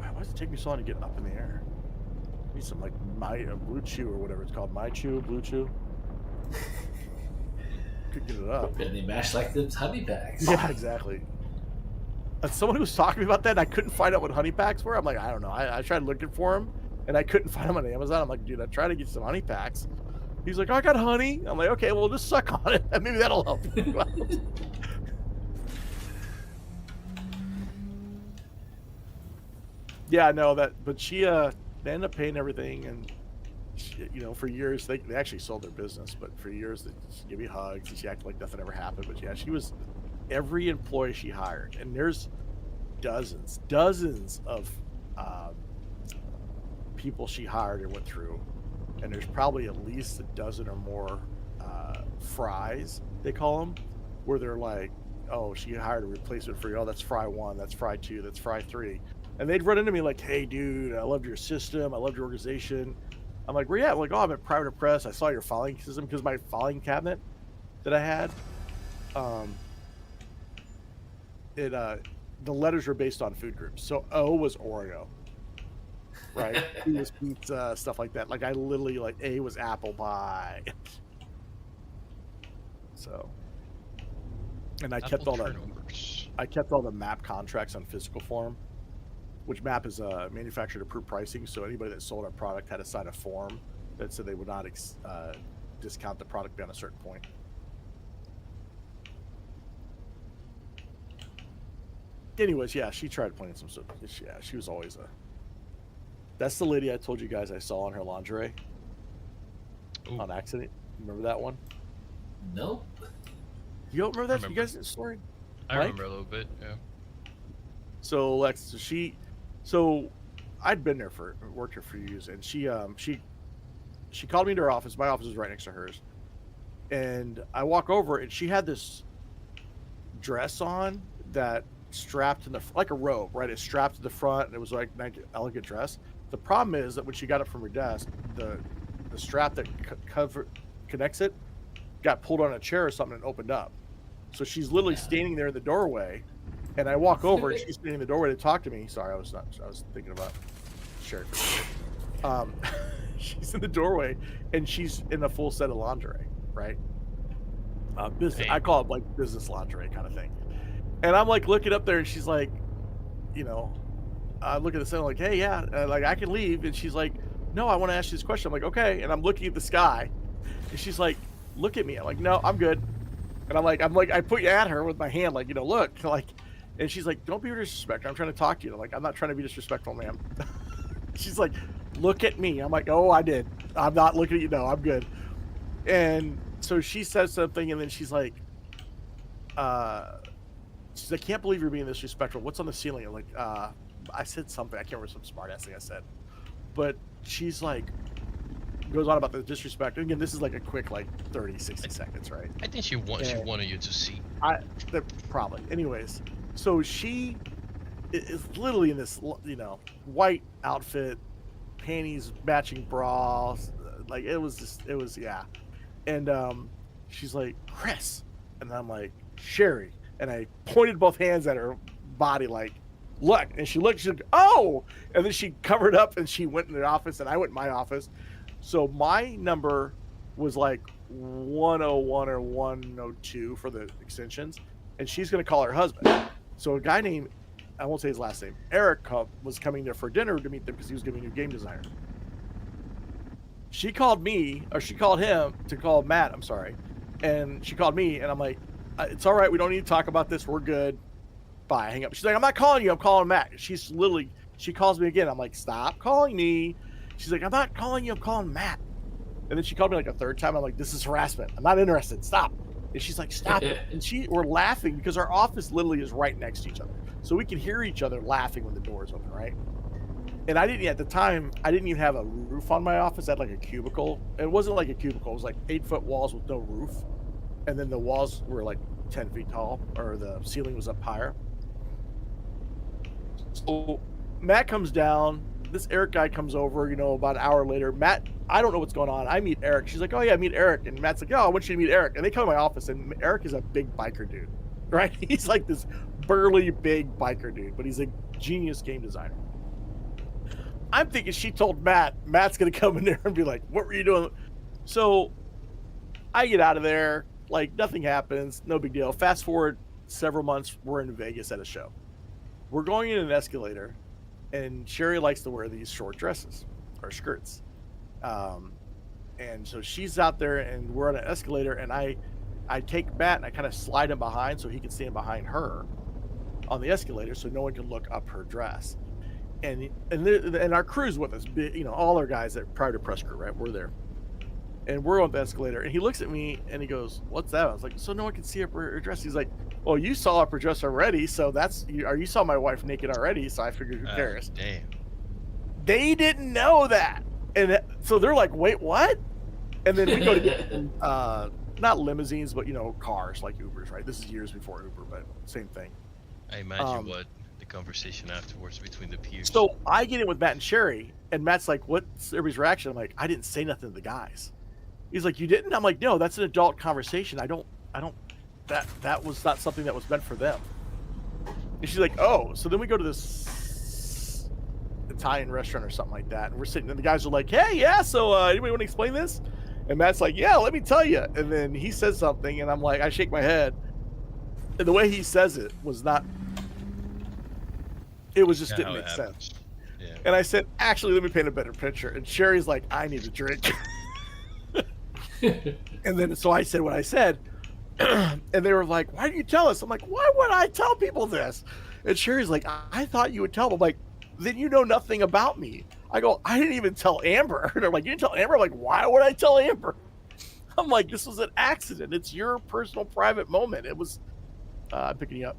Wow, why does it take me so long to get up in the air? Need some like Blue Chew or whatever it's called. Blue Chew. Could get it up. And they mash like those honey packs. Yeah, exactly. And someone who was talking to me about that, and I couldn't find out what honey packs were. I'm like, I don't know. I tried looking for them, and I couldn't find them on Amazon. I'm like, dude, I tried to get some honey packs. He's like, I got honey. I'm like, okay, well, just suck on it, and maybe that'll help. Yeah, no, but she they ended up paying everything, and she, for years they actually sold their business, but for years they just give me hugs, and she acted like nothing ever happened. But yeah, she was every employee she hired, and there's dozens of people she hired and went through, and there's probably at least a dozen or more fries, they call them, where they're like, oh, she hired a replacement for you. Oh, that's fry 1, that's fry 2, that's fry 3. And they'd run into me like, hey, dude, I loved your system. I loved your organization. I'm like, where you at? I'm like, oh, I'm at Private Press. I saw your filing system, because my filing cabinet that I had, the letters were based on food groups. So O was Oreo, right? B was pizza, stuff like that. Like, I literally, like, A was apple pie. So, and I kept all the MAP contracts on physical form, which MAP is manufactured approved pricing. So anybody that sold our product had to sign a form that said they would not discount the product beyond a certain point. Anyways, yeah, she tried playing some stuff. Yeah, she was always that's the lady I told you guys I saw in her lingerie. Ooh. On accident. Remember that one? Nope. You don't remember that? You guys didn't story? I remember a little bit, yeah. So Lex, so I'd been there worked here for years, and she called me to her office. My office was right next to hers, and I walk over, and she had this dress on that strapped in like a robe, right? It's strapped to the front, and it was like an elegant dress. The problem is that when she got up from her desk, the strap that connects it got pulled on a chair or something and opened up. So she's literally standing there in the doorway, and I walk over, and she's standing in the doorway to talk to me. Sorry, I was thinking about sharing. She's in the doorway, and she's in a full set of lingerie, right? Business. I call it like business lingerie kind of thing. And I'm like looking up there, and she's like, I look at the sun, like, hey, yeah, like I can leave. And she's like, no, I want to ask you this question. I'm like, okay. And I'm looking at the sky, and she's like, look at me. I'm like, no, I'm good. And I'm like, I put you at her with my hand, like, look, like, and she's like, don't be disrespectful. I'm trying to talk to you. I'm like, I'm not trying to be disrespectful, ma'am. She's like, look at me. I'm like, oh, I did. I'm not looking at you. No, I'm good. And so she says something, and then she's like, She's like, I can't believe you're being disrespectful. What's on the ceiling? I'm like, I said something. I can't remember some smart ass thing I said. But she's like, goes on about the disrespect. Again, this is like a quick, like 30, 60 seconds, right? I think she wanted you to see. Probably. Anyways, so she is literally in this, white outfit, panties matching bras. Like it was, yeah. And she's like, Chris. And I'm like, Sherry. And I pointed both hands at her body like, look. And she looked, she's like, oh. And then she covered up and she went in the office and I went in my office. So my number was like 101 or 102 for the extensions. And she's going to call her husband. So a guy named, I won't say his last name, Eric was coming there for dinner to meet them because he was going to be a new game designer. She called me, or she called him to call Matt, I'm sorry. And she called me, and I'm like, it's all right. We don't need to talk about this. We're good. Bye. I hang up. She's like, I'm not calling you. I'm calling Matt. She calls me again. I'm like, stop calling me. She's like, I'm not calling you. I'm calling Matt. And then she called me like a third time. I'm like, this is harassment. I'm not interested. Stop. And she's like, stop it. And we're laughing because our office literally is right next to each other. So we can hear each other laughing when the door's open, right? And at the time, I didn't even have a roof on my office. I had like a cubicle. It wasn't like a cubicle. It was like 8-foot walls with no roof. And then the walls were like 10 feet tall, or the ceiling was up higher. So Matt comes down. This Eric guy comes over, about an hour later. Matt, I don't know what's going on. I meet Eric. She's like, oh yeah, meet Eric. And Matt's like, oh, I want you to meet Eric. And they come to my office, and Eric is a big biker dude, right? He's like this burly, big biker dude, but he's a genius game designer. I'm thinking she told Matt's going to come in there and be like, what were you doing? So I get out of there. Like, nothing happens. No big deal. Fast forward several months, we're in Vegas at a show. We're going in an escalator, and Sherry likes to wear these short dresses or skirts. And so she's out there, and we're on an escalator, and I take Matt, and I kind of slide him behind so he can stand behind her on the escalator so no one can look up her dress. And our crew's with us, all our guys that prior to press crew, right? We're there. And we're on the escalator, and he looks at me and he goes, what's that? I was like, so no one can see her dress. He's like, well, you saw her dress already, so you saw my wife naked already, so I figured who cares. Damn. They didn't know that. And so they're like, wait, what? And then we go to get not limousines, but cars like Ubers, right? This is years before Uber, but same thing. I imagine what the conversation afterwards between the peers. So I get in with Matt and Sherry, and Matt's like, what's everybody's reaction? I'm like, I didn't say nothing to the guys. He's like, you didn't? I'm like, no, that's an adult conversation. That was not something that was meant for them. And she's like, oh. So then we go to this Italian restaurant or something like that, and we're sitting, and the guys are like, hey, yeah, so anybody want to explain this? And Matt's like, yeah, let me tell you. And then he says something, and I'm like, I shake my head. And the way he says it was not, it was just didn't make sense. Yeah. And I said, actually, let me paint a better picture. And Sherry's like, I need a drink. And then so I said what I said, and they were like, why didn't you tell us? I'm like, why would I tell people this? And Sherry's like, I thought you would tell them. I'm like, then you know nothing about me. I go, I didn't even tell Amber. They're like, you didn't tell Amber? I'm like, why would I tell Amber? I'm like, this was an accident. It's your personal private moment. It was picking you up.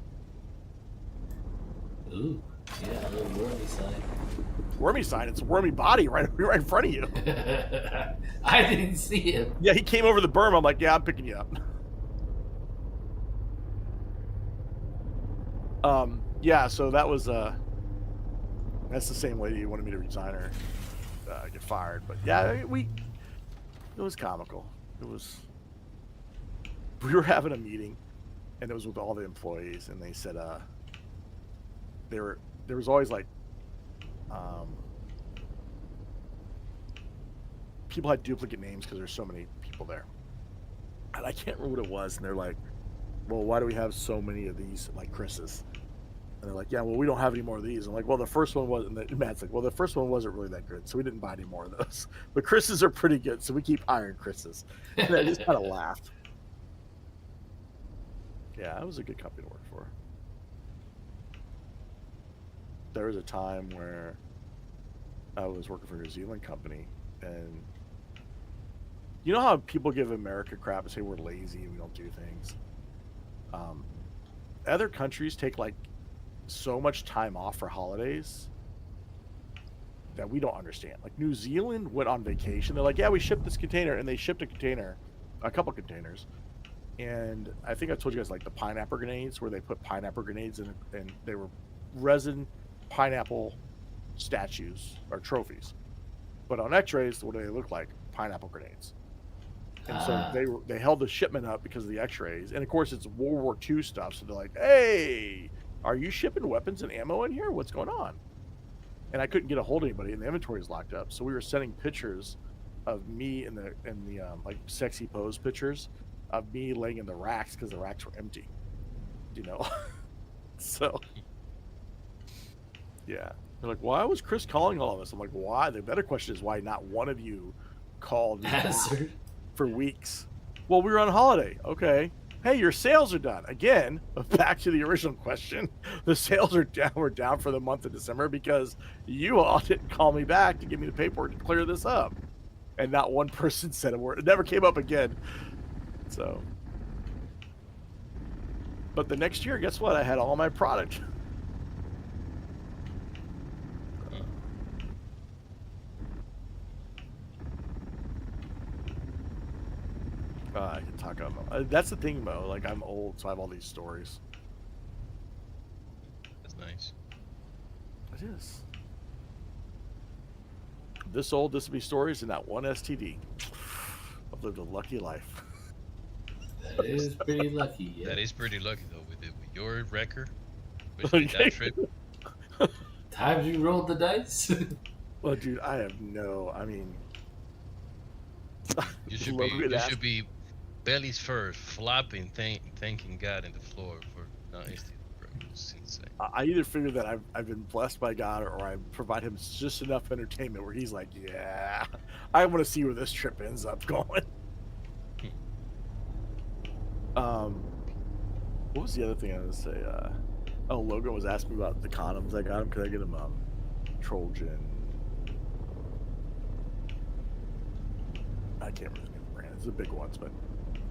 Ooh, yeah, a little wormy sign. Wormy sign? It's a wormy body right in front of you. I didn't see him. Yeah, he came over the berm. I'm like, yeah, I'm picking you up. Yeah, so that was that's the same way that you wanted me to resign or get fired. But yeah, it was comical. We were having a meeting, and it was with all the employees, and they said there was always like people had duplicate names because there's so many people there, and I can't remember what it was. And they're like, well, why do we have so many of these like Chris's? And they're like, yeah, well, we don't have any more of these. I'm like, well, the first one wasn't. And Matt's like, well, the first one wasn't really that good, so we didn't buy any more of those. But Chris's are pretty good, so we keep hiring Chris's. And I just kind of laughed. Yeah, it was a good company to work for. There was a time where I was working for a New Zealand company, and you know how people give America crap and say we're lazy and we don't do things? other countries take like so much time off for holidays that we don't understand. Like New Zealand went on vacation. They're like, yeah, we shipped this container, and they shipped a couple containers. And I think I told you guys like the pineapple grenades, where they put pineapple grenades in, and they were resin pineapple statues or trophies. But on X-rays, what do they look like? Pineapple grenades. And so they held the shipment up because of the X-rays, and of course it's World War II stuff. So they're like, "Hey, are you shipping weapons and ammo in here? What's going on?" And I couldn't get a hold of anybody, and the inventory is locked up. So we were sending pictures of me in the like sexy pose pictures of me laying in the racks because the racks were empty. You know, so yeah, they're like, "Why was Chris calling all of us?" I'm like, "Why?" The better question is why not one of you called me back for weeks. Well, we were on holiday. Okay. Hey, your sales are done. Again, back to the original question. The sales are down. We're down for the month of December because you all didn't call me back to give me the paperwork to clear this up. And not one person said a word. It never came up again. So. But the next year, guess what? I had all my product. I can talk about. That's the thing, Mo. Like, I'm old, so I have all these stories. That's nice. It is. This old, this would be stories, and that one STD. I've lived a lucky life. That is pretty lucky. Yeah. That is pretty lucky though. With your record, that trip. Times you rolled the dice. Well, dude, I have no. I mean, you should be bellies first, flopping, thanking God in the floor for not STD. It's insane. I either figure that I've been blessed by God, or I provide him just enough entertainment where he's like, yeah, I want to see where this trip ends up going. What was the other thing I was gonna say? Logan was asking me about the condoms I got him. Could I get him Trojan? I can't remember the name of the brand. It's the big ones, but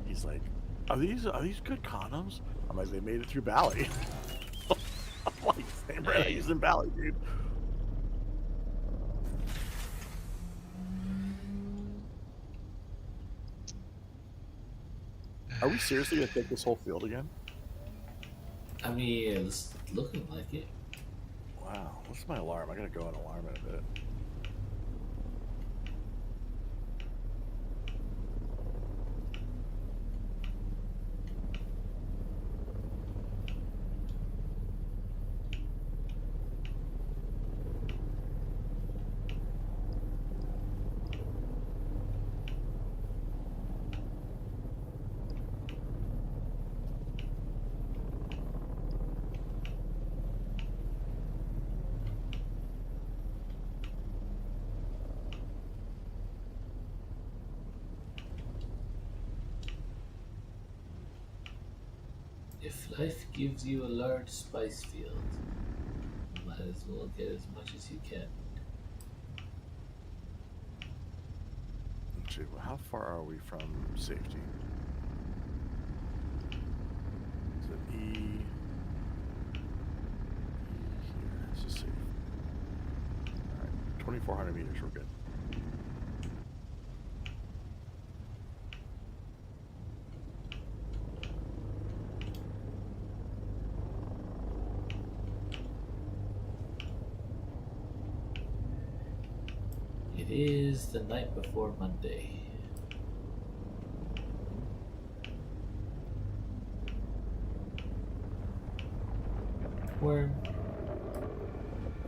he's like, are these good condoms? I'm like, they made it through Bali. I'm like, same brand I use in Bali, dude. Are we seriously gonna take this whole field again? I mean, it's looking like it. Wow, what's my alarm? I gotta go on alarm in a bit. If life gives you a large spice field, you might as well get as much as you can. Let's see, how far are we from safety? Is it E? Here, this is safe. Alright, 2,400 meters, we're good. It is the night before Monday. Worm.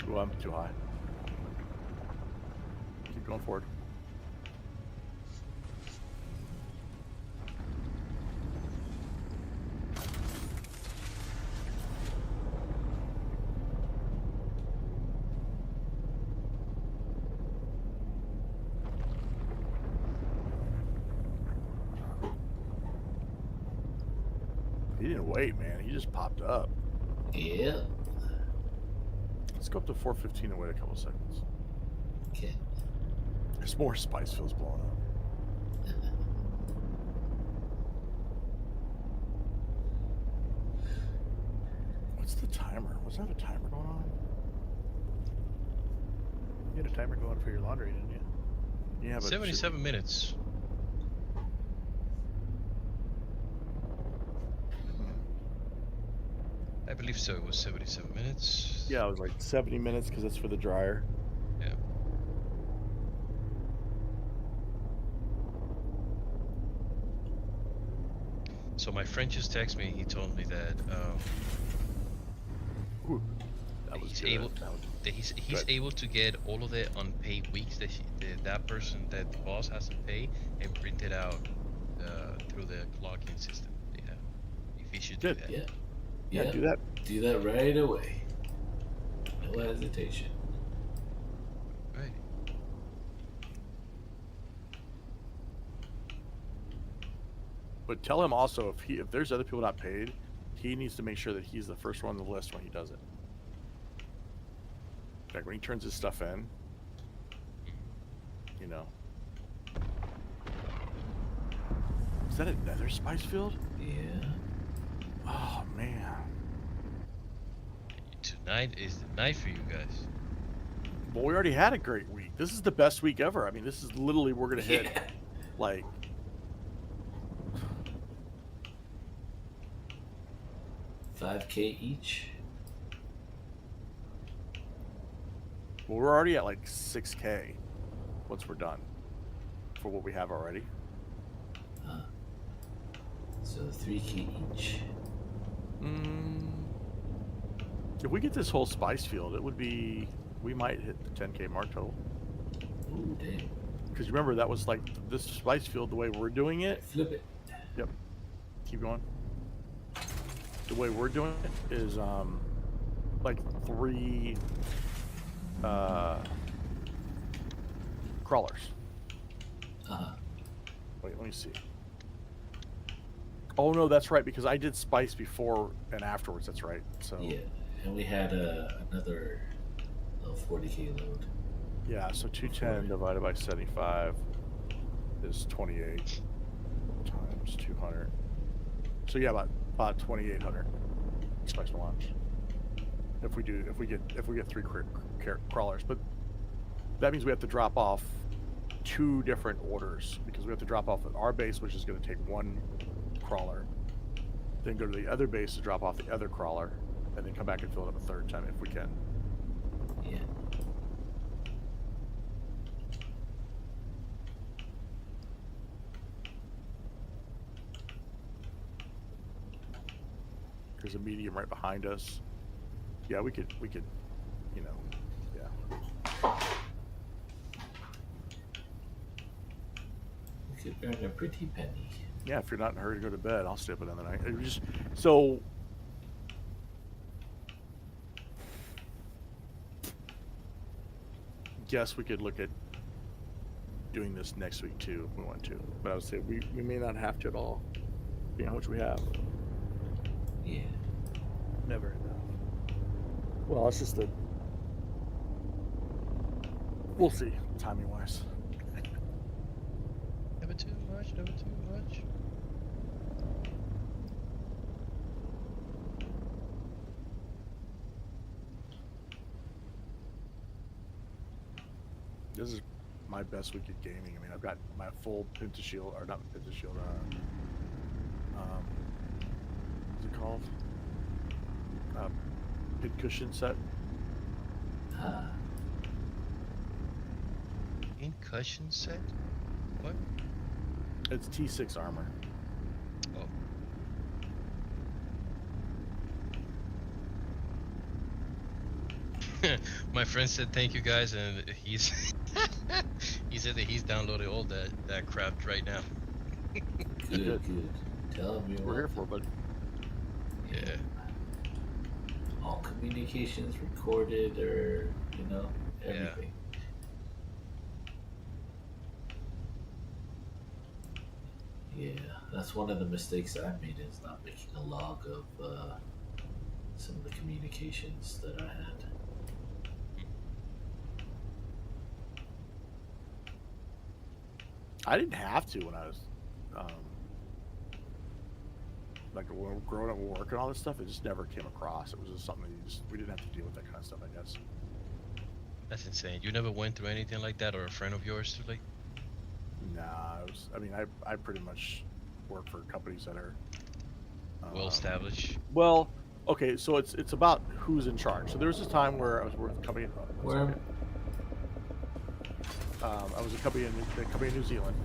Ooh, I'm too high. Keep going forward. He didn't wait, man. He just popped up. Yeah. Let's go up to 415 and wait a couple seconds. Okay. There's more spice fields blowing up. timer. What's that? A timer going on? You had a timer going for your laundry, didn't you? Yeah, but 77 minutes. I believe so. It was 77 minutes. Yeah, it was like 70 minutes because it's for the dryer. Yeah. So my friend just texted me. He told me that he's able to get all of the unpaid weeks that that person, that the boss hasn't paid, and print it out through the clocking system they have. If he should do that. Yeah. Yeah, do that. Do that right away. No hesitation. Right. But tell him also if there's other people not paid, he needs to make sure that he's the first one on the list when he does it. Like when he turns his stuff in, you know. Is that another spice field? Yeah. Oh man. Tonight is the night for you guys. Well, we already had a great week. This is the best week ever. I mean, this is literally we're gonna hit like $5K each. well, we're already at like 6K once we're done for what we have already. So 3K each. If we get this whole spice field, it would be, we might hit the 10K mark total. Ooh, damn. Because remember, that was like this spice field, the way we're doing it. Flip it. Yep. Keep going. The way we're doing it is like 3 crawlers. Wait, let me see. Oh no, that's right, because I did spice before and afterwards. That's right. So yeah, and we had another 40K load. Yeah, so 210 divided by 75 is 28 times 200. So yeah, about 2,800 spice launch. If we get 3 crawlers, but that means we have to drop off 2 different orders, because we have to drop off at our base, which is going to take 1 crawler, then go to the other base to drop off the other crawler, and then come back and fill it up a 3rd time if we can. Yeah. There's a medium right behind us. Yeah, we could, you know, yeah. We could earn a pretty penny. Yeah, if you're not in a hurry to go to bed, I'll stay up another night. It just, so guess we could look at doing this next week too if we want to. But I would say we may not have to at all. You know how much we have. Yeah. Never enough. Well, it's just we'll see, timing wise. Never too much, never too much. This is my best week at gaming. I mean, I've got my full pentashield, or not pentashield, what's it called? Pin cushion set. In cushion set? What? It's T6 armor. Oh. My friend said thank you guys, and he's he said that he's downloaded all that crap right now. Good. Tell me we're here for, buddy. Yeah. All communications recorded, or everything. Yeah, that's one of the mistakes I made, is not making a log of some of the communications that I had. I didn't have to when I was like when we were growing up, we were working on all this stuff. It just never came across. It was just something we didn't have to deal with that kind of stuff, I guess. That's insane. You never went through anything like that, or a friend of yours too late? Nah, I pretty much work for companies that are Well established. Well, okay, so it's about who's in charge. So there was this time where I was working with a company. I was a company in New Zealand.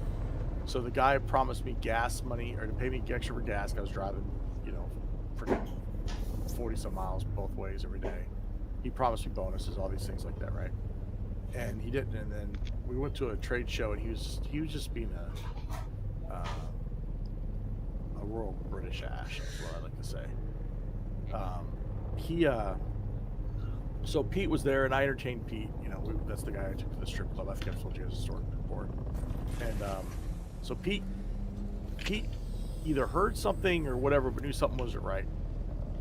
So the guy promised me gas money, or to pay me extra for gas. I was driving, freaking 40-some miles both ways every day. He promised me bonuses, all these things like that, right? And he didn't. And then we went to a trade show, and he was just being a royal British ass, is what I like to say. So Pete was there, and I entertained Pete. That's the guy I took to the strip club. I think I've told you guys the story before. And so Pete either heard something or whatever, but knew something wasn't right.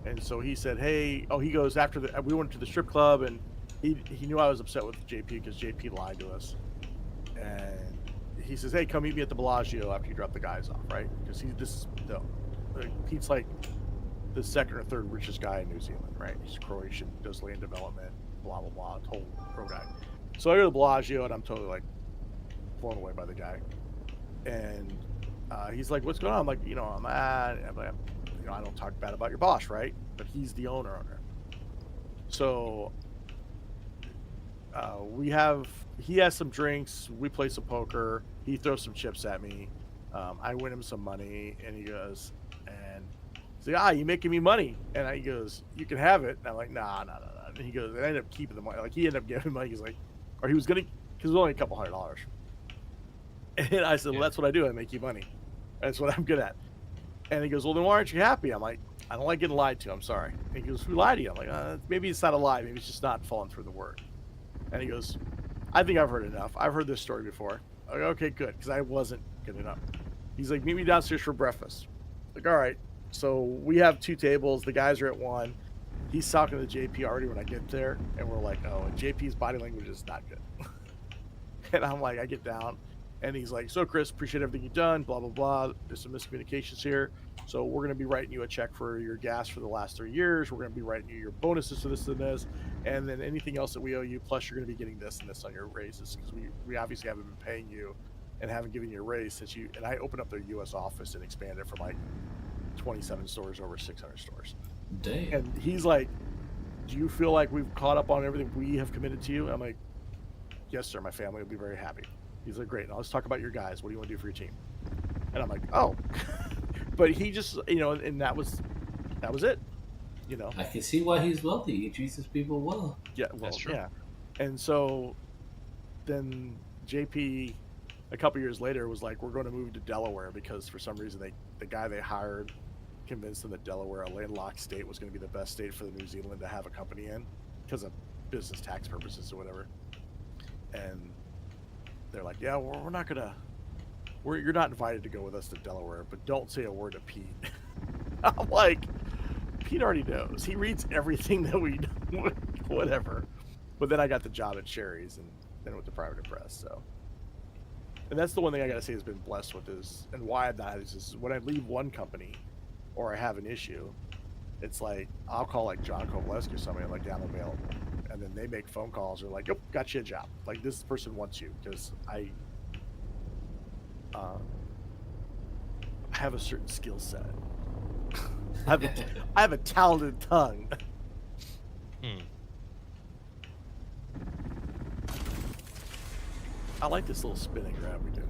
And so he said, "Hey," he goes, we went to the strip club, and he knew I was upset with JP because JP lied to us. And he says, "Hey, come meet me at the Bellagio after you drop the guys off," right? Because Pete's like the second or third richest guy in New Zealand, right? He's Croatian, does land development, blah blah blah, whole pro guy. So I go to the Bellagio, and I'm totally like blown away by the guy. And he's like, "What's going on?" I'm like, I don't talk bad about your boss, right? But he's the owner. So he has some drinks, we play some poker, he throws some chips at me, I win him some money, and he goes, and he's like, "You making me money?" And he goes, "You can have it." And I'm like, nah. And he goes, and I ended up keeping the money. Like, he ended up giving money. He's like, or he was gonna, because it was only a couple $100. And I said, "Well, that's what I do. I make you money. That's what I'm good at." And he goes, "Well, then why aren't you happy?" I'm like, "I don't like getting lied to. I'm sorry." And he goes, "Who lied to you?" I'm like, "Maybe it's not a lie. Maybe it's just not falling through the word." And he goes, "I think I've heard enough. I've heard this story before." I'm like, "Okay, good," because I wasn't good enough. He's like, "Meet me downstairs for breakfast." Like, all right. So we have 2 tables. The guys are at 1. He's talking to JP already when I get there, and we're like, "Oh," and JP's body language is not good. And I'm like, I get down, and he's like, "So, Chris, appreciate everything you've done, blah, blah, blah. There's some miscommunications here. So we're going to be writing you a check for your gas for the last 3 years. We're going to be writing you your bonuses for this and this. And then anything else that we owe you, plus you're going to be getting this and this on your raises. Because we obviously haven't been paying you and haven't given you a raise since you..." And I opened up their U.S. office and expanded from like 27 stores over 600 stores. Damn. And he's like, "Do you feel like we've caught up on everything we have committed to you?" I'm like, "Yes, sir. My family will be very happy." He's like, "Great. Now let's talk about your guys. What do you want to do for your team?" And I'm like, "Oh." But he just, and that was it. I can see why he's wealthy. He treats his people well. Yeah, well, That's true. yeah. And so then JP, a couple years later, was like, "We're going to move to Delaware," because for some reason the guy they hired convinced them that Delaware, a landlocked state, was going to be the best state for the New Zealand to have a company in because of business tax purposes or whatever. And they're like, "Yeah, we're not gonna. You're not invited to go with us to Delaware, but don't say a word to Pete." I'm like, Pete already knows. He reads everything that we do, whatever. But then I got the job at Sherry's, and then with the private press. So, and that's the one thing I gotta say has been blessed with is, and why I'm not is when I leave one company, or I have an issue, it's like I'll call like John Kovaleski or somebody, like, "Yeah, I'm available," and then they make phone calls or like, "Yep, got you a job. Like, this person wants you," because I have a certain skill set. I have a talented tongue. I like this little spinning grab we do.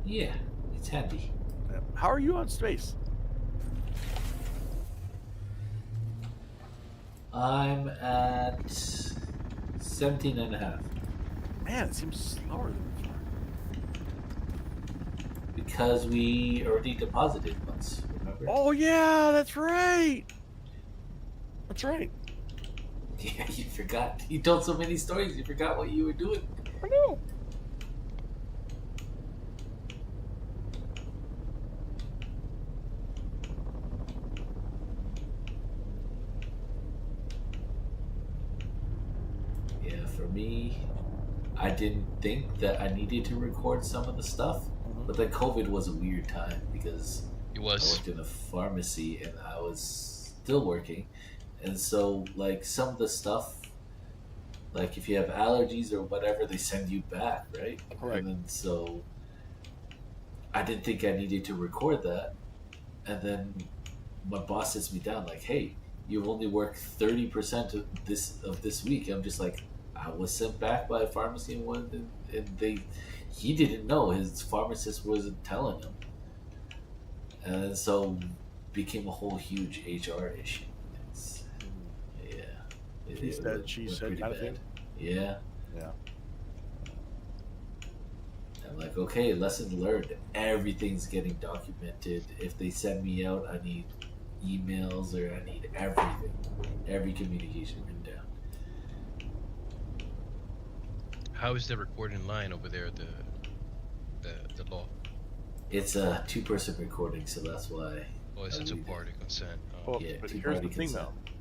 Yeah, it's handy. Yeah. How are you on space? I'm at 17.5. Man, it seems slower than before. Because we already deposited once, remember? Oh yeah, that's right. That's right. Yeah, you forgot. You told so many stories, you forgot what you were doing. I know. Yeah, for me, I didn't think that I needed to record some of the stuff, but then COVID was a weird time because It It I was. worked in a pharmacy, and I was still working, and so like some of the stuff, like if you have allergies or whatever, they send you back, right? Right. And then so I didn't think I needed to record that, and then my boss sits me down like, "Hey, you've only worked 30% of this week." I'm just like, I was sent back by a pharmacy and he didn't know, his pharmacist wasn't telling him, and so became a whole huge HR issue. It's, yeah, He said, she went said pretty kind of bad. thing. Yeah. Yeah. I'm like, okay, lesson learned. Everything's getting documented. If they send me out, I need emails or I need everything. Every communication written down. How is the recording line over there? The law. It's a 2-person recording, so that's why. Oh, it's a I read it. two-party consent. Oh. Well, Yeah, but here's two-party the thing, consent. though.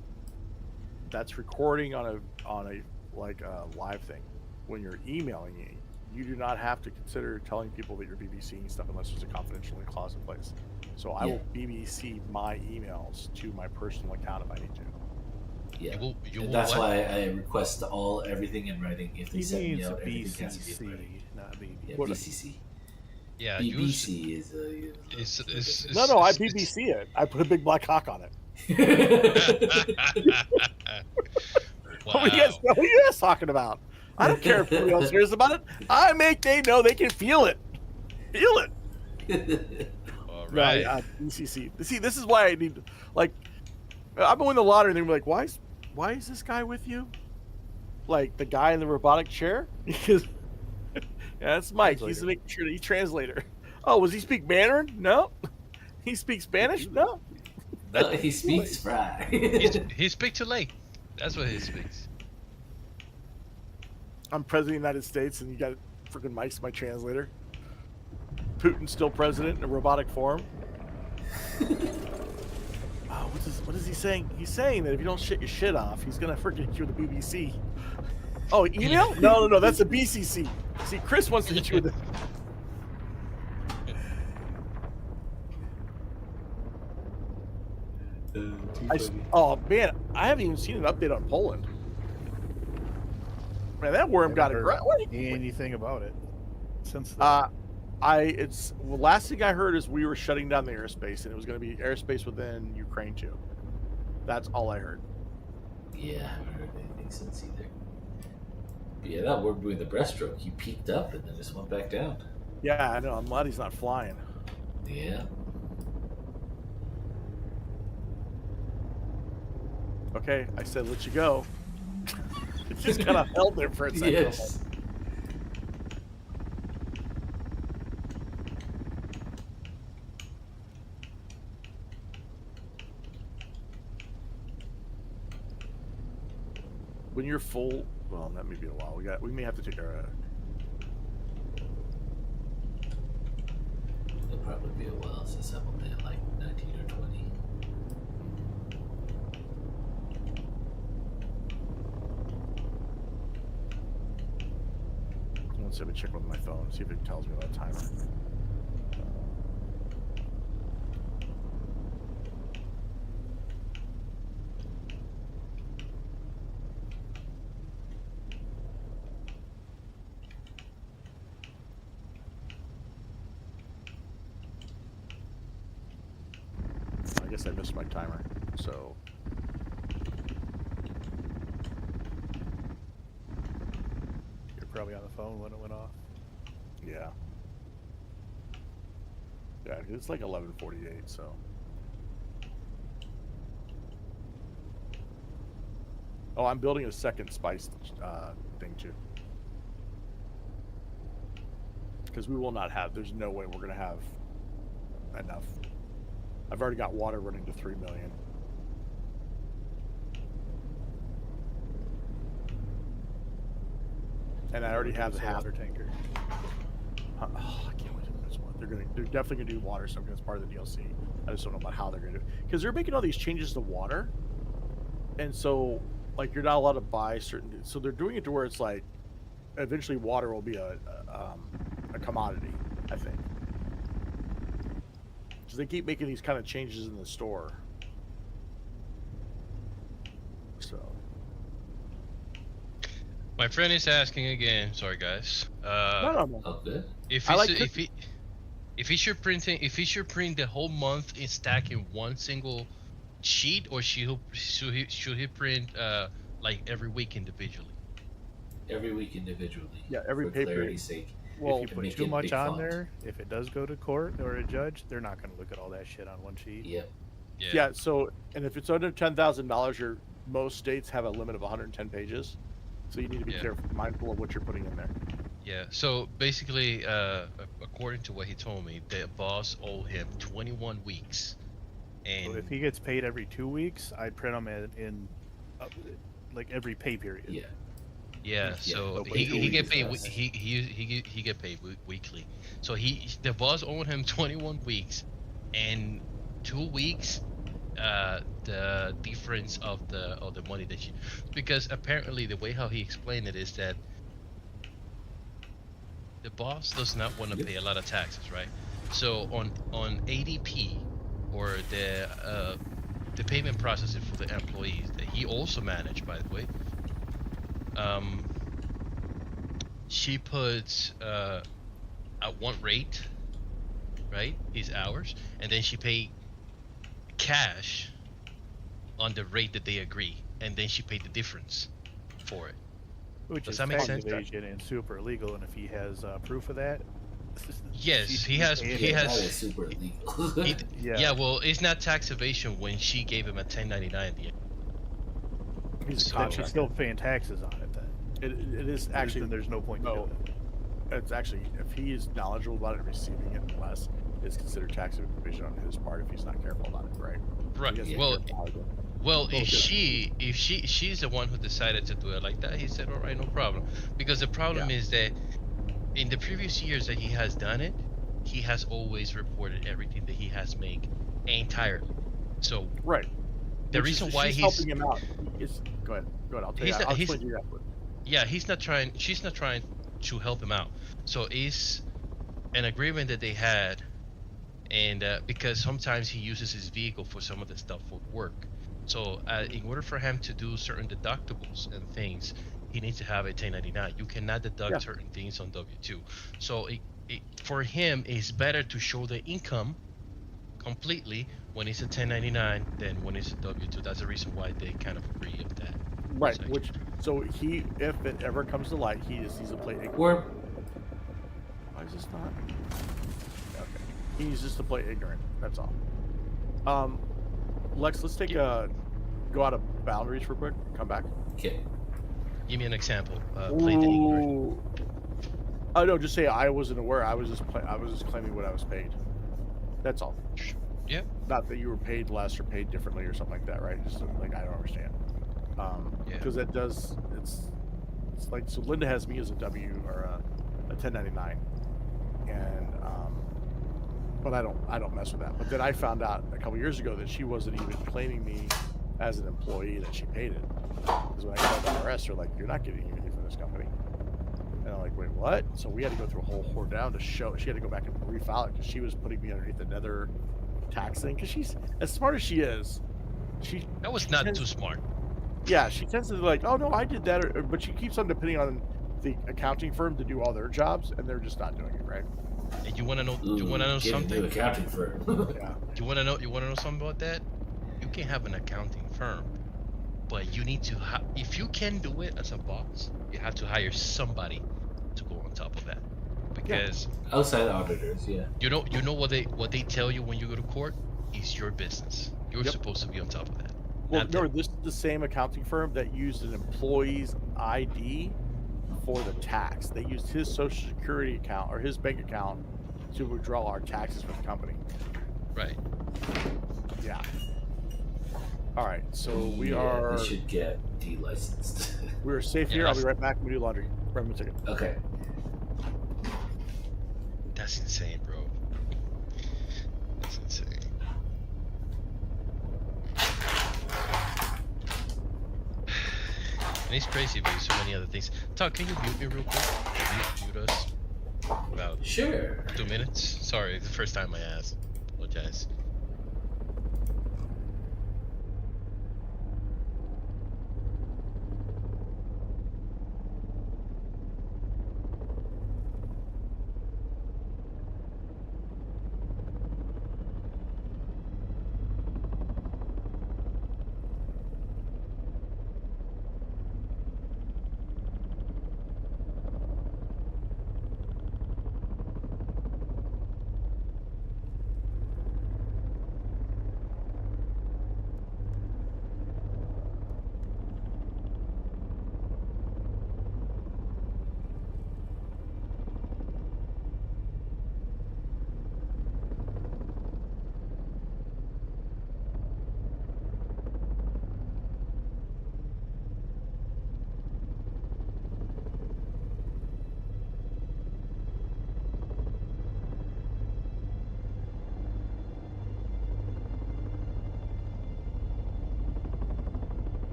That's recording on a like a live thing. When you're emailing, you do not have to consider telling people that you're BBCing stuff unless there's a confidential clause in place. So I will BBC my emails to my personal account if I need to. Yeah, You and will that's what? why I request everything in writing. If they He send me means out, everything has to be in BCC, writing. not BB. Yeah, What- BCC. Yeah, BBC is a. No, I BBC it. I put a big black cock on it. Wow. What are you guys talking about? I don't care if anybody else hears about it. They know they can feel it. Feel it. All Right. right. BCC. See, this is why I need, like, I'm going to the lottery and they're like, why is this guy with you? Like the guy in the robotic chair? Because yeah, that's Mike. He's making sure that he's translator. Oh, was he speak Mandarin? No. He speaks Spanish? No. No, he speaks fry. He speaks too late. That's what he speaks. I'm president of the United States, and you got freaking Mike's my translator. Putin's still president in a robotic form. Oh, what is he saying? He's saying that if you don't shit your shit off, he's gonna freaking hit you with the BBC. Oh, email? No, that's the BCC. See, Chris wants to hit you with the. Oh man, I haven't even seen an update on Poland. Man, that worm got a anything about it since then. Last thing I heard is we were shutting down the airspace, and it was going to be airspace within Ukraine too. That's all I heard. Yeah, I haven't heard anything since either. But yeah, that worm doing the breaststroke, he peaked up and then just went back down. Yeah, I know. I'm glad he's not flying. Yeah. Okay, I said let you go. It just kind of held there for a second. Yes. When you're full, well, that may be a while. We may have to take our. It'll probably be a while since I'm only at like 19 or 20. Let's have a check with my phone, see if it tells me about timer. I guess I missed my timer, so. You're probably on the phone when it went off. Yeah. Yeah, it's like 11:48, so. Oh, I'm building a second spice thing too. Because we will not have, there's no way we're going to have enough. I've already got water running to 3 million. And I already have Use a half. water tanker. Oh, I can't wait to do this one. They're definitely gonna do water something that's part of the DLC. I just don't know about how they're gonna do it because they're making all these changes to water, and so like you're not allowed to buy certain. So they're doing it to where it's like eventually water will be a commodity. I think. because they keep making these kind of changes in the store. So. My friend is asking again. Sorry, guys. No. Oh, good. If he should print the whole month in stack in one single sheet, or should he print like every week individually? Every week individually. Yeah, every for pay period. clarity's sake. Well, If you put make too it much big on font. there, if it does go to court or a judge, they're not going to look at all that shit on one sheet. Yep. Yeah. So, and if it's under $10,000, most states have a limit of 110 pages, so you need to be careful, mindful of what you're putting in there. Yeah. So basically, according to what he told me, the boss owed him 21 weeks, and So if he gets paid every 2 weeks, I'd print them in like every pay period. Yeah. Yeah, so but he get paid. that's- He get paid weekly. So the boss owed him 21 weeks, and 2 weeks, the difference of the money that because apparently the way how he explained it is that the boss does not want to pay a lot of taxes, right? So on ADP, or the payment processing for the employees that he also managed, by the way. She puts at one rate, right, his hours, and then she pay cash on the rate that they agree, and then she paid the difference for it. Which Does is that make tax sense? evasion and super illegal, and if he has proof of that, Yes, he That has. is super illegal. Yeah, well, it's not tax evasion when she gave him a 1099 at the end. then she's still paying taxes on it. Then It is actually. there's no point to do it. It's actually, if he is knowledgeable about it, receiving it less is considered tax evasion on his part if he's not careful about it, right? Right. He has to be Well, careful how he does it. well, Okay. if she's the one who decided to do it like that, he said, all right, no problem. Because the problem is that in the previous years that he has done it, he has always reported everything that he has made entirely. So right. The Which reason is, why she's he's helping him out is go ahead. I'll tell you. He's not- I'll he's- explain to you afterward. yeah, she's not trying to help him out. So it's an agreement that they had, and because sometimes he uses his vehicle for some of the stuff for work. So in order for him to do certain deductibles and things, he needs to have a 1099. You cannot deduct certain things on W2. So for him, it's better to show the income completely when it's a 1099 than when it's a W2. That's the reason why they kind of agree with that. Right. Which so he, if it ever comes to light, he just needs to play ignorant. Or why is this not? Okay. He needs just to play ignorant. That's all. Lex, let's take go out of boundaries real quick. Come back. Okay. Give me an example. Play the ignorant. Oh no, just say I wasn't aware. I was just claiming what I was paid. That's all. Yeah. Not that you were paid less or paid differently or something like that, right? Just like I don't understand. Because that does it's like, so Linda has me as a W or a 1099, and but I don't mess with that. But then I found out a couple years ago that she wasn't even claiming me as an employee, that she paid it. Because when I called the IRS, they're like, "You're not getting anything from this company." And I'm like, "Wait, what?" So we had to go through a whole whore down to show. She had to go back and refile it because she was putting me underneath another tax thing. Because she's as smart as she is. That was not too smart. Yeah, she tends to be like, "Oh no, I did that," but she keeps on depending on the accounting firm to do all their jobs, and they're just not doing it right. And you want to know? You want to know something? Accounting firm. Yeah. You want to know? You want to know something about that? You can have an accounting firm, but you need to. If you can do it as a boss, you have to hire somebody to go on top of that. Because outside auditors, you know what they tell you when you go to court is your business. You're supposed to be on top of that. Well, remember, this is the same accounting firm that used an employee's ID for the tax. They used his social security account or his bank account to withdraw our taxes for the company. Right. Yeah. All right, so we should get delicensed. We're safe here. I'll be right back. We do laundry. Grab me a second. Okay. That's insane, bro. That's insane. And it's crazy because so many other things. Todd, can you mute me real quick? Can you mute us? About 2 minutes. Sorry, it's the first time I asked. apologize.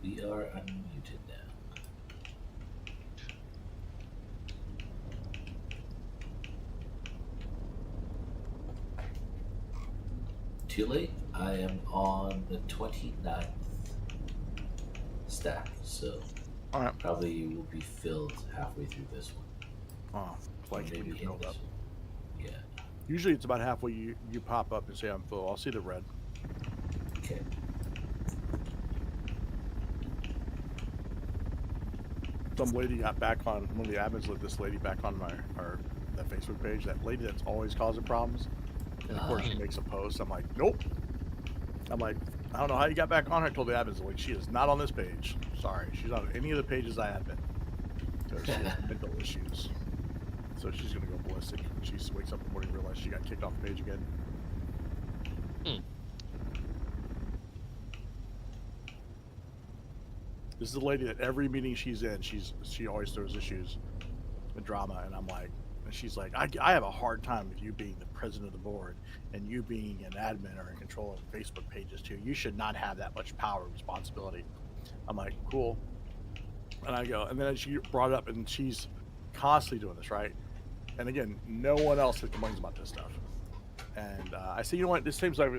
We are unmuted now. Too late. I am on the 29th stack, so probably you will be filled halfway through this one. Oh, like maybe you build up. Yeah. Usually it's about halfway you pop up and say I'm full. I'll see the red. Okay. Some lady got back on, one of the admins let this lady back on that Facebook page, that lady that's always causing problems. And of course she makes a post. I'm like, nope. I'm like, I don't know how you got back on her. I told the admins, like, she is not on this page. Sorry, she's not on any of the pages I admin. Because she has mental issues. So she's gonna go ballistic. She wakes up in the morning and realizes she got kicked off the page again. This is the lady that every meeting she's in, she always throws issues and drama, and I'm like, and she's like, I have a hard time with you being the president of the board and you being an admin or in control of Facebook pages too. You should not have that much power and responsibility. I'm like, cool. And I go, and then she brought it up, and she's constantly doing this, right? And again, no one else complains about this stuff. And I say, you know what? This seems like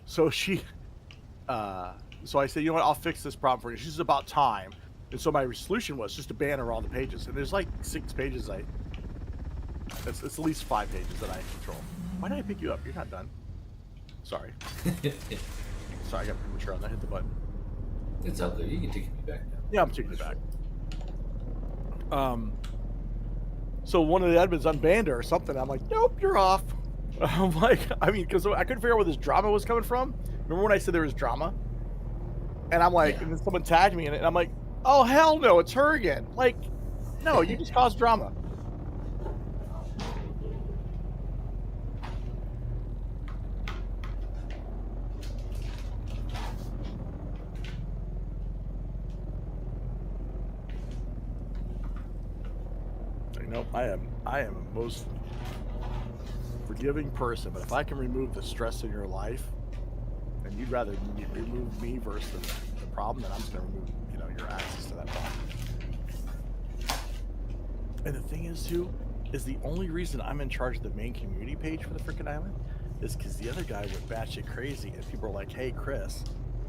so she, so I said, you know what? I'll fix this problem for you. She's about time. And so my solution was just to ban her all the pages. And there's like 6 pages it's at least 5 pages that I control. Why did I pick you up? You're not done. Sorry. Sorry, I got premature on that. Hit the button. It's all good. You can take me back now. Yeah, I'm taking it back. So one of the admins unbanned her or something. I'm like, nope, you're off. I'm like, I mean, because I couldn't figure out where this drama was coming from. Remember when I said there was drama? And I'm like, and then someone tagged me in it, and I'm like, oh, hell no, it's her again. Like, no, you just caused drama. Nope, I am a most forgiving person, but if I can remove the stress in your life, and you'd rather remove me versus the problem, then I'm just gonna remove, your access to that problem. And the thing is, too, is the only reason I'm in charge of the main community page for the freaking island is because the other guy went batshit crazy, and people are like, "Hey, Chris,"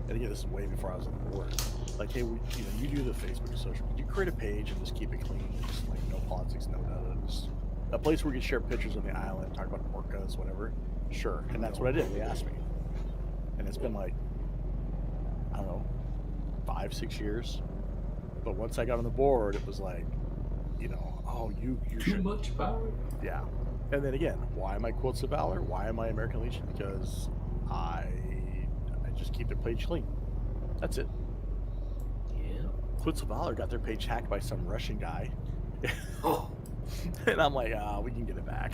and again, this is way before I was on the board. Like, hey, you do the Facebook and social. Would you create a page and just keep it clean, just like no politics, no just a place where we can share pictures on the island, talk about orcas, whatever. Sure, and that's what I did. They asked me, and it's been like, I don't know, 5-6 years. But once I got on the board, it was like, oh, you too much power. Yeah, and then again, why am I Quilts of Valor? Why am I American Legion? Because I just keep their page clean. That's it. Yeah. Quilts of Valor got their page hacked by some Russian guy. Oh. And I'm like, we can get it back.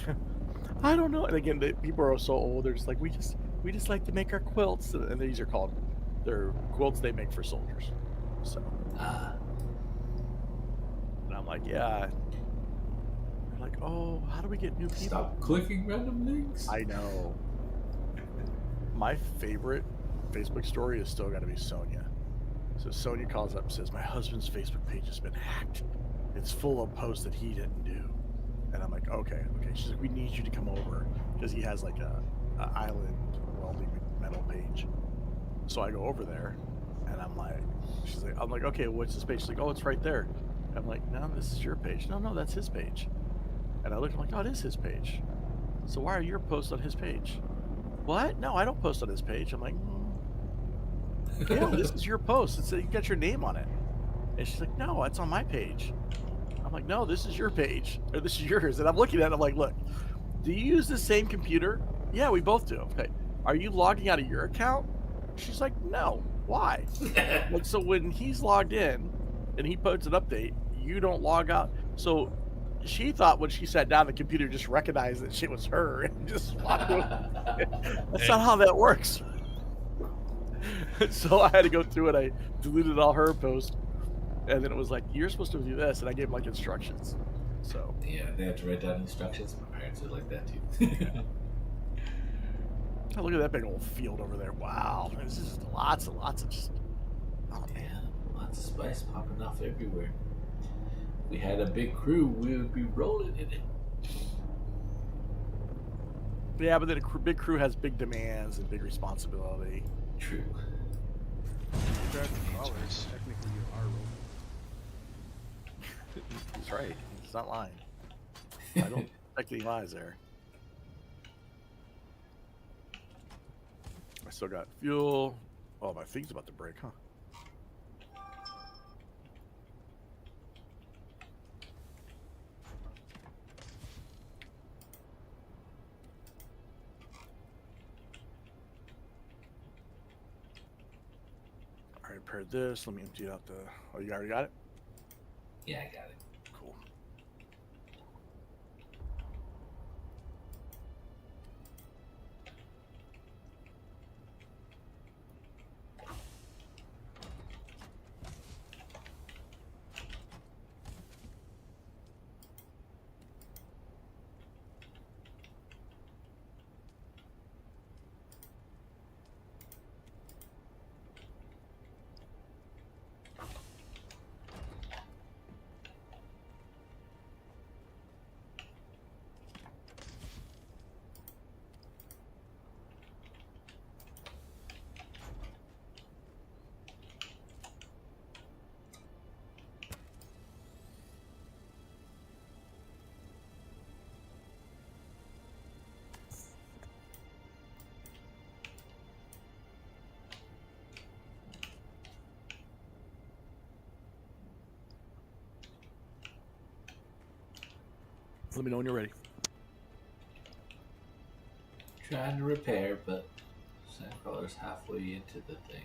I don't know. And again, the people are so old. They're just like, we just like to make our quilts, and these are called, they're quilts they make for soldiers. So, and I'm like, yeah. They're like, oh, how do we get new people? Stop clicking random links. I know. My favorite Facebook story is still got to be Sonia. So Sonia calls up and says, my husband's Facebook page has been hacked. It's full of posts that he didn't do. And I'm like, okay. She's like, we need you to come over, because he has like a island welding metal page. So I go over there, and I'm like, okay, what's this page? She's like, oh, it's right there. I'm like, no, this is your page. No, that's his page. And I look, I'm like, oh, it is his page. So why are your posts on his page? What? No, I don't post on his page. I'm like, yeah, this is your post. It's, you got your name on it. And she's like, no, it's on my page. I'm like, no, this is your page, or this is yours. And I'm looking at it, I'm like, look, do you use the same computer? Yeah, we both do. Okay. Are you logging out of your account? She's like, no. Why? Like, so when he's logged in and he puts an update, you don't log out. So she thought when she sat down, the computer just recognized that shit was her and just logged in. That's not how that works. So I had to go through it. I deleted all her posts. And then it was like, you're supposed to do this. And I gave him like instructions. So yeah, they have to write down instructions. My parents are like that too. oh, look at that big old field over there. Wow, this is lots and lots of just. Oh man, yeah, lots of spice popping off everywhere. If we had a big crew, we would be rolling in it. Yeah, but then a big crew has big demands and big responsibility. True. Technically, you are rolling. That's right. He's not lying. I don't expect any lies there. I still got fuel. Oh, my thing's about to break, huh? I repaired this. Let me empty out the. Oh, you already got it? Yeah, I got it. Cool. Let me know when you're ready. Trying to repair, but Sandcrawler's halfway into the thing.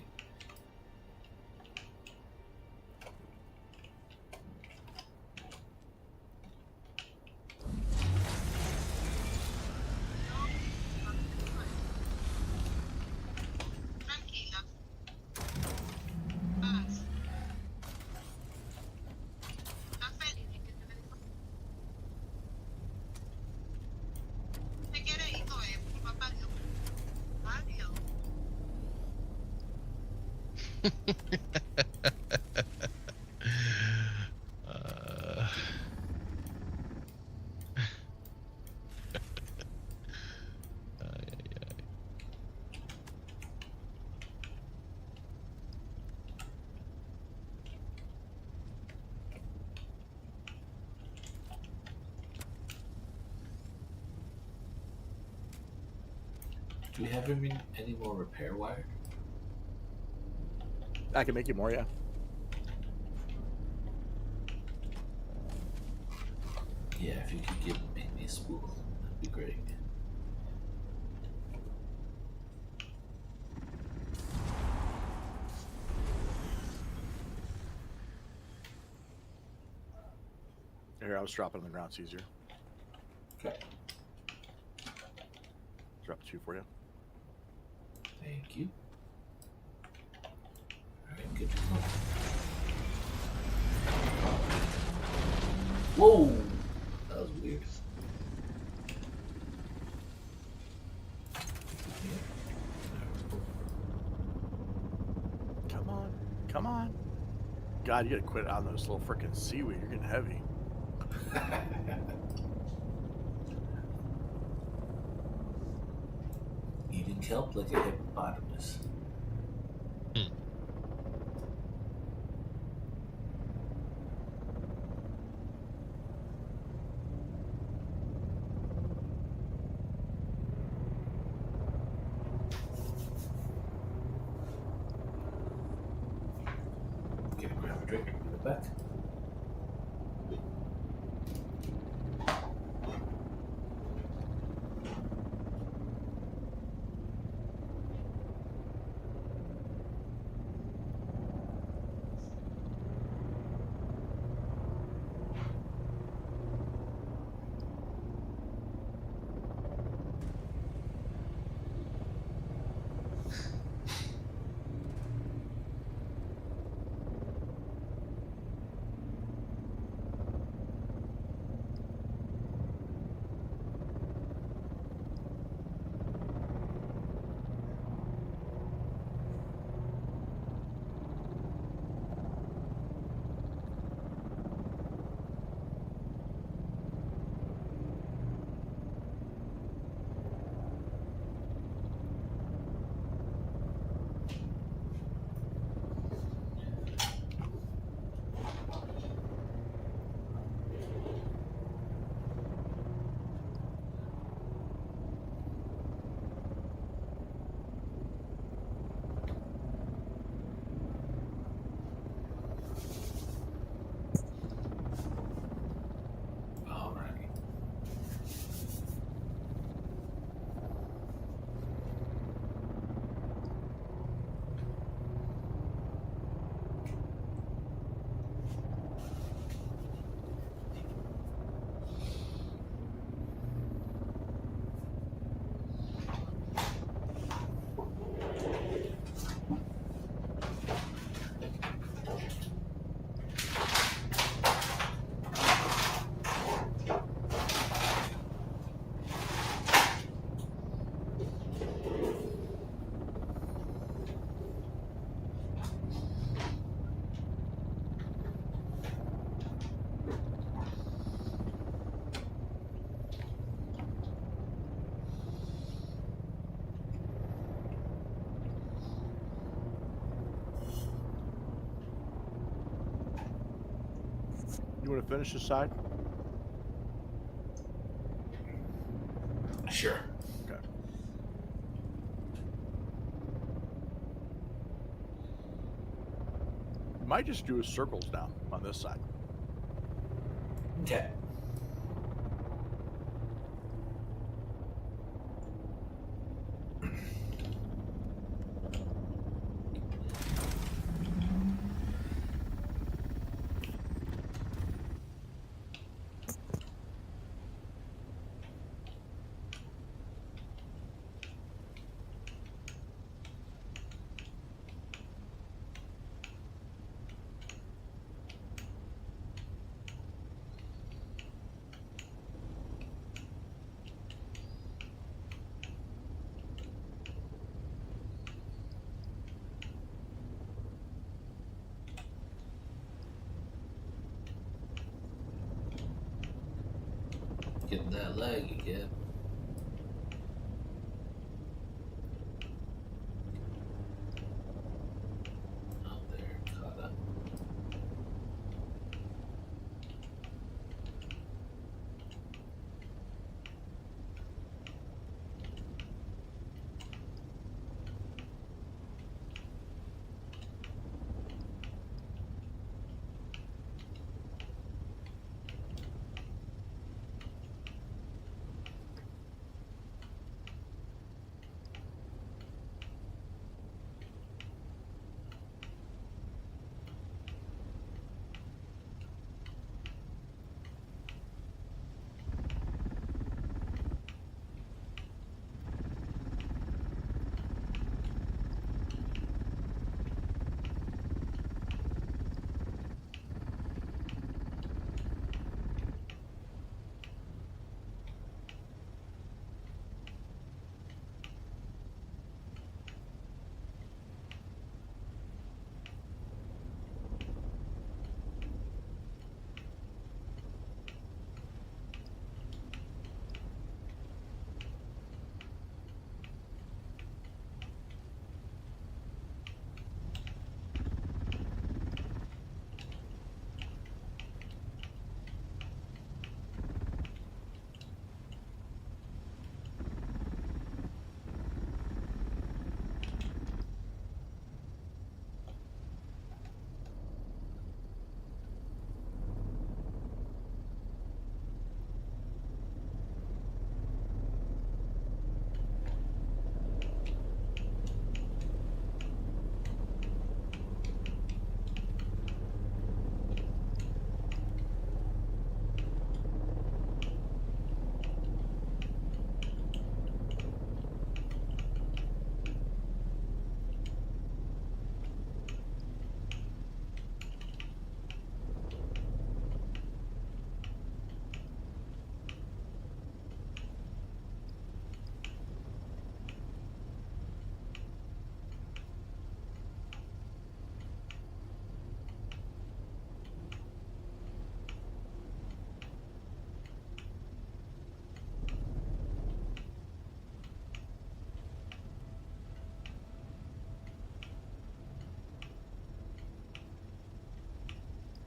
Do we have any more repair wire? I can make you more, yeah. Yeah, if you could make me a spool, that'd be great. Here, I'll just drop it on the ground. It's easier. Okay. Drop 2 for you. Thank you. Alright, good to go. Whoa! That was weird. Come on. Come on. God, you gotta quit on those little freaking seaweed. You're getting heavy. Eating kelp like a hippopotamus. Get a grab a drink, give it back. You want to finish this side? Sure. Okay. You might just do circles now on this side. Okay. Getting that leg again. Oh, there, caught up.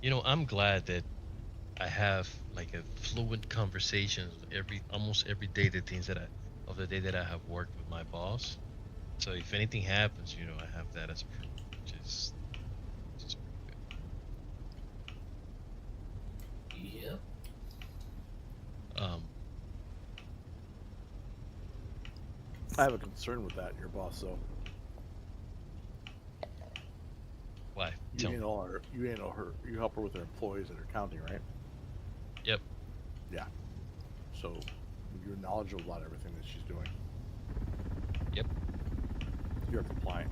You know, I'm glad that I have like a fluent conversations almost every day, the things that of the day that I have worked with my boss. So if anything happens, you know, I have that as proof, which is Yep. I have a concern with that, your boss, though. Why? You handle her. You help her with her employees and her accounting, right? Yep. Yeah. So you're knowledgeable about everything that she's doing. Yep. You're compliant,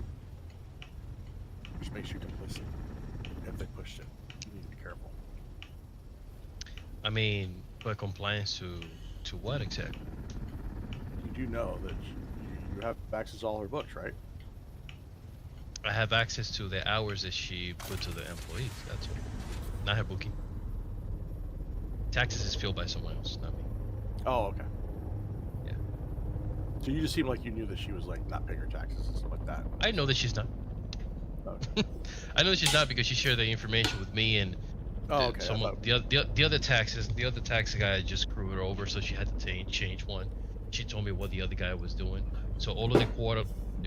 which makes you complicit. If they pushed it, you need to be careful. I mean, but compliance to what exactly? You do know that you have access to all her books, right? I have access to the hours that she put to the employees. That's all. Not her booking. Taxes is filled by someone else, not me. Oh, okay. Yeah. So you just seem like you knew that she was like not paying her taxes and stuff like that. I know that she's not. Okay. I know that she's not because she shared the information with me and Oh, okay. Some of the other taxi guy just screwed her over, so she had to change one. She told me what the other guy was doing. So all of the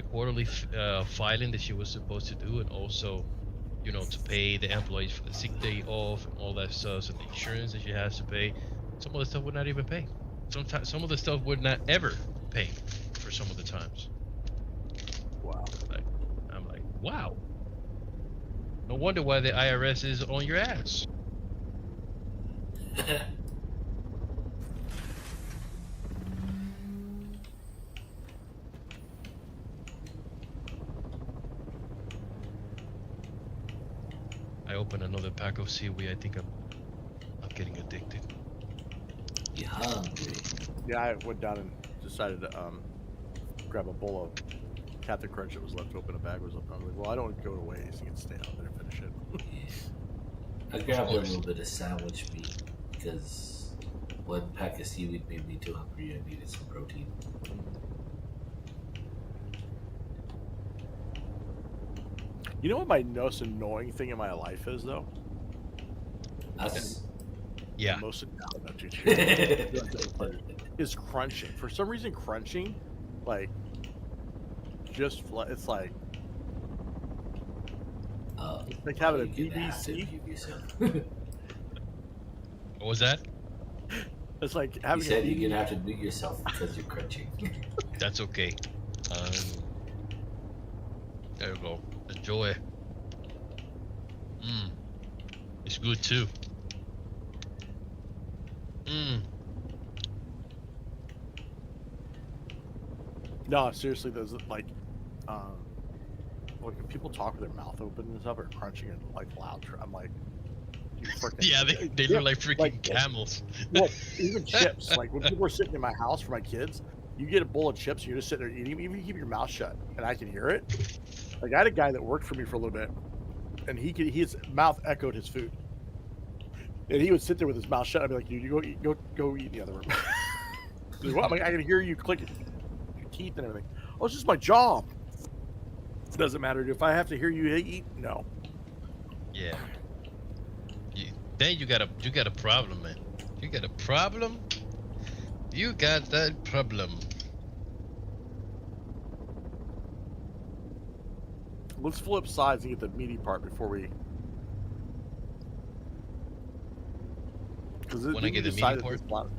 quarterly filing that she was supposed to do, and also, you know, to pay the employees for the sick day off and all that stuff, and the insurance that she has to pay. Some of the stuff would not even pay. Sometimes some of the stuff would not ever pay for some of the times. Wow. I'm like, wow. No wonder why the IRS is on your ass. I opened another pack of seaweed. I think I'm getting addicted. You hungry? Yeah, I went down and decided to grab a bowl of Captain Crunch that was left open. A bag was up. I was like, well, I don't want to go to waste. You can stay out there and finish it. I grabbed a little bit of sandwich meat because one pack of seaweed made me too hungry. I needed some protein. You know what my most annoying thing in my life is, though? Us? Yeah. Most is crunching. For some reason, crunching, like, just it's like having a BBC. What was that? It's like having. You said you're gonna have to mute yourself because you're crunching. That's okay. There you go. Enjoy. It's good too. No, seriously, those like when people talk with their mouth open and stuff or crunching and like loud. I'm like, you freaking Yeah, they look like freaking camels. Look, even chips. Like when people are sitting in my house for my kids, you get a bowl of chips, and you're just sitting there eating. Even keep your mouth shut, and I can hear it. Like I had a guy that worked for me for a little bit, and his mouth echoed his food, and he would sit there with his mouth shut. I'd be like, dude, you go eat in the other room. I'm like, I can hear you clicking your teeth and everything. Oh, it's just my jaw. It doesn't matter if I have to hear you eat. No. Yeah. Then you got a problem, man. You got a problem. You got that problem. Let's flip sides and get the meaty part before we. Because when I get the meaty part,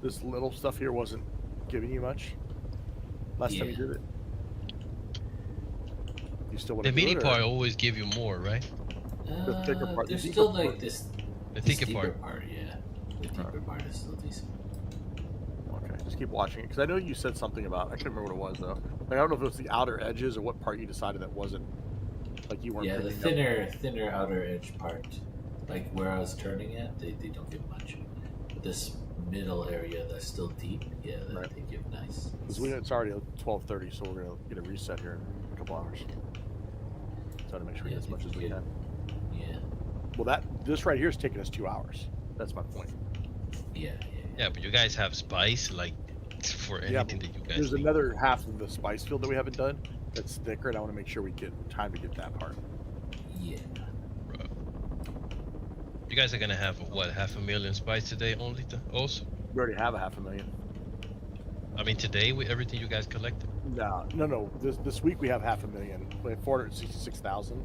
this little stuff here wasn't giving you much. Last time you did it. You still want the to meaty do it, part always give you more, right? The thicker part. There's still like this. The thicker part, yeah. The deeper part is still decent. Okay, just keep watching it because I know you said something about. I can't remember what it was though. Like, I don't know if it was the outer edges or what part you decided that wasn't. Like you weren't. Yeah, the thinner outer edge part, like where I was turning at, they don't give much. But this middle area that's still deep, yeah, they give nice. Because it's already 12:30, so we're gonna get a reset here in a couple hours. So to make sure we get as much as we can. Yeah. Well, this right here is taking us 2 hours. That's my point. Yeah. Yeah, but you guys have spice, like for anything that you guys. There's need. another half of the spice field that we haven't done that's thicker, and I want to make sure we get time to get that part. Yeah. Bro. You guys are gonna have what, 500,000 spice today only? Also. We already have 500,000. I mean, today with everything you guys collected. No. This week we have 500,000. We have 466,000,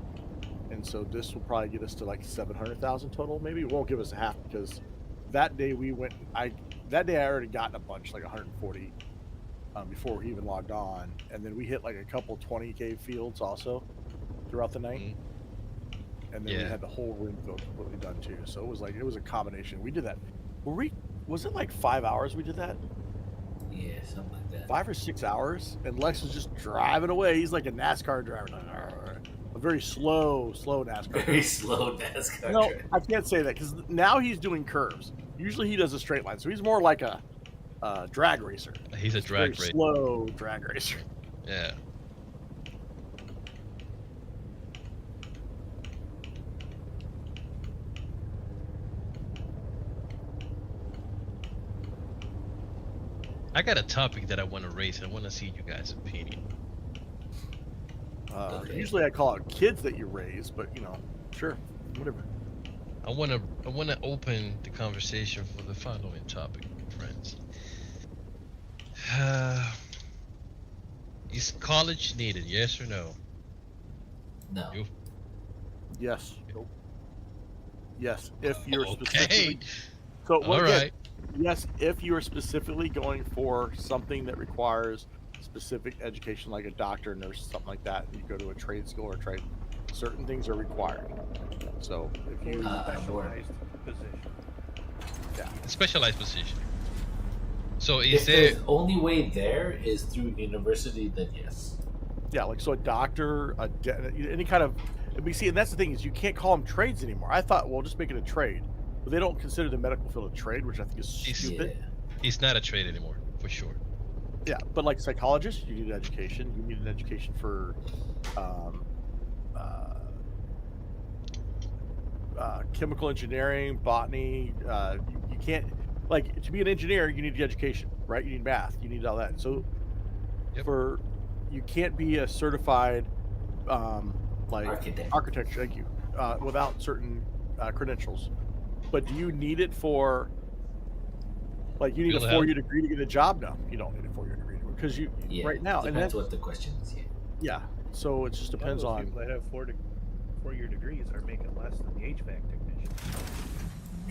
and so this will probably get us to like 700,000 total. Maybe it won't give us a half because that day we went. That day I already gotten a bunch, like 140, before we even logged on, and then we hit like a couple 20K fields also throughout the night, and then we had the whole ring field completely done too. So it was a combination. We did that. Was it like 5 hours we did that? Yeah, something like that. 5 or 6 hours, and Lex was just driving away. He's like a NASCAR driver, a very slow NASCAR. Very slow NASCAR. No, driver. I can't say that because now he's doing curves. Usually he does a straight line, so he's more like a drag racer. He's a drag racer. Slow drag racer. Yeah. I got a topic that I want to raise, and I want to see you guys' opinion. Usually I call out kids that you raise, but sure, whatever. I wanna open the conversation for the following topic, friends. Is college needed? Yes or no? No. You? Yes. Yes, if you're Okay. specifically. So All again, right. yes, if you are specifically going for something that requires specific education, like a doctor, nurse, something like that, and you go to a trade school or trade, certain things are required. So if you specialized position. Yeah. Specialized position. So If is there? the only way there is through university, then yes. Yeah, like so a doctor, any kind of. We see, and that's the thing is you can't call them trades anymore. I thought, well, just make it a trade, but they don't consider the medical field a trade, which I think is stupid. It's not a trade anymore, for sure. Yeah, but like psychologists, you need an education. You need an education for chemical engineering, botany. You can't, like, to be an engineer, you need the education, right? You need math, you need all that. So you can't be a certified like architecture, thank you, without certain credentials. But do you need it for, like, you need a 4-year degree to get a job? No, you don't need a 4-year degree because you right now. Depends what the question is. Yeah, so it just depends on. People that have 4-year degrees are making less than the HVAC technician.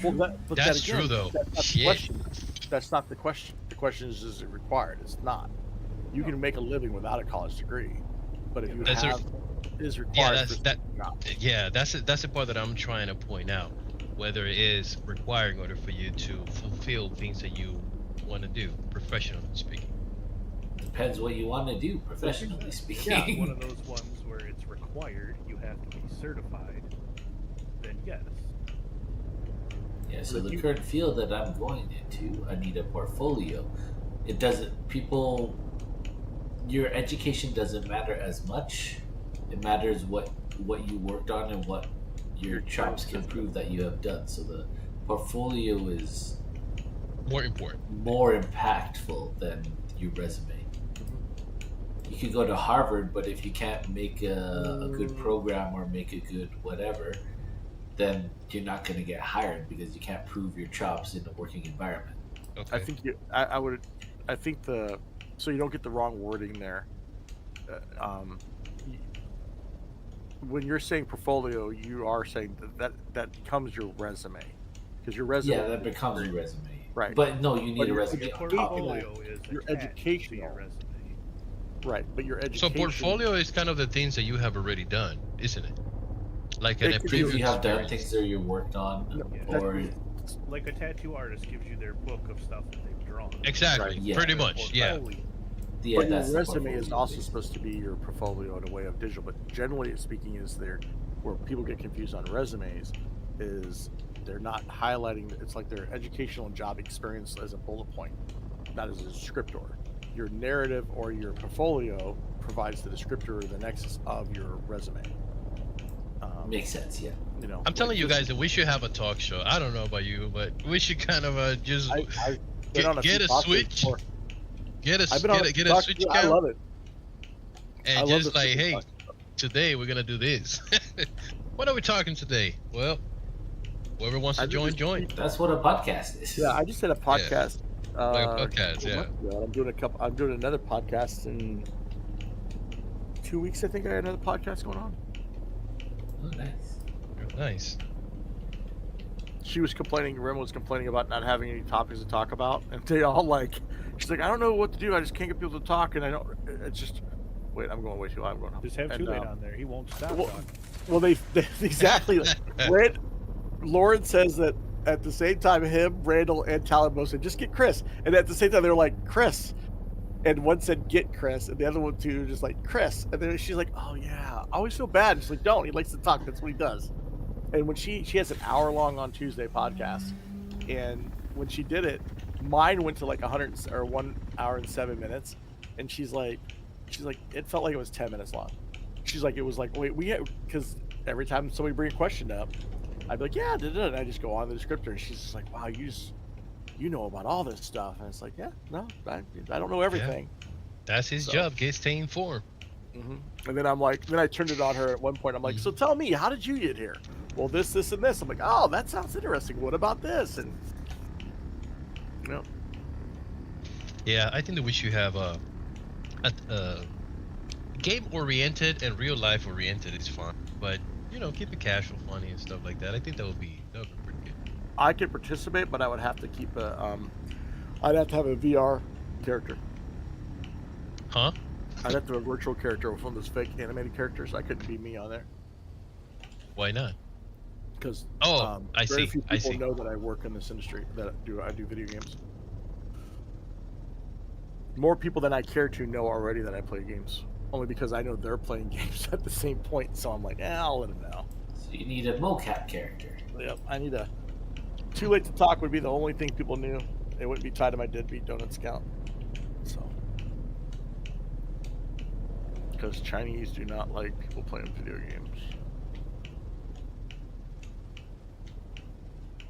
Well, That's true, though. That's not the question. That's not the question. The question is it required? It's not. You can make a living without a college degree, but if you is required. That's the part that I'm trying to point out. Whether it is required in order for you to fulfill things that you want to do, professionally speaking. Depends what you want to do, professionally speaking. Yeah, one of those ones where it's required, you have to be certified, then yes. Yeah, so the current field that I'm going into, I need a portfolio. It doesn't, your education doesn't matter as much. It matters what you worked on and what your chops can prove that you have done. So the portfolio is more important, more impactful than your resume. You could go to Harvard, but if you can't make a good program or make a good whatever, then you're not going to get hired because you can't prove your chops in a working environment. Okay. I think so you don't get the wrong wording there. When you're saying portfolio, you are saying that becomes your resume, because your resume. Yeah, that becomes your resume. Right. But no, you need a resume. Your portfolio is your education. Your resume. Right, but your education. So portfolio is kind of the things that you have already done, isn't it? Like in a previous. You have done things that you worked on, or like a tattoo artist gives you their book of stuff that they've drawn. Exactly, pretty much, yeah. But your resume is also supposed to be your portfolio in a way of digital. But generally speaking, where people get confused on resumes is they're not highlighting. It's like their educational and job experience as a bullet point, not as a descriptor. Your narrative or your portfolio provides the descriptor or the nexus of your resume. Makes sense, yeah. I'm telling you guys that we should have a talk show. I don't know about you, but we should kind of just get a switch. Get a switch. I love it. And just like, hey, today we're gonna do this. What are we talking today? Well, whoever wants to join. That's what a podcast is. Yeah, I just did a podcast. Yeah. Like a podcast, yeah. I'm doing another podcast in 2 weeks. I think I had another podcast going on. Oh, nice. Nice. Rim was complaining about not having any topics to talk about, and they all she's like, I don't know what to do. I just can't get people to talk, and it's just, wait, I'm going way too long. I'm going home. Just have Kool-Aid on there. He won't stop talking. Well, they exactly. Lauren says that at the same time, him, Randall, and Talon both said, just get Chris. And at the same time, they're like, Chris. And one said, get Chris. And the other one, too, just like, Chris. And then she's like, oh, yeah. I always feel bad. And she's like, don't. He likes to talk. That's what he does. And when she has an hour-long on Tuesday podcast. And when she did it, mine went to like 1 hour and 7 minutes. And she's like, it felt like it was 10 minutes long. She's like, it was like, wait, because every time somebody bring a question up, I'd be like, yeah, and I just go on the descriptor, and she's just like, wow, you know about all this stuff. And it's like, yeah, no, I don't know everything. Yeah. That's his job, get stay informed. Mm-hmm. And then I turned it on her at one point. I'm like, so tell me, how did you get here? well, this, and this. I'm like, oh, that sounds interesting. What about this? And you know, Yeah, I think that we should have a game oriented and real life oriented is fun, but you know, keep it casual, funny, and stuff like that. I think that would be pretty good. I could participate, but I would have to keep a I'd have to have a VR character. Huh? I'd have to have a virtual character with one of those fake animated characters. I couldn't be me on there. Why not? Because I very see. few I people see. know that I work in this industry. That I do video games. More people than I care to know already that I play games. Only because I know they're playing games at the same point. So I'm like, I'll let them know. So you need a mocap character. Yep, I need a. Too Late to Talk would be the only thing people knew. It wouldn't be tied to my Deadbeat Donut Scout. So. Because Chinese do not like people playing video games.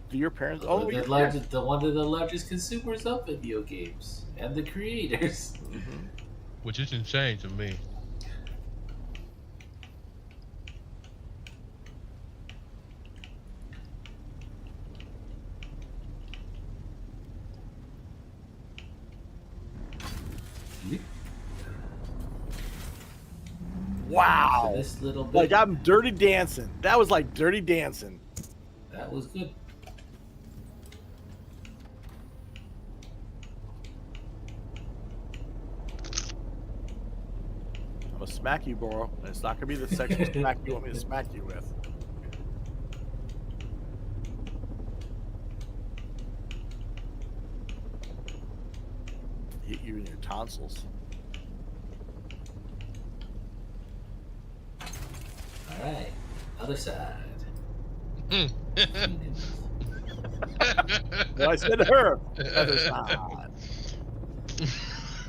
Do your parents? Oh, the largest, one of the largest consumers of video games and the creators. Mm-hmm. Which is insane to me. Wow. This little bit. Like I'm Dirty Dancing. That was like Dirty Dancing. That was good. I'm gonna smack you, bro. And it's not gonna be the sexual smack you want me to smack you with. Hit you in your tonsils. Alright. Other side. Well, I said her. Other side.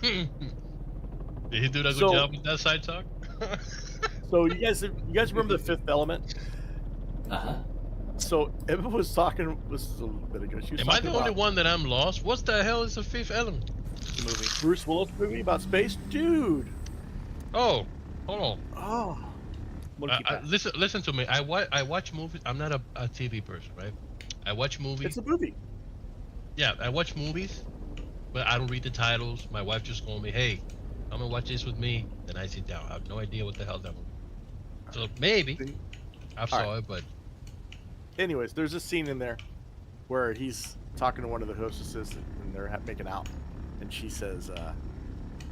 Did he do a good So- job with that side talk? So you guys remember The Fifth Element? Uh-huh. So Emma was talking. This is a little bit ago. She was Am I talking the only about one that I'm lost? What the hell is the Fifth Element? movie, Bruce Willis movie about space, dude. Oh, hold on. Oh. Monkey Pass. Listen to me. I watch movies. I'm not a TV person, right? I watch movies. It's a movie. Yeah, I watch movies, but I don't read the titles. My wife just told me, "Hey, come and watch this with me." Then I sit down. I have no idea what the hell that movie. So maybe I saw it, but Anyways, there's a scene in there where he's talking to one of the hostesses and they're making out, and she says,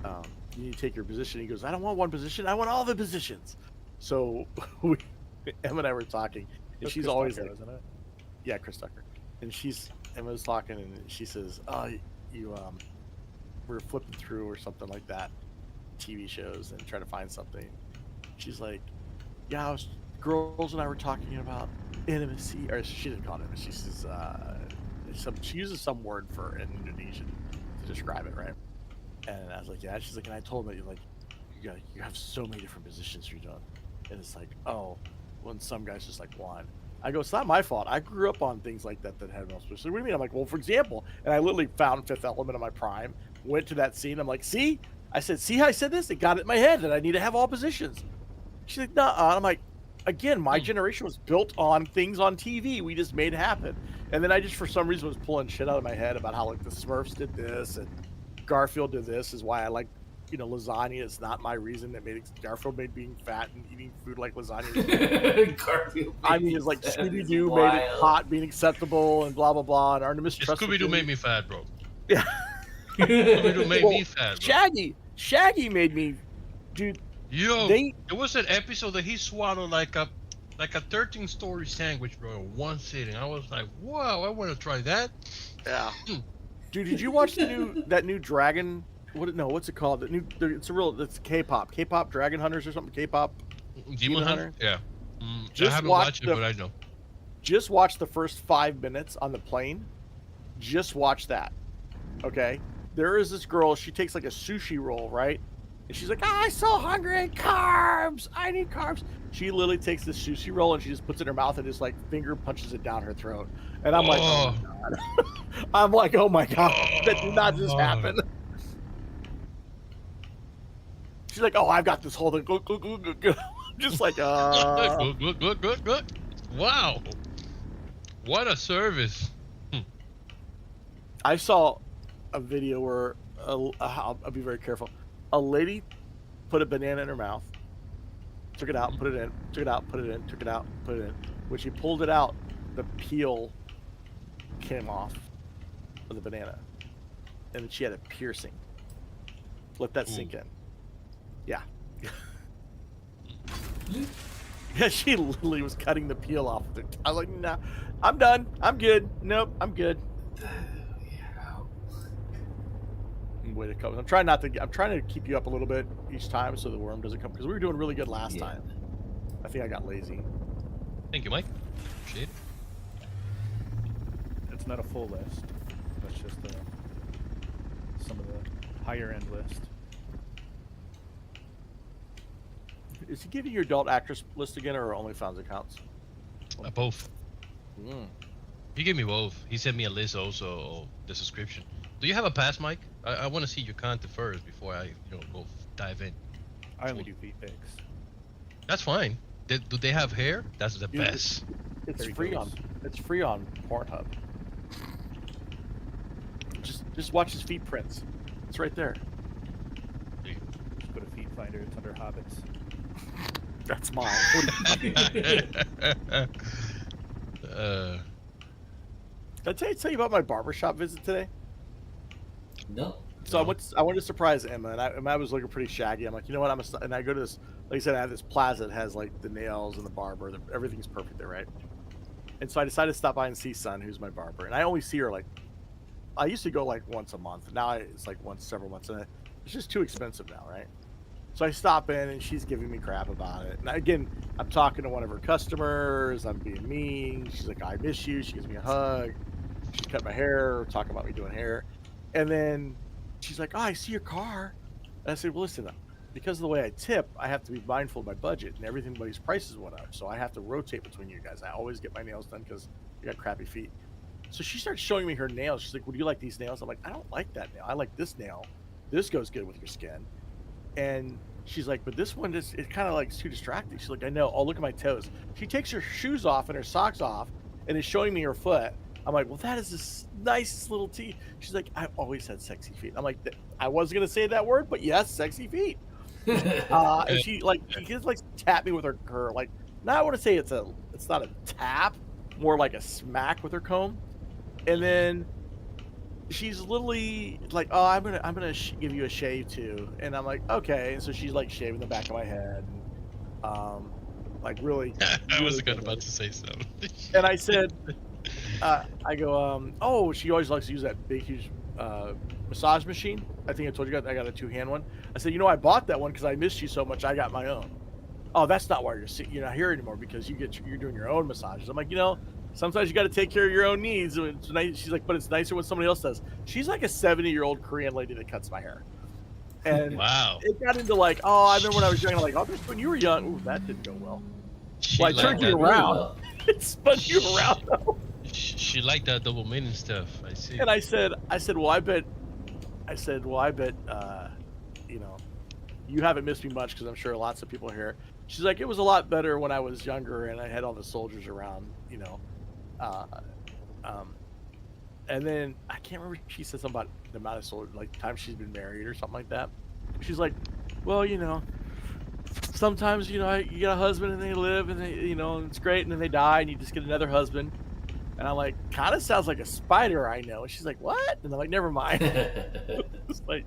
"You need to take your position." He goes, "I don't want one position. I want all the positions." So Emma and I were talking, and That's she's Chris always Tucker, like, isn't it? "Yeah, Chris Tucker," and Emma's talking, and she says, "Oh, you we're flipping through or something like that, TV shows, and trying to find something." She's like, "Yeah, girls and I were talking about intimacy," or she didn't call it intimacy. She says, she uses some word for in Indonesian to describe it, right? And I was like, "Yeah." She's like, and I told her, like, you have so many different positions you're doing, and it's like, oh, when some guys just like one. I go, it's not my fault. I grew up on things like that had no specific. What do you mean? I'm like, well, for example, and I literally found Fifth Element in my prime, went to that scene. I'm like, see, I said, see how I said this? It got it in my head that I need to have all positions. She's like, nah. I'm like, again, my generation was built on things on TV. We just made it happen. And then I just, for some reason, was pulling shit out of my head about how like the Smurfs did this and Garfield did this. Is why I like, lasagna. It's not my reason that Garfield made being fat and eating food like lasagna. Garfield. I mean, it's like That Scooby is Doo made it wild. hot being acceptable and blah blah blah. And Artemis trusted Scooby Doo Billy. made me fat, bro. Yeah. Scooby Doo made Well, me fat, bro. Shaggy made me, dude. Yo, They- there was an episode that he swallowed like a 13-story sandwich, bro, in one sitting. I was like, wow, I want to try that. Yeah. Dude, did you watch that new Dragon? What's it called? It's K-pop Dragon Hunters or something. K-pop Demon Hunter? Yeah. I Just haven't watch watched it, the- but I know. Just watch the first 5 minutes on the plane. Just watch that. Okay? There is this girl, she takes like a sushi roll, right? And she's like, I'm so hungry, carbs! I need carbs. She literally takes this sushi roll and she just puts it in her mouth and just like finger punches it down her throat. And I'm like, oh my god. I'm like, oh my god, that did not just happen. She's like, oh, I've got this whole thing. Just like, Good. Wow. What a service. I saw a video where I'll be very careful. A lady put a banana in her mouth, took it out, put it in, took it out, put it in, took it out, put it in. When she pulled it out, the peel came off of the banana, and then she had a piercing. Let that sink in. Yeah. Yeah, she literally was cutting the peel off of it. I was like, nah, I'm done. I'm good. Nope, I'm good. Way to come. I'm trying to keep you up a little bit each time so the worm doesn't come, because we were doing really good last time. I think I got lazy. Thank you, Mike. Appreciate it. It's not a full list. That's just some of the higher end list. Is he giving you adult actress list again, or OnlyFans accounts? Both. Mm. He gave me both. He sent me a list also of the subscription. Do you have a pass, Mike? I want to see your content first before I go dive in. I only do feet pics. That's fine. Do they have hair? That's the best. It's free on Pornhub. Just watch his feet prints. It's right there. Just go to Feet Finder. It's under Hobbits. That's mine. Did I tell you about my barbershop visit today? No. So I wanted to surprise Emma, and Emma was looking pretty shaggy. I'm like, you know what? And I go to this, like I said, I have this plaza that has like the nails and the barber. Everything's perfect there, right? And so I decided to stop by and see Sun, who's my barber, and I only see her like, I used to go like once a month. Now it's like once several months, and it's just too expensive now, right? So I stop in, and she's giving me crap about it. And again, I'm talking to one of her customers. I'm being mean. She's like, I miss you. She gives me a hug. She cut my hair. We're talking about me doing hair. And then she's like, oh, I see your car. And I said, well, listen, because of the way I tip, I have to be mindful of my budget, and everybody's prices went up. So I have to rotate between you guys. I always get my nails done because you got crappy feet. So she starts showing me her nails. She's like, well, do you like these nails? I'm like, I don't like that nail. I like this nail. This goes good with your skin. And she's like, but this one, it kind of like too distracting. She's like, I know. Oh, look at my toes. She takes her shoes off and her socks off and is showing me her foot. I'm like, well, that is this nice little teeth. She's like, I've always had sexy feet. I'm like, I wasn't going to say that word, but yes, sexy feet. And she just like tap me with her like, now I want to say it's not a tap, more like a smack with her comb. And then she's literally like, oh, I'm gonna give you a shave too. And I'm like, okay. And so she's like shaving the back of my head, and like really. I was about to say something. And I said, I go, oh, she always likes to use that big, huge massage machine. I think I told you I got a 2-hand one. I said, I bought that one because I missed you so much. I got my own. Oh, that's not why you're not here anymore, because you're doing your own massages. I'm like, sometimes you got to take care of your own needs. It's nice. She's like, but it's nicer when somebody else does. She's like a 70-year-old Korean lady that cuts my hair. And wow. It got into like, oh, I remember when I was young. I'm like, oh, this when you were young. Ooh, that didn't go well. Well, I turned you around. It spun you around though. She liked that double meaning stuff. I see. And I said, well, I bet, you haven't missed me much because I'm sure lots of people here. She's like, it was a lot better when I was younger and I had all the soldiers around, and then I can't remember. She said something about the amount of soldiers, like time she's been married or something like that. She's like, well, sometimes, you get a husband and they live and they, and it's great, and then they die and you just get another husband. And I'm like, kind of sounds like a spider I know. And she's like, what? And I'm like, never mind. It's like,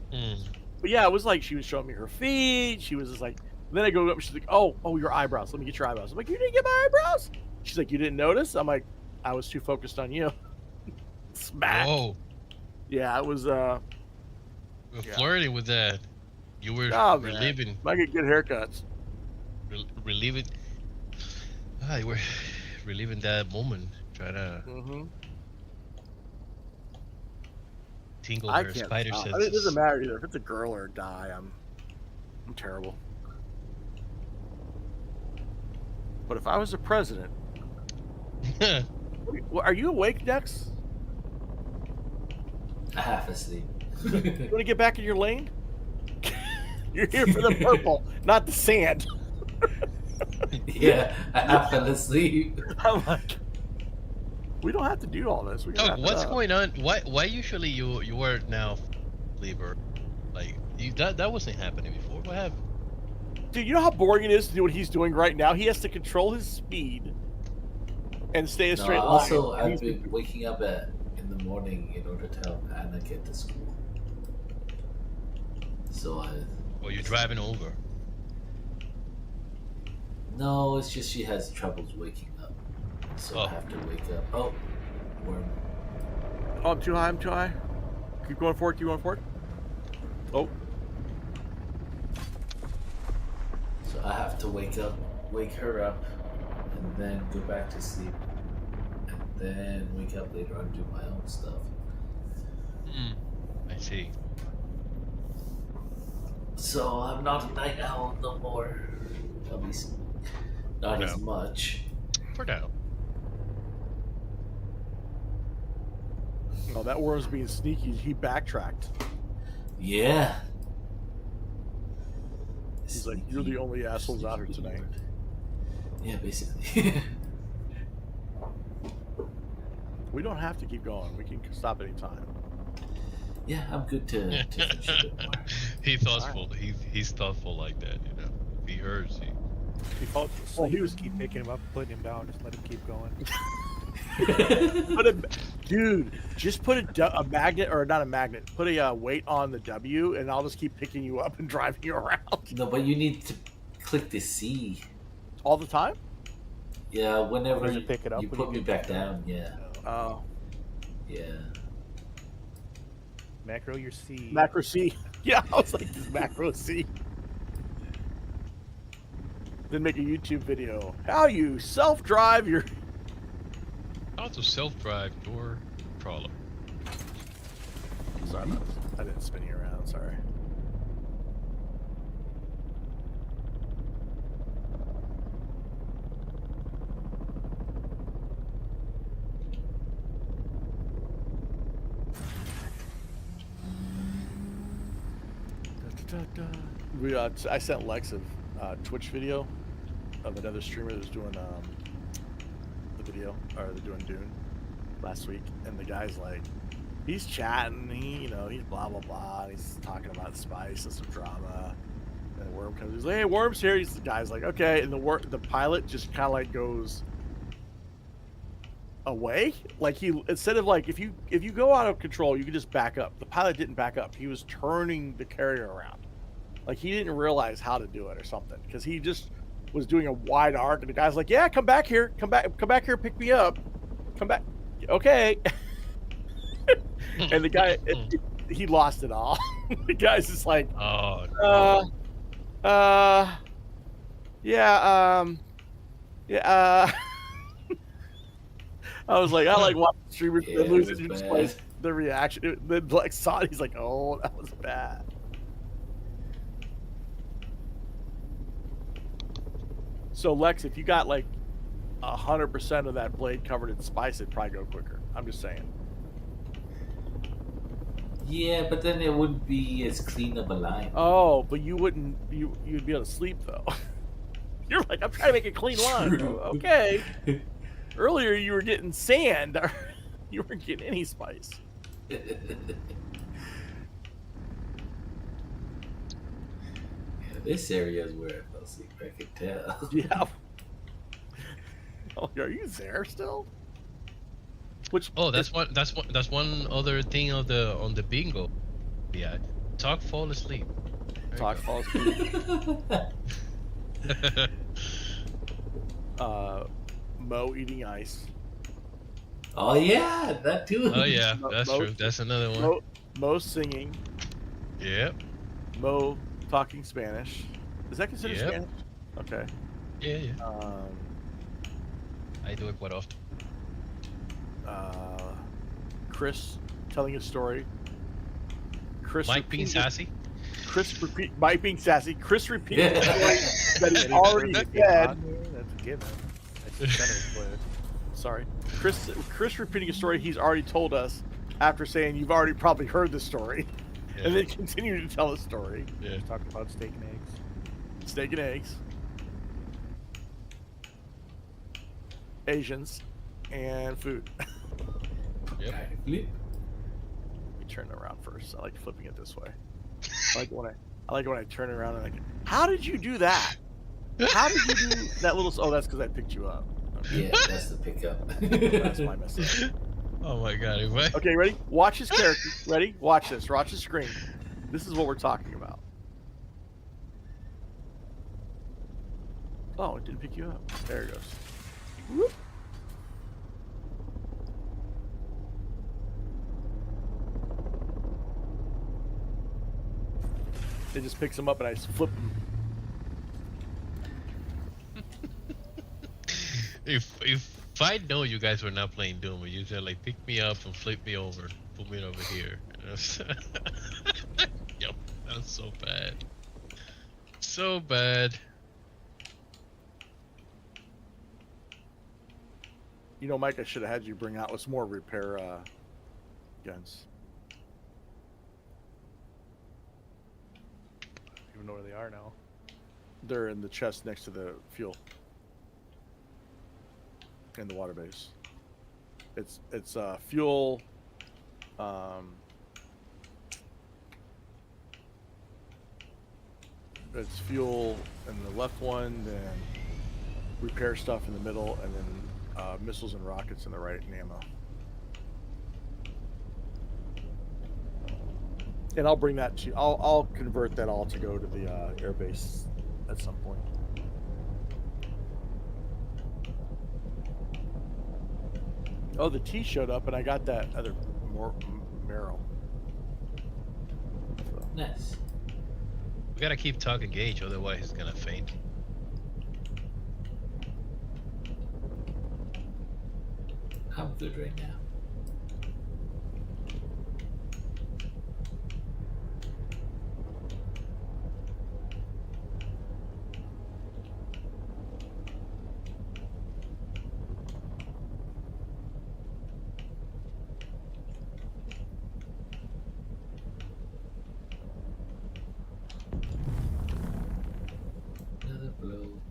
but yeah, it was like she was showing me her feet. She was just like, then I go up and she's like, oh, your eyebrows. Let me get your eyebrows. I'm like, you didn't get my eyebrows? She's like, you didn't notice? I'm like, I was too focused on you. Smack. Whoa. Yeah, it was. Flirting with that. You were reliving. I get good haircuts. Reliving. You were reliving that moment. Try to tingle her spider senses. It doesn't matter either. If it's a girl or a guy, I'm terrible. But if I was the president, are you awake, Dex? Half asleep. You want to get back in your lane? You're here for the purple, not the sand. Yeah, I fell asleep. I'm like, we don't have to do all this. We can Oh, wrap it what's up. going on? Why usually you are now sleeper? Like that wasn't happening before. What happened? Dude, you know how boring it is to do what he's doing right now? He has to control his speed and stay a No, straight line. also and I've he's been waking up in the morning in order to help Anna get to school. So Or you're driving over? no, it's just she has troubles waking up, so I have to wake up. Oh, worm. Oh, I'm too high. I'm too high. Keep going forward. Keep going forward. Oh. So I have to wake her up, and then go back to sleep, and then wake up later on and do my own stuff. I see. So I'm not a night owl no more. At least not as much. For now. Oh, that worm's being sneaky. He backtracked. Yeah. He's like, you're the only assholes out here tonight. Yeah, basically. We don't have to keep going. We can stop anytime. Yeah, I'm good to finish a bit more. He's thoughtful. He's thoughtful like that, you know. If he hurts, He falls asleep. Well, he was keep picking him up, putting him down. Just let him keep going. Dude, just put a magnet, or not a magnet, put a weight on the W, and I'll just keep picking you up and driving you around. No, but you need to click the C. All the time? Yeah, whenever Does it pick it up you when put you me get back down, yeah. Oh. Yeah. Macro your C. Macro C. Yeah, I was like, this macro C. Then make a YouTube video. How you self-drive your... how to self-drive your trawler. Sorry, I didn't spin you around, sorry. I sent Lex a Twitch video of another streamer that was doing the video, or they're doing Dune last week, and the guy's like, he's chatting, he's blah blah blah, and he's talking about spice and some drama, and the worm comes, he's like, hey, Worm's here. The guy's like, okay, and the pilot just kind of like goes away, like he, instead of like, if you go out of control, you can just back up. The pilot didn't back up. He was turning the carrier around, like he didn't realize how to do it or something, because he just was doing a wide arc, and the guy's like, yeah, come back here, come back here, pick me up, come back, okay. And the guy, he lost it all. The guy's just like, yeah. I was like, I like watching streamers that lose it, just like the reaction. Then Lex saw it, he's like, oh, that was bad. So Lex, if you got like 100% of that blade covered in spice, it'd probably go quicker. I'm just saying. Yeah, but then it wouldn't be as clean of a line. Oh, but you wouldn't. You'd be able to sleep though. You're like, I'm trying to make a clean line. Okay. Earlier you were getting sand. You weren't getting any spice. Yeah, this area is where I fell asleep. I could tell. Yeah. Oh, are you there still? Which? Oh, that's one other thing on the bingo. Yeah, talk, fall asleep. Talk, fall asleep. Mo eating ice. Oh yeah, that too. Oh yeah, that's true. That's another one. Mo singing. Yep. Mo talking Spanish. Is that considered Yep. Spanish? Okay. Yeah. I do it quite often. Chris telling a story. Chris Mike being sassy. Mike being sassy. Chris repeating a story that he's already said. That's a given. That's better. Sorry. Chris repeating a story he's already told us after saying you've already probably heard the story. Yeah. And then continue to tell the story. Yeah. Talking about steak and eggs. Steak and eggs. Asians, and food. Yep. You turn it around first. I like flipping it this way. I like when I turn it around and how did you do that? How did you do that little? Oh, that's because I picked you up. Okay. Yeah, that's the pickup. That's my mess up. Oh my god! Okay, ready? Watch his character. Ready? Watch this. Watch the screen. This is what we're talking about. Oh, it didn't pick you up. There it goes. Whoop. It just picks him up and I just flip him. If I know you guys were not playing Doom, you said like pick me up and flip me over, put me over here. Yep, that's so bad. So bad. You know, Mike, I should have had you bring out with some more repair guns. I don't even know where they are now. They're in the chest next to the fuel. In the water base. It's fuel, it's fuel in the left one, then repair stuff in the middle, and then missiles and rockets in the right, and ammo. And I'll bring that to I'll convert that all to go to the air base at some point. Oh, the tea showed up, and I got that other marrow. So. Nice. We gotta keep talking Gage, otherwise he's gonna faint. I'm good right now. Another blow.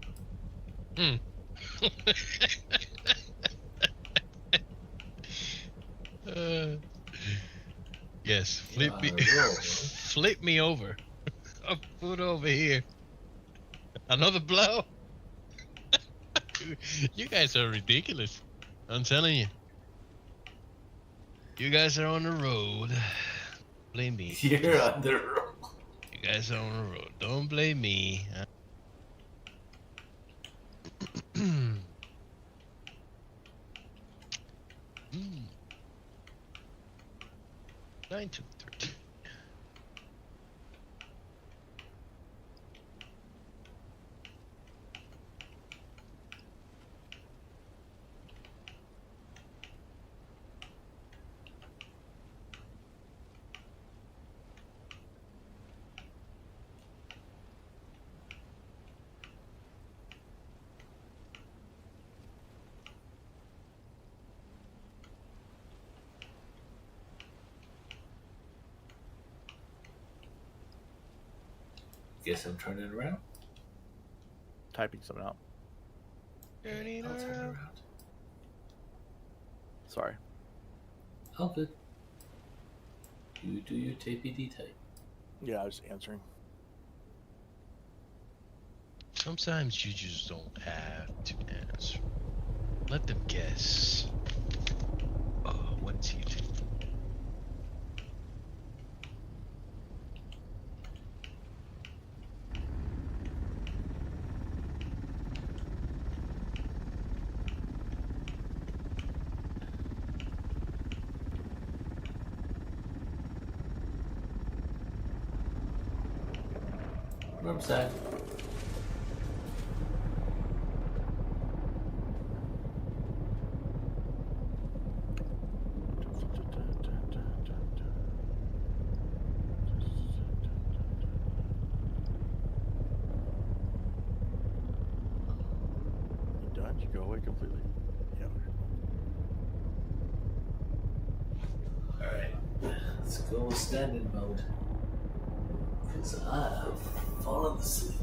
Yes, flip me over. I'll put over here. Another blow. You guys are ridiculous. I'm telling you. You guys are on the road. Blame me. You're on the road. You guys are on the road. Don't blame me. 9 to 13. Guess I'm turning around. Typing something out. I'll turn around. Sorry. All good. You do your TPD type. Yeah, I was answering. Sometimes you just don't have to answer. Let them guess. Oh, what's he doing? Riverside. You done? You go away completely? Yeah. Alright. Let's go standing mode. Because I have fallen asleep.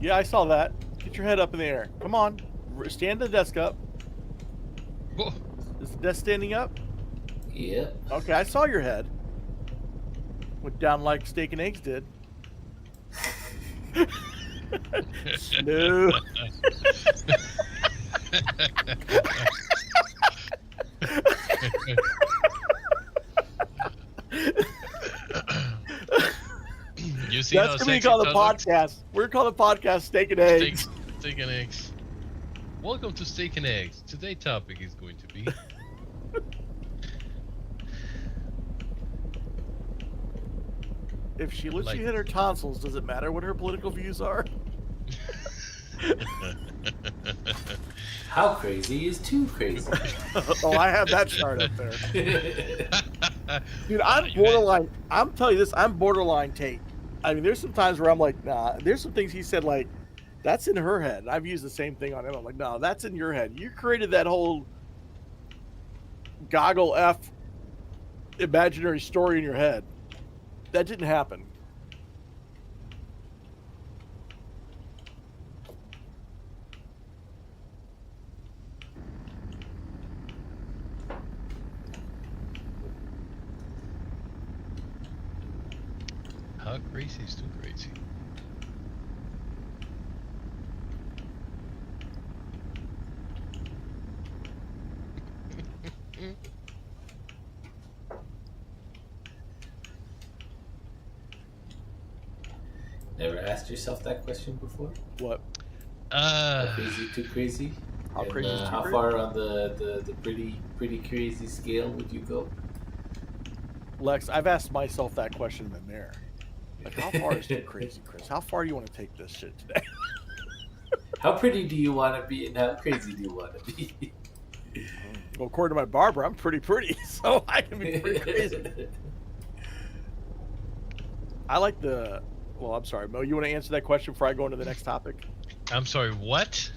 Yeah, I saw that. Get your head up in the air. Come on. Stand the desk up. Whoa. Is the desk standing up? Yep. Okay, I saw your head. Went down like steak and eggs did. Smooth. You see That's gonna be called a podcast. We're called a podcast Steak and Eggs. Steak and eggs. Welcome to Steak and Eggs. Today's topic is going to be if she lets you hit her tonsils, does it matter what her political views are? How crazy is too crazy? Oh, I have that chart up there. Dude, I'm borderline. I'm telling you this, I'm borderline Tate. I mean, there's some times where I'm like, nah. There's some things he said like, that's in her head. I've used the same thing on him. I'm like, no, that's in your head. You created that whole goggle F imaginary story in your head. That didn't happen. how crazy is too crazy. Never asked yourself that question before? What? How crazy, too crazy? How crazy is too how crazy? far on the pretty crazy scale would you go? Lex, I've asked myself that question in the mirror. Like, how far is too crazy, Chris? How far do you want to take this shit today? How pretty do you want to be, and how crazy do you want to be? Well, according to my barber, I'm pretty, so I can be pretty crazy. I like the... Well, I'm sorry, Mo. You want to answer that question before I go into the next topic? I'm sorry, what?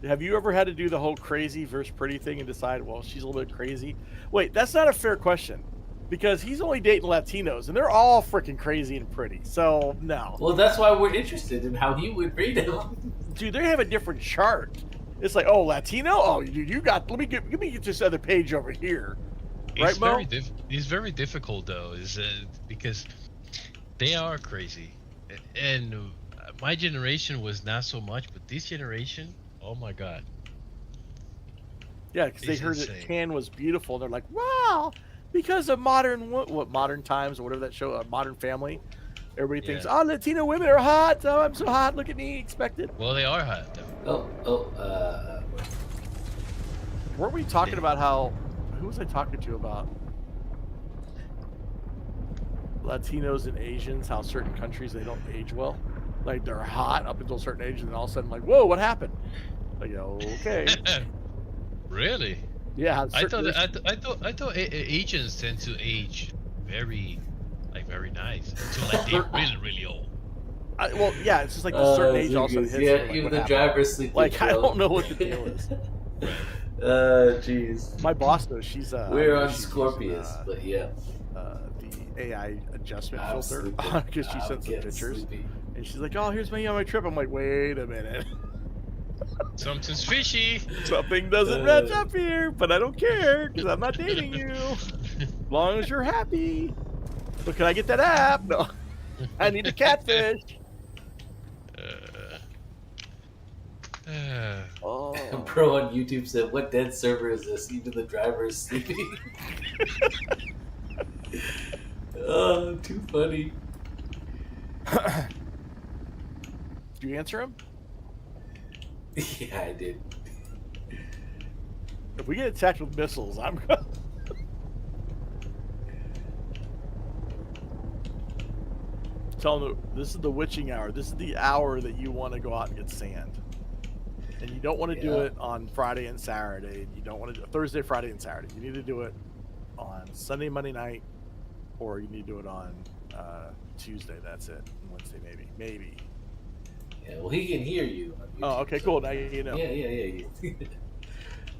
Have you ever had to do the whole crazy versus pretty thing and decide, well, she's a little bit crazy? Wait, that's not a fair question. Because he's only dating Latinos, and they're all freaking crazy and pretty. So, no. Well, that's why we're interested in how he would rate him. Dude, they have a different chart. It's like, oh, Latino? Oh, you got... Let me get this other page over here. Right, Mo? It's very difficult, though, because they are crazy. And my generation was not so much, but this generation, oh my God. Yeah, because they It's heard insane. that Can was beautiful. They're like, wow, because of modern times or whatever that show, Modern Family. Everybody thinks, oh, Latino women are hot. Oh, I'm so hot. Look at me. Expected. Well, they are hot, though. Weren't we talking about how? Who was I talking to about Latinos and Asians? How certain countries they don't age well, like they're hot up until a certain age, and then all of a sudden, like, whoa, what happened? Like, okay. Really? Yeah. I thought Asians tend to age very nice until like they're really old. Well, yeah, it's just like the certain age also hits. Yeah, like, even the driver's sleeping. Like, I don't know what the deal is. Jeez. My boss knows she's We're on she's Scorpius, using, but yeah. The AI adjustment I'm filter sleeping. because she I'm sent some getting pictures, sleepy. and she's like, "Oh, here's me on my trip." I'm like, "Wait a minute, Something's fishy. something doesn't match up here." But I don't care because I'm not dating you. As long as you're happy. But can I get that app? No, I need a catfish. Oh. Bro on YouTube said, "What dead server is this? Even the driver is sleeping." Oh, too funny. Did you answer him? Yeah, I did. If we get attacked with missiles, I'm gonna... Tell them this is the witching hour. This is the hour that you want to go out and get sand. And you don't want to do it on Friday and Saturday. You don't want to do Thursday, Friday, and Saturday. You need to do it on Sunday, Monday night, or you need to do it on Tuesday. That's it. Wednesday, maybe. Yeah, well, he can hear you. Oh, okay, cool. Now you know. Yeah.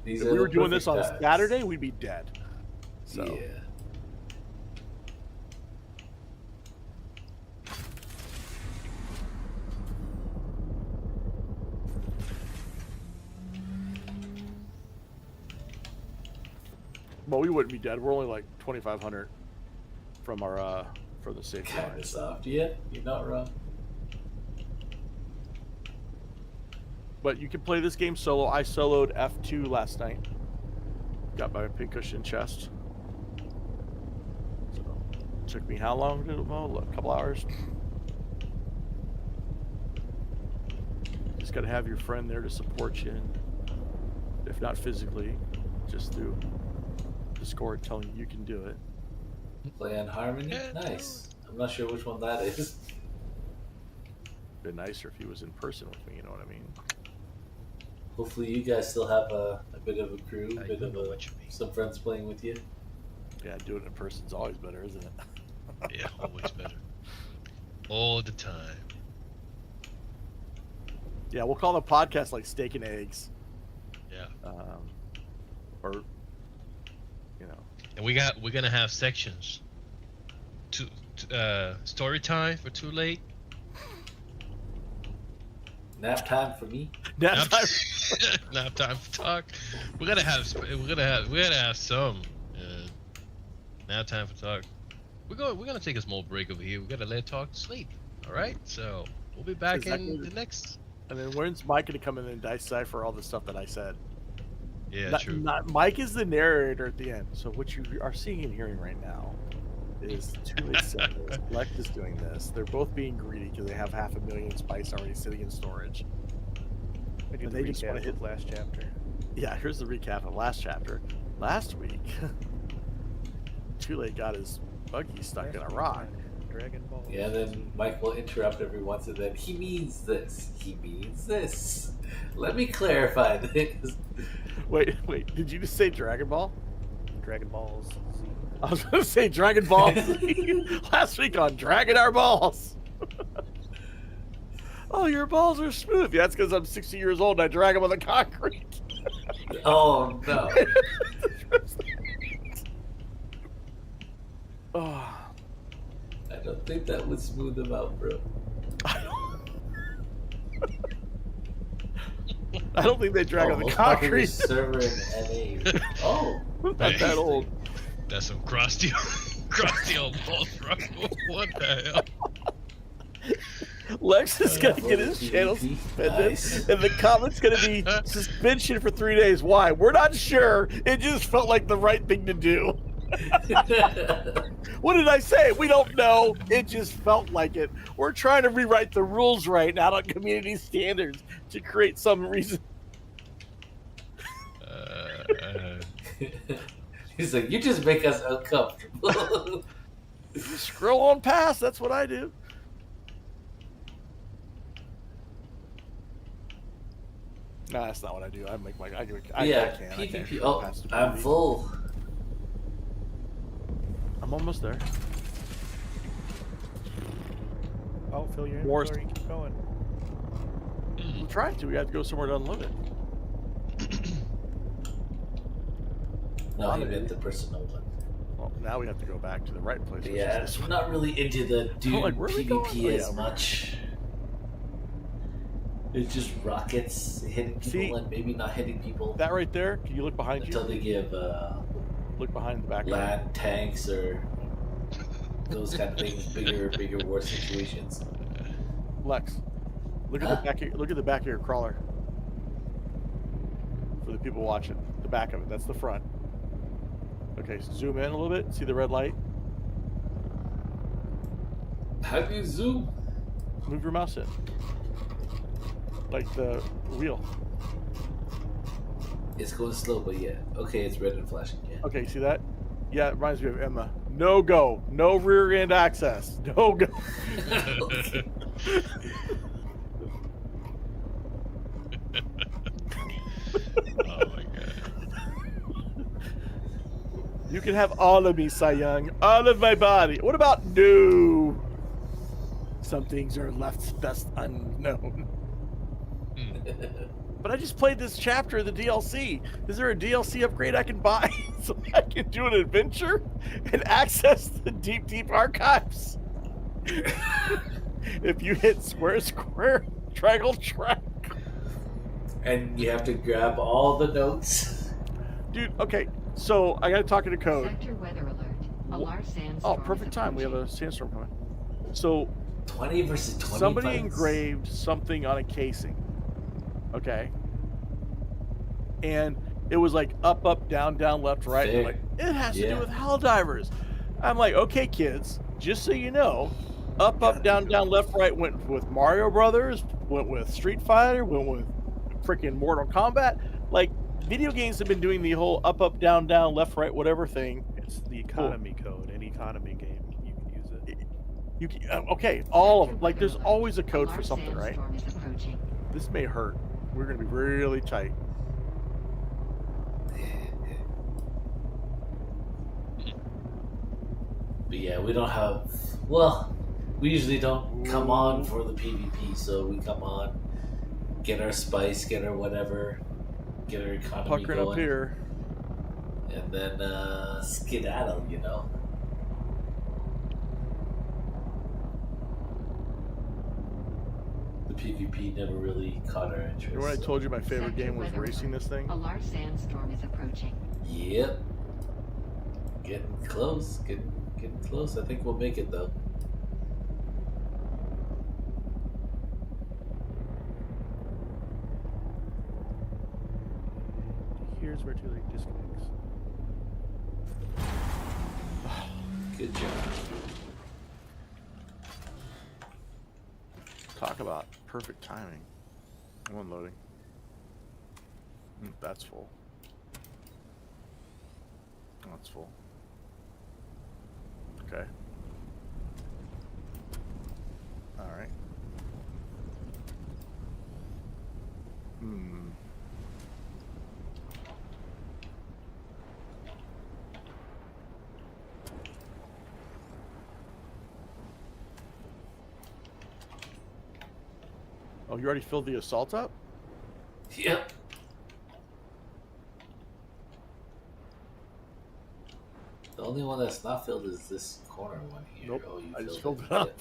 If we were doing this on Saturday, we'd be dead. So. Yeah. Well, we wouldn't be dead. We're only like 2,500 from our from the safety Kind line. of soft. Yeah, you're not wrong. But you can play this game solo. I soloed F2 last night. Got my pincushion chest. So, took me how long? A couple hours. Just got to have your friend there to support you, and if not physically, just through Discord telling you can do it. Play on Harmony? Nice. I'm not sure which one that is. Been nicer if he was in person with me, you know what I mean? Hopefully you guys still have a bit of a crew, some friends playing with you. Yeah, doing it in person's always better, isn't it? Yeah, always better. All the time. Yeah, we'll call the podcast like Steak and Eggs. Yeah. Or, you know. And we're gonna have sections. Story time for Too Late. Nap time for me. Nap time. Nap time for talk. We're gonna have some nap time for talk. We're gonna take a small break over here. We're gonna let talk sleep. All right. So we'll be back in the next. And then when's Mike gonna come in and decipher all the stuff that I said? Yeah, true. Mike is the narrator at the end. So what you are seeing and hearing right now is Too Late saying this. Lex is doing this. They're both being greedy because they have 500,000 spice already sitting in storage. I do And the they just want to recap hit of last chapter. Yeah, here's the recap of last chapter. Last week, Too Late got his buggy stuck in a rock. Dragon Ball. Yeah, then Mike will interrupt every once and then. He means this. He means this. Let me clarify this. Wait, did you just say Dragon Ball? Dragon Balls Z. I was going to say Dragon Ball Z last week on Dragon Our Balls. Oh, your balls are smooth. Yeah, that's because I'm 60 years old and I drag them on the concrete. Oh, no. Oh. I don't think that would smooth them out, bro. I don't think they drag on the concrete. Server in NA. Oh, not that old. That's some crusty old balls, bro. What the hell? Lex is gonna get his channel suspended, and the comment's gonna be suspension for 3 days. Why? We're not sure. It just felt like the right thing to do. What did I say? We don't know. It just felt like it. We're trying to rewrite the rules right now on community standards to create some reason. He's like, you just make us uncomfortable. Scroll on past. That's what I do. No, that's not what I do. I make my. I can. PvP. Oh, I'm full. I'm almost there. Oh, fill your More inventory. Keep going. I'm trying to. We have to go somewhere to unload it. No, he meant the personal one. Well, now we have to go back to the right place. But yeah, I'm not really into the Dune PvP as much. It's just rockets hitting people and maybe not hitting people. That right there, can you look behind until they give look behind the back land tanks or those kind of things, bigger war situations. Lex, look at the back. Look at the back of your crawler. For the people watching, the back of it. That's the front. Okay, so zoom in a little bit. See the red light? How do you zoom? Move your mouse in. Like the wheel. It's going slow, but yeah. Okay, it's red and flashing. Yeah. Okay, see that? Yeah, it reminds me of Emma. No go. No rear end access. No go. Oh my god. You can have all of me, Cy Young. All of my body. What about no? Some things are left best unknown. But I just played this chapter of the DLC. Is there a DLC upgrade I can buy so I can do an adventure and access the deep archives? If you hit square, triangle, track. And you have to grab all the notes. Dude, okay. So I got to talk to Code. Sector weather alert. A large sandstorm. Oh, perfect time. We have a sandstorm coming. So 20 versus 20. somebody fights? engraved something on a casing. Okay. And it was like up, up, down, down, left, right. And like, it has to do with Helldivers. I'm like, okay, kids, just so you know, up, up, down, down, left, right went with Mario Brothers, went with Street Fighter, went with freaking Mortal Kombat. Like, video games have been doing the whole up, up, down, down, left, right, whatever thing. It's the economy code. Any economy game, you can use it. You can, okay, all of them. Like, there's always a code for something, right? This may hurt. We're going to be really tight. But yeah, we don't have. Well, we usually don't come on for the PvP, so we come on, get our spice, get our whatever, get our economy Puckering going, up here, and then skedaddle. You know. The PvP never really caught our interest. You know what I told you my favorite game was racing this thing? A large sandstorm is approaching. Yep. Getting close. Getting close. I think we'll make it though. Here's where Tulip disconnects. Good job. Talk about perfect timing. I'm unloading. That's full. That's full. Okay. All right. Oh, you already filled the assault up? Yep. The only one that's not filled is this corner one here. Nope. Oh, you I just filled filled it up.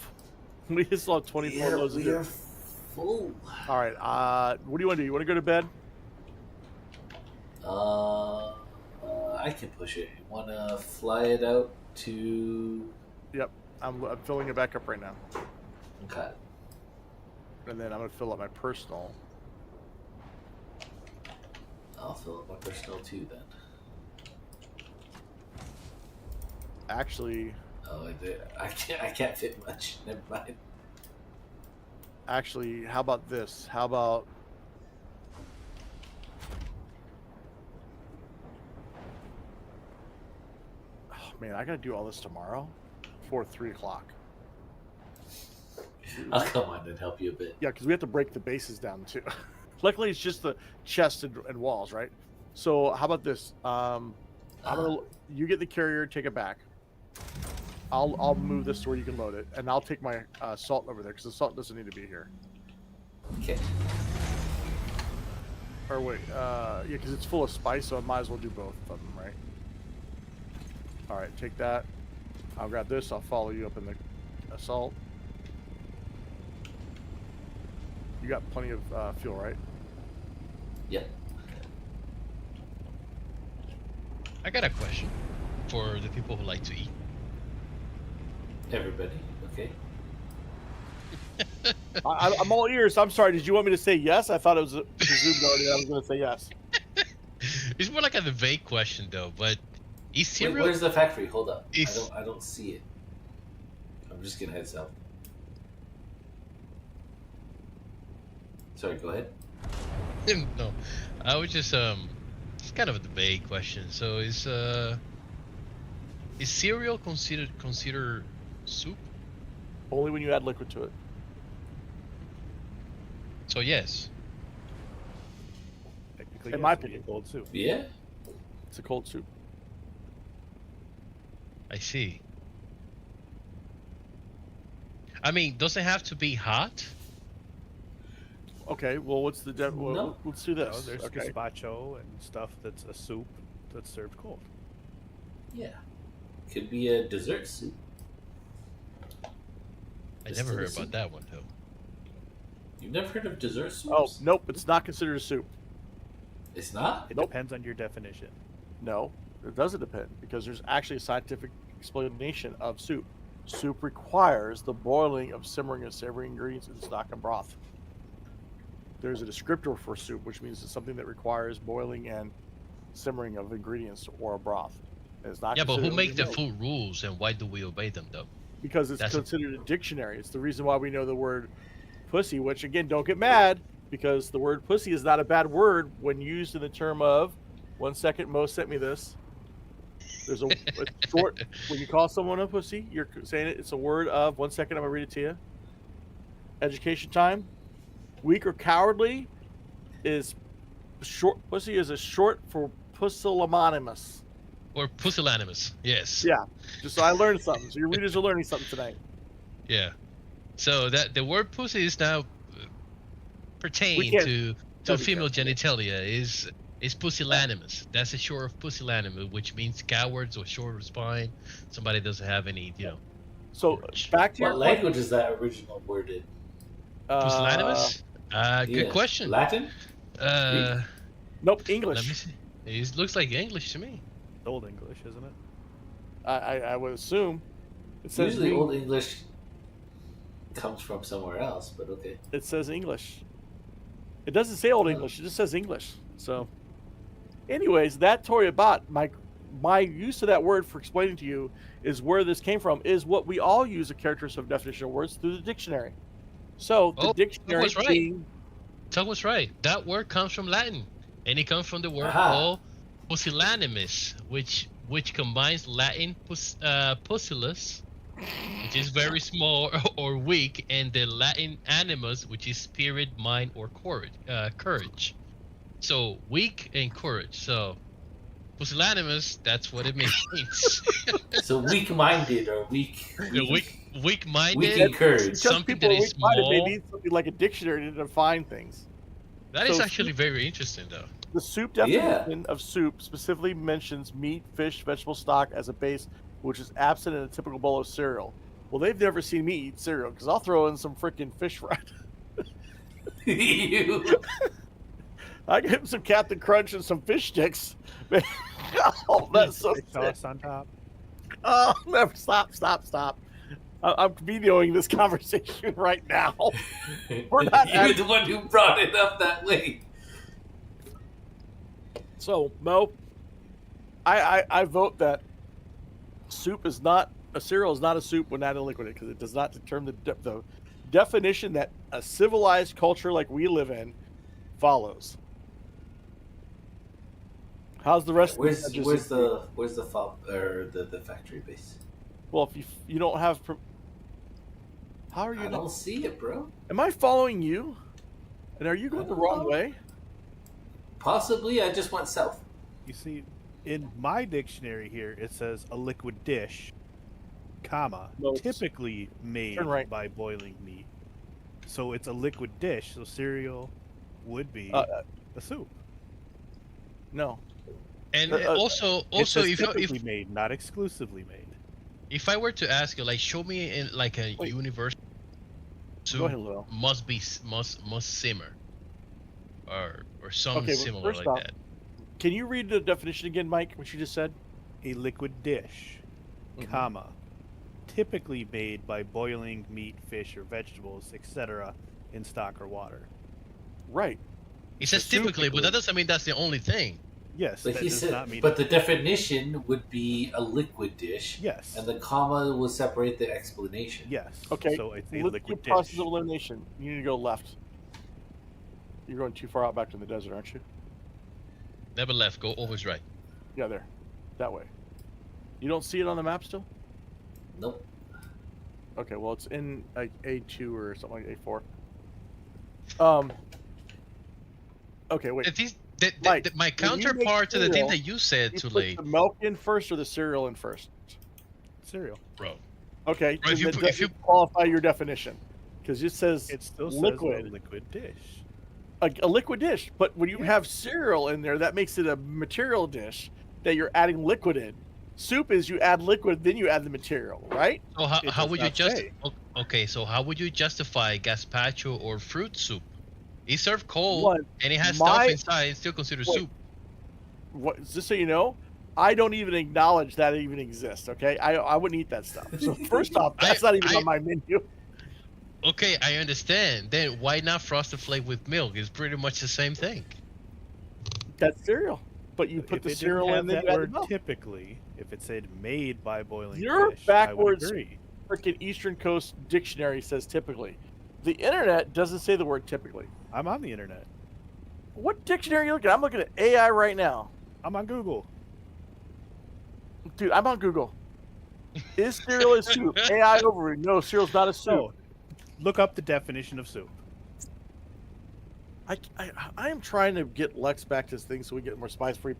We just saw 24 loads of we it. are full. All right. What do you want to do? You want to go to bed? I can push it. You want to fly it out to? Yep. I'm filling it back up right now. Okay. And then I'm going to fill up my personal. I'll fill up my personal too then. Actually, I can't fit much. Never mind. Actually, how about this? How about man, I gotta do all this tomorrow before 3 o'clock. I'll come on and help you a bit. Yeah, because we have to break the bases down too. Luckily, it's just the chest and walls, right? So how about this? You get the carrier, take it back. I'll move this to where you can load it, and I'll take my salt over there because the salt doesn't need to be here. Okay. Or wait, yeah, because it's full of spice, so I might as well do both of them, right? All right, take that. I'll grab this. I'll follow you up in the assault. You got plenty of fuel, right? Yep. I got a question for the people who like to eat. Everybody, okay. I'm all ears. I'm sorry. Did you want me to say yes? I thought it was presumed already that I was going to say yes. It's more like a vague question, though. But is cereal? Wait, where's the factory? Hold up. I don't see it. I'm just gonna head south. Sorry, go ahead. No, I was just it's kind of a vague question. So is cereal considered soup? Only when you add liquid to it. So yes. Technically, In my it's opinion, cold soup. Yeah. It's a cold soup. I see. I mean, does it have to be hot? Okay, well, what's the No. let's do this. No, there's Okay. gazpacho and stuff that's a soup that's served cold. Yeah. Could be a dessert soup. I never heard about that one though. You've never heard of dessert soups? Oh, nope, it's not considered a soup. It's not? It depends on your definition. No. It doesn't depend because there's actually a scientific explanation of soup. Soup requires the boiling of simmering and savory ingredients in stock and broth. There's a descriptor for soup, which means it's something that requires boiling and simmering of ingredients or a broth. And it's not Yeah, but who considered make the milk food rules and why do we obey them though? because it's That's considered a dictionary. It's the reason why we know the word pussy, which again, don't get mad because the word pussy is not a bad word when used in the term of. 1 second, Mo sent me this. There's a short when you call someone a pussy, you're saying it's a word of. 1 second, I'm gonna read it to you. Education time. Weak or cowardly is short. Pussy is a short for pusillanimous. Or pusillanimous, yes. Yeah, just so I learned something. So your readers are learning something tonight. Yeah. So that the word pussy is now pertain can't- to that'd be female genitalia is pusillanimous. That's a short of pusillanimous, which means cowards or short of spine. Somebody doesn't have any, So back to your What language is that original word in? pusillanimous? Good yeah. question. Latin? Nope, Let me English. see. It looks like English to me. Old English, isn't it? I would assume. It says Usually Eng- Old English comes from somewhere else, but okay. It says English. It doesn't say Old English. It just says English. So, anyways, that Tory about my use of that word for explaining to you is where this came from. Is what we all use a characteristic definition of words through the dictionary. So the dictionary was right. being Tug was right. That word comes from Latin, and it comes from the word Aha. called pusillanimous, which combines Latin pusillus, which is very small or weak, and the Latin animus, which is spirit, mind, or courage. So weak and courage. So pusillanimous, that's what it means. So weak-minded or weak. Weak-minded. Weak in courage. because Something people that are is weak-minded, small. they need something like a dictionary to define things. That is So actually very interesting, though. The soup definition of soup specifically mentions meat, fish, vegetable stock as a base, which is absent in a typical bowl of cereal. Well, they've never seen me eat cereal because I'll throw in some freaking fish fry. You. I give him some Captain Crunch and some fish sticks. Man, oh, that's so Fish sick. sauce on top. Oh, never stop. I'm videoing this conversation right now. We're not You're having- the one who brought it up that way. So, Mo, I vote that soup is not a cereal is not a soup when not in liquid because it does not determine the definition that a civilized culture like we live in follows. How's the rest? Where's of the where's the factory base? Well, if you don't have, how are you? I don't see it, bro. Am I following you? And are you going the wrong way? Possibly. I just went south. You see, in my dictionary here, it says a liquid dish, comma, No, it's- typically made Turn right. by boiling meat. So it's a liquid dish. So cereal would be Uh, a soup. No. And Uh, also, It says if typically made, not exclusively made. if I were to ask you, like, show me in like a universe, Go ahead, Lil. must simmer, or something Okay, well, similar first like off, that. Can you read the definition again, Mike? What you just said? A liquid dish, Mhm. comma, typically made by boiling meat, fish, or vegetables, etc., in stock or water. Right. It says typically, but that doesn't mean that's the only thing. Yes, But that he does said, not mean. but the definition would be a liquid dish. Yes. And the comma will separate the explanation. Yes. Okay. So it's a Liquid liquid process dish. of elimination. You need to go left. You're going too far out back to the desert, aren't you? Never left. Go always right. Yeah, there. That way. You don't see it on the map still? Nope. Okay, well, it's in like A2 or something like A4. Okay, wait. Mike, My when you make counterpart to the thing cereal, that you said you too put late, the milk in first or the cereal in first? Cereal. bro. Okay, Bro, if then you that put- if you- doesn't qualify your definition. Because it says It still liquid. says a liquid dish. A liquid dish, but when you have cereal in there, that makes it a material dish that you're adding liquid in. Soup is you add liquid, then you add the material, right? So how does would you not just say. okay? So how would you justify gazpacho or fruit soup? It's served cold One, and it has my- stuff inside. It's still considered Wait. soup. What? Just so you know, I don't even acknowledge that it even exists. Okay, I wouldn't eat that stuff. So first off, that's not even on my menu. Okay, I understand. Then why not frosted flake with milk? It's pretty much the same thing. That's cereal, but you put If the it didn't cereal have in, then that you add the word milk. typically, if it said made by boiling Your fish, I would backwards agree. freaking Eastern Coast dictionary says typically. The internet doesn't say the word typically. I'm on the internet. What dictionary are you looking at? I'm looking at AI right now. I'm on Google. Dude, I'm on Google. Is cereal a soup? AI overview. No, cereal's not a soup. No. Look up the definition of soup. I am trying to get Lex back to this thing so we get more spice free.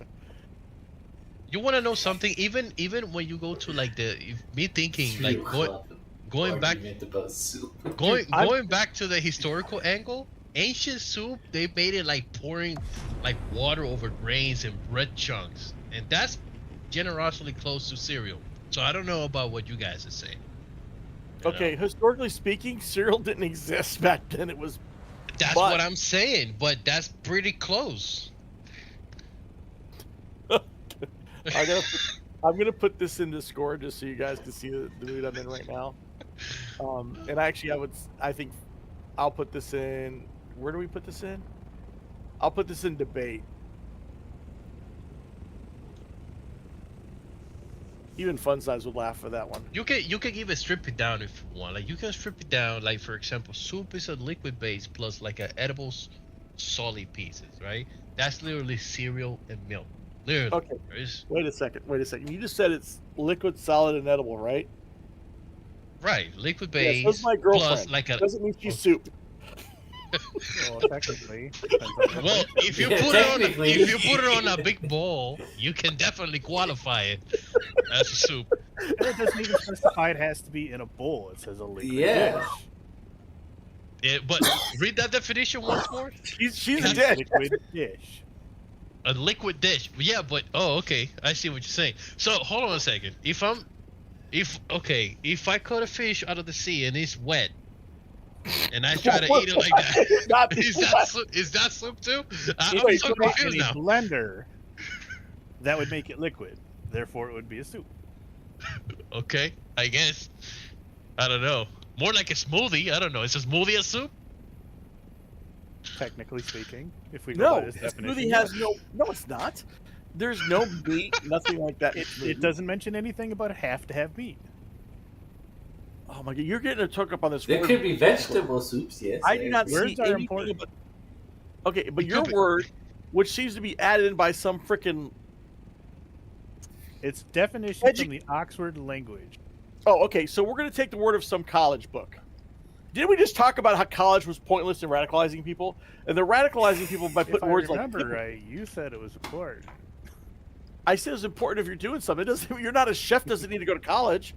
You want to know something? Even when you go to like me thinking like going back going back to the historical angle, ancient soup, they made it like pouring like water over grains and bread chunks, and that's generously close to cereal. So I don't know about what you guys are saying. Okay, historically speaking, cereal didn't exist back then. It was. That's what I'm saying, but that's pretty close. I'm gonna put this in Discord just so you guys can see the mood I'm in right now. And actually, I think I'll put this in. Where do we put this in? I'll put this in debate. Even Fun Size would laugh for that one. You can even strip it down if you want. Like you can strip it down. Like for example, soup is a liquid base plus like a edible solid pieces, right? That's literally cereal and milk. Literally. Okay. Wait a second. You just said it's liquid, solid, and edible, right? Right. Liquid base. Yeah, so is my girlfriend. Plus like a. Doesn't mean she's soup. Well, technically. Well, if you put it on a big bowl, you can definitely qualify it as a soup. And it doesn't even specify it has to be in a bowl. It says a liquid dish. But read that definition once more. She's a dish. Liquid dish. A liquid dish. Yeah, but okay, I see what you're saying. So hold on a second. If I caught a fish out of the sea and it's wet, and I try to eat it like that, is that soup too? I'm so confused in a now. blender, that would make it liquid. Therefore, it would be a soup. Okay, I guess. I don't know. More like a smoothie. I don't know. Is a smoothie a soup? Technically speaking, if we go by No, this a definition, smoothie has no. No, it's not. There's no meat, nothing like that. It doesn't mention anything about have to have meat. Oh my god, you're getting a took up on this. There could be vegetable soups, yes. I do not see Words are anything important. about. Okay, but your word, which seems to be added in by some freaking. It's definition from the Oxford language. Oh, okay. So we're gonna take the word of some college book. Didn't we just talk about how college was pointless in radicalizing people? And they're radicalizing people by putting words like. If I remember right, you said it was important. I said it's important if you're doing something. It doesn't. You're not a chef. Doesn't need to go to college.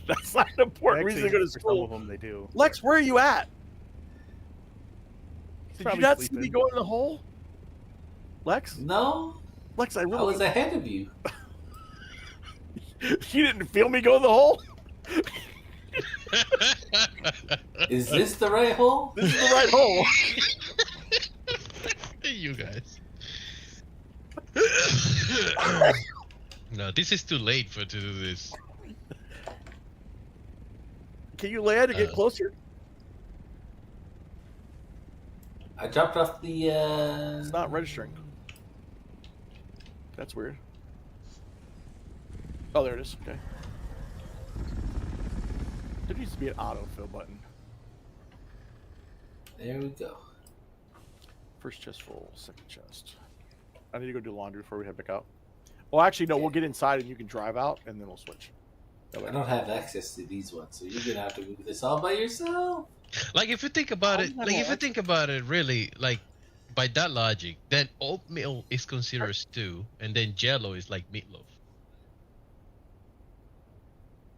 That's not an important reason to go to school. Some of them they do. Lex, where are you at? Did you Probably not see sleeping. me go in the hole? Lex? No. Lex, I really. I was ahead of you. You didn't feel me go in the hole? Is this the right hole? This is the right hole. You guys. No, this is too late to do this. Can you land to get closer? I dropped off the. It's not registering. That's weird. Oh, there it is. Okay. There needs to be an autofill button. There we go. First chest full, second chest. I need to go do laundry before we head back out. Well, actually, no. We'll get inside and you can drive out, and then we'll switch. I don't have access to these ones, so you're gonna have to move this all by yourself. Like if you think about it, really, like by that logic, then oatmeal is considered stew, and then Jello is like meatloaf.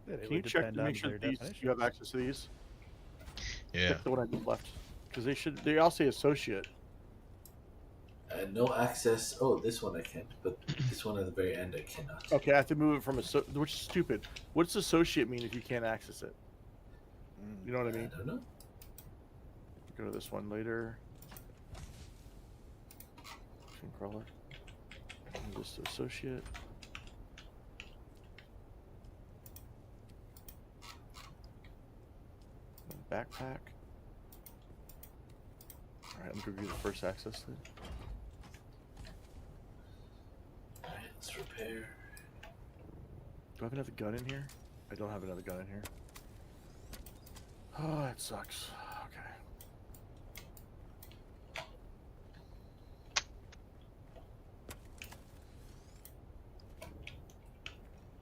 Can you check to make sure you have access to these? Yeah. Check the one I just left, because they all say associate. No access. Oh, this one I can, but this one at the very end I cannot. Okay, I have to move it from which is stupid. What's associate mean if you can't access it? You know what I mean? I don't know. Go to this one later. Crawler. And just associate. backpack. Alright, let's review the first access thing. Alright, let's repair. Do I have another gun in here? I don't have another gun in here. Oh, it sucks. Okay.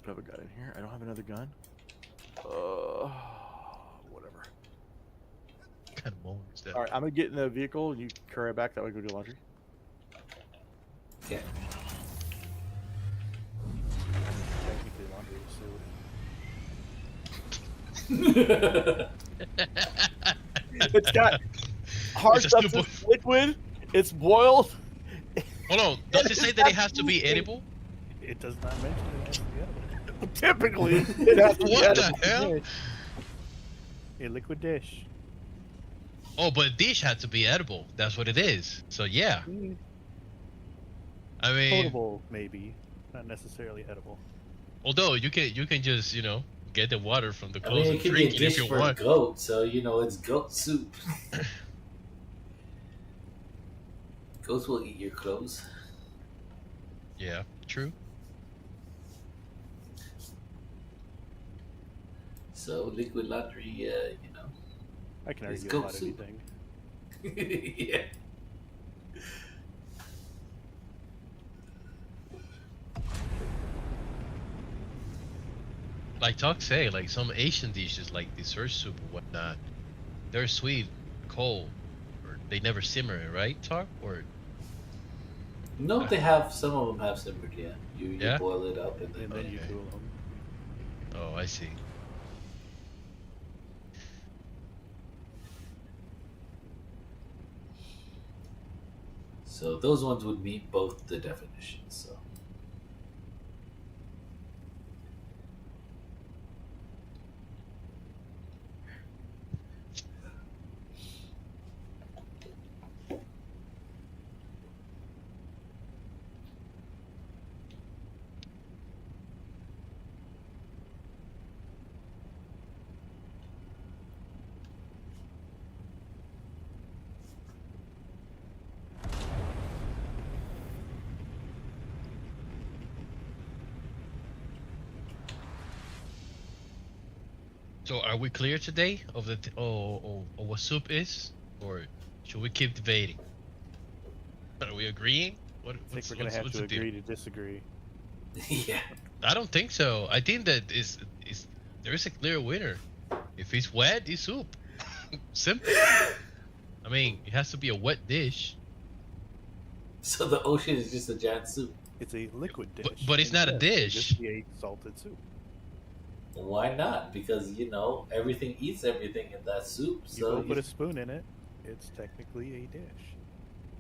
Do I have a gun in here? I don't have another gun? Whatever. What kind of moment is that? Alright, I'm gonna get in the vehicle and you carry it back, that way go do laundry. Yeah. Technically laundry It's got hard It's a substance, liquid, it's boiled. Hold on, does it say that it has to be edible? It does not mention it has to be edible. Typically, it has to be What the edible. hell? A liquid dish. Oh, but a dish had to be edible. That's what it is. So yeah. I mean, Potable, maybe, not necessarily edible. although you can just get the water from the I clothes mean, it and could be drink a it if dish you for a want. goat, so it's goat soup. Goats will eat your clothes. Yeah, true. So liquid laundry, I can it's argue goat about soup. anything. Yeah. Like Talk say, like some Asian dishes like dessert soup or whatnot, they're sweet, cold, or they never simmer it, right? Talk or No, they have some of them have simmered. Yeah, you Yeah? boil it up and And then then you cool them. oh, I see. So those ones would meet both the definitions. So So are we clear today of the or what soup is, or should we keep debating? Are we agreeing? I think we're gonna have to agree to disagree. yeah, I don't think so. I think that is there is a clear winner. If it's wet, it's soup. Simple. I mean, it has to be a wet dish. so the ocean is just a giant soup. It's a liquid dish. But it's and not a yes, it dish. just be a salted soup. Why not? Because everything eats everything in that soup. You So go put a spoon in it. It's technically a dish.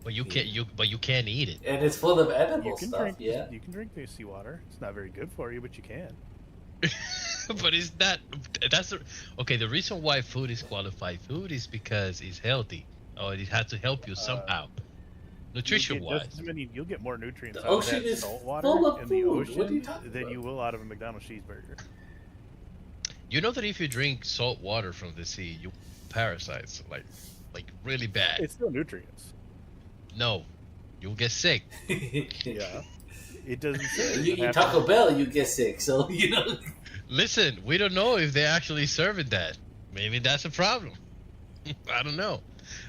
But you can't eat it. and it's full of edible You can stuff. drink. Yeah. You can drink the seawater. It's not very good for you, but you can. But it's not. Okay. The reason why food is qualified food is because it's healthy, or it has to help you somehow, nutrition wise. You'll get more nutrients The out of ocean that is salt water full of in the food. What are you ocean talking than about? you will out of a McDonald's cheeseburger. You know that if you drink salt water from the sea, you parasites like really bad. It's still nutrients. No, you'll get sick. Yeah. It doesn't say. You eat Taco Bell, you get sick. So Listen, we don't know if they're actually serving that. Maybe that's a problem. I don't know.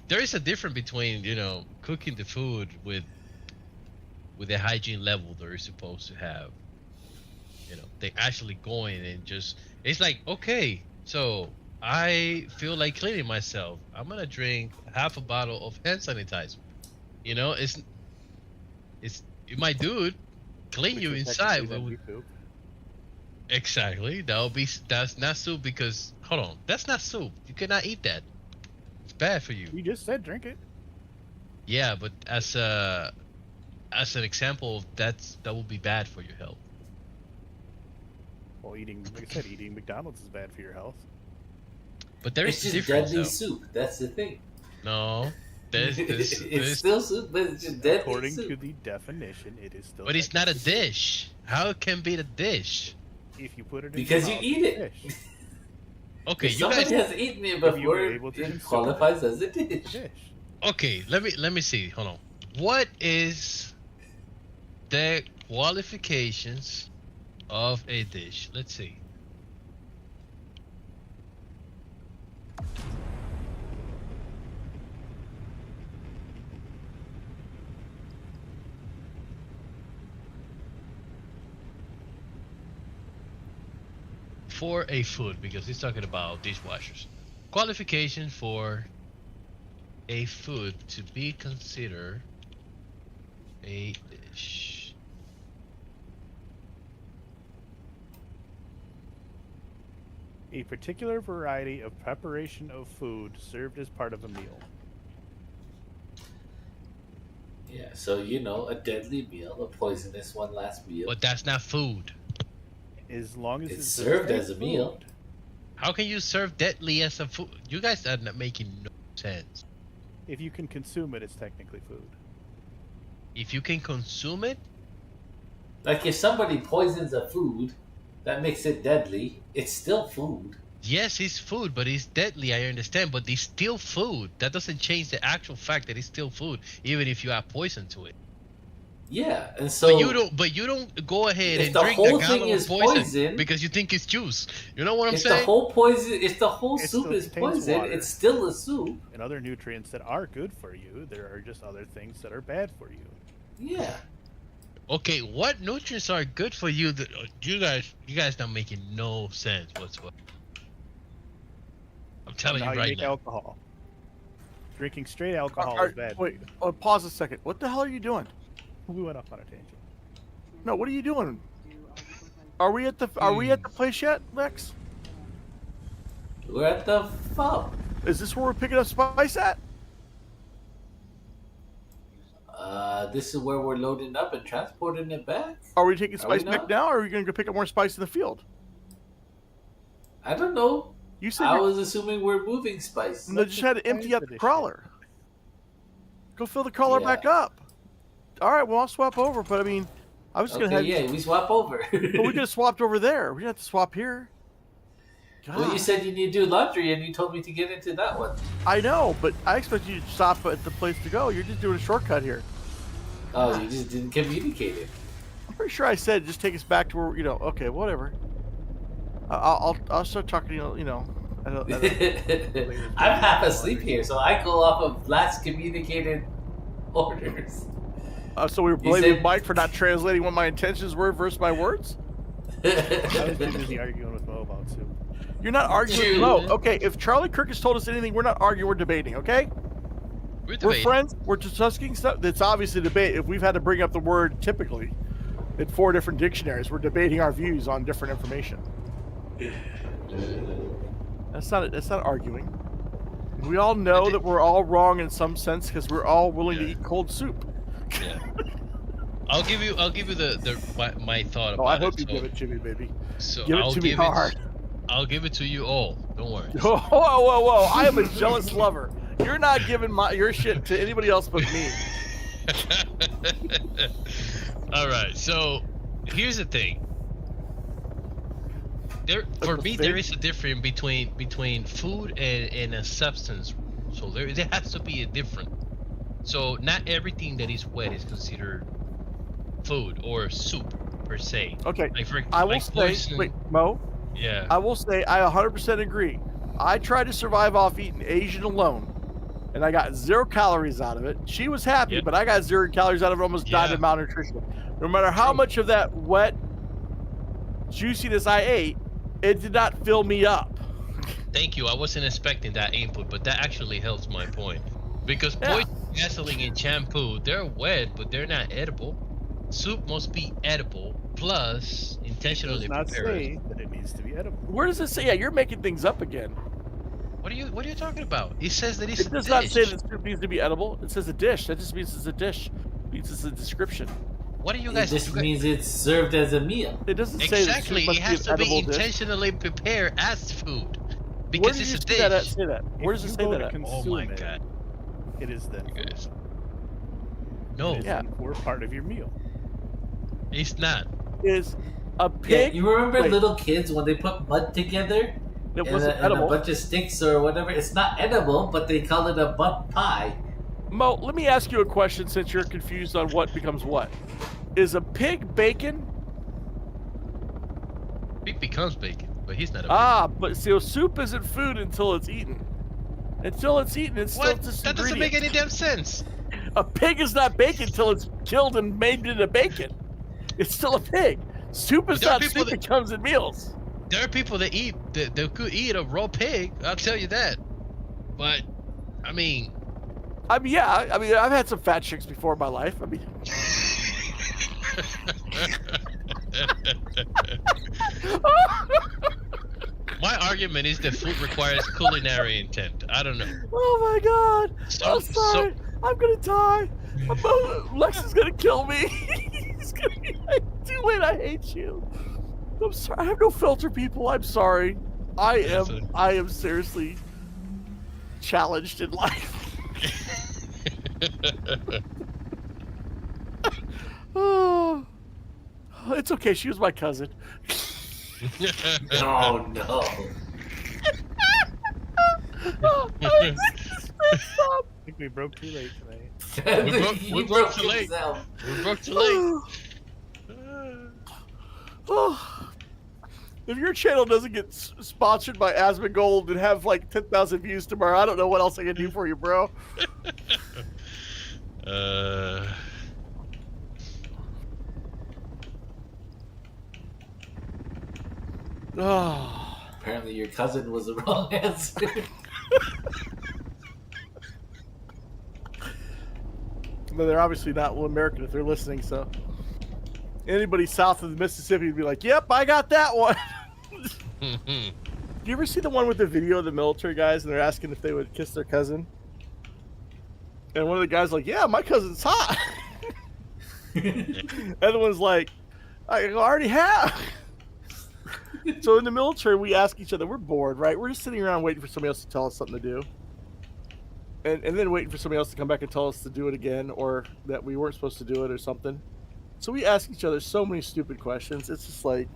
There is a difference between cooking the food with the hygiene level they're supposed to have. They actually going and just. It's like, okay, so I feel like cleaning myself. I'm gonna drink half a bottle of hand sanitizer. It's it might do it, clean Which you would inside. technically then be soup. Exactly. That's not soup because hold on, that's not soup. You cannot eat that. It's bad for you. You just said drink it. Yeah, but as an example, that will be bad for your health. Well, like I said, eating McDonald's is bad for your health. But there it's is just difference. deadly Though. soup. That's the thing. No, there's it's still soup, but it's just deadly According soup. to the definition, it is still. But it's not a dish. How it can be the dish? If you put it in Because your you mouth, eat it's it. fish. Okay, If you guys. somebody has eaten it If you before, were able to it consume qualifies it, as a it's a dish. dish. Okay, let me see. Hold on. What is the qualifications of a dish? Let's see. For a food, because he's talking about dishwashers. Qualification for a food to be considered a dish. A particular variety of preparation of food served as part of a meal. Yeah, so a deadly meal, a poisonous one last meal. But that's not food. As long as It's it's served as a meal. food. How can you serve deadly as a food? You guys are not making no sense. If you can consume it, it's technically food. If you can consume it, Like if somebody poisons a food that makes it deadly, it's still food. yes, it's food, but it's deadly. I understand, but it's still food. That doesn't change the actual fact that it's still food, even if you add poison to it. Yeah, and so But you don't go ahead if and the drink whole a thing gallon is of poison poison, because you think it's juice. You know what I'm if saying? if the whole It soup still is contains poison, water. it's still a soup. And other nutrients that are good for you, there are just other things that are bad for you. Yeah. Okay, what nutrients are good for you? That you guys not making no sense whatsoever. I'm telling How you you right make now. alcohol. Drinking straight alcohol Are- is bad. Wait, pause a second. What the hell are you doing? We went off on a tangent. No, what are you doing? Are we at the place yet, Lex? We're at the FUB. Is this where we're picking up spice at? This is where we're loading up and transporting it back. Are we taking Are we spice back not? now, or are we going to go pick up more spice in the field? I don't know. You said I you was assuming we're moving spice. just had to empty out the crawler. Go fill the crawler back up. All right, well I'll swap over, but I mean, I was just gonna have we swap over. But we could have swapped over there. We didn't have to swap here. Well, you God. said you need to do laundry, and you told me to get into that one. I know, but I expect you to stop at the place to go. You're just doing a shortcut here. Oh, you just didn't communicate it. I'm pretty sure I said just take us back to where okay, whatever. I'll start talking to you. I'm half asleep here, so I go off of last communicated orders. So we were blaming Mike for not translating what my intentions were versus my words? I was too busy arguing with Mo about soup. You're not arguing with Mo. Okay, if Charlie Kirk has told us anything, we're not arguing, we're debating, okay? We're debating. friends, we're discussing stuff. That's obviously debate. If we've had to bring up the word typically in 4 different dictionaries, we're debating our views on different information. That's not arguing. We all know that we're all wrong in some sense because we're all willing to eat cold soup. Yeah. I'll give you my thought about it. I hope you give it to me, baby. So Give it I'll to me give hard. I'll give it to you all. Don't worry. Whoa! I am a jealous lover. You're not giving your shit to anybody else but me. All right. So here's the thing. For me, there is a difference between food and a substance. So there has to be a difference. So not everything that is wet is considered food or soup per se. Okay. Like I will say, wait, Mo. Yeah. I will say I 100% agree. I tried to survive off eating Asian alone, and I got 0 calories out of it. She was happy, but I got 0 calories out of it. Almost died of malnutrition. No matter how much of that wet juiciness I ate, it did not fill me up. Thank you. I wasn't expecting that input, but that actually helps my point. Because poison, gasoline, and shampoo, they're wet, but they're not edible. Soup must be edible, plus intentionally It does not prepared. say that it needs to be edible. Where does it say? Yeah, you're making things up again. What are you talking about? It says that it's It does not say that soup needs to be edible. It says a dish. That just means it's a dish. It means it's a description. What do you guys? This means it's served as a meal. It doesn't say Exactly. that It has to be edible dish. intentionally prepared as food. Where Because did it's you a say dish. that at? Say that. Where does it If say you go that to at? consume Oh my it, god. It is then. You guys. It No, is then for part of your meal. it's not. Is a Yeah, pig? you remember Wait. little kids when they put mud together It wasn't and edible. a bunch of sticks or whatever. It's not edible, but they call it a butt pie. Mo, let me ask you a question since you're confused on what becomes what. Is a pig bacon? Pig becomes bacon, but he's not a But so soup isn't food until it's eaten. Until it's eaten, it's still What? just That doesn't make any damn sense. A pig is not bacon until it's killed and made into bacon. It's still a pig. Soup is not soup, it comes in meals. There are people that could eat a raw pig. I'll tell you that. But, I mean, yeah. I mean, I've had some fat chicks before in my life. I mean, my argument is that food requires culinary intent. I don't know. oh my god! I'm sorry. I'm gonna die. Lex is gonna kill me. He's gonna be like, too late. I hate you. I'm sorry. I have no filter, people. I'm sorry. I am seriously challenged in life. Oh, it's okay. She was my cousin. Oh no. I think we broke too late tonight. we broke too late. We broke too late. If your channel doesn't get sponsored by Asmongold and have like 10,000 views tomorrow, I don't know what else I can do for you, bro. Apparently your cousin was the wrong answer. But they're obviously not American if they're listening, so anybody south of the Mississippi would be like, yep, I got that one. Do you ever see the one with the video of the military guys and they're asking if they would kiss their cousin? And one of the guys like, yeah, my cousin's hot. And the one's like, I already have. So in the military, we ask each other, we're bored, right? We're just sitting around waiting for somebody else to tell us something to do. And then waiting for somebody else to come back and tell us to do it again or that we weren't supposed to do it or something. So we ask each other so many stupid questions. It's just like,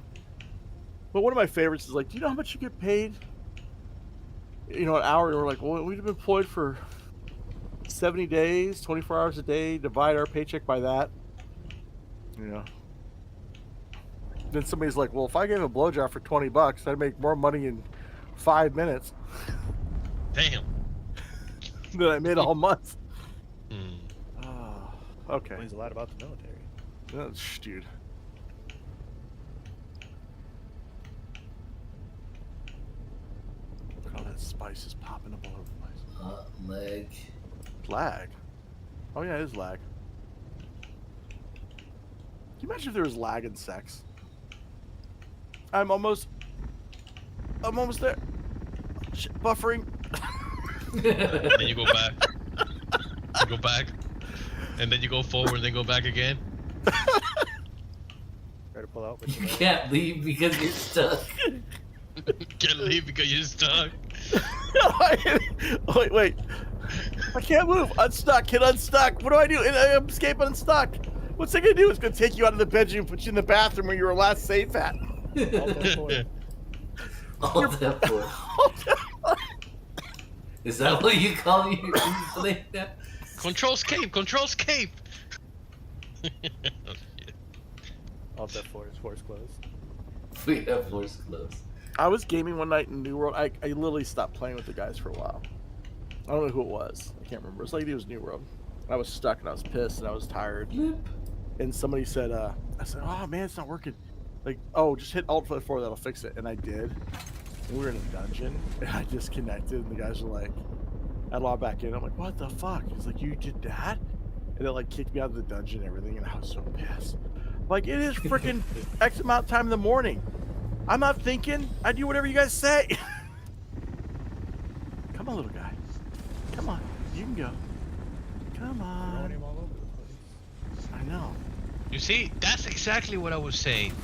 but one of my favorites is like, do you know how much you get paid? You know, an hour. And we're like, well, we've been employed for 70 days, 24 hours a day, divide our paycheck by that. You know. Then somebody's like, well, if I gave a blowjob for $20, I'd make more money in 5 minutes. Damn. Than I made a whole month. Okay. Explains a lot about the military. Dude. Look at all that spice is popping up all over the place. Leg. Lag? Oh yeah, it is lag. Can you imagine if there was lag in sex? I'm almost there. Shit, buffering. Then you go back. You go back. And then you go forward and then go back again. Try to pull out. You can't leave because you're stuck. Can't leave because you're stuck. Wait. I can't move. Unstuck. Hit unstuck. What do I do? I escape unstuck. What's it gonna do? It's gonna take you out of the bedroom, put you in the bathroom where you were last safe at. All that for. Is that what you call your play now? Control escape. Control escape. All that floor is closed. We have floors closed. I was gaming one night in New World. I literally stopped playing with the guys for a while. I don't know who it was. I can't remember. It was like it was New World. I was stuck and I was pissed and I was tired. And somebody said, I said, oh man, it's not working. Like, oh, just hit Alt F4, that'll fix it. And I did. And we were in a dungeon and I disconnected and the guys were like, I logged back in. I'm like, what the fuck? He's like, you did that? And it like kicked me out of the dungeon and everything. And I was so pissed. Like, it is freaking X amount of time in the morning. I'm not thinking. I do whatever you guys say. Come on, little guy. Come on. You can go. Come on. Throwing him all over the place. I know. You see, that's exactly what I was saying.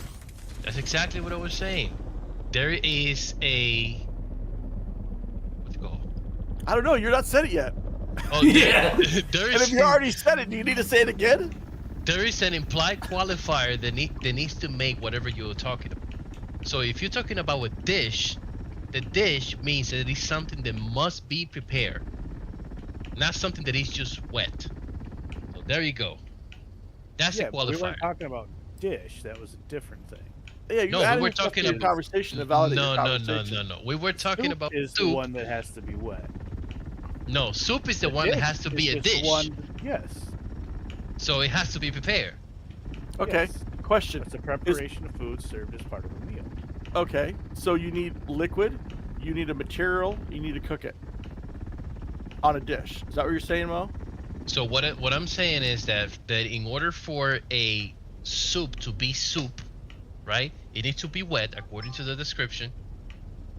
That's exactly what I was saying. There is a... What's it called? I don't know. You're not said it yet. Oh, yeah. There And is, if you already said it, do you need to say it again? there is an implied qualifier that needs to make whatever you're talking about. So if you're talking about a dish, the dish means that it is something that must be prepared, not something that is just wet. So there you go. That's a Yeah, but we qualifier. weren't talking about dish. That was a different thing. Yeah, you No, we added were stuff talking to the about conversation to validate your no. conversation. We were talking Soup about is the soup. one that has to be wet. No, soup is the The one that dish has to be is a just the dish. one- yes. So it has to be prepared. Okay, Yes. question. It's a preparation of food served as part of a meal. Okay, so you need liquid, you need a material, you need to cook it on a dish. Is that what you're saying, Mo? So what I'm saying is that in order for a soup to be soup, right? It needs to be wet according to the description,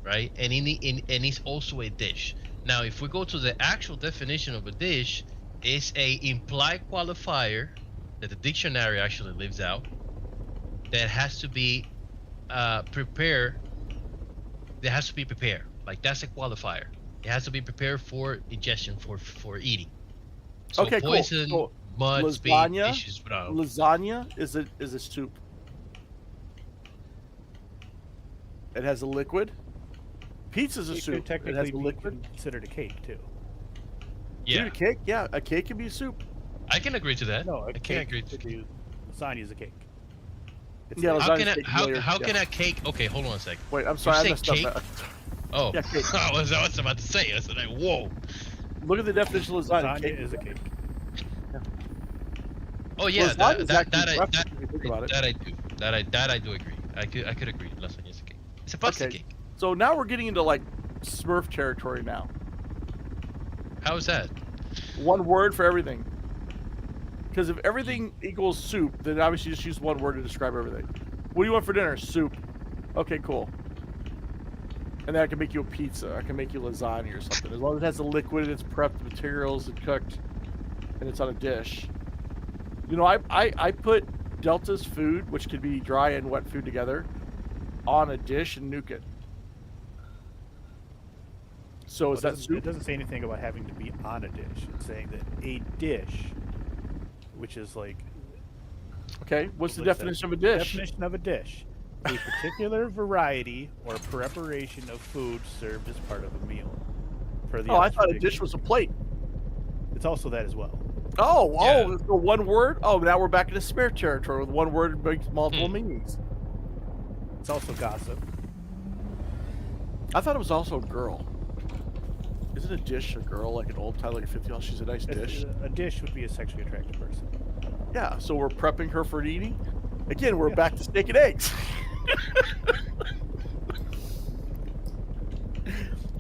right? And and it's also a dish. Now, if we go to the actual definition of a dish, it's a implied qualifier that the dictionary actually leaves out that has to be prepared. That has to be prepared. Like that's a qualifier. It has to be prepared for ingestion, for eating. So Okay, poison, cool. So mud, speed, lasagna, dishes, bro. lasagna is a soup. It has a liquid. Pizza's a It soup. could technically It has a be liquid. considered a cake too. Yeah, Dude, a cake. Yeah, a cake can be a soup. I can agree to that. No, a I can cake agree to could be lasagna is a cake. It's Yeah, a- How lasagna's can a, cake how, layer, how yeah. can a cake? Okay, hold on a second. Wait, I'm You sorry, I say messed cake? up. Oh, Yeah, cake. I was about to say. I was like, whoa. Look at the definition of lasagna. Lasagna Cake is a cake. Oh yeah, Lasagna is that actually breakfast, if you think about it. I do. That I do agree. I could agree. Lasagna is a cake. It's a pasta Okay. cake. So now we're getting into like Smurf territory now. How is that? One word for everything. Because if everything equals soup, then obviously just use one word to describe everything. What do you want for dinner? Soup. Okay, cool. And then I can make you a pizza. I can make you lasagna or something. As long as it has the liquid, it's prepped, materials, and cooked, and it's on a dish. You know, I put Delta's food, which could be dry and wet food together, on a dish and nuke it. So is that soup? It doesn't say anything about having to be on a dish. It's saying that a dish, which is like. Okay, what's the like definition of a dish? Definition of a dish: a particular variety or preparation of food served as part of a meal. Per the Oh, I thought a Oxford dish was a plate. It's also that as well. Oh, so one word? Oh, now we're back into spare territory with one word makes multiple meanings. It's also gossip. I thought it was also a girl. Isn't a dish a girl, like an old Tyler 50? Oh, she's a nice dish. A dish would be a sexually attractive person. Yeah, so we're prepping her for eating? Again, we're back to steak and eggs.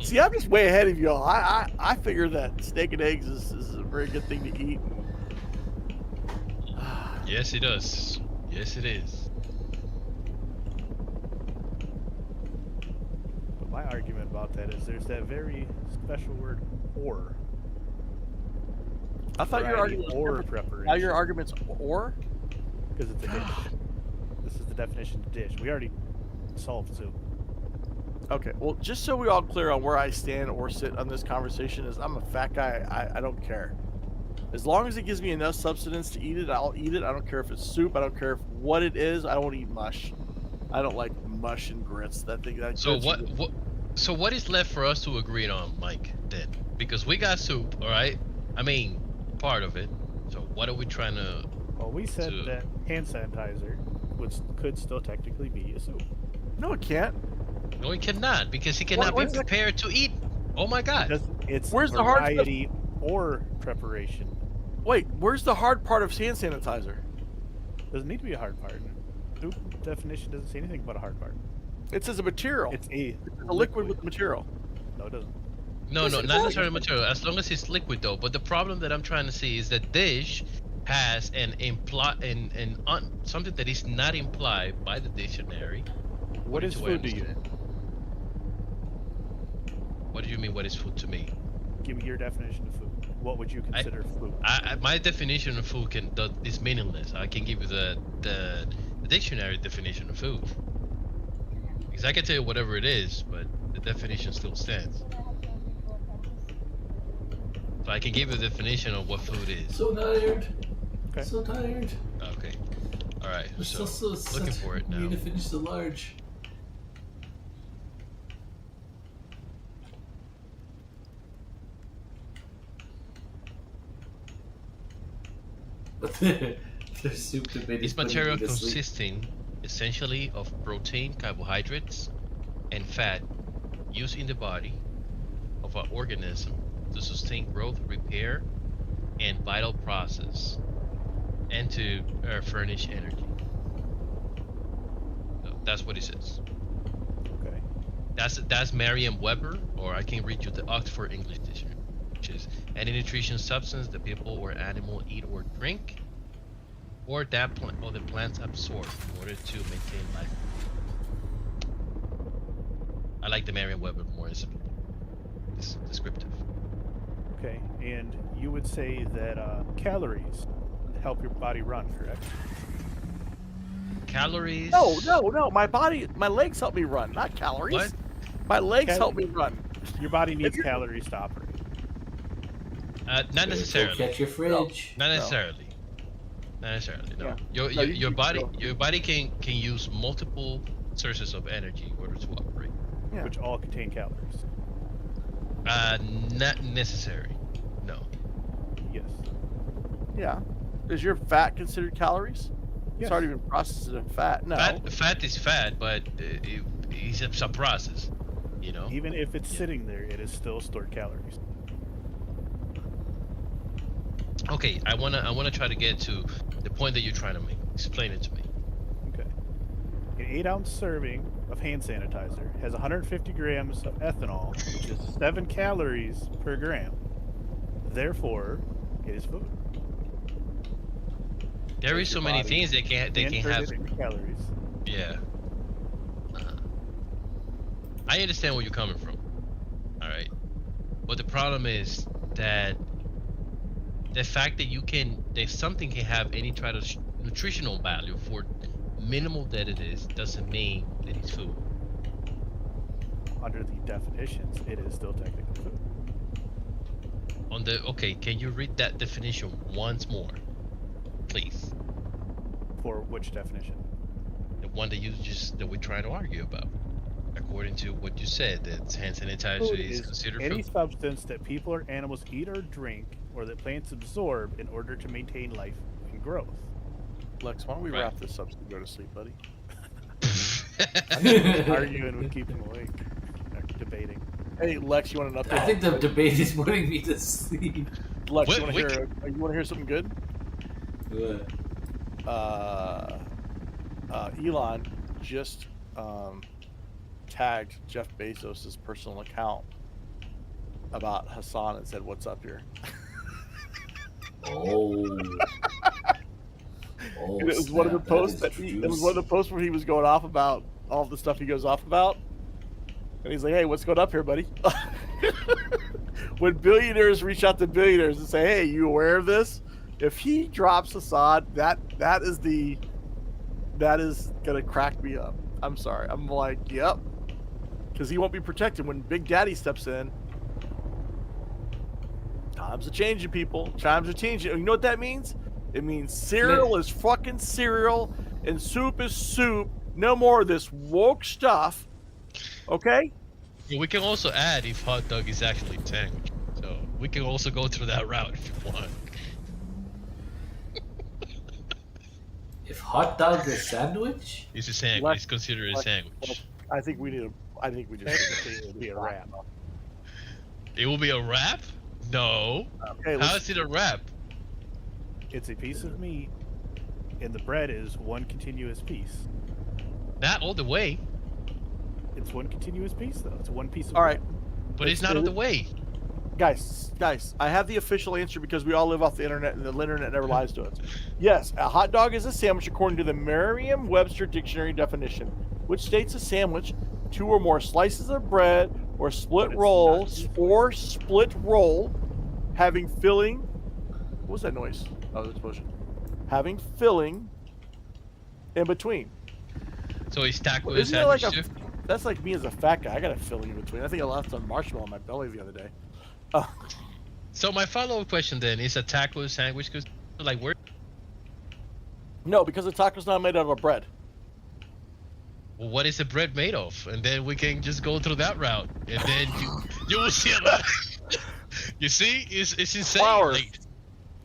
See, I'm just way ahead of y'all. I figure that steak and eggs is a very good thing to eat. Yes, it does. Yes, it is. But my argument about that is there's that very special word "or." I thought your Variety argument was or different. preparation. Now your argument's or? Because it's a dish. This is the definition of dish. We already solved soup. Okay, well, just so we all clear on where I stand or sit on this conversation is I'm a fat guy. I don't care. As long as it gives me enough substance to eat it, I'll eat it. I don't care if it's soup. I don't care what it is. I won't eat mush. I don't like mush and grits. That thing. So what is left for us to agree on, Mike? Then, because we got soup, all right. I mean, part of it. So what are we trying to? Well, we said that hand sanitizer could still technically be a soup. No, it can't. No, it cannot, because it cannot be prepared to eat. Oh my God! It's Where's the hard variety or preparation. Wait, where's the hard part of hand sanitizer? Doesn't need to be a hard part. Soup definition doesn't say anything about a hard part. It says a material. It's a liquid with material. No, it doesn't. No, not necessarily material. As long as it's liquid, though. But the problem that I'm trying to see is that dish has an something that is not implied by the dictionary. What is food to you? What do you mean? What is food to me? Give me your definition of food. What would you consider food? My definition of food is meaningless. I can give you the dictionary definition of food. Because I can tell you whatever it is, but the definition still stands. So I can give you the definition of what food is. So tired. Okay. So tired. Okay. All right. We're So so looking for it We now. need to finish the large. But their soup debate is This putting material me to sleep. consisting essentially of protein, carbohydrates, and fat used in the body of an organism to sustain growth, repair, and vital process, and to furnish energy. So that's what it says. Okay. That's Merriam-Webber, or I can read you the Oxford English Dictionary, which is any nutrition substance that people or animal eat or drink, or that the plants absorb in order to maintain life. I like the Merriam-Webber more. It's descriptive. Okay, and you would say that calories help your body run, correct? Calories? No. My legs help me run, not calories. What? My legs help me run. Your body needs calories to operate. Not necessarily. Check your fridge. Not necessarily. Not necessarily. No. Yeah. Your body can use multiple sources of energy in order to operate. Yeah. Which all contain calories. Not necessary. No. Yes. Yeah. Is your fat considered calories? Yes. It's already been processed as fat. No. Fat is fat, but it's a process. You know. Even if it's sitting there, it is still stored calories. Okay, I wanna try to get to the point that you're trying to make. Explain it to me. Okay. An 8-ounce serving of hand sanitizer has 150 grams of ethanol, which is 7 calories per gram. Therefore, it is food. There is so many things they can have. Calories. Yeah. I understand where you're coming from. All right, but the problem is that the fact that something can have any kind of nutritional value for minimal that it is doesn't mean that it's food. Under the definitions, it is still technically food. Okay, can you read that definition once more, please? For which definition? The one that we're trying to argue about. According to what you said, that hand sanitizer is considered any food. substance that people or animals eat or drink, or that plants absorb in order to maintain life and growth. Lex, why don't we wrap this up so you go to sleep, buddy? I'm arguing with keeping awake. Or debating. Hey, Lex, you want an update? I think the debate is putting me to sleep. Lex, you want to hear something good? What? Elon just tagged Jeff Bezos' personal account about Hassan and said, "What's up here?" Oh. And it was one of the posts it was one of the posts where he was going off about all the stuff he goes off about. And he's like, "Hey, what's going up here, buddy?" When billionaires reach out to billionaires and say, "Hey, you aware of this?" If he drops Assad, that is gonna crack me up. I'm sorry. I'm like, yep, because he won't be protected when Big Daddy steps in. Times are changing, people. Times are changing. You know what that means? It means cereal is fucking cereal and soup is soup. No more of this woke stuff. Okay? Yeah, we can also add if hot dog is actually a sandwich. So we can also go through that route if you want. If hot dog is a sandwich? It's a sandwich. It's considered a sandwich. I think we just need to be a wrap. It will be a wrap? No. Okay, how is it a wrap? It's a piece of meat, and the bread is one continuous piece. Not all the way. It's one continuous piece, though. It's one piece of All right. bread. But it's not all the way. Guys, I have the official answer because we all live off the internet and the internet never lies to us. Yes, a hot dog is a sandwich according to the Merriam-Webster dictionary definition, which states a sandwich, 2 or more slices of bread or split roll having filling. What was that noise? Oh, the explosion. Having filling in between. So it's taco Isn't that like sandwich too? that's like me as a fat guy. I got a filling in between. I think I left a marshmallow on my belly the other day. So my follow-up question then is a taco sandwich because like where? No, because the taco's not made out of bread. Well, what is the bread made of? And then we can just go through that route, and then you will see a lot. You see, it's insane. Flour. Like,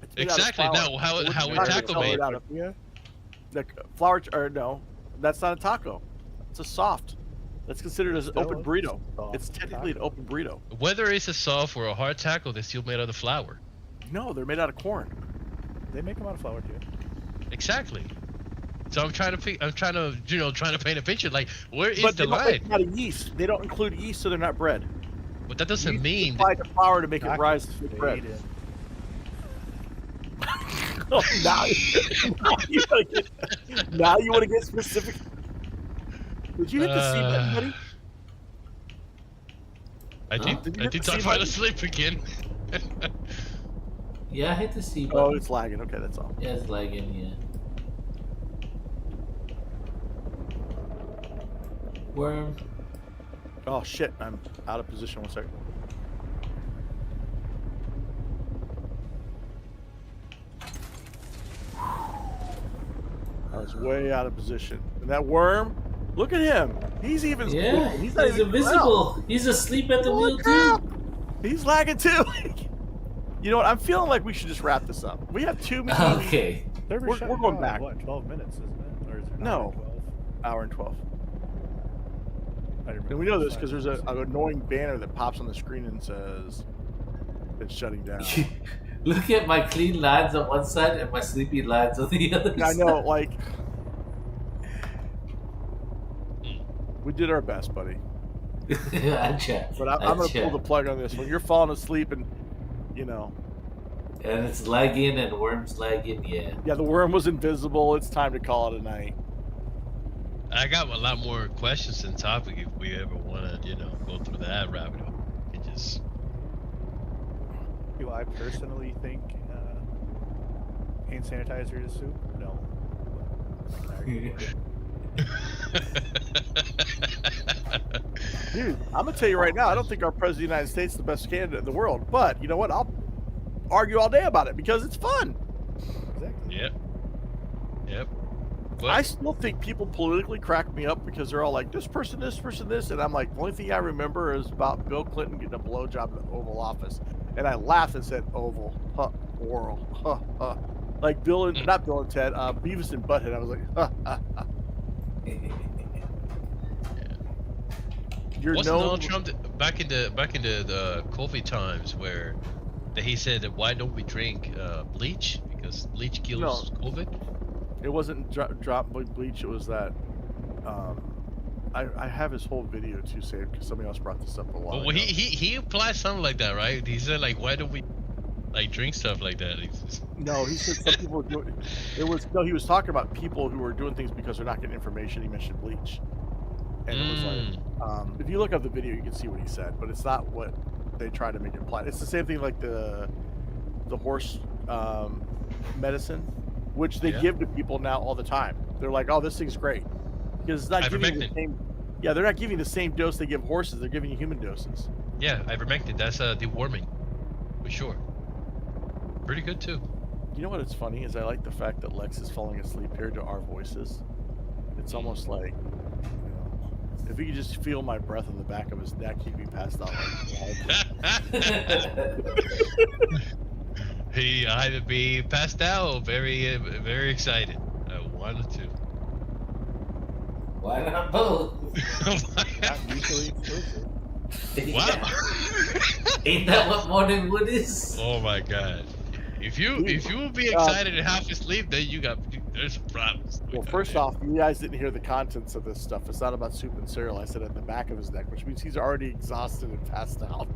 It's made out of Exactly. flour. Now, how It how wouldn't is be taco made? out of, yeah. Like flour or no, that's not a taco. It's a soft. That's considered as an open burrito. It's technically an open burrito. Whether it's a soft or a hard taco, they're still made out of flour. No, they're made out of corn. They make them out of flour too. Exactly. So I'm trying to paint a picture. Like, where is But the they don't line? make them out of yeast. They don't include yeast, so they're not bread. But that doesn't Yeast is mean. applied to flour to make it rise to bread. Oh, now you want to get specific. Did you hit the C button, buddy? I did talk about asleep again. Yeah, I hit the C Oh, button. it's lagging. Okay, that's all. Yeah, it's lagging, yeah. Worm. Oh shit, I'm out of position. 1 second. I was way out of position. And that worm, look at him. He's even He's not even invisible. He's asleep at the wheel too. He's lagging too. You know what? I'm feeling like we should just wrap this up. We have too many. Okay. We're We're going back. What, 12 minutes, isn't it? Or is it No. Hour and 12. And we know this because there's an annoying banner that pops on the screen and says it's shutting down. Look at my clean lines on one side and my sleepy lines on the other I side. know, like we did our best, buddy. Gotcha. But I'm gonna pull the plug on this. When you're falling asleep and and it's lagging and worms lagging, yeah, the worm was invisible. It's time to call it a night. I got a lot more questions and topic if we ever want to, go through that rabbit hole. It just. Do I personally think hand sanitizer is soup? No. I can argue with it. Dude, I'm gonna tell you right now, I don't think our president of the United States is the best candidate in the world. But you know what? I'll argue all day about it because it's fun. Exactly. Yep. But I still think people politically crack me up because they're all like, this person, this. And I'm like, the only thing I remember is about Bill Clinton getting a blowjob in the Oval Office. And I laughed and said, Oval, oral, Like Bill and, not Bill and Ted, Beavis and Butthead. I was like, You're Wasn't known... Donald Trump back in the COVID times where he said that why don't we drink bleach because bleach kills COVID? It wasn't drop bleach. It was that. I have his whole video too saved because somebody else brought this up a while Well, ago. he implied something like that, right? He said like, why don't we like drink stuff like that? No, he said some people were doing. He was talking about people who were doing things because they're not getting information. He mentioned bleach, and it was like, if you look up the video, you can see what he said, but it's not what they try to make it imply. It's the same thing like the horse medicine, which they give to people now all the time. They're like, oh, this thing's great because it's not giving you the same. Yeah, they're not giving the same dose they give horses. They're giving you human doses. Yeah, ivermectin. That's deworming, for sure. Pretty good too. You know what? It's funny is I like the fact that Lex is falling asleep here to our voices. It's almost like, if he could just feel my breath on the back of his neck, he'd be passed out. He either be passed out or very, very excited. One or two. Why not both? Not mutually exclusive. Wow. Ain't that what morning wood is? Oh my god. If you will be excited and half asleep, then there's some problems. Well, first off, you guys didn't hear the contents of this stuff. It's not about soup and cereal. I said at the back of his neck, which means he's already exhausted and passed out.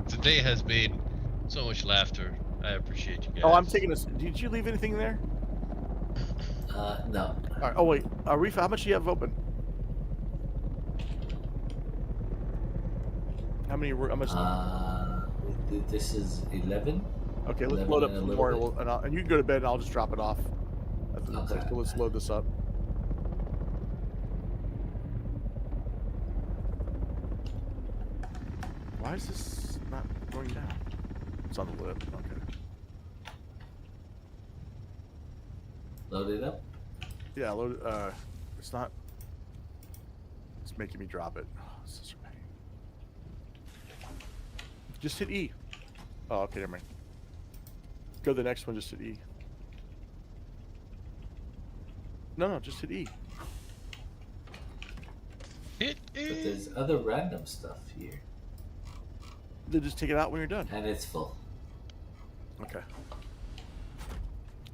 Today has been so much laughter. I appreciate you guys. Oh, I'm taking this. Did you leave anything there? No. All right. Oh wait, Reefa, how much do you have open? How much? This is 11. Okay, let's load up some more, and you can go to bed, and I'll just drop it off. Okay. So let's load this up. Why is this not going down? It's on the lid. Okay. Load it up. Yeah, load. It's not. making me drop it. Oh, such a pain. Just hit E. Oh, okay, never mind. Go to the next one, just hit E. No, just hit E. Hit E. But there's other random stuff here. Then just take it out when you're done. And it's full. Okay.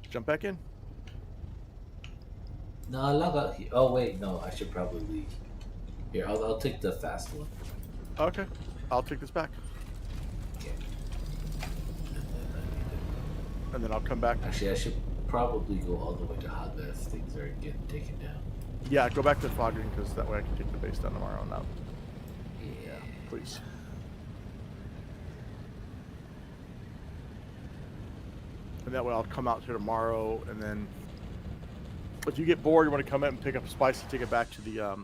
Jump back in. No, I'll log out here. Oh, wait, no, I should probably leave. Here, I'll take the fast one. Okay. I'll take this back. Okay. And then I'll come back. Actually, I should probably go all the way to Haga if things are getting taken down. Yeah, go back to Fogden because that way I can take the base down tomorrow. Now. Yeah, please. And that way I'll come out here tomorrow, and then if you get bored, you want to come in and pick up a spice and take it back to the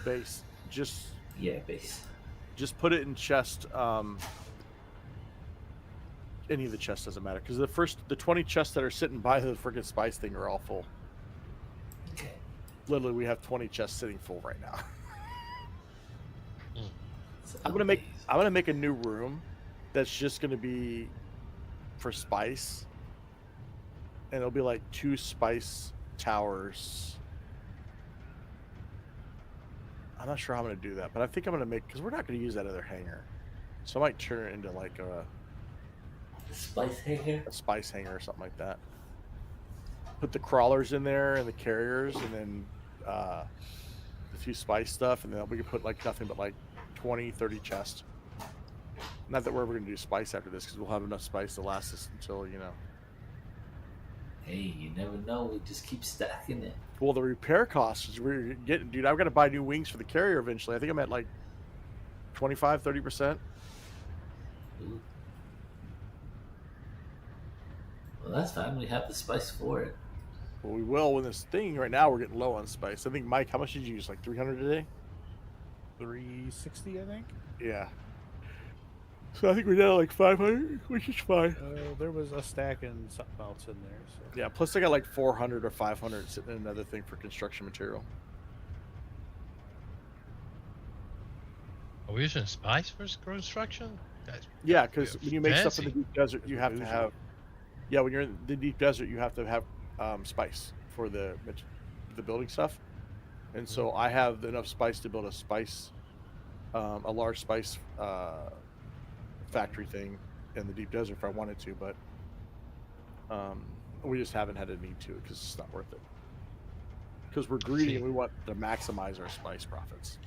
base. Base. Just put it in chest. Any of the chests doesn't matter because the 20 chests that are sitting by the freaking spice thing are all full. Okay. Literally, we have 20 chests sitting full right now. So I'm gonna make a new room that's just gonna be for spice, and it'll be like 2 spice towers. I'm not sure how I'm gonna do that, but I think I'm gonna make, because we're not gonna use that other hangar, so I might turn it into like a spice hanger, or something like that. Put the crawlers in there and the carriers, and then a few spice stuff, and then we can put like nothing but like 20-30 chests. Not that we're ever gonna do spice after this, because we'll have enough spice to last us until, you know. Hey, you never know. We just keep stacking it. Well, the repair costs we're getting, dude. I've got to buy new wings for the carrier eventually. I think I'm at like 25-30%. Ooh. Well, that's fine. We have the spice for it. Well, we will when this thing. Right now, we're getting low on spice. I think, Mike, how much did you use? Like 300 a day? 360, I think. Yeah. So I think we're down to like 500, which is fine. There was a stack and something else in there. So. Yeah, plus I got like 400 or 500 sitting in another thing for construction material. Are we using spice for construction? Yeah, because when you make stuff in the deep desert, you have to have. Yeah, when you're in the deep desert, you have to have spice for the building stuff, and so I have enough spice to build a large spice factory thing in the deep desert if I wanted to, but we just haven't had a need to because it's not worth it. Because we're greedy and we want to maximize our spice profits.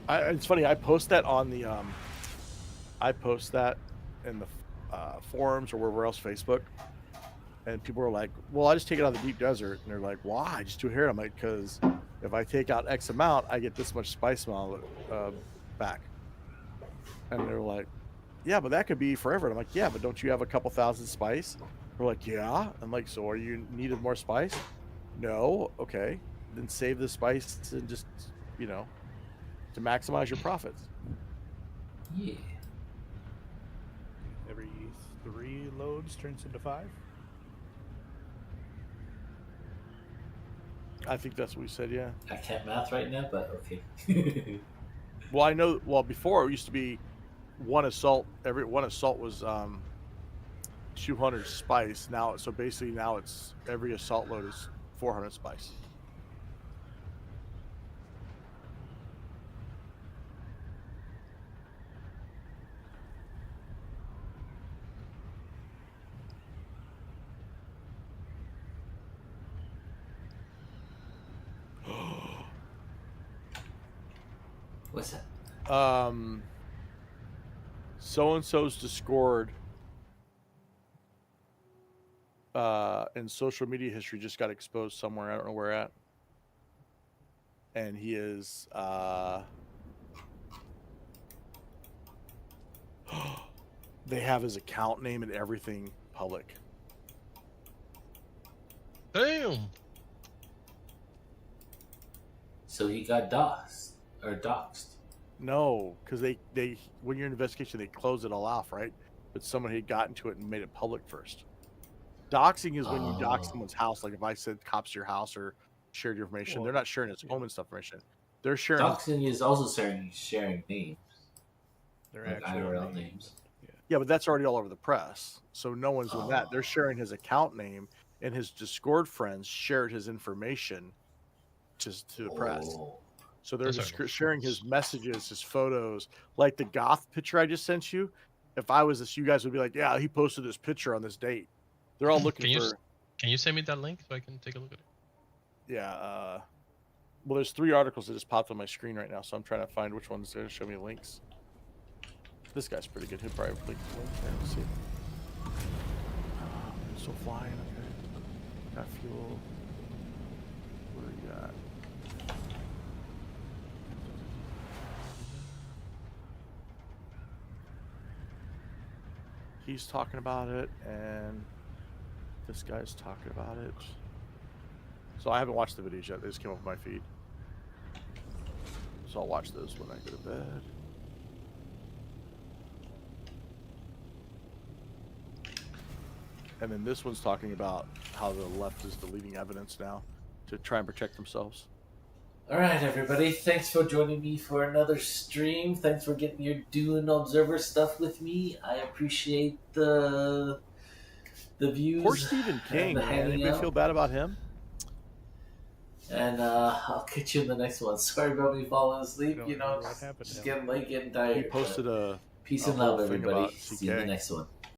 It's funny. I post that on the I post that in the forums or wherever else, Facebook, and people are like, "Well, I just take it out of the deep desert," and they're like, "Why? Just do here?" I'm like, "Because if I take out X amount, I get this much spice amount back." And they're like, "Yeah, but that could be forever." And I'm like, "Yeah, but don't you have a couple thousand spice?" They're like, "Yeah." I'm like, "So are you needed more spice?" No. Okay, then save the spice and just, you know, to maximize your profits. Yeah. Every 3 loads turns into 5. I think that's what we said, yeah. I can't math right now, but okay. Well, I know. Well, before it used to be one assault. Every one assault was 200 spice. Now, so basically now it's every assault load is 400 spice. What's that? So-and-so's Discord in social media history just got exposed somewhere. I don't know where at. And he is they have his account name and everything public. Damn. So he got doxxed or doxed. No, because they when you're in investigation, they close it all off, right? but someone had gotten to it and made it public first. Doxing is when you dox Oh. someone's house. Like if I said cops to your house or shared your information, Well, they're not sharing his home and stuff information. They're sharing. Doxing is also sharing names. They're Like actual IRL names. names. Yeah, but that's already all over the press, so no one's doing that. They're Oh. sharing his account name, and his Discord friends shared his information to the press. Oh. So they're Those are just no sharing his fools. messages, his photos, like the goth picture I just sent you. If I was this, you guys would be like, "Yeah, he posted this picture on this date." They're all looking for. Can you send me that link so I can take a look at it? Yeah. Well, there's 3 articles that just popped on my screen right now, so I'm trying to find which one's going to show me links. This guy's pretty good. He'll probably link the link there. Let's see. Still flying. Okay. Got fuel. What do we got? He's talking about it, and this guy's talking about it. So I haven't watched the videos yet. They just came up on my feed. So I'll watch those when I go to bed. And then this one's talking about how the left is deleting evidence now to try and protect themselves. All right, everybody. Thanks for joining me for another stream. Thanks for getting your Dune Observer stuff with me. I appreciate the views. Poor Stephen King, and the man. hanging Anybody out. feel bad about him? And I'll catch you in the next one. Sorry about me falling asleep. Don't You know know, what happened just to him. getting late, getting tired. He posted but a peace a and love, whole thing everybody. about See you in the CK. next one.